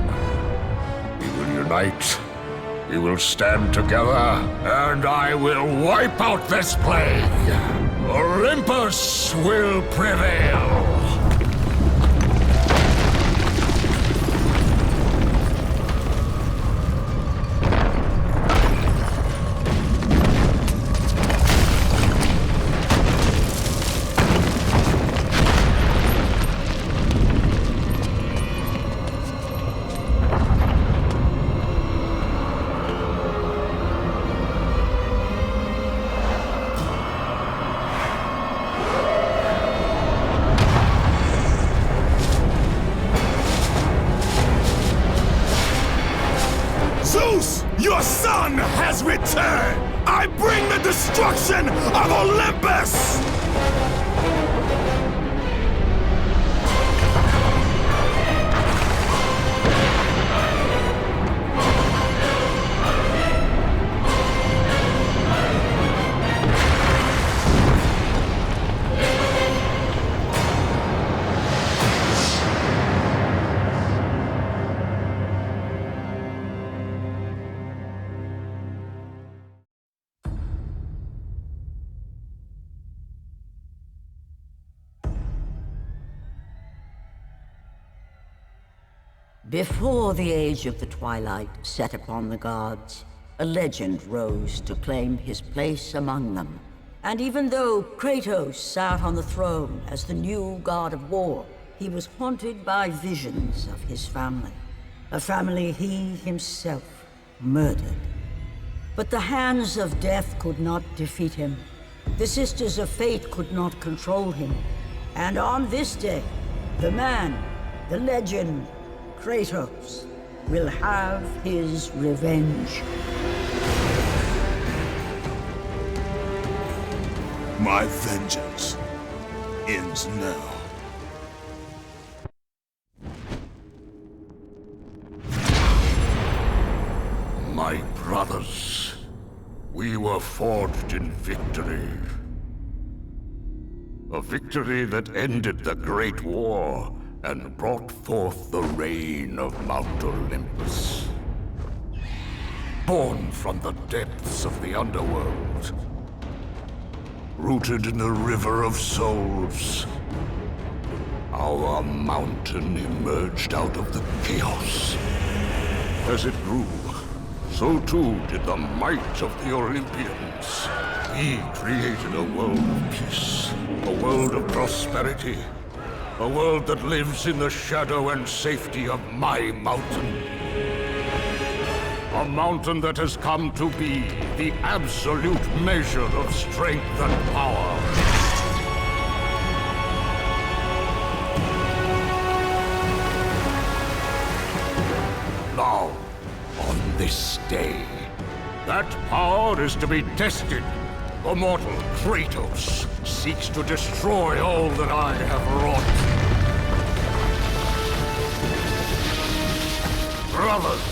M: We will unite, we will stand together, and I will wipe out this plague. Olympus will prevail.
O: Zeus, your son has returned! I bring the destruction of Olympus!
A: Before the age of the twilight set upon the gods, a legend rose to claim his place among them. And even though Kratos sat on the throne as the new god of war, he was haunted by visions of his family. A family he himself murdered. But the hands of death could not defeat him. The sisters of fate could not control him. And on this day, the man, the legend, Kratos, will have his revenge.
O: My vengeance ends now.
M: My brothers, we were forged in victory. A victory that ended the Great War and brought forth the reign of Mount Olympus. Born from the depths of the underworld, rooted in the river of souls, our mountain emerged out of the chaos. As it grew, so too did the might of the Olympians. He created a world of peace, a world of prosperity, a world that lives in the shadow and safety of my mountain. A mountain that has come to be the absolute measure of strength and power. Now, on this day, that power is to be tested. The mortal Kratos seeks to destroy all that I have wrought. Brothers,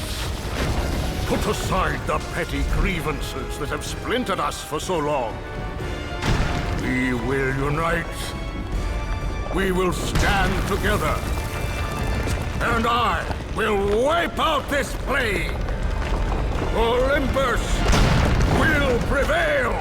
M: put aside the petty grievances that have splintered us for so long. We will unite. We will stand together. And I will wipe out this plague. Olympus will prevail.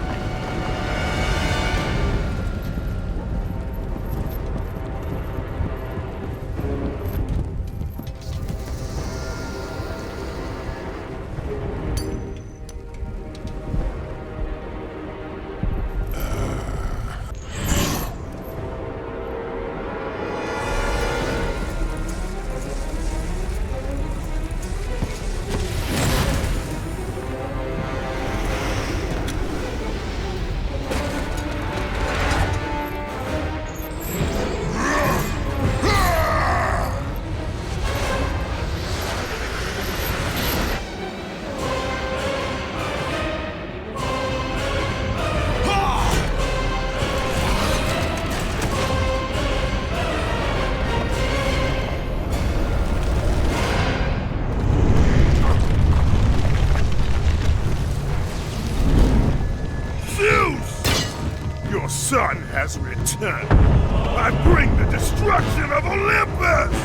M: has returned. I bring the destruction of Olympus!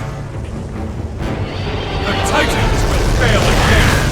I: The Titans will fail again!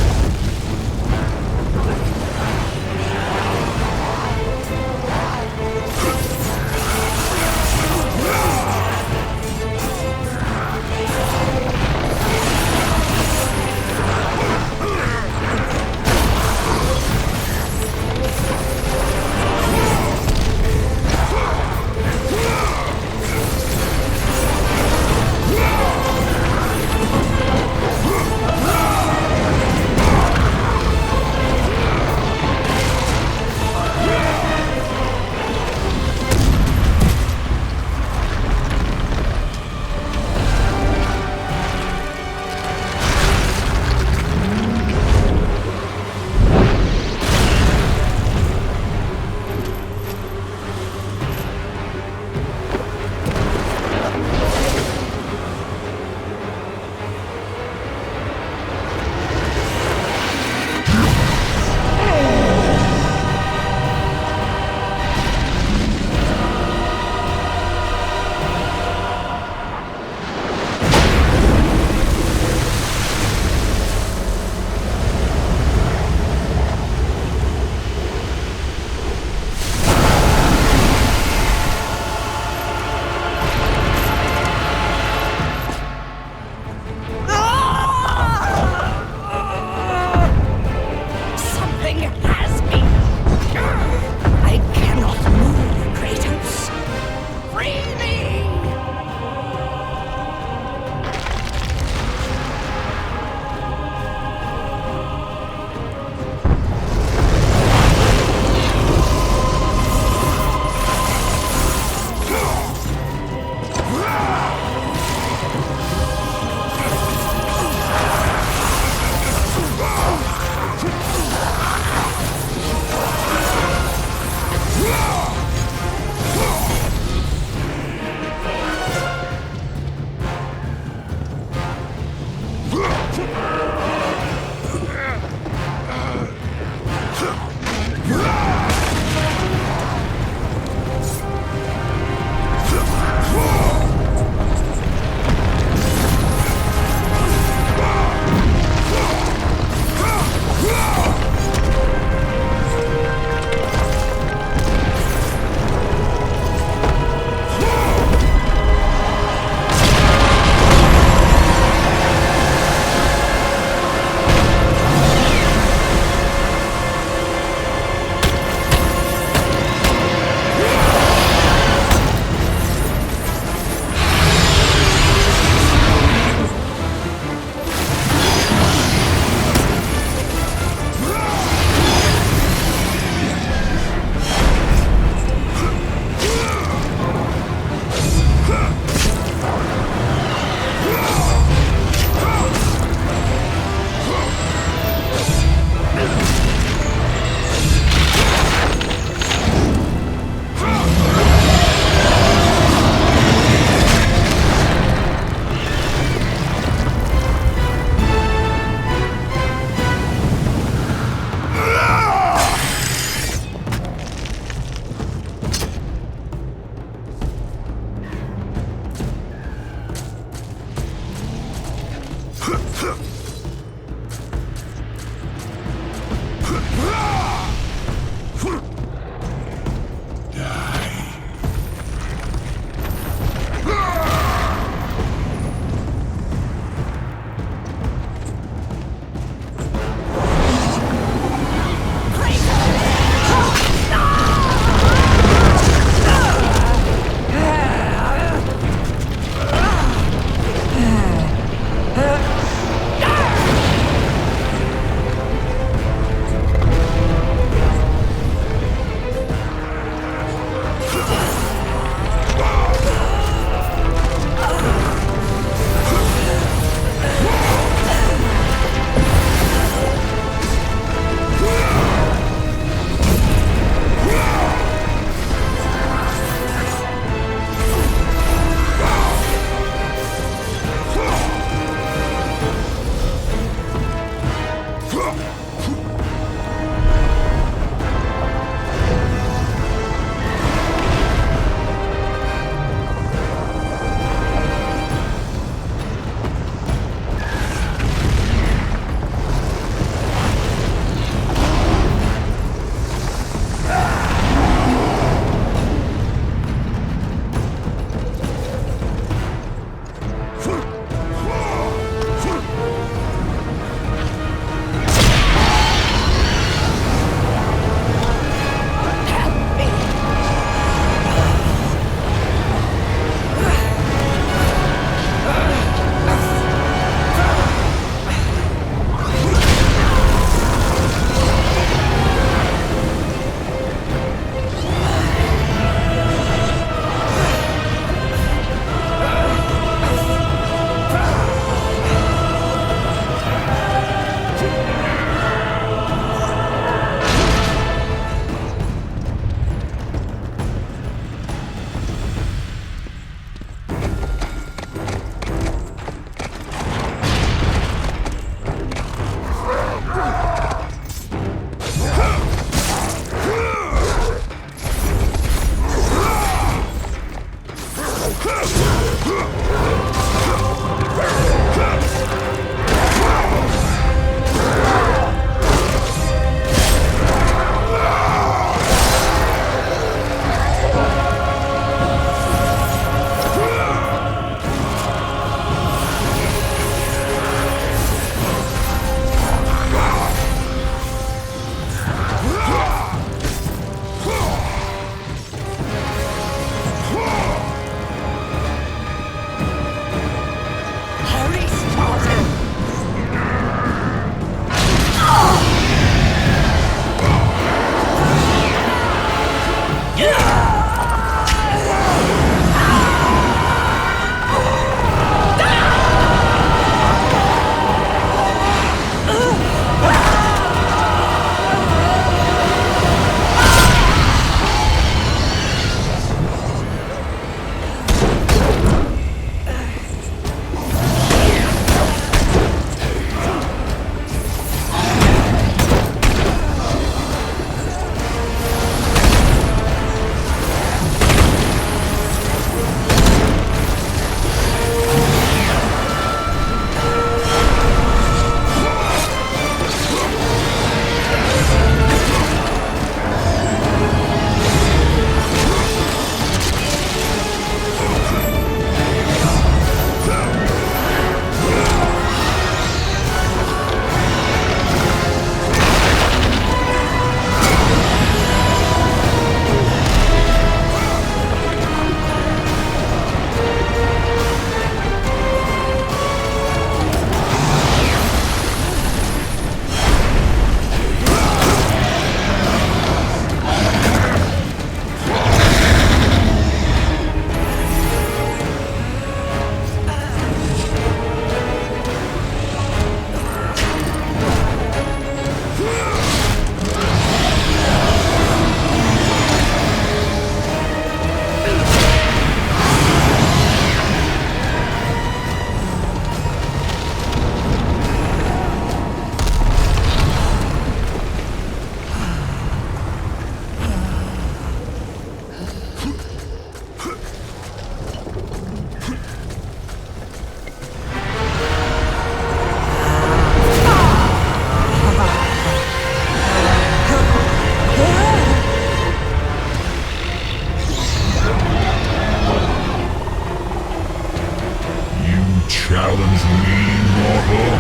M: challenge me, mortal?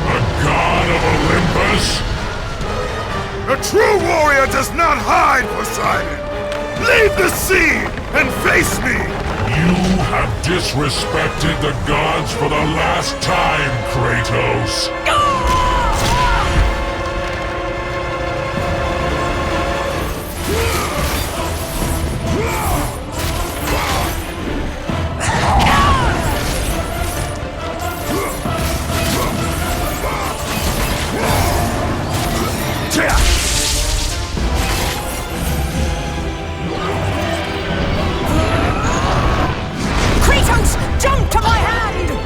M: A god of Olympus?
L: A true warrior does not hide, Poseidon! Leave the sea and face me!
M: You have disrespected the gods for the last time, Kratos!
H: Kratos, jump to my hand!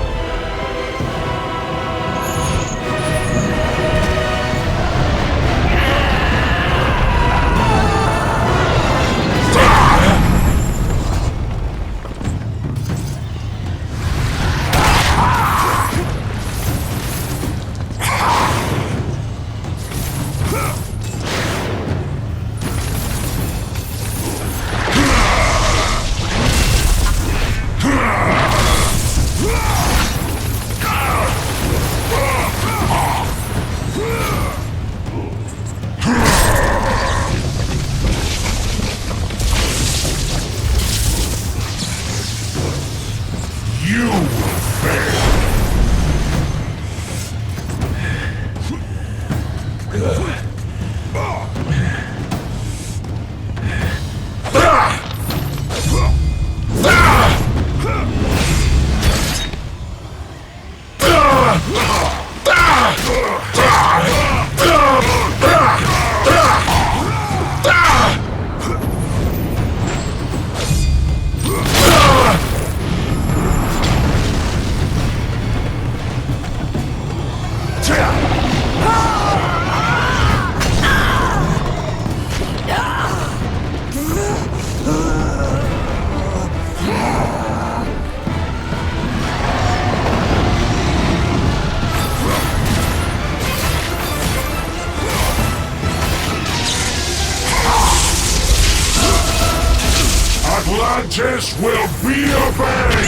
M: You fail! Zeus will be avenged!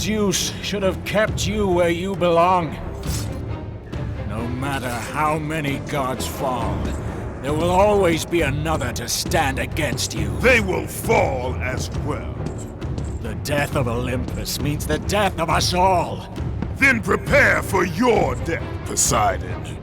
I: Zeus should have kept you where you belong. No matter how many gods fall, there will always be another to stand against you.
M: They will fall as well.
I: The death of Olympus means the death of us all.
M: Then prepare for your death, Poseidon.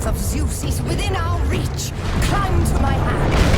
G: of Zeus is within our reach. Climb to my hand.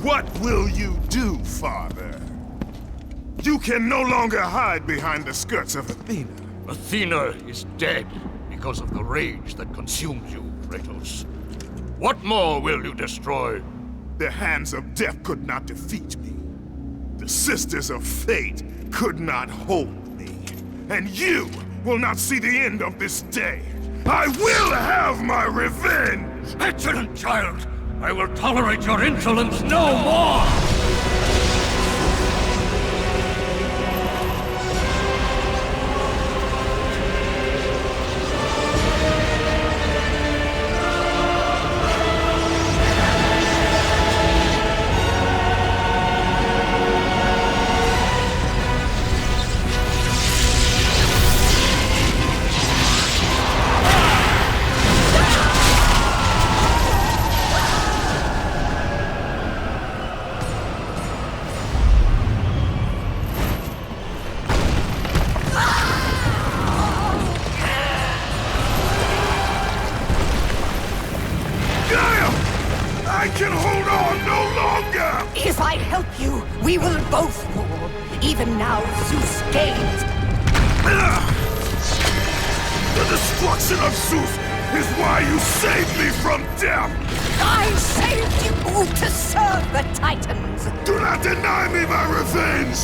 M: What will you do, Father? You can no longer hide behind the skirts of Athena.
B: Athena is dead because of the rage that consumes you, Kratos. What more will you destroy?
M: The hands of death could not defeat me. The sisters of fate could not hold me. And you will not see the end of this day. I will have my revenge!
B: Excellent, child! I will tolerate your insolence no more!
M: can hold on no longer!
G: If I help you, we will both fall. Even now, Zeus gains.
M: The destruction of Zeus is why you saved me from death!
G: I saved you to serve the Titans!
M: Do not deny me my revenge!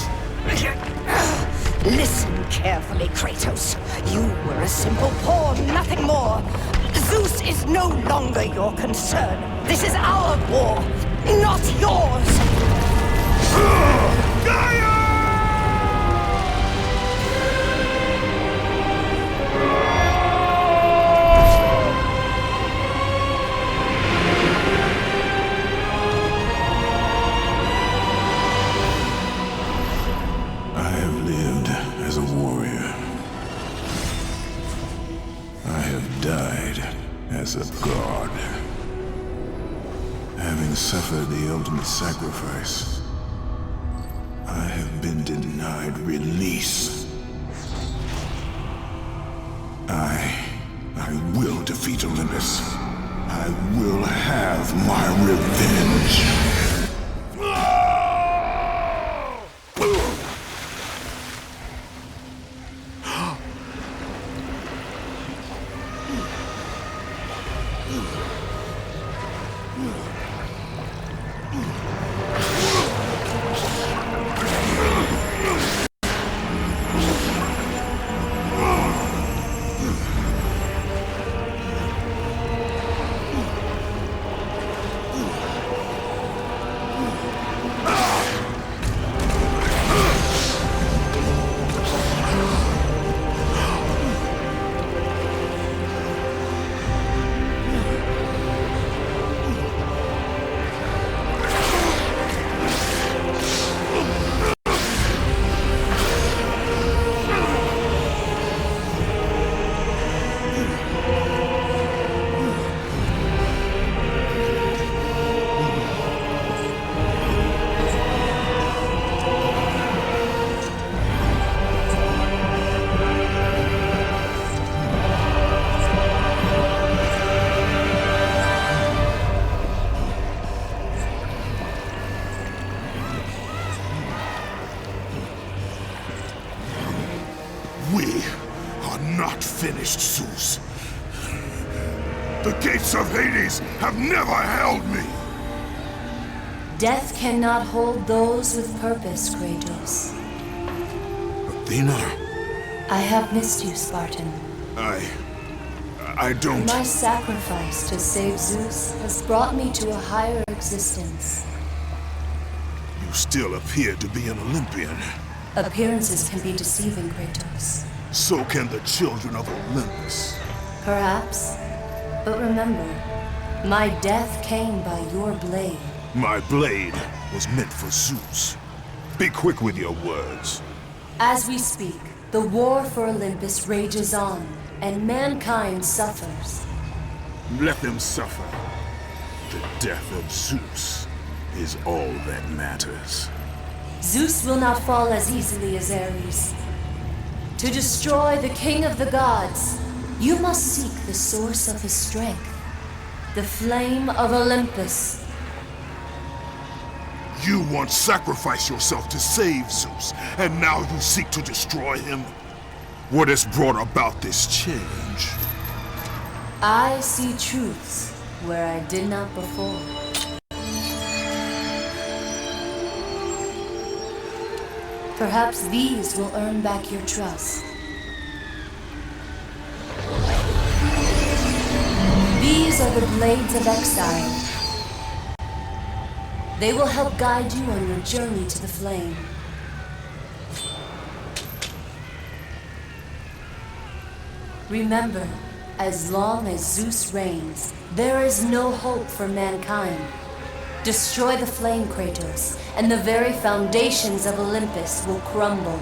G: Listen carefully, Kratos. You were a simple pawn, nothing more. Zeus is no longer your concern. This is our war, not yours!
M: Gaia!
K: I have lived as a warrior. I have died as a god. Having suffered the ultimate sacrifice, I have been denied release. I will defeat Olympus. I will have my revenge.
M: We are not finished, Zeus. The gates of Hades have never held me.
V: Death cannot hold those with purpose, Kratos.
K: Athena?
V: I have missed you, Spartan.
K: I don't...
V: My sacrifice to save Zeus has brought me to a higher existence.
K: You still appear to be an Olympian.
V: Appearances can be deceiving, Kratos.
K: So can the children of Olympus.
V: Perhaps. But remember, my death came by your blade.
K: My blade was meant for Zeus. Be quick with your words.
V: As we speak, the war for Olympus rages on, and mankind suffers.
K: Let them suffer. The death of Zeus is all that matters.
V: Zeus will not fall as easily as Ares. To destroy the king of the gods, you must seek the source of his strength, the flame of Olympus.
M: You once sacrificed yourself to save Zeus, and now you seek to destroy him? What has brought about this change?
V: I see truths where I did not before. Perhaps these will earn back your trust. These are the blades of exile. They will help guide you on your journey to the flame. Remember, as long as Zeus reigns, there is no hope for mankind. Destroy the flame, Kratos, and the very foundations of Olympus will crumble.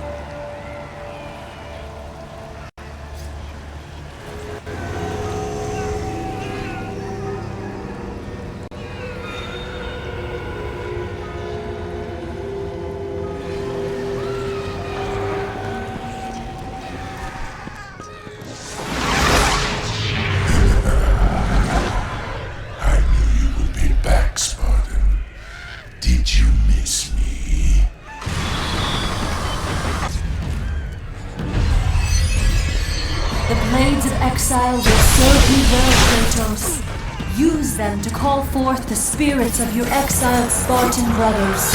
M: I knew you would be back, Sparta.
N: use them to call forth the spirits of your exiled Spartan brothers.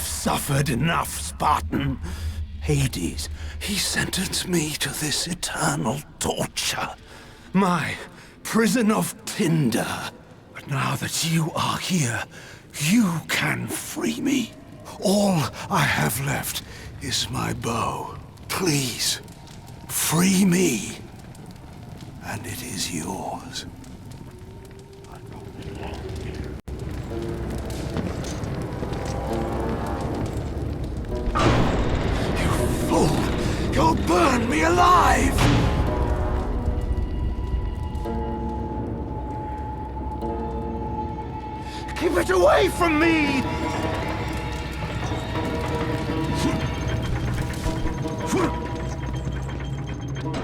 J: Suffered enough, Spartan. Hades, he sentenced me to this eternal torture. My prison of tinder. But now that you are here, you can free me. All I have left is my bow. Please, free me, and it is yours. You'll burn me alive! Keep it away from me!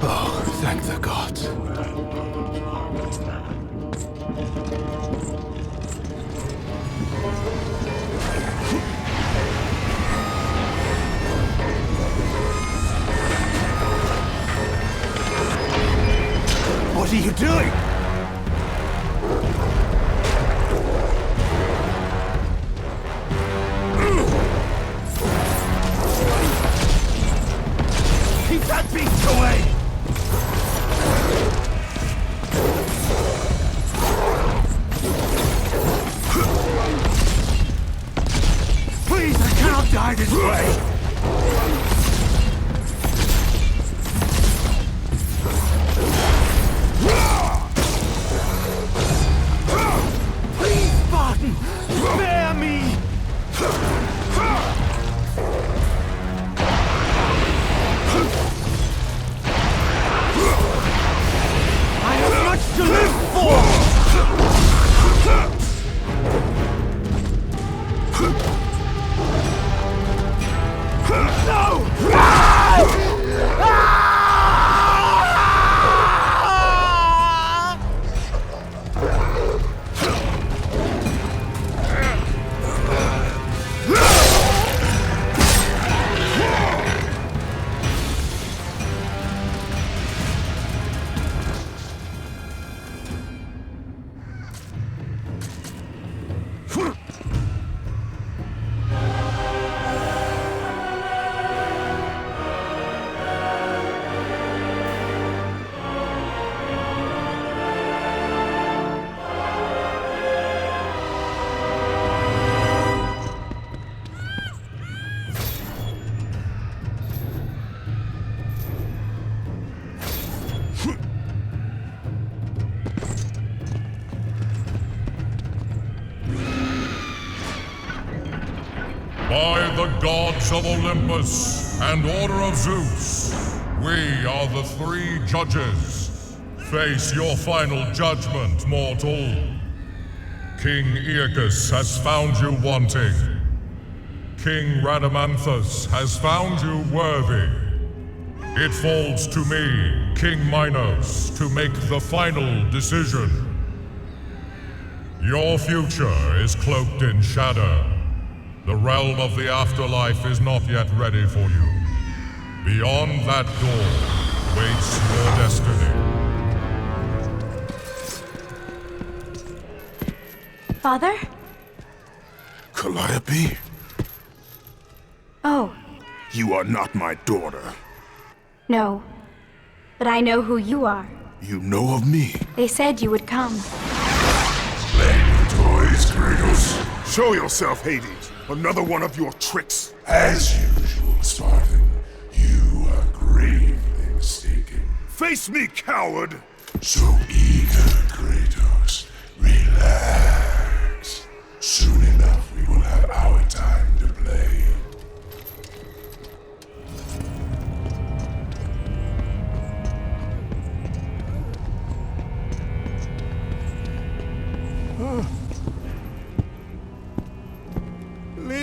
J: Oh, thank the gods. What are you doing? Keep that beast away! Please, I cannot die this way! Spare me! I have much to live for!
M: By the gods of Olympus and order of Zeus, we are the three judges. Face your final judgment, mortal. King Aeacus has found you wanting. King Rhadamanthus has found you worthy. It falls to me, King Minos, to make the final decision. Your future is cloaked in shadow. The realm of the afterlife is not yet ready for you. Beyond that door waits your destiny.
P: Father?
K: Calliope?
P: Oh,
K: You are not my daughter.
P: no. But I know who you are.
K: You know of me.
P: They said you would come.
K: Toys, Kratos. Show yourself, Hades. Another one of your tricks.
M: As usual, Spartan, you are gravely mistaken.
K: Face me, coward!
M: So eager, Kratos. Relax. Soon enough, we will have our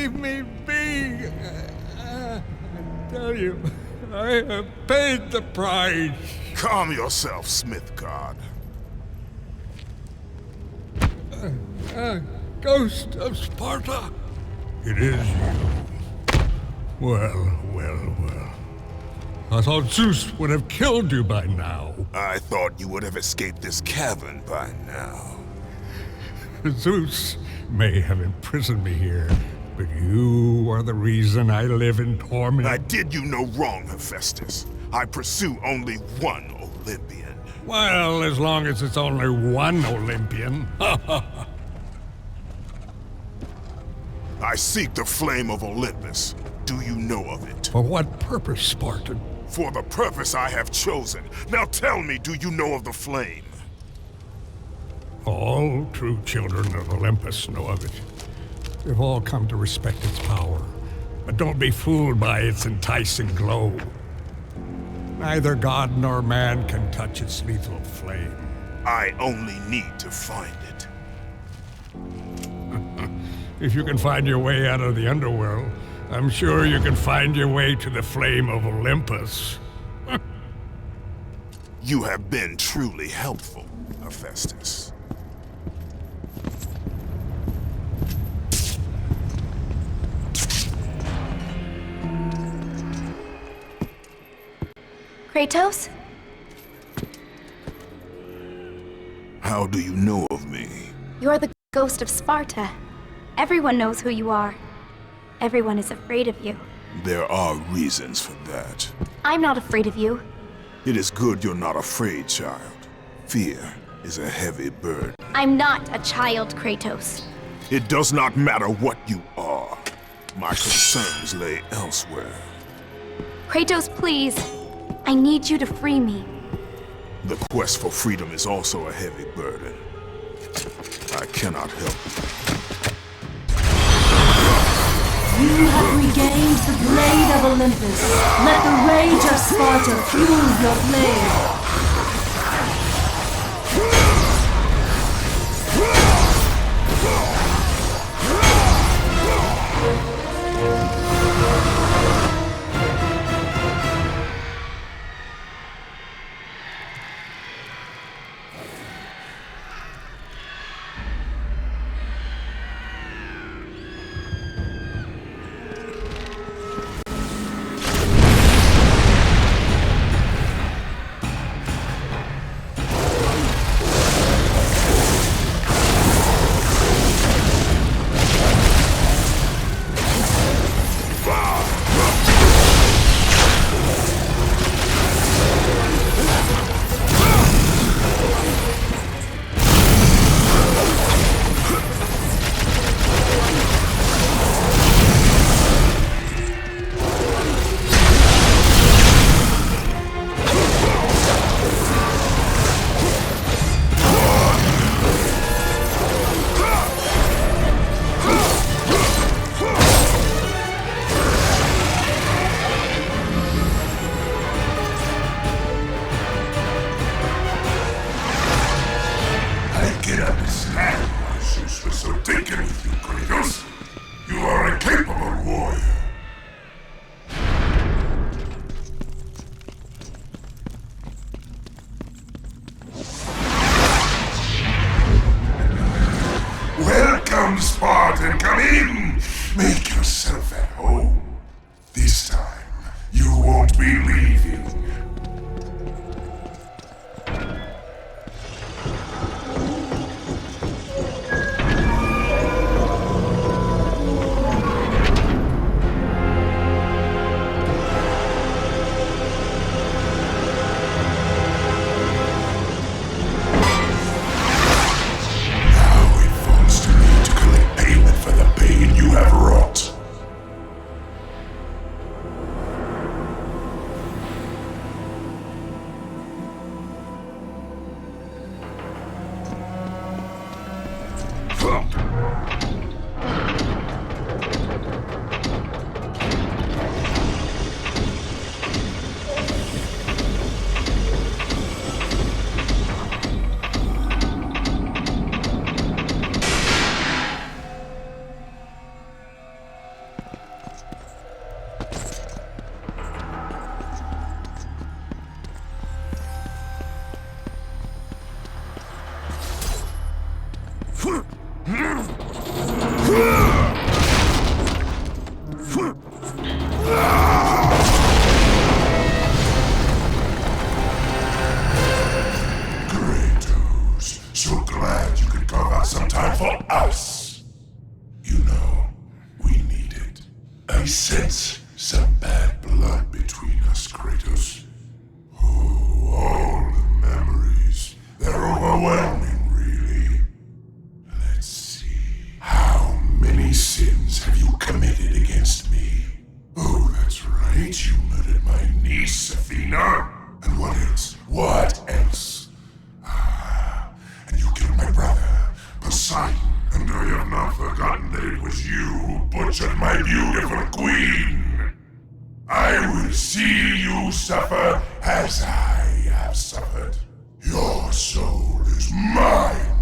F: leave me be. I tell you, I have paid the price.
K: Calm yourself, Smith God.
F: Ghost of Sparta. It is you. Well, well, well. I thought Zeus would have killed you by now.
K: I thought you would have escaped this cavern by now.
F: Zeus may have imprisoned me here, but you are the reason I live in torment.
K: I did you no wrong, Hephaestus. I pursue only one Olympian.
F: Well, as long as it's only one Olympian.
K: I seek the flame of Olympus. Do you know of it?
F: For what purpose, Spartan?
K: For the purpose I have chosen. Now tell me, do you know of the flame?
F: All true children of Olympus know of it. They've all come to respect its power. But don't be fooled by its enticing glow. Neither god nor man can touch its lethal flame.
K: I only need to find it.
F: If you can find your way out of the underworld, I'm sure you can find your way to the flame of Olympus.
K: You have been truly helpful, Hephaestus.
P: Kratos?
K: How do you know of me?
P: You're the Ghost of Sparta. Everyone knows who you are. Everyone is afraid of you.
K: There are reasons for that.
P: I'm not afraid of you.
K: It is good you're not afraid, child. Fear is a heavy burden.
P: I'm not a child, Kratos.
K: It does not matter what you are. My concerns lay elsewhere.
P: Kratos, please. I need you to free me.
K: The quest for freedom is also a heavy burden. I cannot help you.
N: You have regained the blade of Olympus. Let the rage of Sparta fuel your blade.
M: Welcome, Spartan, come in! Make yourself at home. This time, you won't be leaving. sense some bad blood between us, Kratos. Oh, all the memories. They're overwhelming, really. Let's see. How many sins have you committed against me? Oh, that's right. You murdered my niece, Athena. And what else? What else? And you killed my brother, Poseidon. And I have not forgotten that it was you who butchered my beautiful queen. I will see you suffer as I have suffered. Your soul is mine.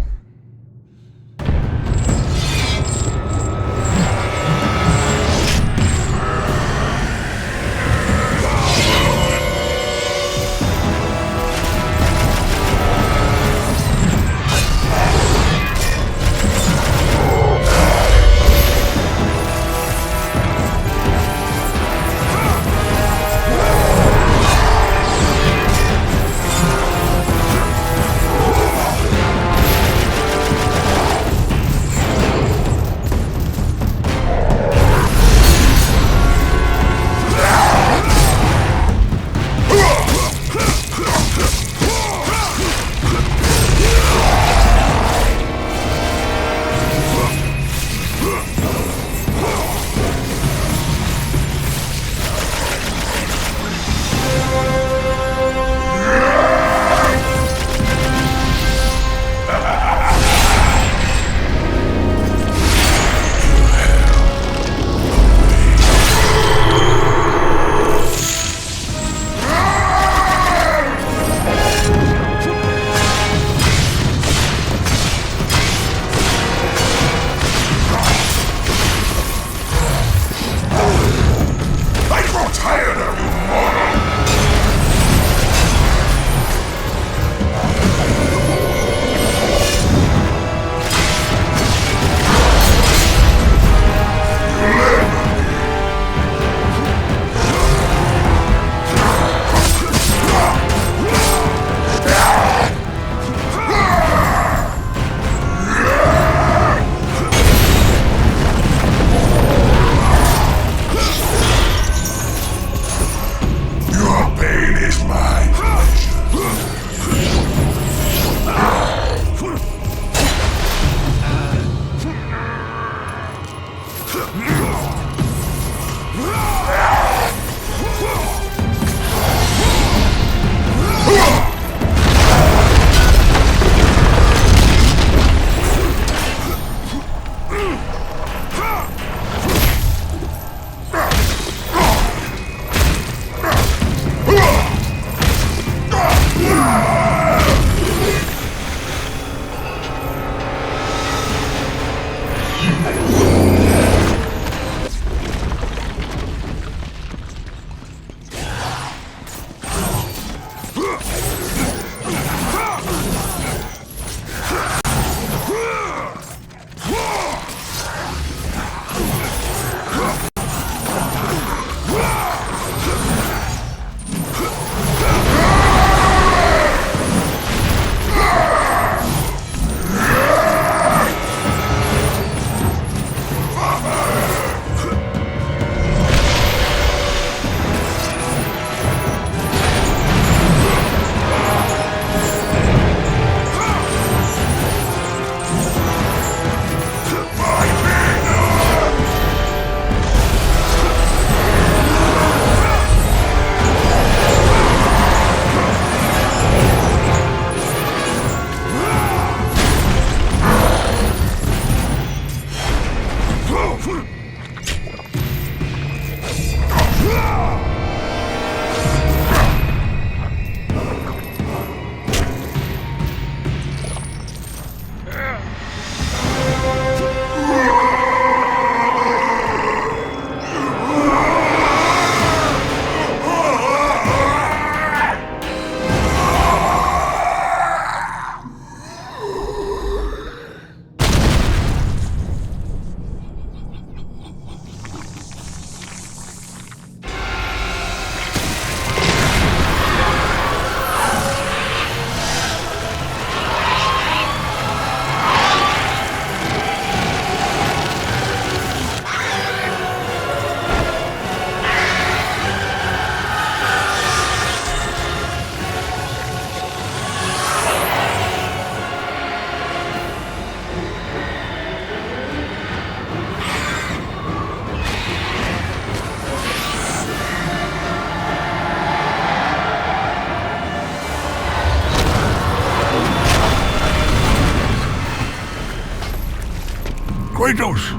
F: Kratos!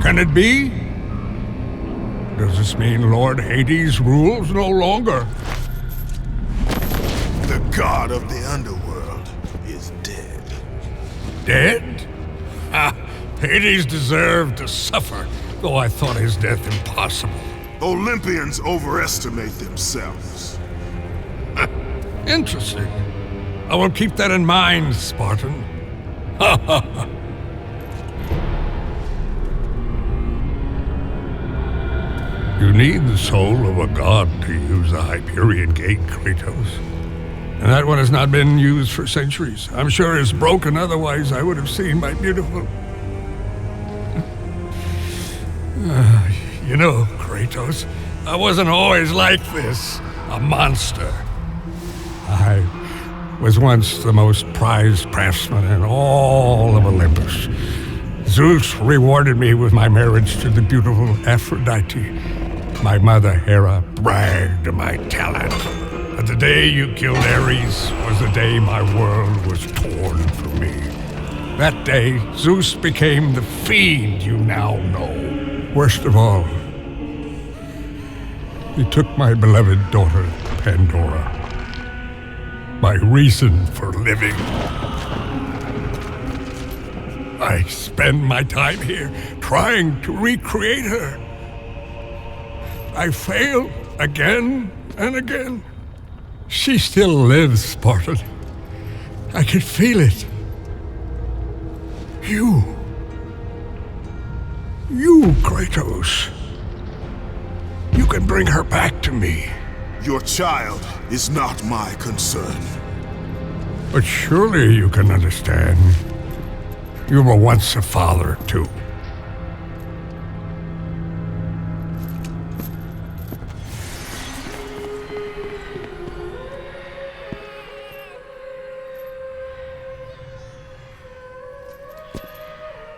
F: Can it be? Does this mean Lord Hades rules no longer?
K: The god of the underworld is dead.
F: Dead? Ah, Hades deserved to suffer, though I thought his death impossible.
K: Olympians overestimate themselves.
F: Interesting. I will keep that in mind, Spartan. Ha ha ha. You need the soul of a god to use the Hyperion Gate, Kratos. And that one has not been used for centuries. I'm sure it's broken, otherwise I would have seen my beautiful... You know, Kratos, I wasn't always like this, a monster. I was once the most prized craftsman in all of Olympus. Zeus rewarded me with my marriage to the beautiful Aphrodite. My mother, Hera, bragged of my talent. But the day you killed Ares was the day my world was torn from me. That day, Zeus became the fiend you now know. Worst of all, he took my beloved daughter, Pandora. My reason for living. I spend my time here trying to recreate her. I fail again and again. She still lives, Spartan. I can feel it. You, Kratos. You can bring her back to me.
K: Your child is not my concern.
F: But surely you can understand. You were once a father, too.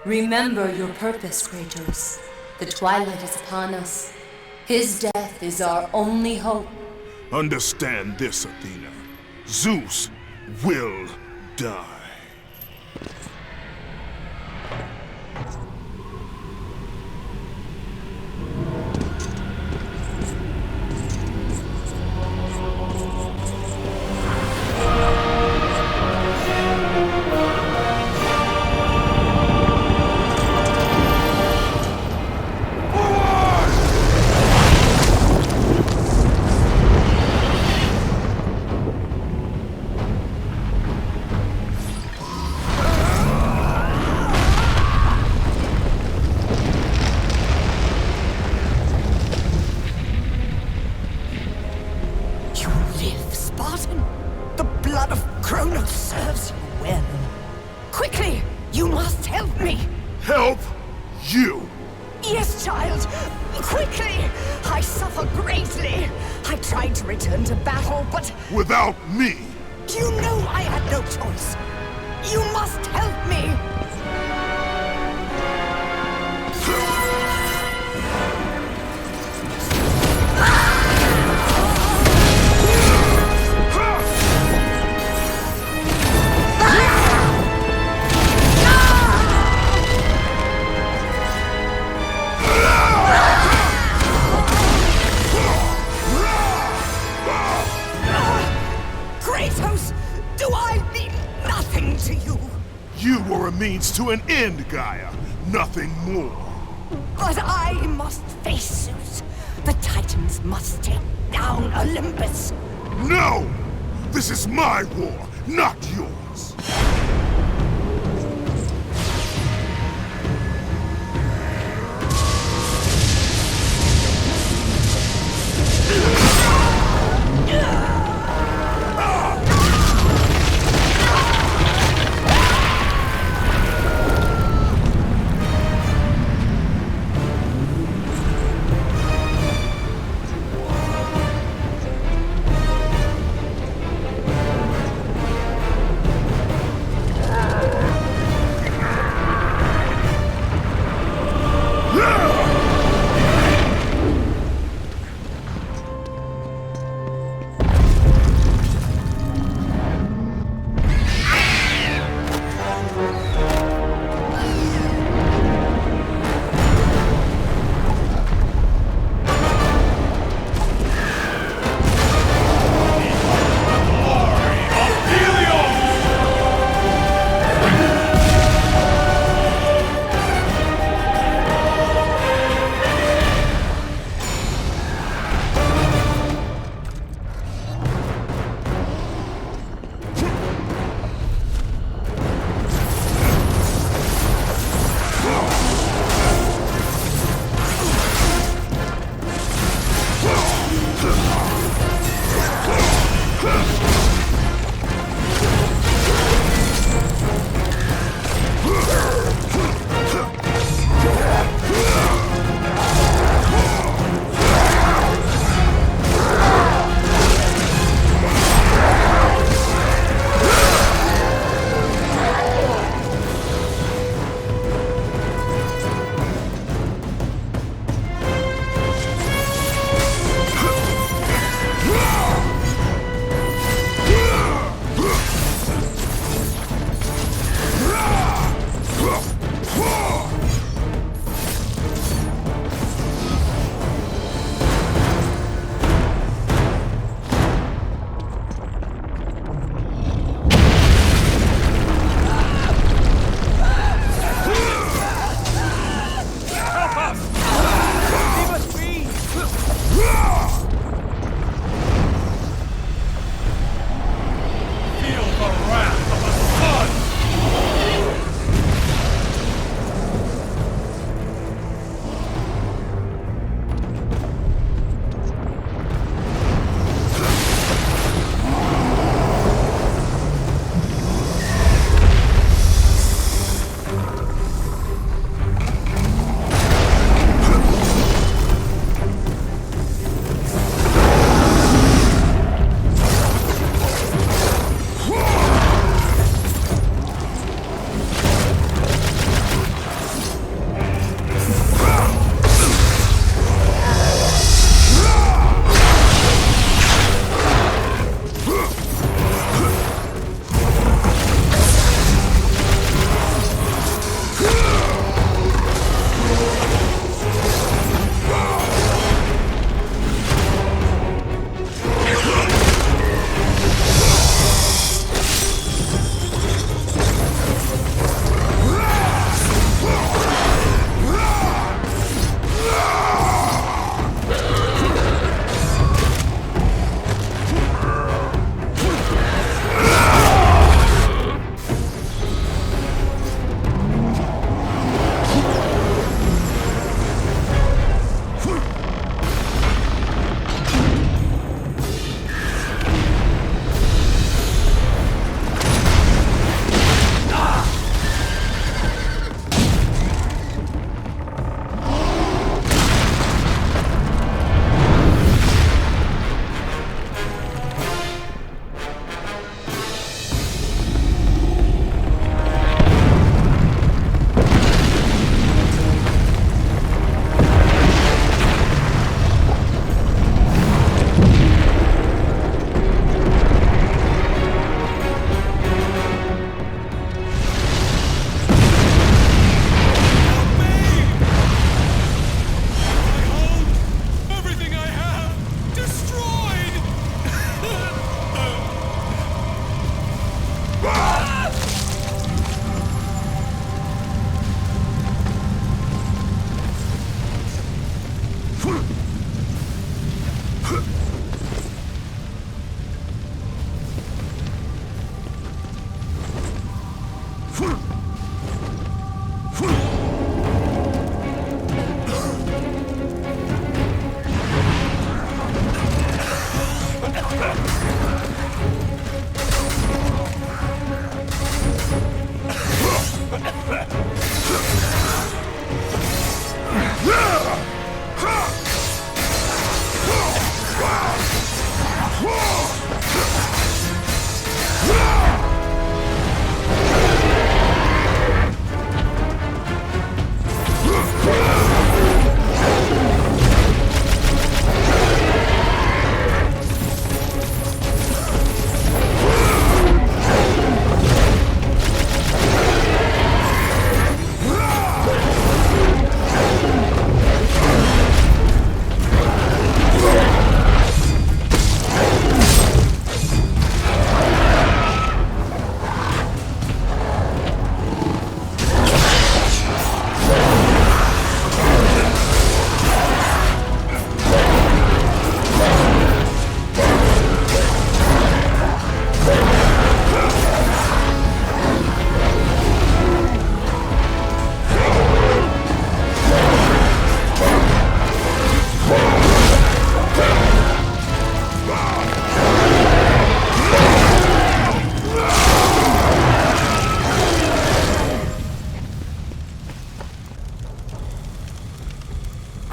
N: Remember your purpose, Kratos. The twilight is upon us. His death is our only hope.
K: Understand this, Athena. Zeus will die. Help you!
G: Yes, child! Quickly! I suffer greatly! I tried to return to battle, but...
K: Without me!
G: You know I had no choice! You must help me! Kratos, do I mean nothing to you?
K: You were a means to an end, Gaia. Nothing more.
G: But I must face Zeus. The Titans must take down Olympus.
K: No! This is my war, not yours.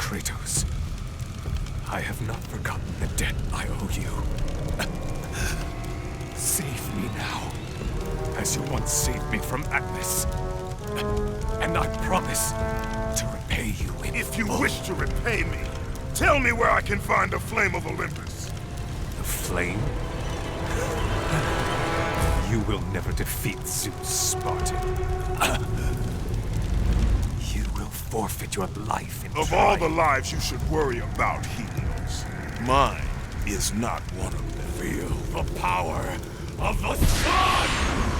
D: Kratos, I have not forgotten the debt I owe you. Save me now, as you once saved me from Atlas. And I promise to repay you in
L: If you wish to repay me, tell me where I can find the Flame of Olympus.
D: The flame? You will never defeat Zeus, Spartan. You will forfeit your life in
L: Of all the lives you should worry about, Helios, mine is not one of them.
D: Feel the power of the sun!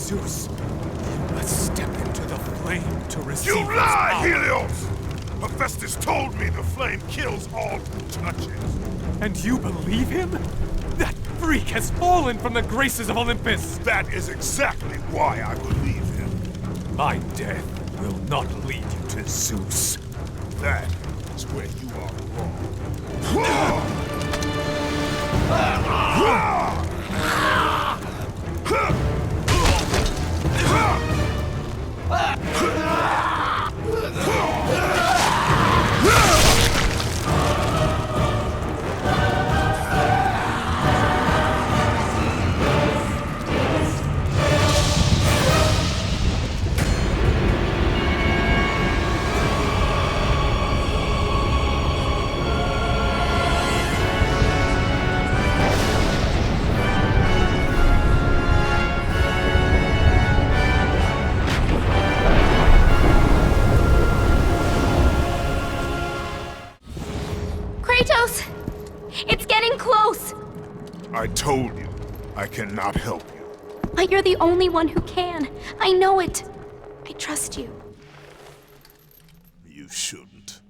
D: Zeus, you must step into the flame to receive
L: You lie,
D: power.
L: Helios! Hephaestus told me the flame kills all who touch it.
D: And you believe him? That freak has fallen from the graces of Olympus!
L: That is exactly why I believe him.
D: My death will not lead you to Zeus.
L: That is where you are wrong. I told you, I cannot help you.
P: But you're the only one who can. I know it. I trust you.
L: You shouldn't.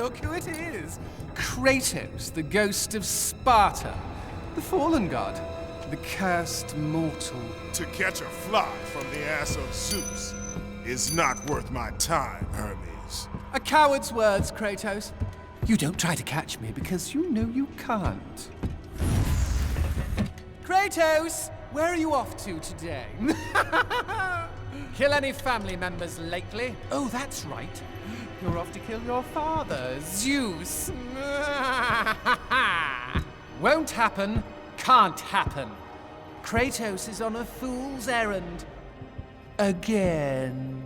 R: look who it is! Kratos, the Ghost of Sparta. The fallen god. The cursed mortal.
K: To catch a fly from the ass of Zeus is not worth my time, Hermes.
R: A coward's words, Kratos. You don't try to catch me because you know you can't. Kratos, where are you off to today? Kill any family members lately? Oh, that's right. You're off to kill your father, Zeus. Won't happen, can't happen. Kratos is on a fool's errand. Again.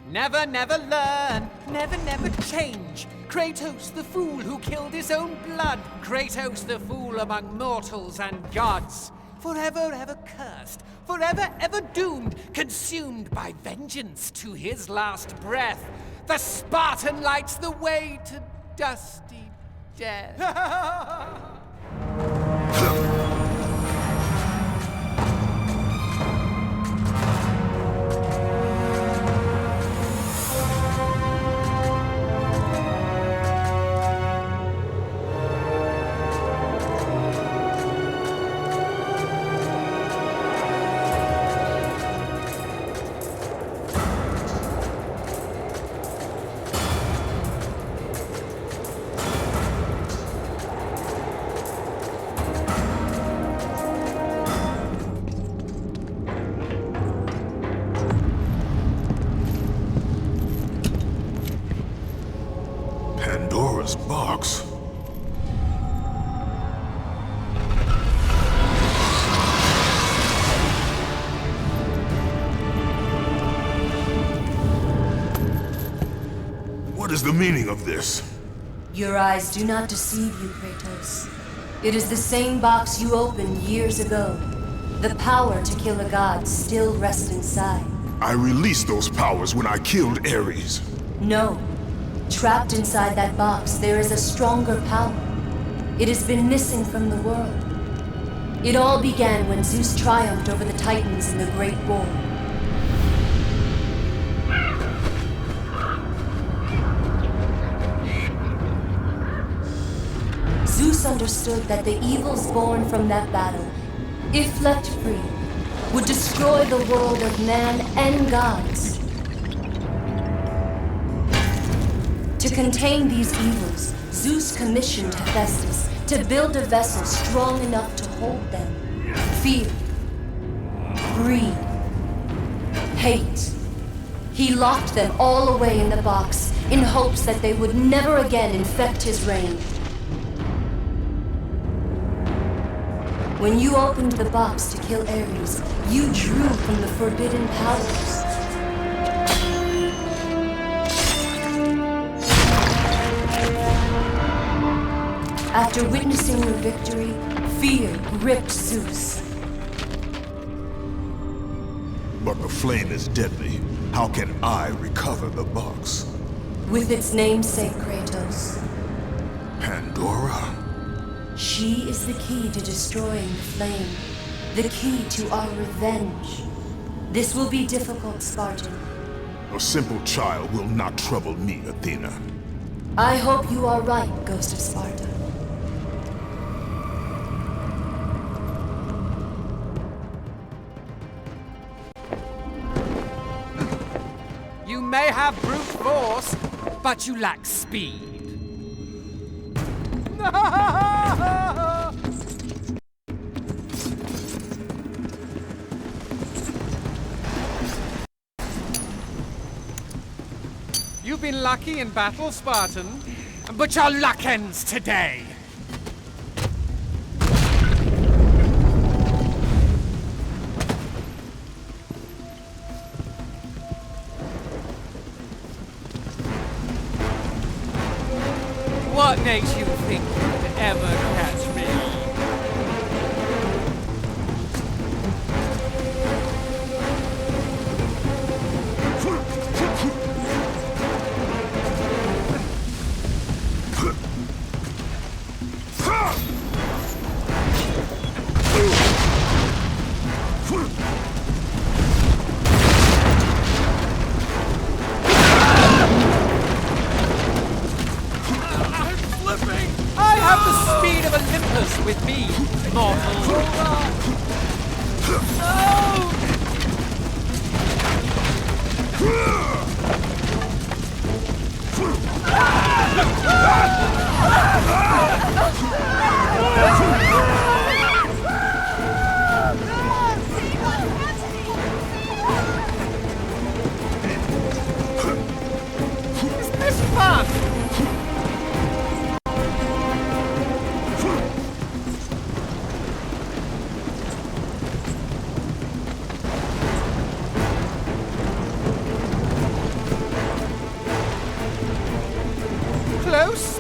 R: Never, never learn. Never, never change. Kratos, the fool who killed his own blood. Kratos, the fool among mortals and gods. Forever, ever cursed. Forever, ever doomed. Consumed by vengeance to his last breath. The Spartan lights the way to dusty death.
K: Pandora's box. What is the meaning of this?
N: Your eyes do not deceive you, Kratos. It is the same box you opened years ago. The power to kill a god still rests inside.
K: I released those powers when I killed Ares.
N: No. Trapped inside that box, there is a stronger power. It has been missing from the world. It all began when Zeus triumphed over the Titans in the Great War. Zeus understood that the evils born from that battle, if left free, would destroy the world of man and gods. To contain these evils, Zeus commissioned Hephaestus to build a vessel strong enough to hold them. Fear, greed, hate. He locked them all away in the box in hopes that they would never again infect his reign. When you opened the box to kill Ares, you drew from the forbidden powers. After witnessing your victory, fear gripped Zeus.
K: But the flame is deadly. How can I recover the box?
N: With its namesake, Kratos.
K: Pandora?
N: She is the key to destroying the flame. The key to our revenge. This will be difficult, Spartan.
K: A simple child will not trouble me, Athena.
N: I hope you are right, Ghost of Sparta.
R: You may have brute force, but you lack speed. You've been lucky in battle, Spartan, but your luck ends today. What makes you think you'd ever catch me?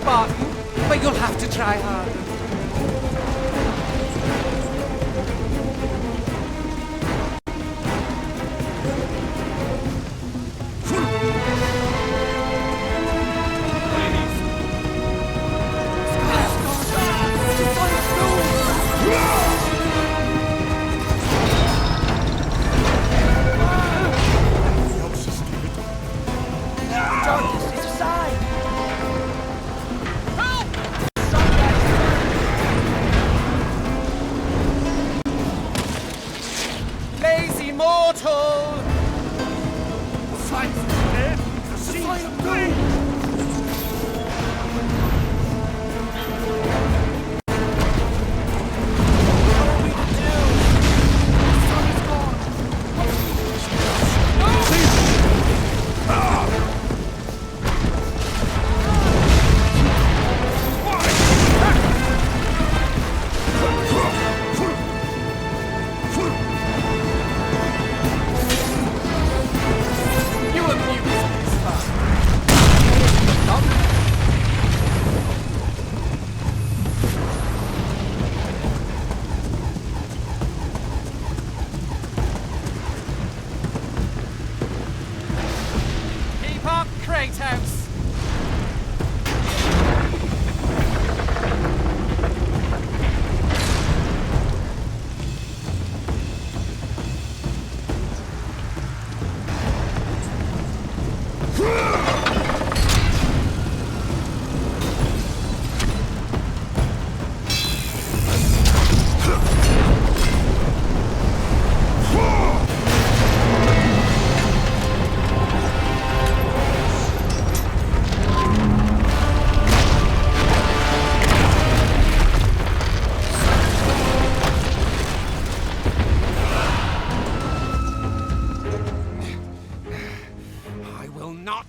R: Spartan, but you'll have to try harder. Lazy mortal! The signs of dead! The sign of doom! Kratos!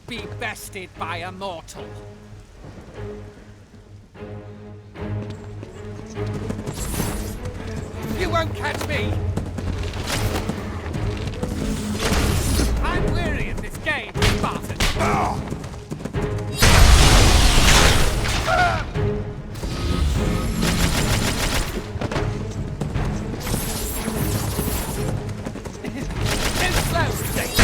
R: Be bested by a mortal. You won't catch me! I'm weary of this game, Spartan. Too slow, Zeus.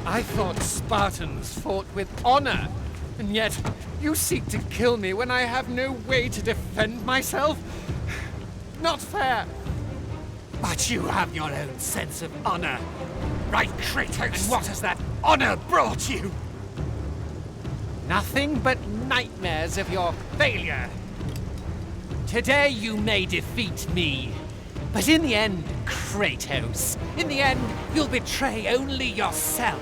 R: I thought Spartans fought with honor, and yet you seek to kill me when I have no way to defend myself? Not fair. But you have your own sense of honor, right, Kratos? And what has that honor brought you? Nothing but nightmares of your failure. Today you may defeat me, but in the end, Kratos, in the end, you'll betray only yourself.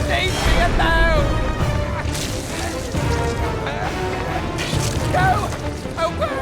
R: Leave me alone! Go away!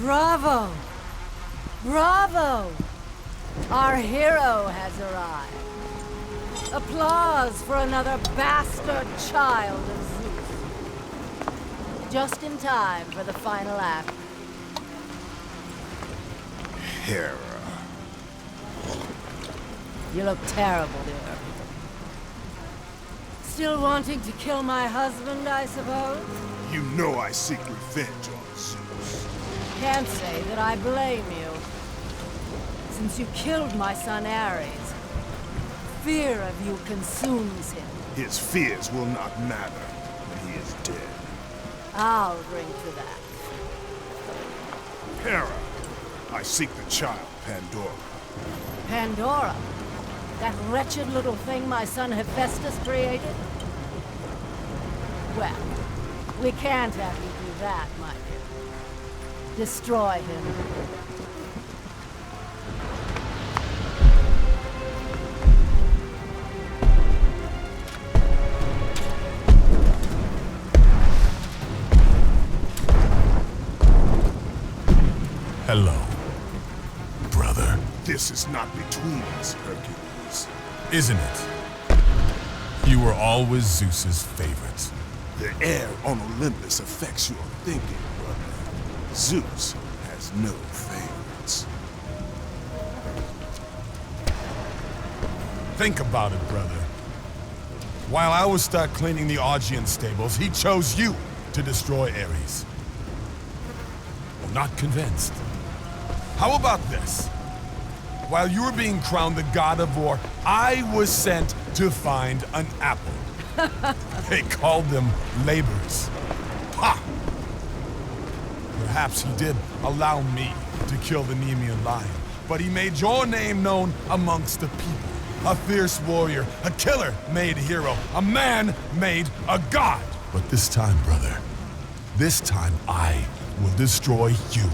S: Bravo! Bravo! Our hero has arrived. Applause for another bastard child of Zeus. Just in time for the final act.
K: Hera.
S: You look terrible, dear. Still wanting to kill my husband, I suppose?
K: You know I seek revenge on Zeus.
S: Can't say that I blame you. Since you killed my son Ares, fear of you consumes him.
K: His fears will not matter when he is dead.
S: I'll drink to that.
K: Hera, I seek the child, Pandora.
S: Pandora? That wretched little thing my son Hephaestus created? Well, we can't have you do that, my dear. Destroy him.
L: Hello, brother.
K: This is not between us, Hercules.
L: Isn't it? You were always Zeus's favorite.
K: The air on Olympus affects your thinking, brother. Zeus has no favorites.
L: Think about it, brother. While I was stuck cleaning the Augean stables, he chose you to destroy Ares. I'm not convinced. How about this? While you were being crowned the god of war, I was sent to find an apple. They called them labors. Ha! Perhaps he did allow me to kill the Nemean lion, but he made your name known amongst the people. A fierce warrior, a killer made hero, a man made a god. But this time, brother, this time I will destroy you.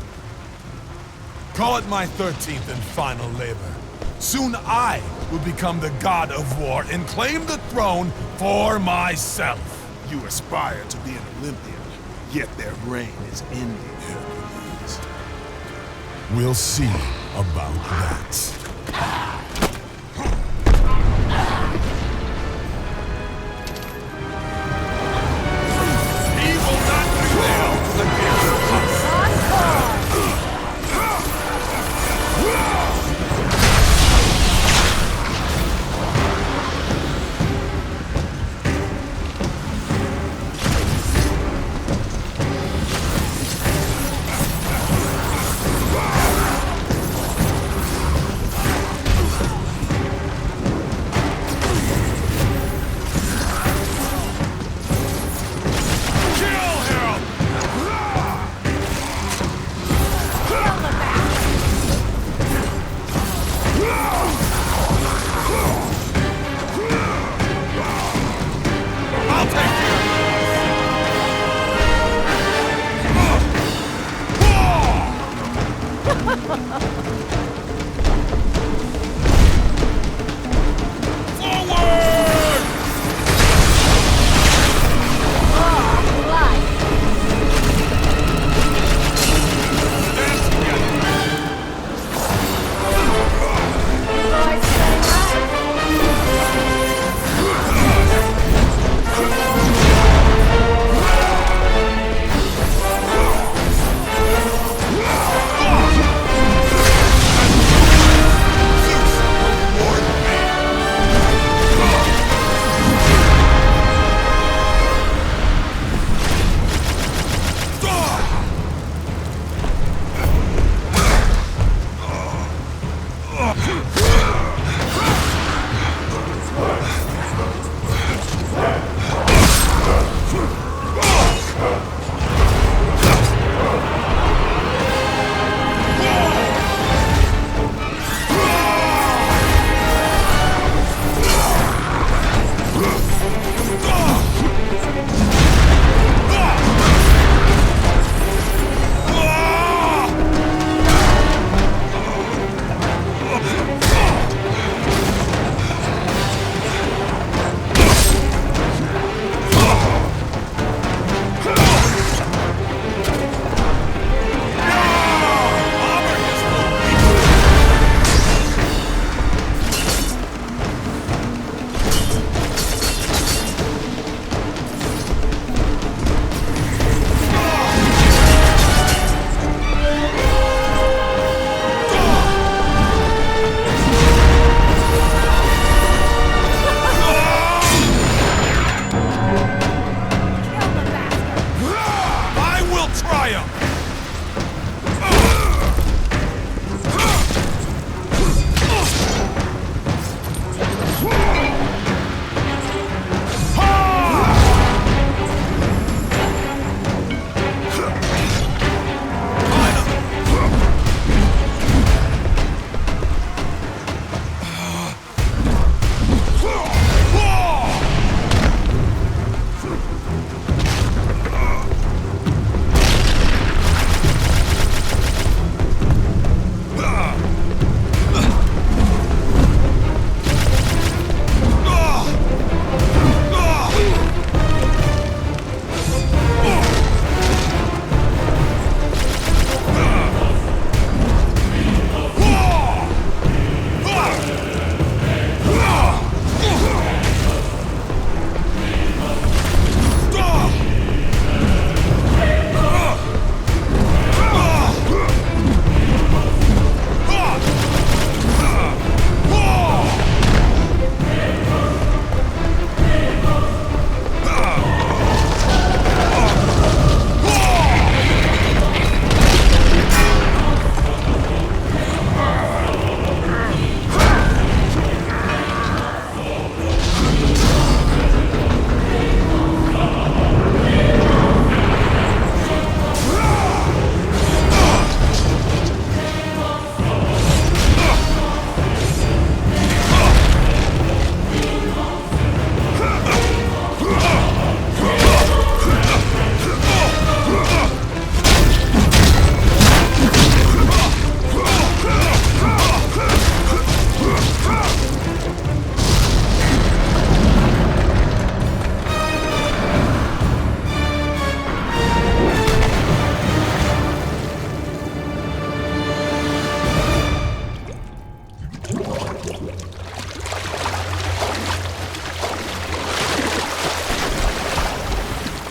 L: Call it my 13th and final labor. Soon I will become the god of war and claim the throne for myself.
K: You aspire to be an Olympian, yet their reign is ending, Hercules.
L: We'll see about that.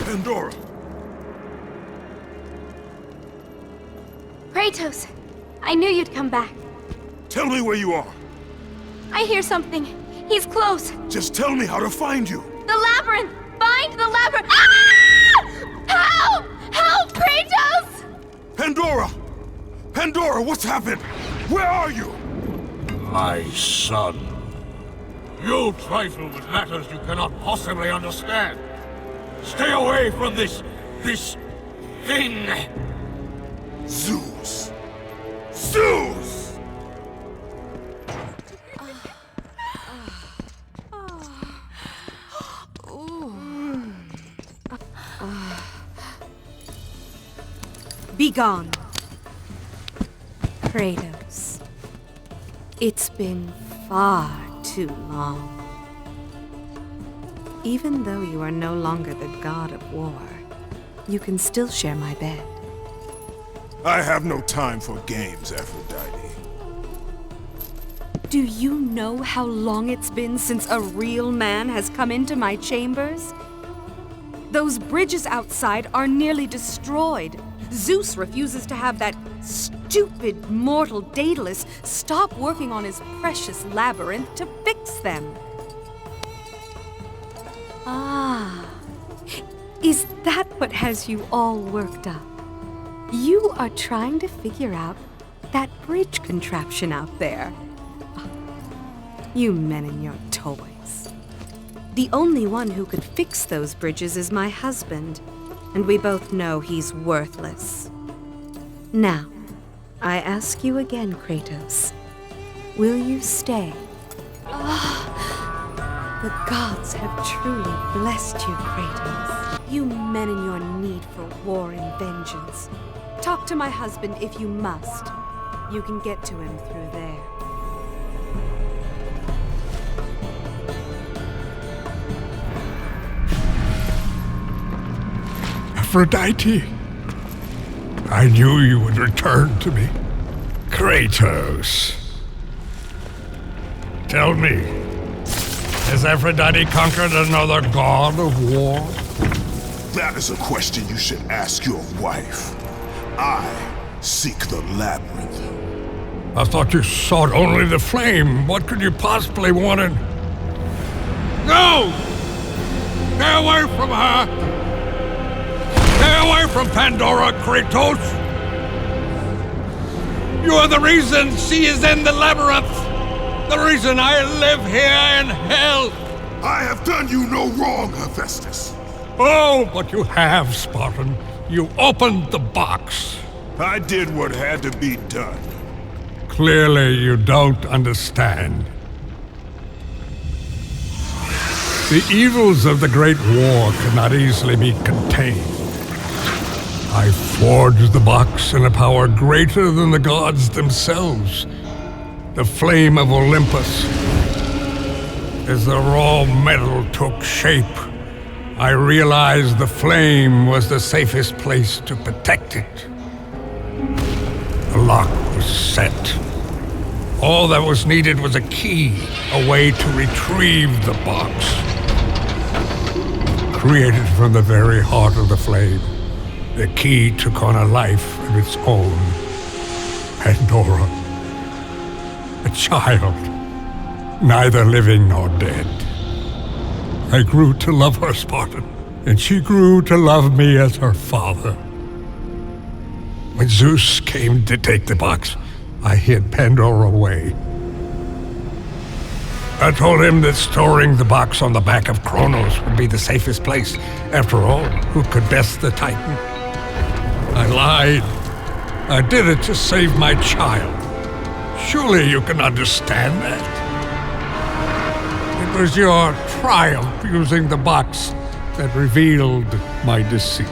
L: Pandora!
P: Kratos! I knew you'd come back.
L: Tell me where you are.
P: I hear something. He's close.
L: Just tell me how to find you.
P: The labyrinth! Find the labyrinth! Ah! Help! Help, Kratos!
L: Pandora! Pandora, what's happened? Where are you?
M: My son. You trifle with matters you cannot possibly understand. Stay away from this thing.
L: Zeus! Zeus!
Q: Be gone. Kratos. It's been far too long. Even though you are no longer the god of war, you can still share my bed.
L: I have no time for games, Aphrodite.
Q: Do you know how long it's been since a real man has come into my chambers? Those bridges outside are nearly destroyed. Zeus refuses to have that stupid mortal Daedalus stop working on his precious labyrinth to fix them. Ah, is that what has you all worked up? You are trying to figure out that bridge contraption out there. You men and your toys. The only one who could fix those bridges is my husband, and we both know he's worthless. Now, I ask you again, Kratos. Will you stay? The gods have truly blessed you, Kratos. You men and your need for war and vengeance. Talk to my husband if you must. You can get to him through there.
F: Aphrodite, I knew you would return to me. Kratos. Tell me, has Aphrodite conquered another god of war?
L: That is a question you should ask your wife. I seek the labyrinth.
F: I thought you sought only the flame. What could you possibly want in... No! Stay away from her! Stay away from Pandora, Kratos! You are the reason she is in the labyrinth! The reason I live here in hell!
L: I have done you no wrong, Hephaestus.
F: Oh, but you have, Spartan. You opened the box.
L: I did what had to be done.
F: Clearly, you don't understand. The evils of the Great War cannot easily be contained. I forged the box in a power greater than the gods themselves. The flame of Olympus. As the raw metal took shape, I realized the flame was the safest place to protect it. The lock was set. All that was needed was a key, a way to retrieve the box. Created from the very heart of the flame, the key took on a life of its own. Pandora. A child, neither living nor dead. I grew to love her, Spartan, and she grew to love me as her father. When Zeus came to take the box, I hid Pandora away. I told him that storing the box on the back of Kronos would be the safest place. After all, who could best the Titan? I lied. I did it to save my child. Surely you can understand that. It was your triumph using the box that revealed my deceit.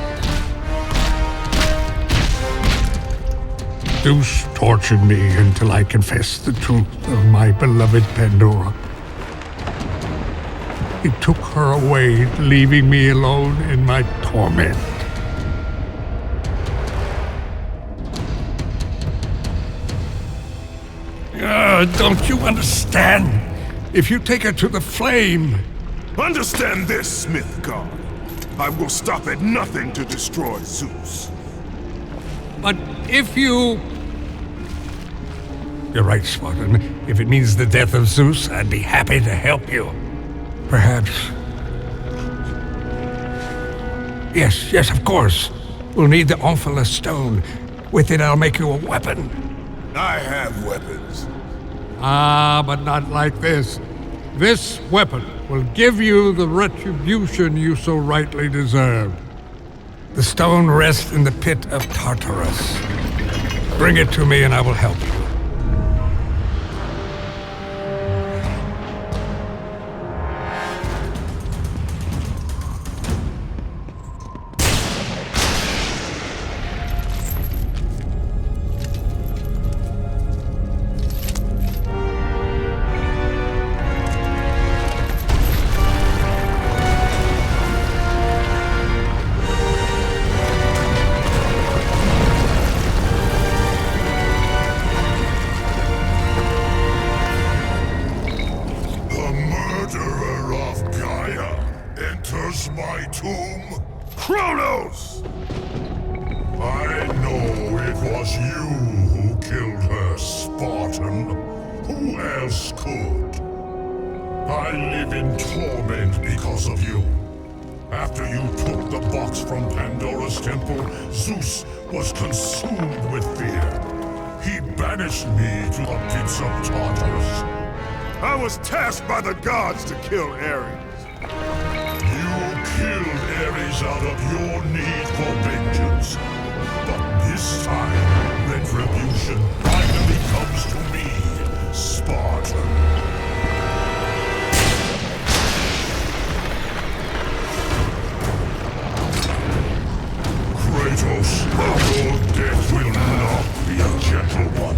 F: Zeus tortured me until I confessed the truth of my beloved Pandora. He took her away, leaving me alone in my torment. Don't you understand? If you take her to the flame...
L: Understand this, Smith God.
K: I will stop at nothing to destroy Zeus.
F: But if you... You're right, Spartan. If it means the death of Zeus, I'd be happy to help you. Perhaps... Yes, of course. We'll need the Omphalos stone. With it, I'll make you a weapon.
K: I have weapons.
F: Ah, but not like this. This weapon will give you the retribution you so rightly deserve. The stone rests in the pit of Tartarus. Bring it to me and I will help you.
M: My tomb? Kratos! I know it was you who killed her, Spartan. Who else could? I live in torment because of you. After you took the box from Pandora's temple, Zeus was consumed with fear. He banished me to the pits of Tartarus.
K: I was tasked by the gods to kill Ares.
M: Killed Ares out of your need for vengeance. But this time, retribution finally comes to me, Spartan. Kratos, your death will not be a gentle one.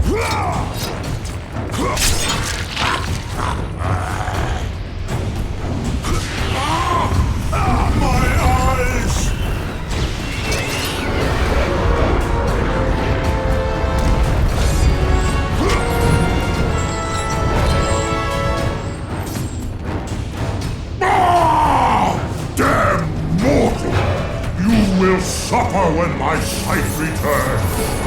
M: Will suffer when my sight returns.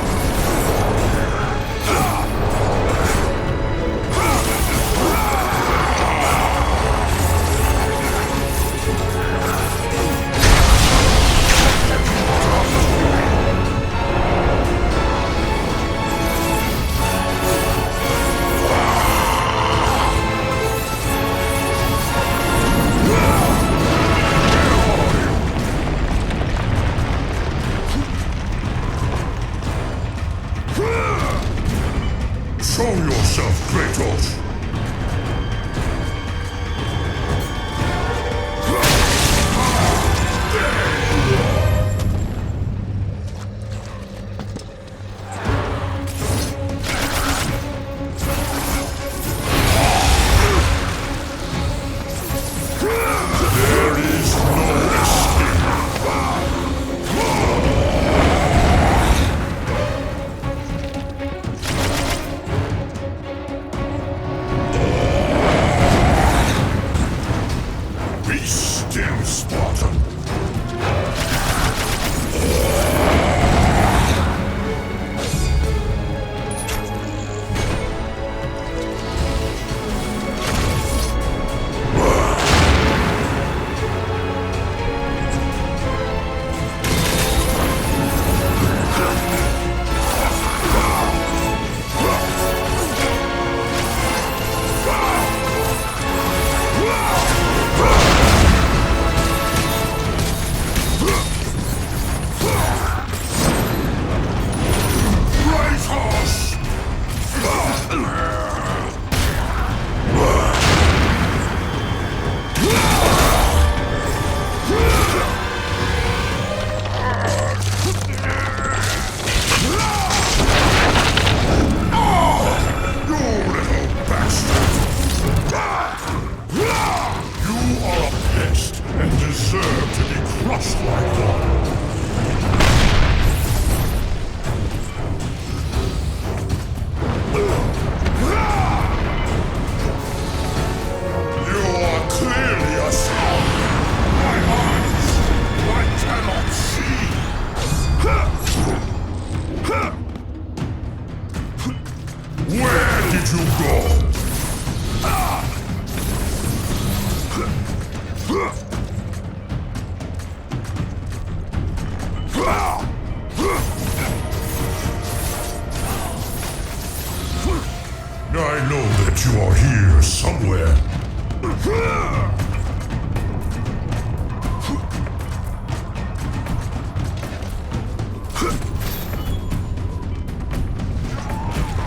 M: that you are here somewhere.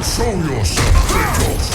M: Show yourself, Kratos!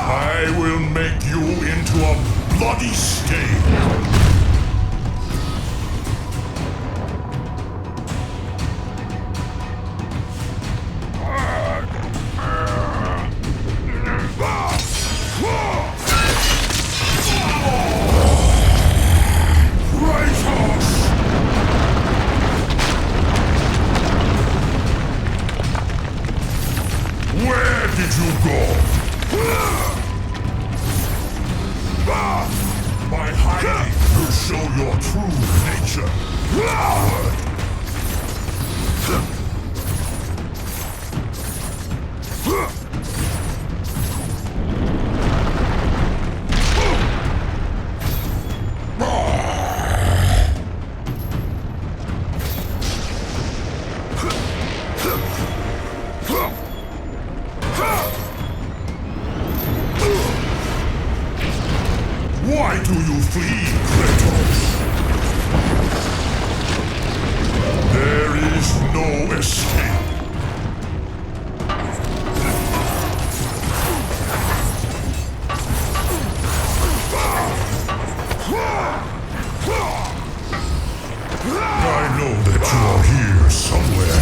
M: I will make you into a bloody stain. Where did you go? By hiding, you show your true nature. Why do you flee, Kratos? There is no escape. I know that you are here somewhere.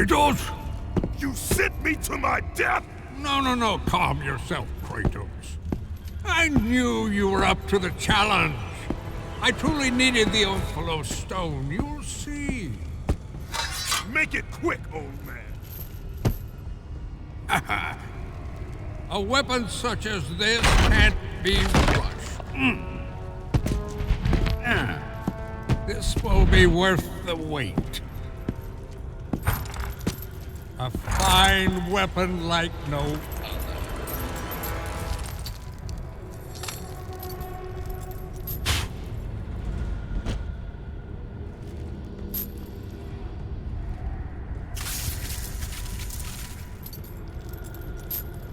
L: Kratos!
M: You sent me to my death!
F: No, calm yourself, Kratos. I knew you were up to the challenge. I truly needed the Ophalo stone, you'll see.
M: Make it quick, old man.
F: A weapon such as this can't be rushed. This will be worth the wait. A fine weapon like no other.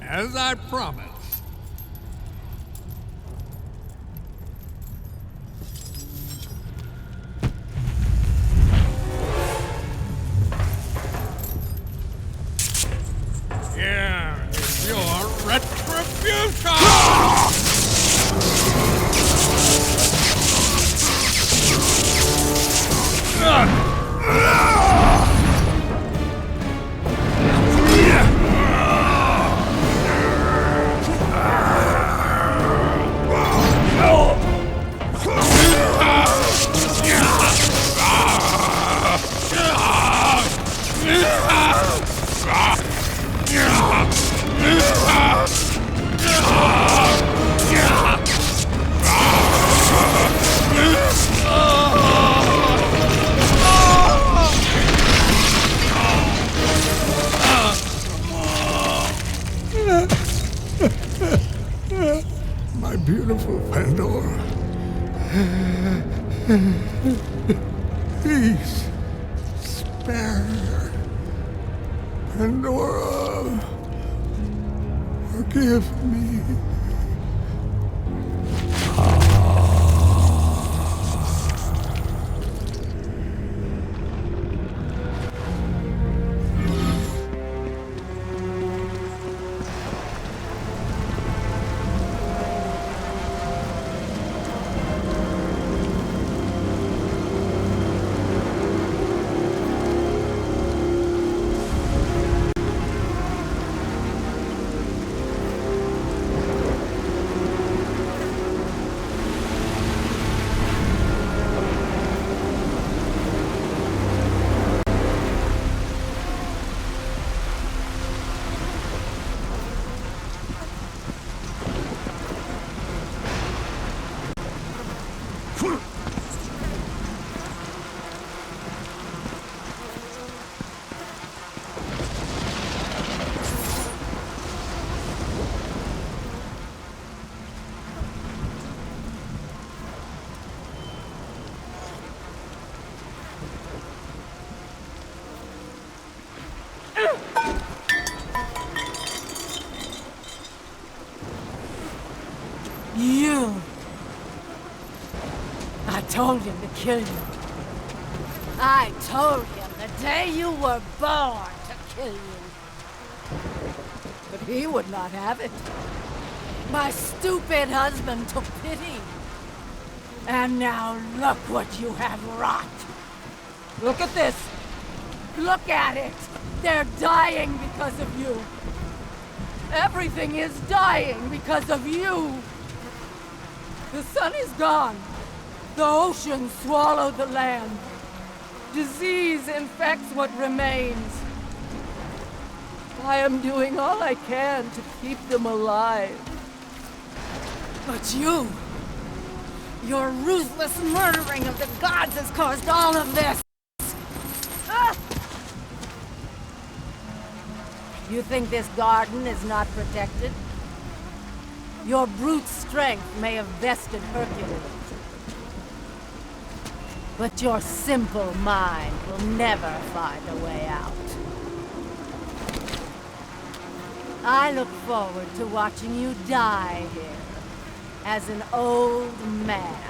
F: As I promised. Here is your retribution! My beautiful Pandora. Please, spare her. Pandora, forgive me.
S: You! I told him to kill you. I told him the day you were born to kill you. But he would not have it. My stupid husband took pity. And now look what you have wrought. Look at this. Look at it. They're dying because of you. Everything is dying because of you. The sun is gone. The ocean swallowed the land. Disease infects what remains. I am doing all I can to keep them alive. But your ruthless murdering of the gods has caused all of this. Ah! You think this garden is not protected? Your brute strength may have bested Hercules. But your simple mind will never find a way out. I look forward to watching you die here, as an old man.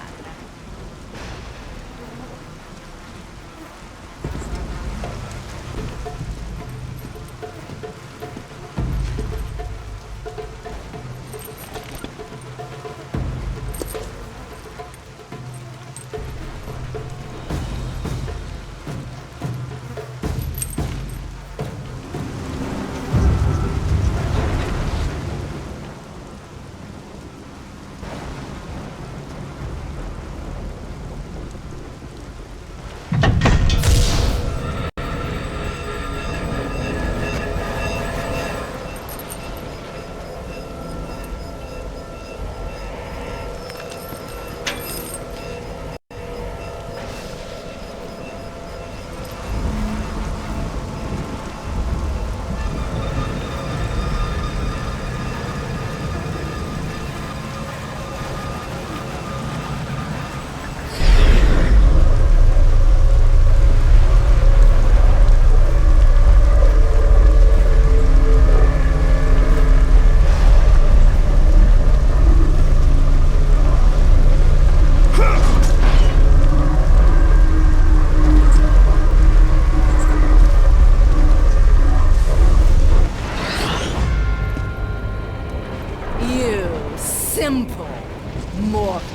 S: Mortal.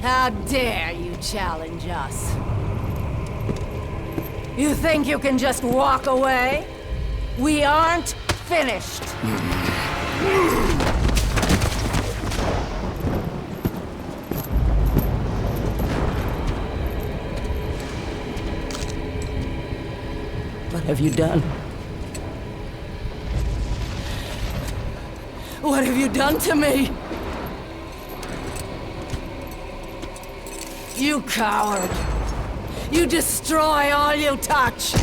S: How dare you challenge us? You think you can just walk away? We aren't finished.
H: What have you done? What have you done to me? You coward! You destroy all you touch!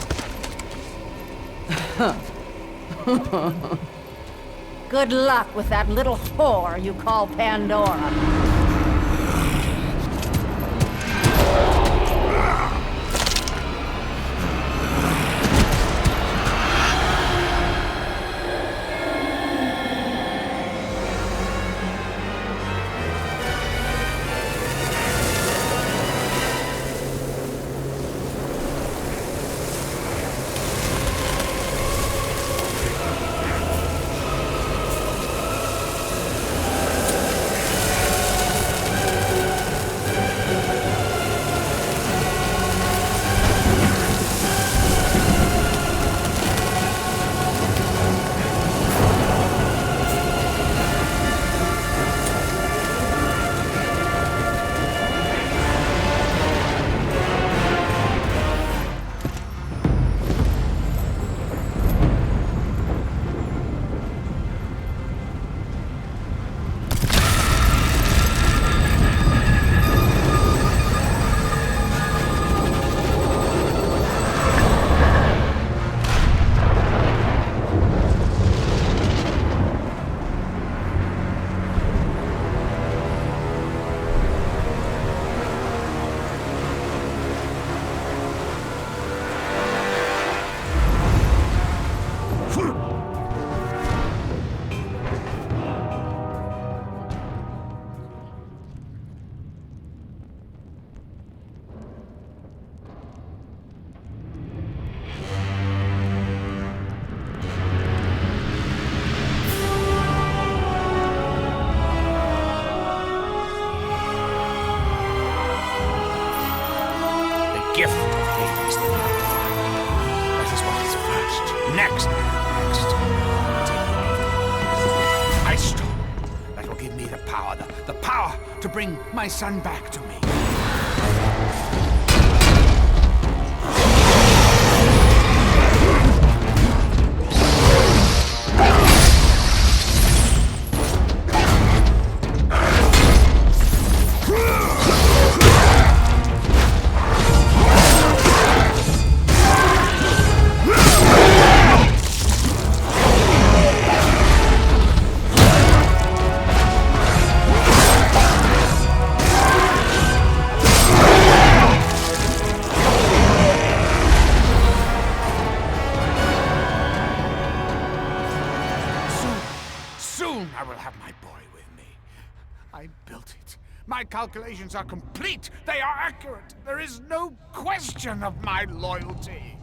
S: Good luck with that little whore you call Pandora.
I: Gift of Hades the Magnified. That is what is first. Next. My stone. That will give me the power to bring my son back to me. I will have my boy with me. I built it. My calculations are complete. They are accurate. There is no question of my loyalty.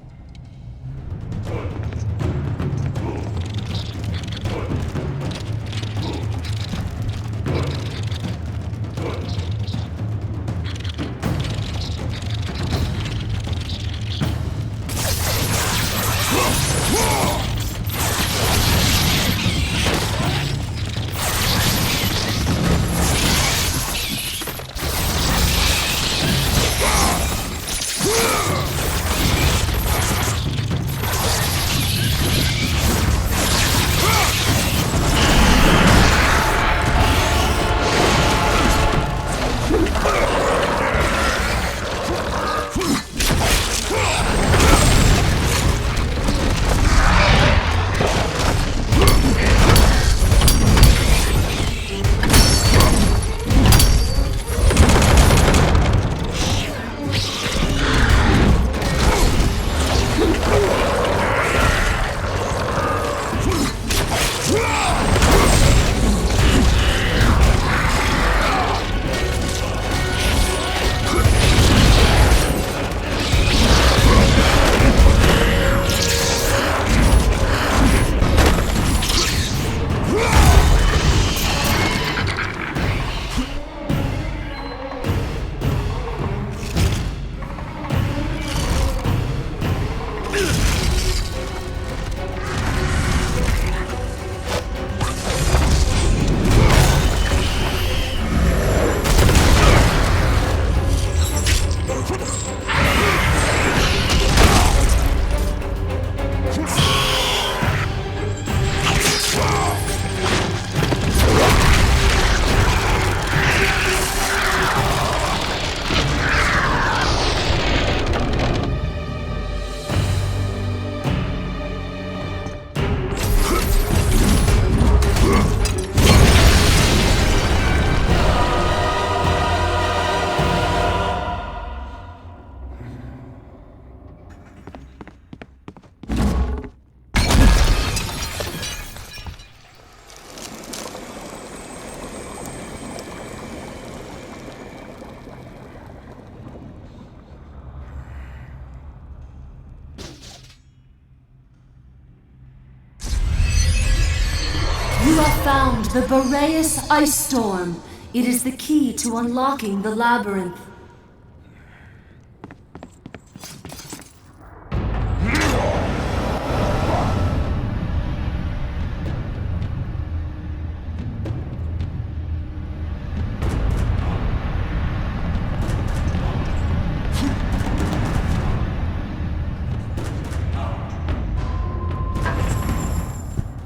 N: The Boreas Ice Storm. It is the key to unlocking the labyrinth.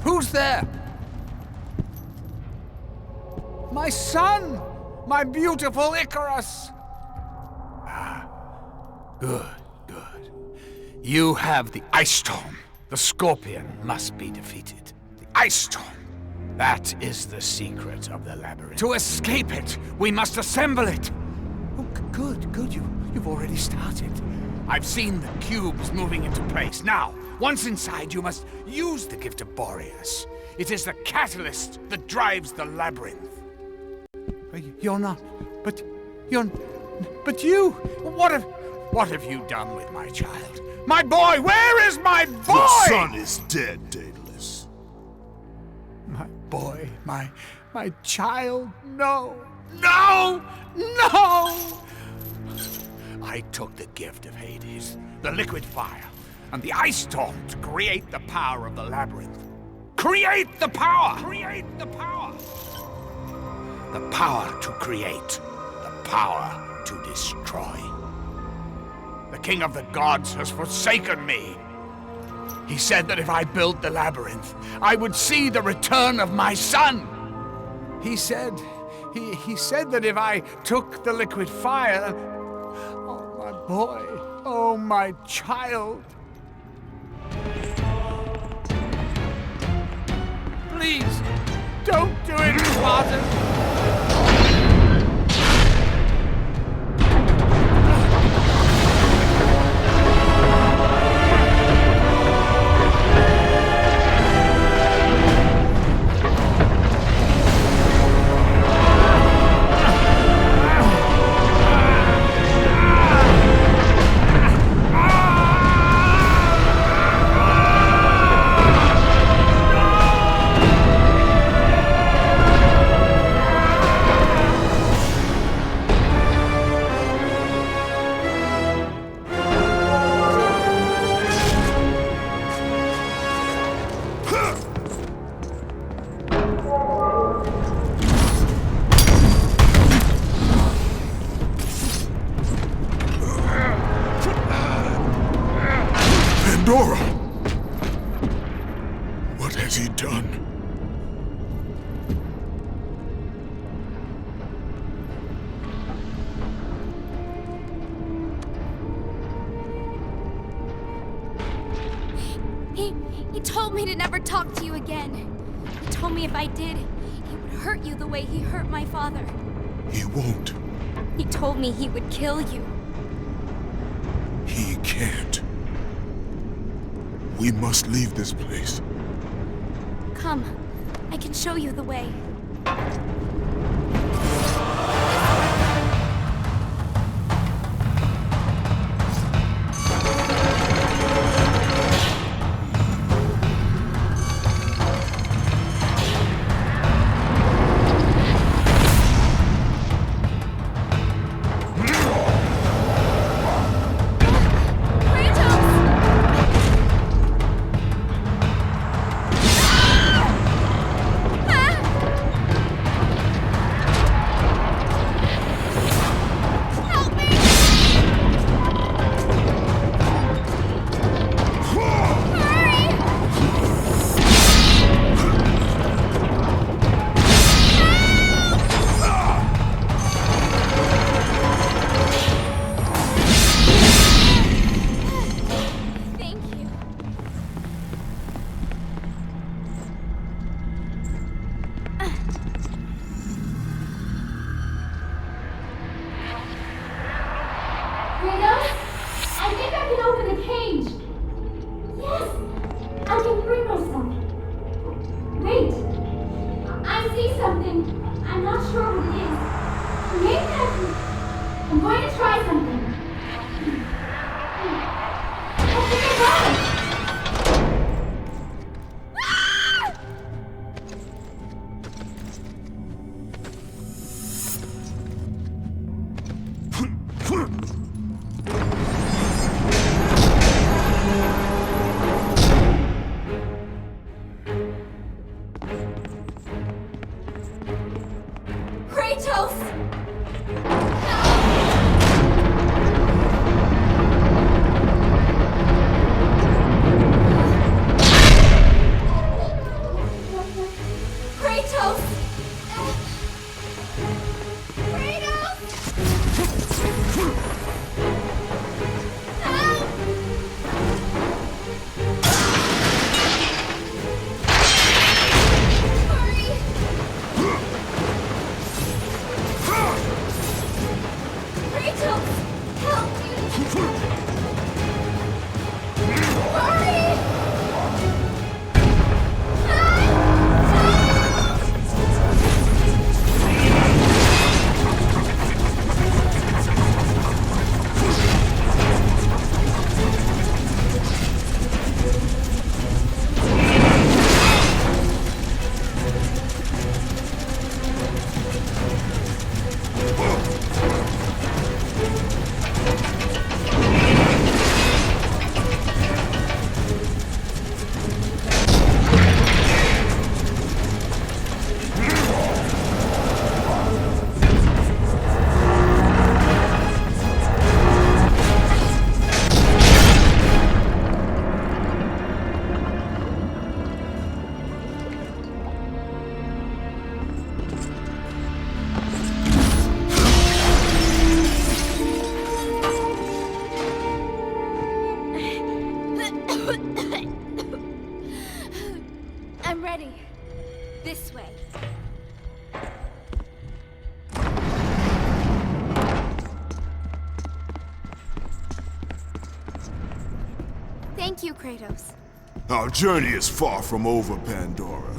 I: Who's there? My son! My beautiful Icarus! Ah, good, good. You have the Ice Storm. The Scorpion must be defeated. The Ice Storm. That is the secret of the labyrinth. To escape it, we must assemble it. Oh, good. You've already started. I've seen the cubes moving into place. Now, once inside, you must use the gift of Boreas. It is the catalyst that drives the labyrinth. You're not... But you... What have you done with my child? My boy! Where is my boy?
K: Your son is dead, Daedalus.
I: My boy, my child, no! No! I took the gift of Hades, the liquid fire, and the ice storm to create the power of the labyrinth. Create the power! Create the power! The power to create, the power to destroy. The king of the gods has forsaken me. He said that if I built the labyrinth, I would see the return of my son. He said that if I took the liquid fire, oh my boy, oh my child. Please, don't do it, Father.
K: What has he done?
P: He told me to never talk to you again. He told me if I did, he would hurt you the way he hurt my father.
K: He won't.
P: He told me he would kill you.
K: He can't. We must leave this place.
P: Come, I can show you the way. Kratos! Kratos! I'm ready. This way. Thank you, Kratos.
K: Our journey is far from over, Pandora.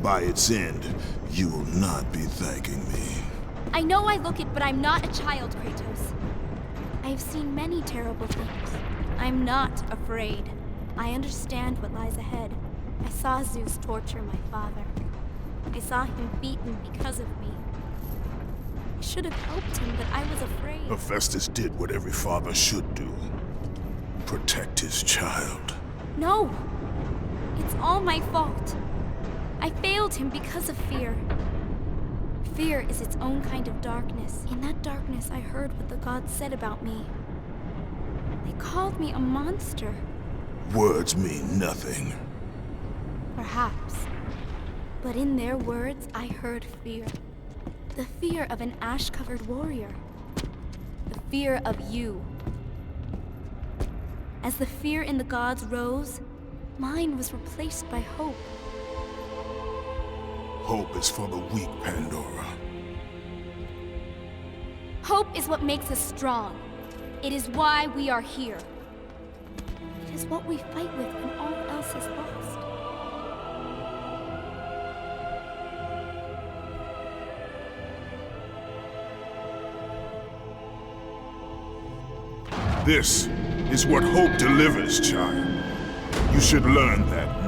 K: By its end, you will not be thanking me.
P: I know I look it, but I'm not a child, Kratos. I've seen many terrible things. I'm not afraid. I understand what lies ahead. I saw Zeus torture my father. I saw him beaten because of me. I should have helped him, but I was afraid.
K: Hephaestus did what every father should do. Protect his child.
P: No! It's all my fault. I failed him because of fear. Fear is its own kind of darkness. In that darkness, I heard what the gods said about me. They called me a monster.
K: Words mean nothing.
P: Perhaps. But in their words, I heard fear. The fear of an ash-covered warrior. The fear of you. As the fear in the gods rose, mine was replaced by hope.
K: Hope is for the weak, Pandora.
P: Hope is what makes us strong. It is why we are here. It is what we fight with when all else is lost.
K: This is what hope delivers, child. You should learn that now.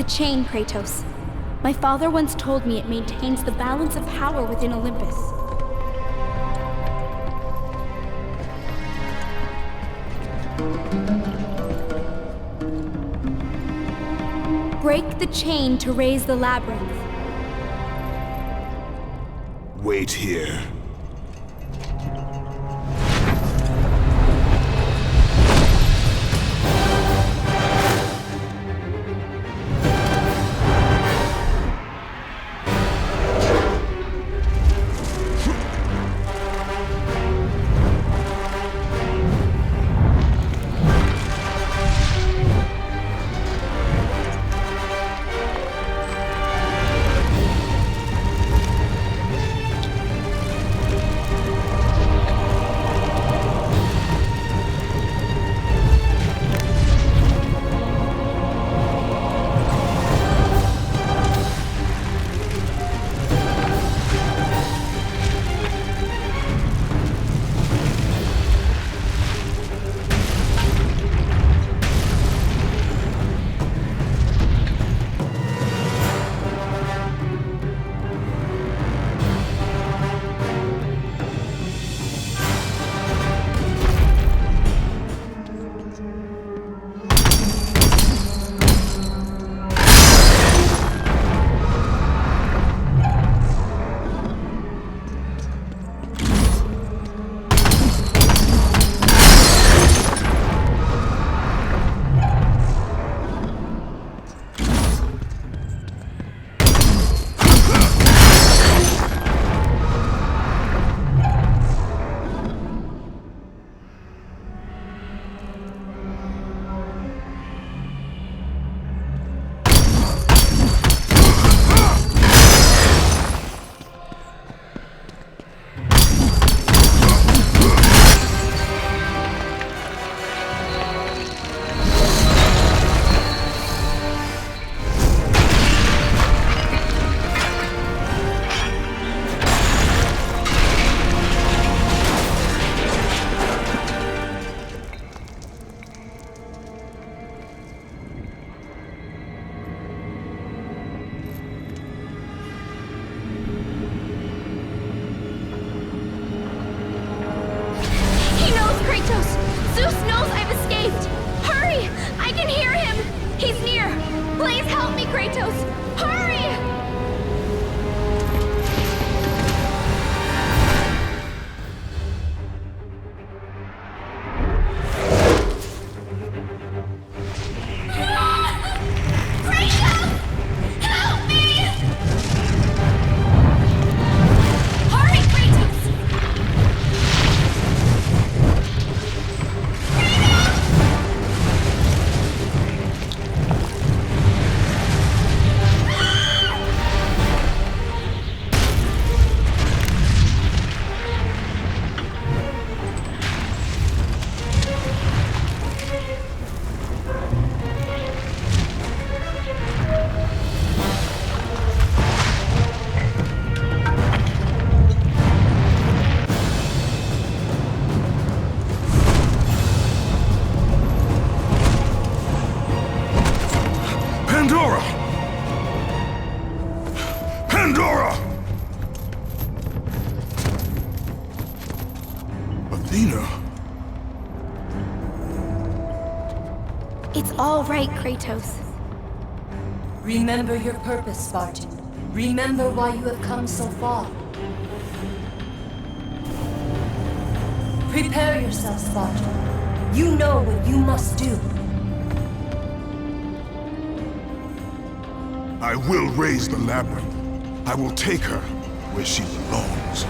P: chain, Kratos. My father once told me it maintains the balance of power within Olympus. Break the chain to raise the labyrinth.
K: Wait here.
P: Zeus knows I've escaped! Hurry! I can hear him! He's near! Please help me, Kratos! Hurry! It's all right, Kratos.
N: Remember your purpose, Spartan. Remember why you have come so far. Prepare yourself, Spartan. You know what you must do.
K: I will raise the labyrinth. I will take her where she belongs.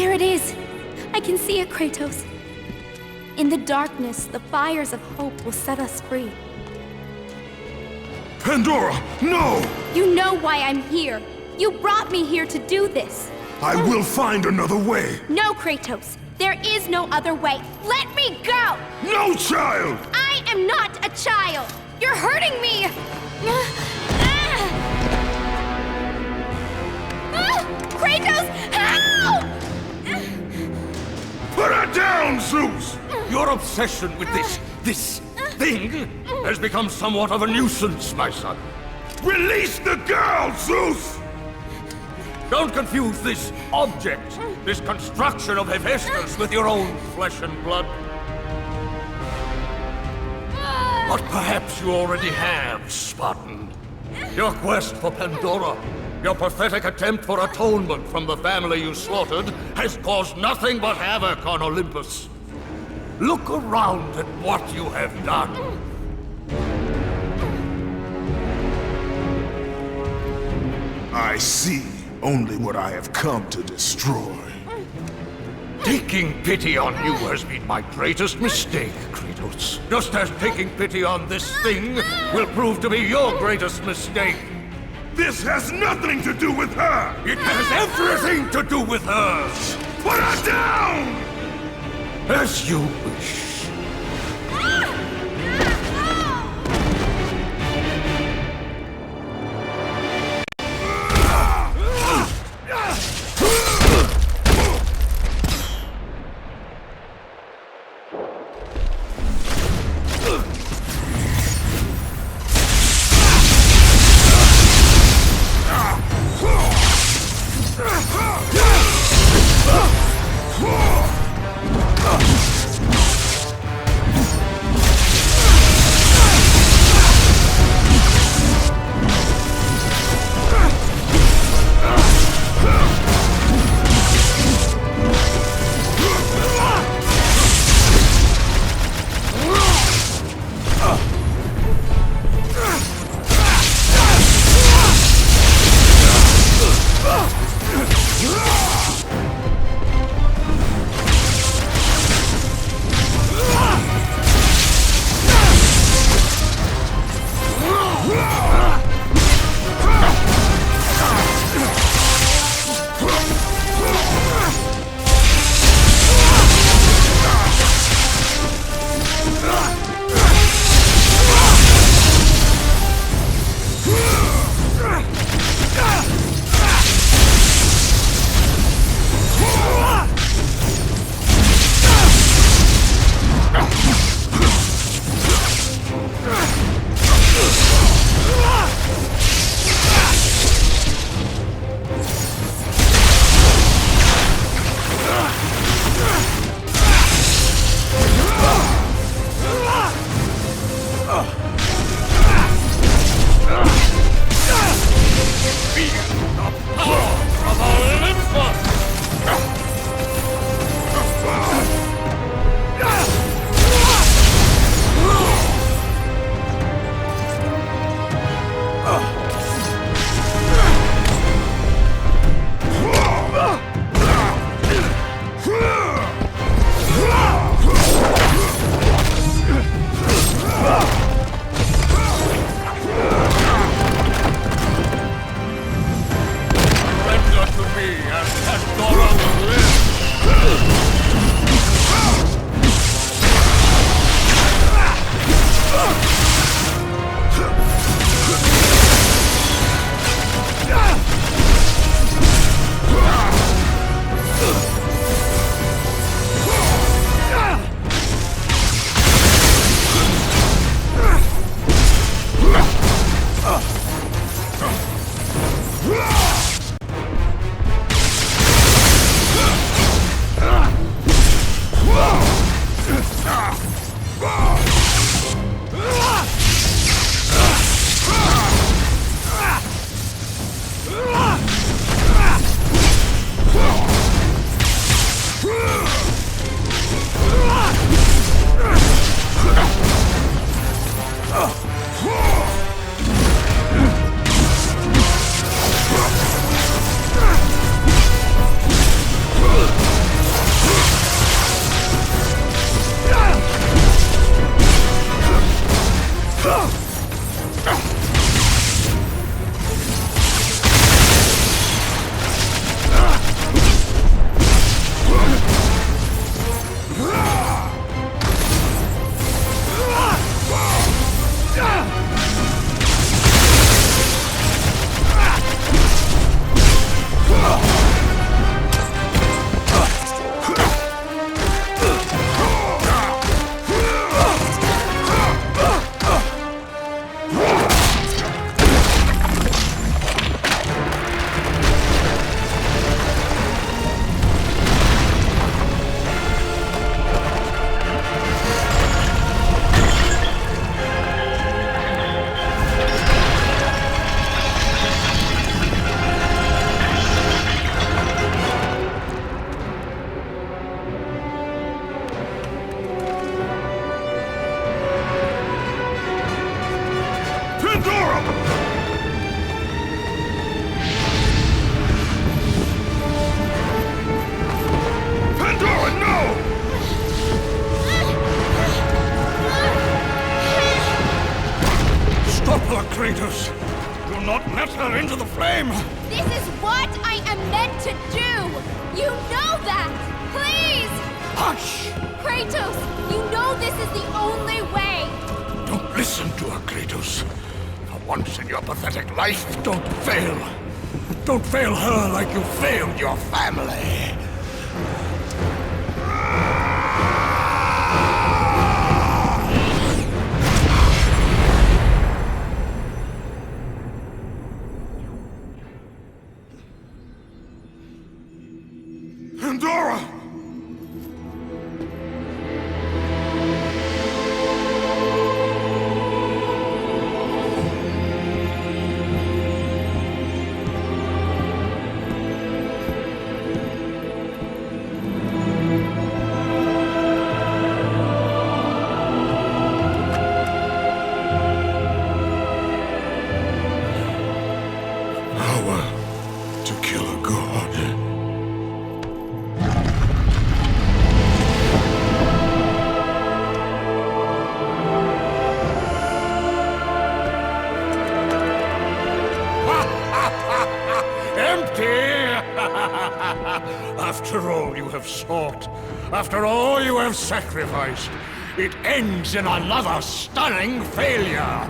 P: There it is! I can see it, Kratos. In the darkness, the fires of hope will set us free.
M: Pandora, no!
P: You know why I'm here. You brought me here to do this.
M: I will find another way.
P: No, Kratos. There is no other way. Let me go!
M: No, child!
P: I am not a child! You're hurting me! Kratos, help!
M: Put her down, Zeus!
E: Your obsession with this thing has become somewhat of a nuisance, my son.
M: Release the girl, Zeus!
E: Don't confuse this object, this construction of Hephaestus with your own flesh and blood. But perhaps you already have, Spartan. Your quest for Pandora, your pathetic attempt for atonement from the family you slaughtered, has caused nothing but havoc on Olympus. Look around at what you have done.
M: I see only what I have come to destroy.
E: Taking pity on you has been my greatest mistake, Kratos. Just as taking pity on this thing will prove to be your greatest mistake.
M: This has nothing to do with her!
E: It has everything to do with her!
M: Put her down!
E: As you wish.
I: time!
P: This is what I am meant to do! You know that! Please!
E: Hush!
P: Kratos, you know this is the only way!
E: Don't listen to her, Kratos. For once in your pathetic life, don't fail. Don't fail her like you failed your family.
M: Pandora! Power to kill a god.
E: After all you have sought, after all you have sacrificed, it ends in another stunning failure!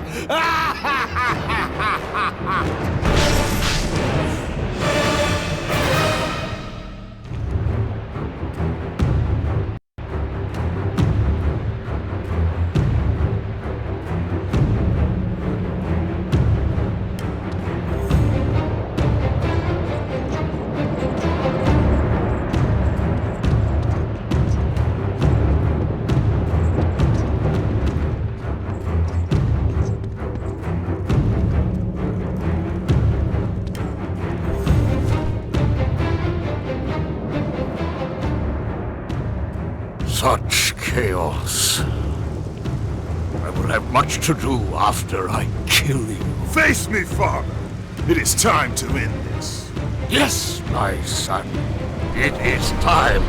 E: Such chaos. I will have much to do after I kill you.
K: Face me, father. It is time to end this.
E: Yes, my son. It is time.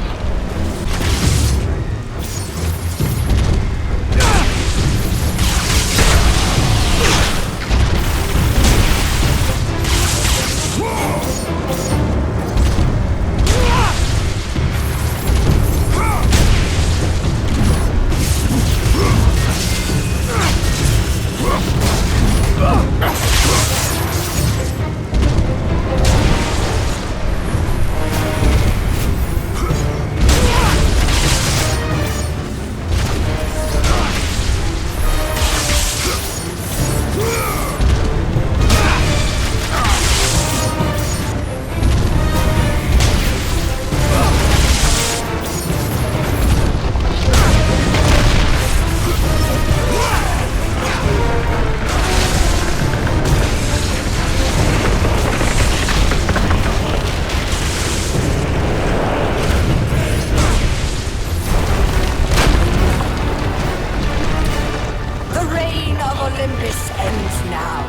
G: Olympus ends now.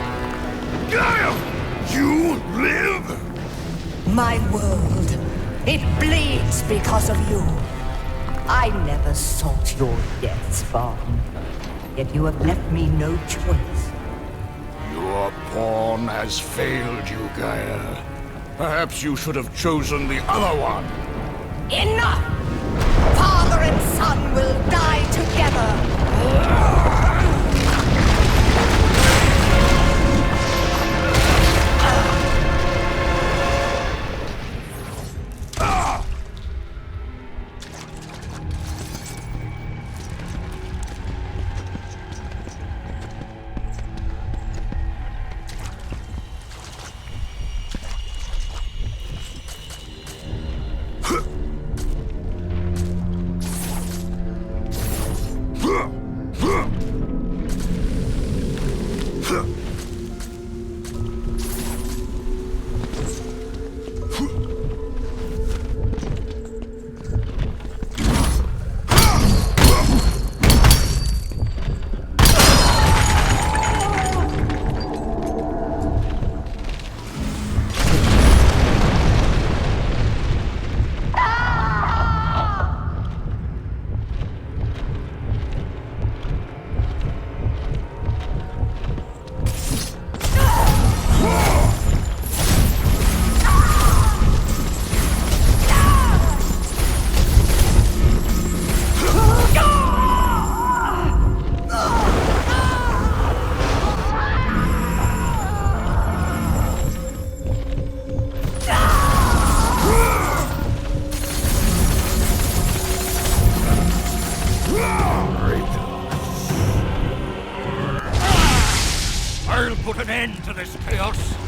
M: Gaia! You live?
G: My world, it bleeds because of you. I never sought your death, Spartan. Yet you have left me no choice.
E: Your pawn has failed you, Gaia. Perhaps you should have chosen the other one.
G: Enough! Father and son will die together!
E: to this chaos!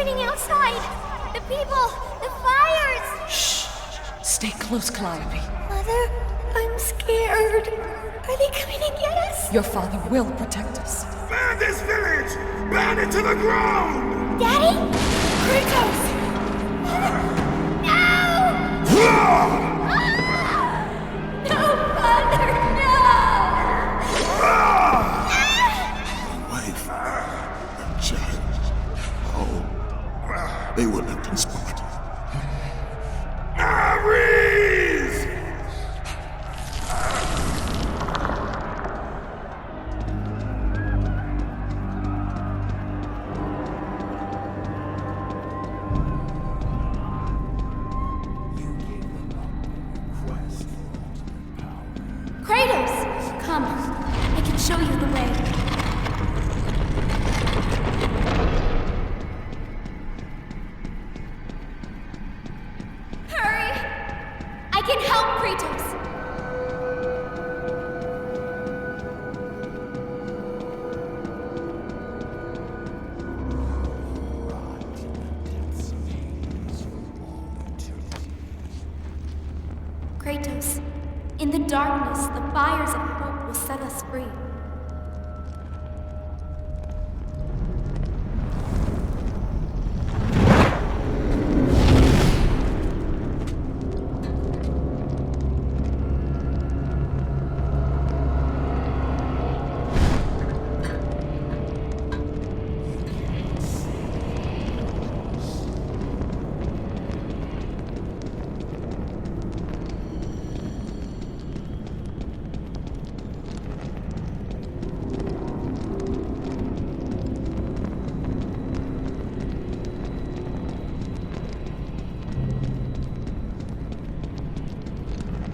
P: happening outside? The people, the fires!
C: Shh! Stay close, Calliope.
P: Mother, I'm scared. Are they coming to get us?
C: Your father will protect us.
M: Burn this village! Burn it to the ground!
P: Daddy? Kratos! No! No, Father, no!
K: Wife, child, oh, they were left in Sparta.
M: Ares!
P: Kratos! Come, I can show you the way. Hurry! I can help Kratos! Kratos, in the darkness, the fires of hope will set us free.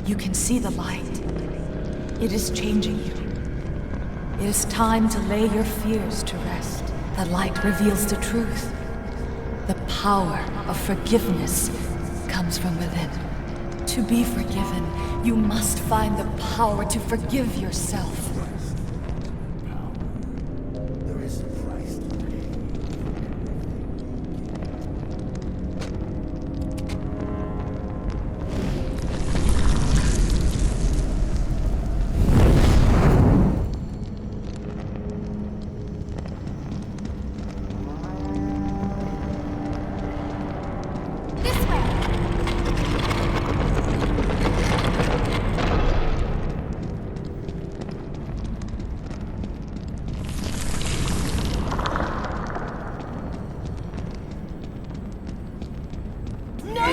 C: You can see the light. It is changing you. It is time to lay your fears to rest. The light reveals the truth. The power of forgiveness comes from within. To be forgiven, you must find the power to forgive yourself.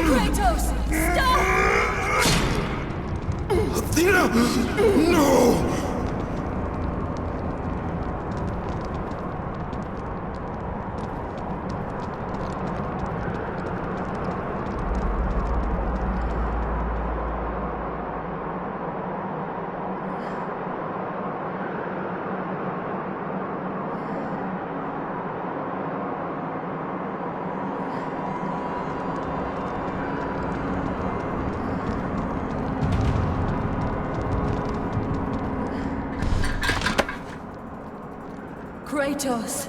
P: Kratos! Stop!
M: Athena! No!
N: Kratos,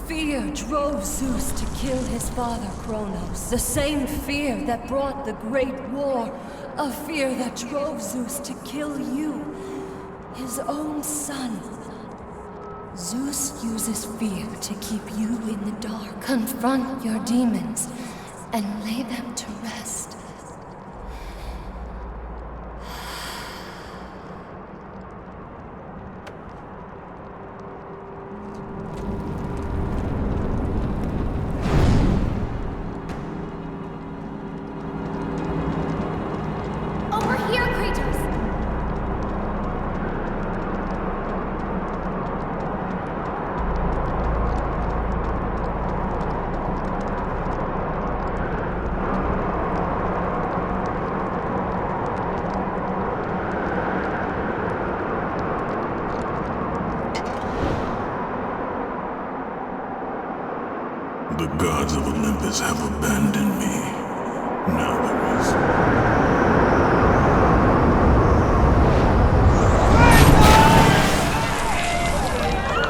N: fear drove Zeus to kill his father Kronos. The same fear that brought the Great War. A fear that drove Zeus to kill you, his own son. Zeus uses fear to keep you in the dark. Confront your demons and lay them to rest.
K: The gods of Olympus have abandoned me. Now there is...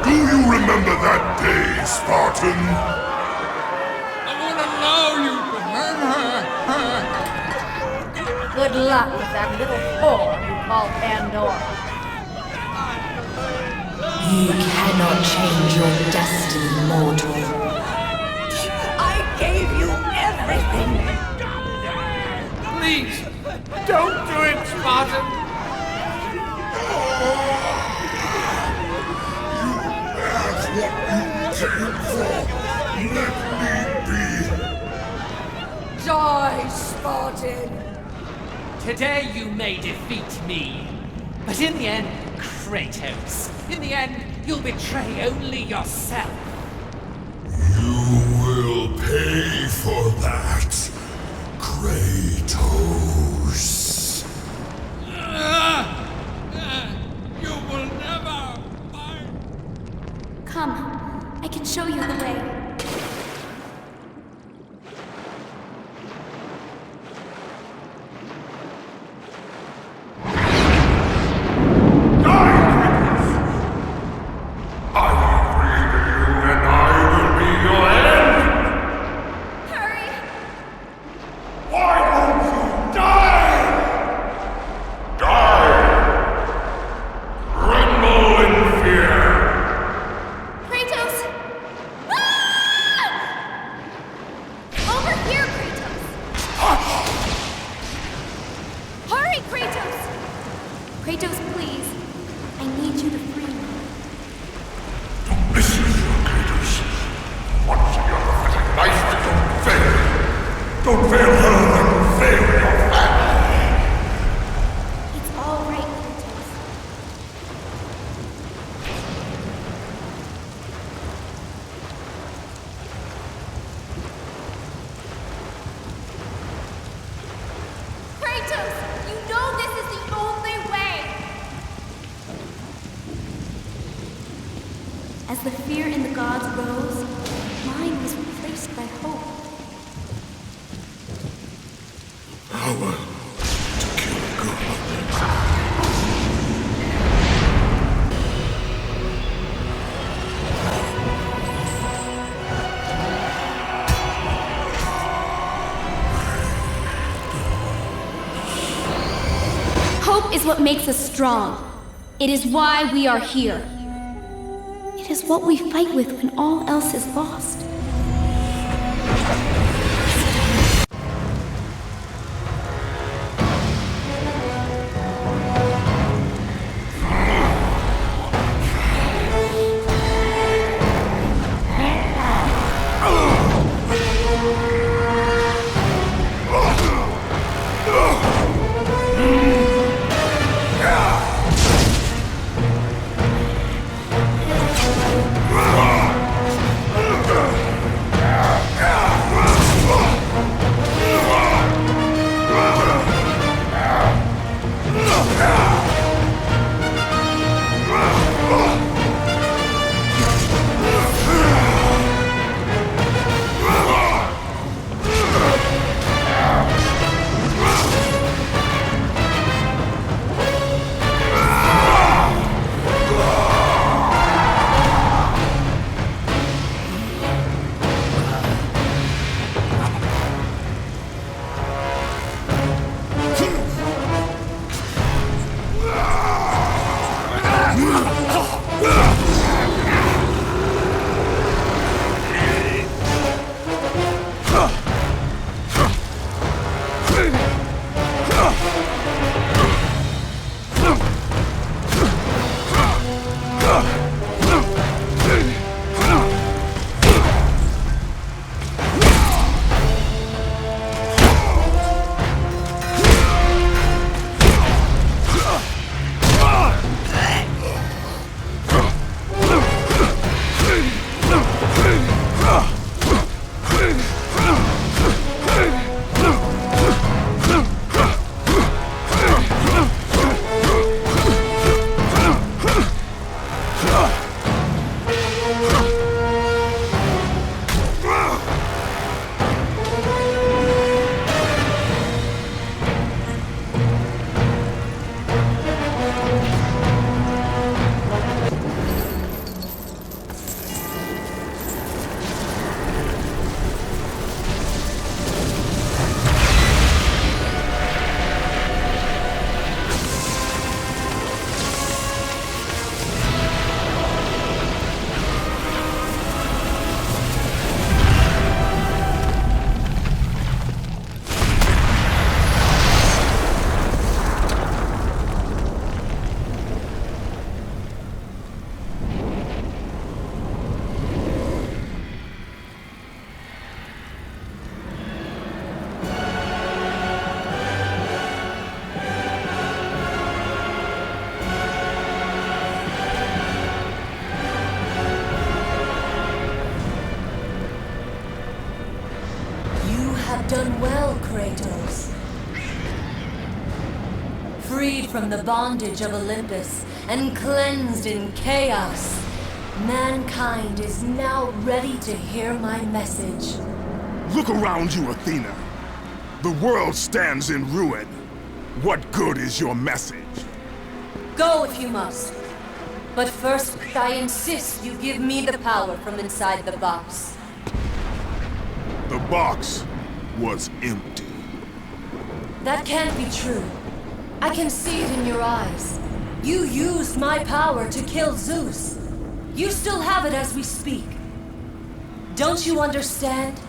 M: Do you remember that day, Spartan?
E: The
S: Good luck with that little whore you call Pandora.
V: You cannot change your destiny, mortal.
G: I gave you everything!
R: Please, don't do it, Spartan!
S: Die, Spartan!
R: Today you may defeat me, but in the end, Kratos, in the end, you'll betray only yourself.
M: You will pay for that, Kratos.
R: You will never
P: Come, I can show you the way. Kratos, please. I need you to free me.
M: Don't listen to your Kratos. Once in your pathetic life, don't fail. Don't fail her, and fail your family.
P: It's all right, Kratos. Kratos, you know this is the only way! As the fear in the gods rose, mine was replaced by hope.
M: Power to kill gods.
P: Hope is what makes us strong. It is why we are here. It is what we fight with when all else is lost.
N: have done well, Kratos. Freed from the bondage of Olympus and cleansed in chaos, mankind is now ready to hear my message.
K: Look around you, Athena. The world stands in ruin. What good is your message?
N: Go if you must. But first, I insist you give me the power from inside the box.
K: The box was empty.
N: That can't be true. I can see it in your eyes. You used my power to kill Zeus. You still have it as we speak. Don't you understand?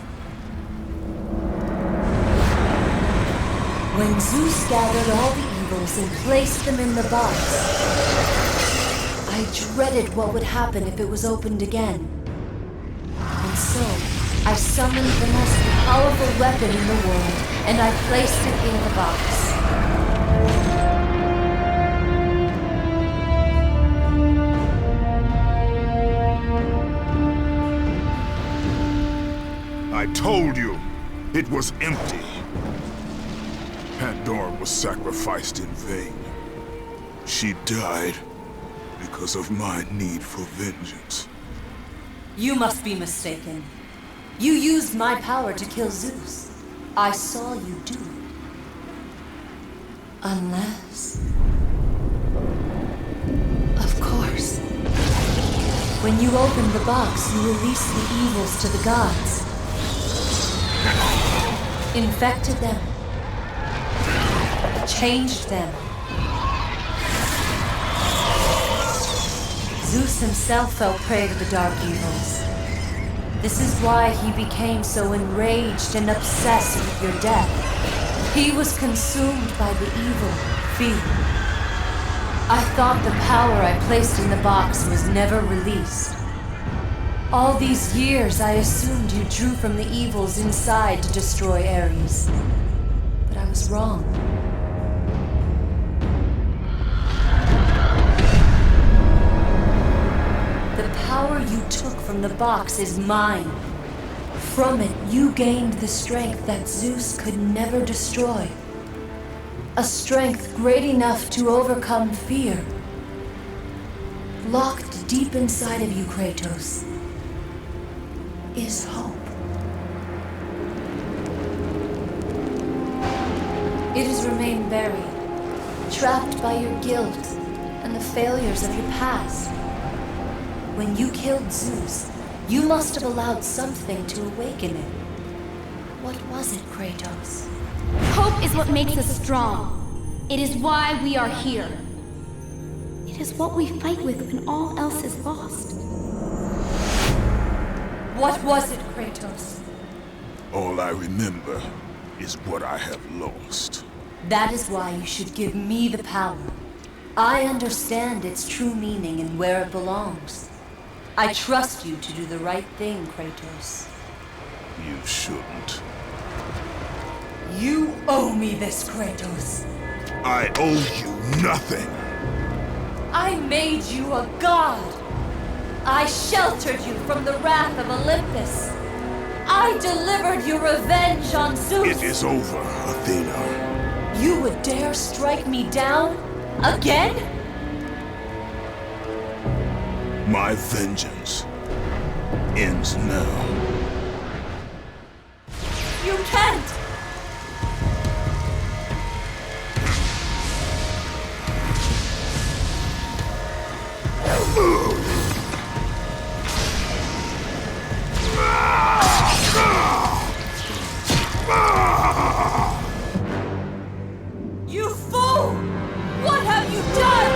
N: When Zeus gathered all the evils and placed them in the box, I dreaded what would happen if it was opened again. And so, I summoned the most powerful weapon in the world, and I placed it in the box.
K: I told you, it was empty. Pandora was sacrificed in vain. She died because of my need for vengeance.
N: You must be mistaken. You used my power to kill Zeus. I saw you do it. Unless... Of course. When you opened the box, you released the evils to the gods. Infected them. Changed them. Zeus himself fell prey to the dark evils. This is why he became so enraged and obsessed with your death. He was consumed by the evil, fear. I thought the power I placed in the box was never released. All these years, I assumed you drew from the evils inside to destroy Ares. But I was wrong. The power you took from the box is mine. From it, you gained the strength that Zeus could never destroy. A strength great enough to overcome fear. Locked deep inside of you, Kratos, is hope. It has remained buried, trapped by your guilt and the failures of your past. When you killed Zeus, you must have allowed something to awaken it. What was it, Kratos?
P: Hope is what makes us strong. It is why we are here. It is what we fight with when all else is lost.
N: What was it, Kratos?
K: All I remember is what I have lost.
N: That is why you should give me the power. I understand its true meaning and where it belongs. I trust you to do the right thing, Kratos.
K: You shouldn't.
N: You owe me this, Kratos.
K: I owe you nothing.
N: I made you a god. I sheltered you from the wrath of Olympus. I delivered you revenge on Zeus.
K: It is over, Athena.
N: You would dare strike me down? Again?
K: My vengeance ends now.
N: You can't! You fool! What have you done?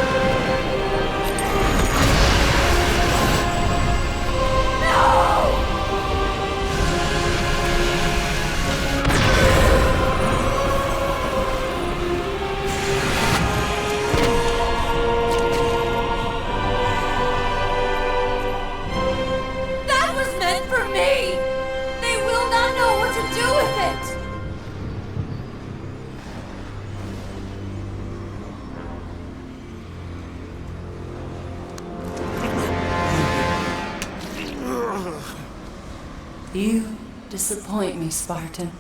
N: That was meant for me! They will not know what to do with it! You disappoint me, Spartan.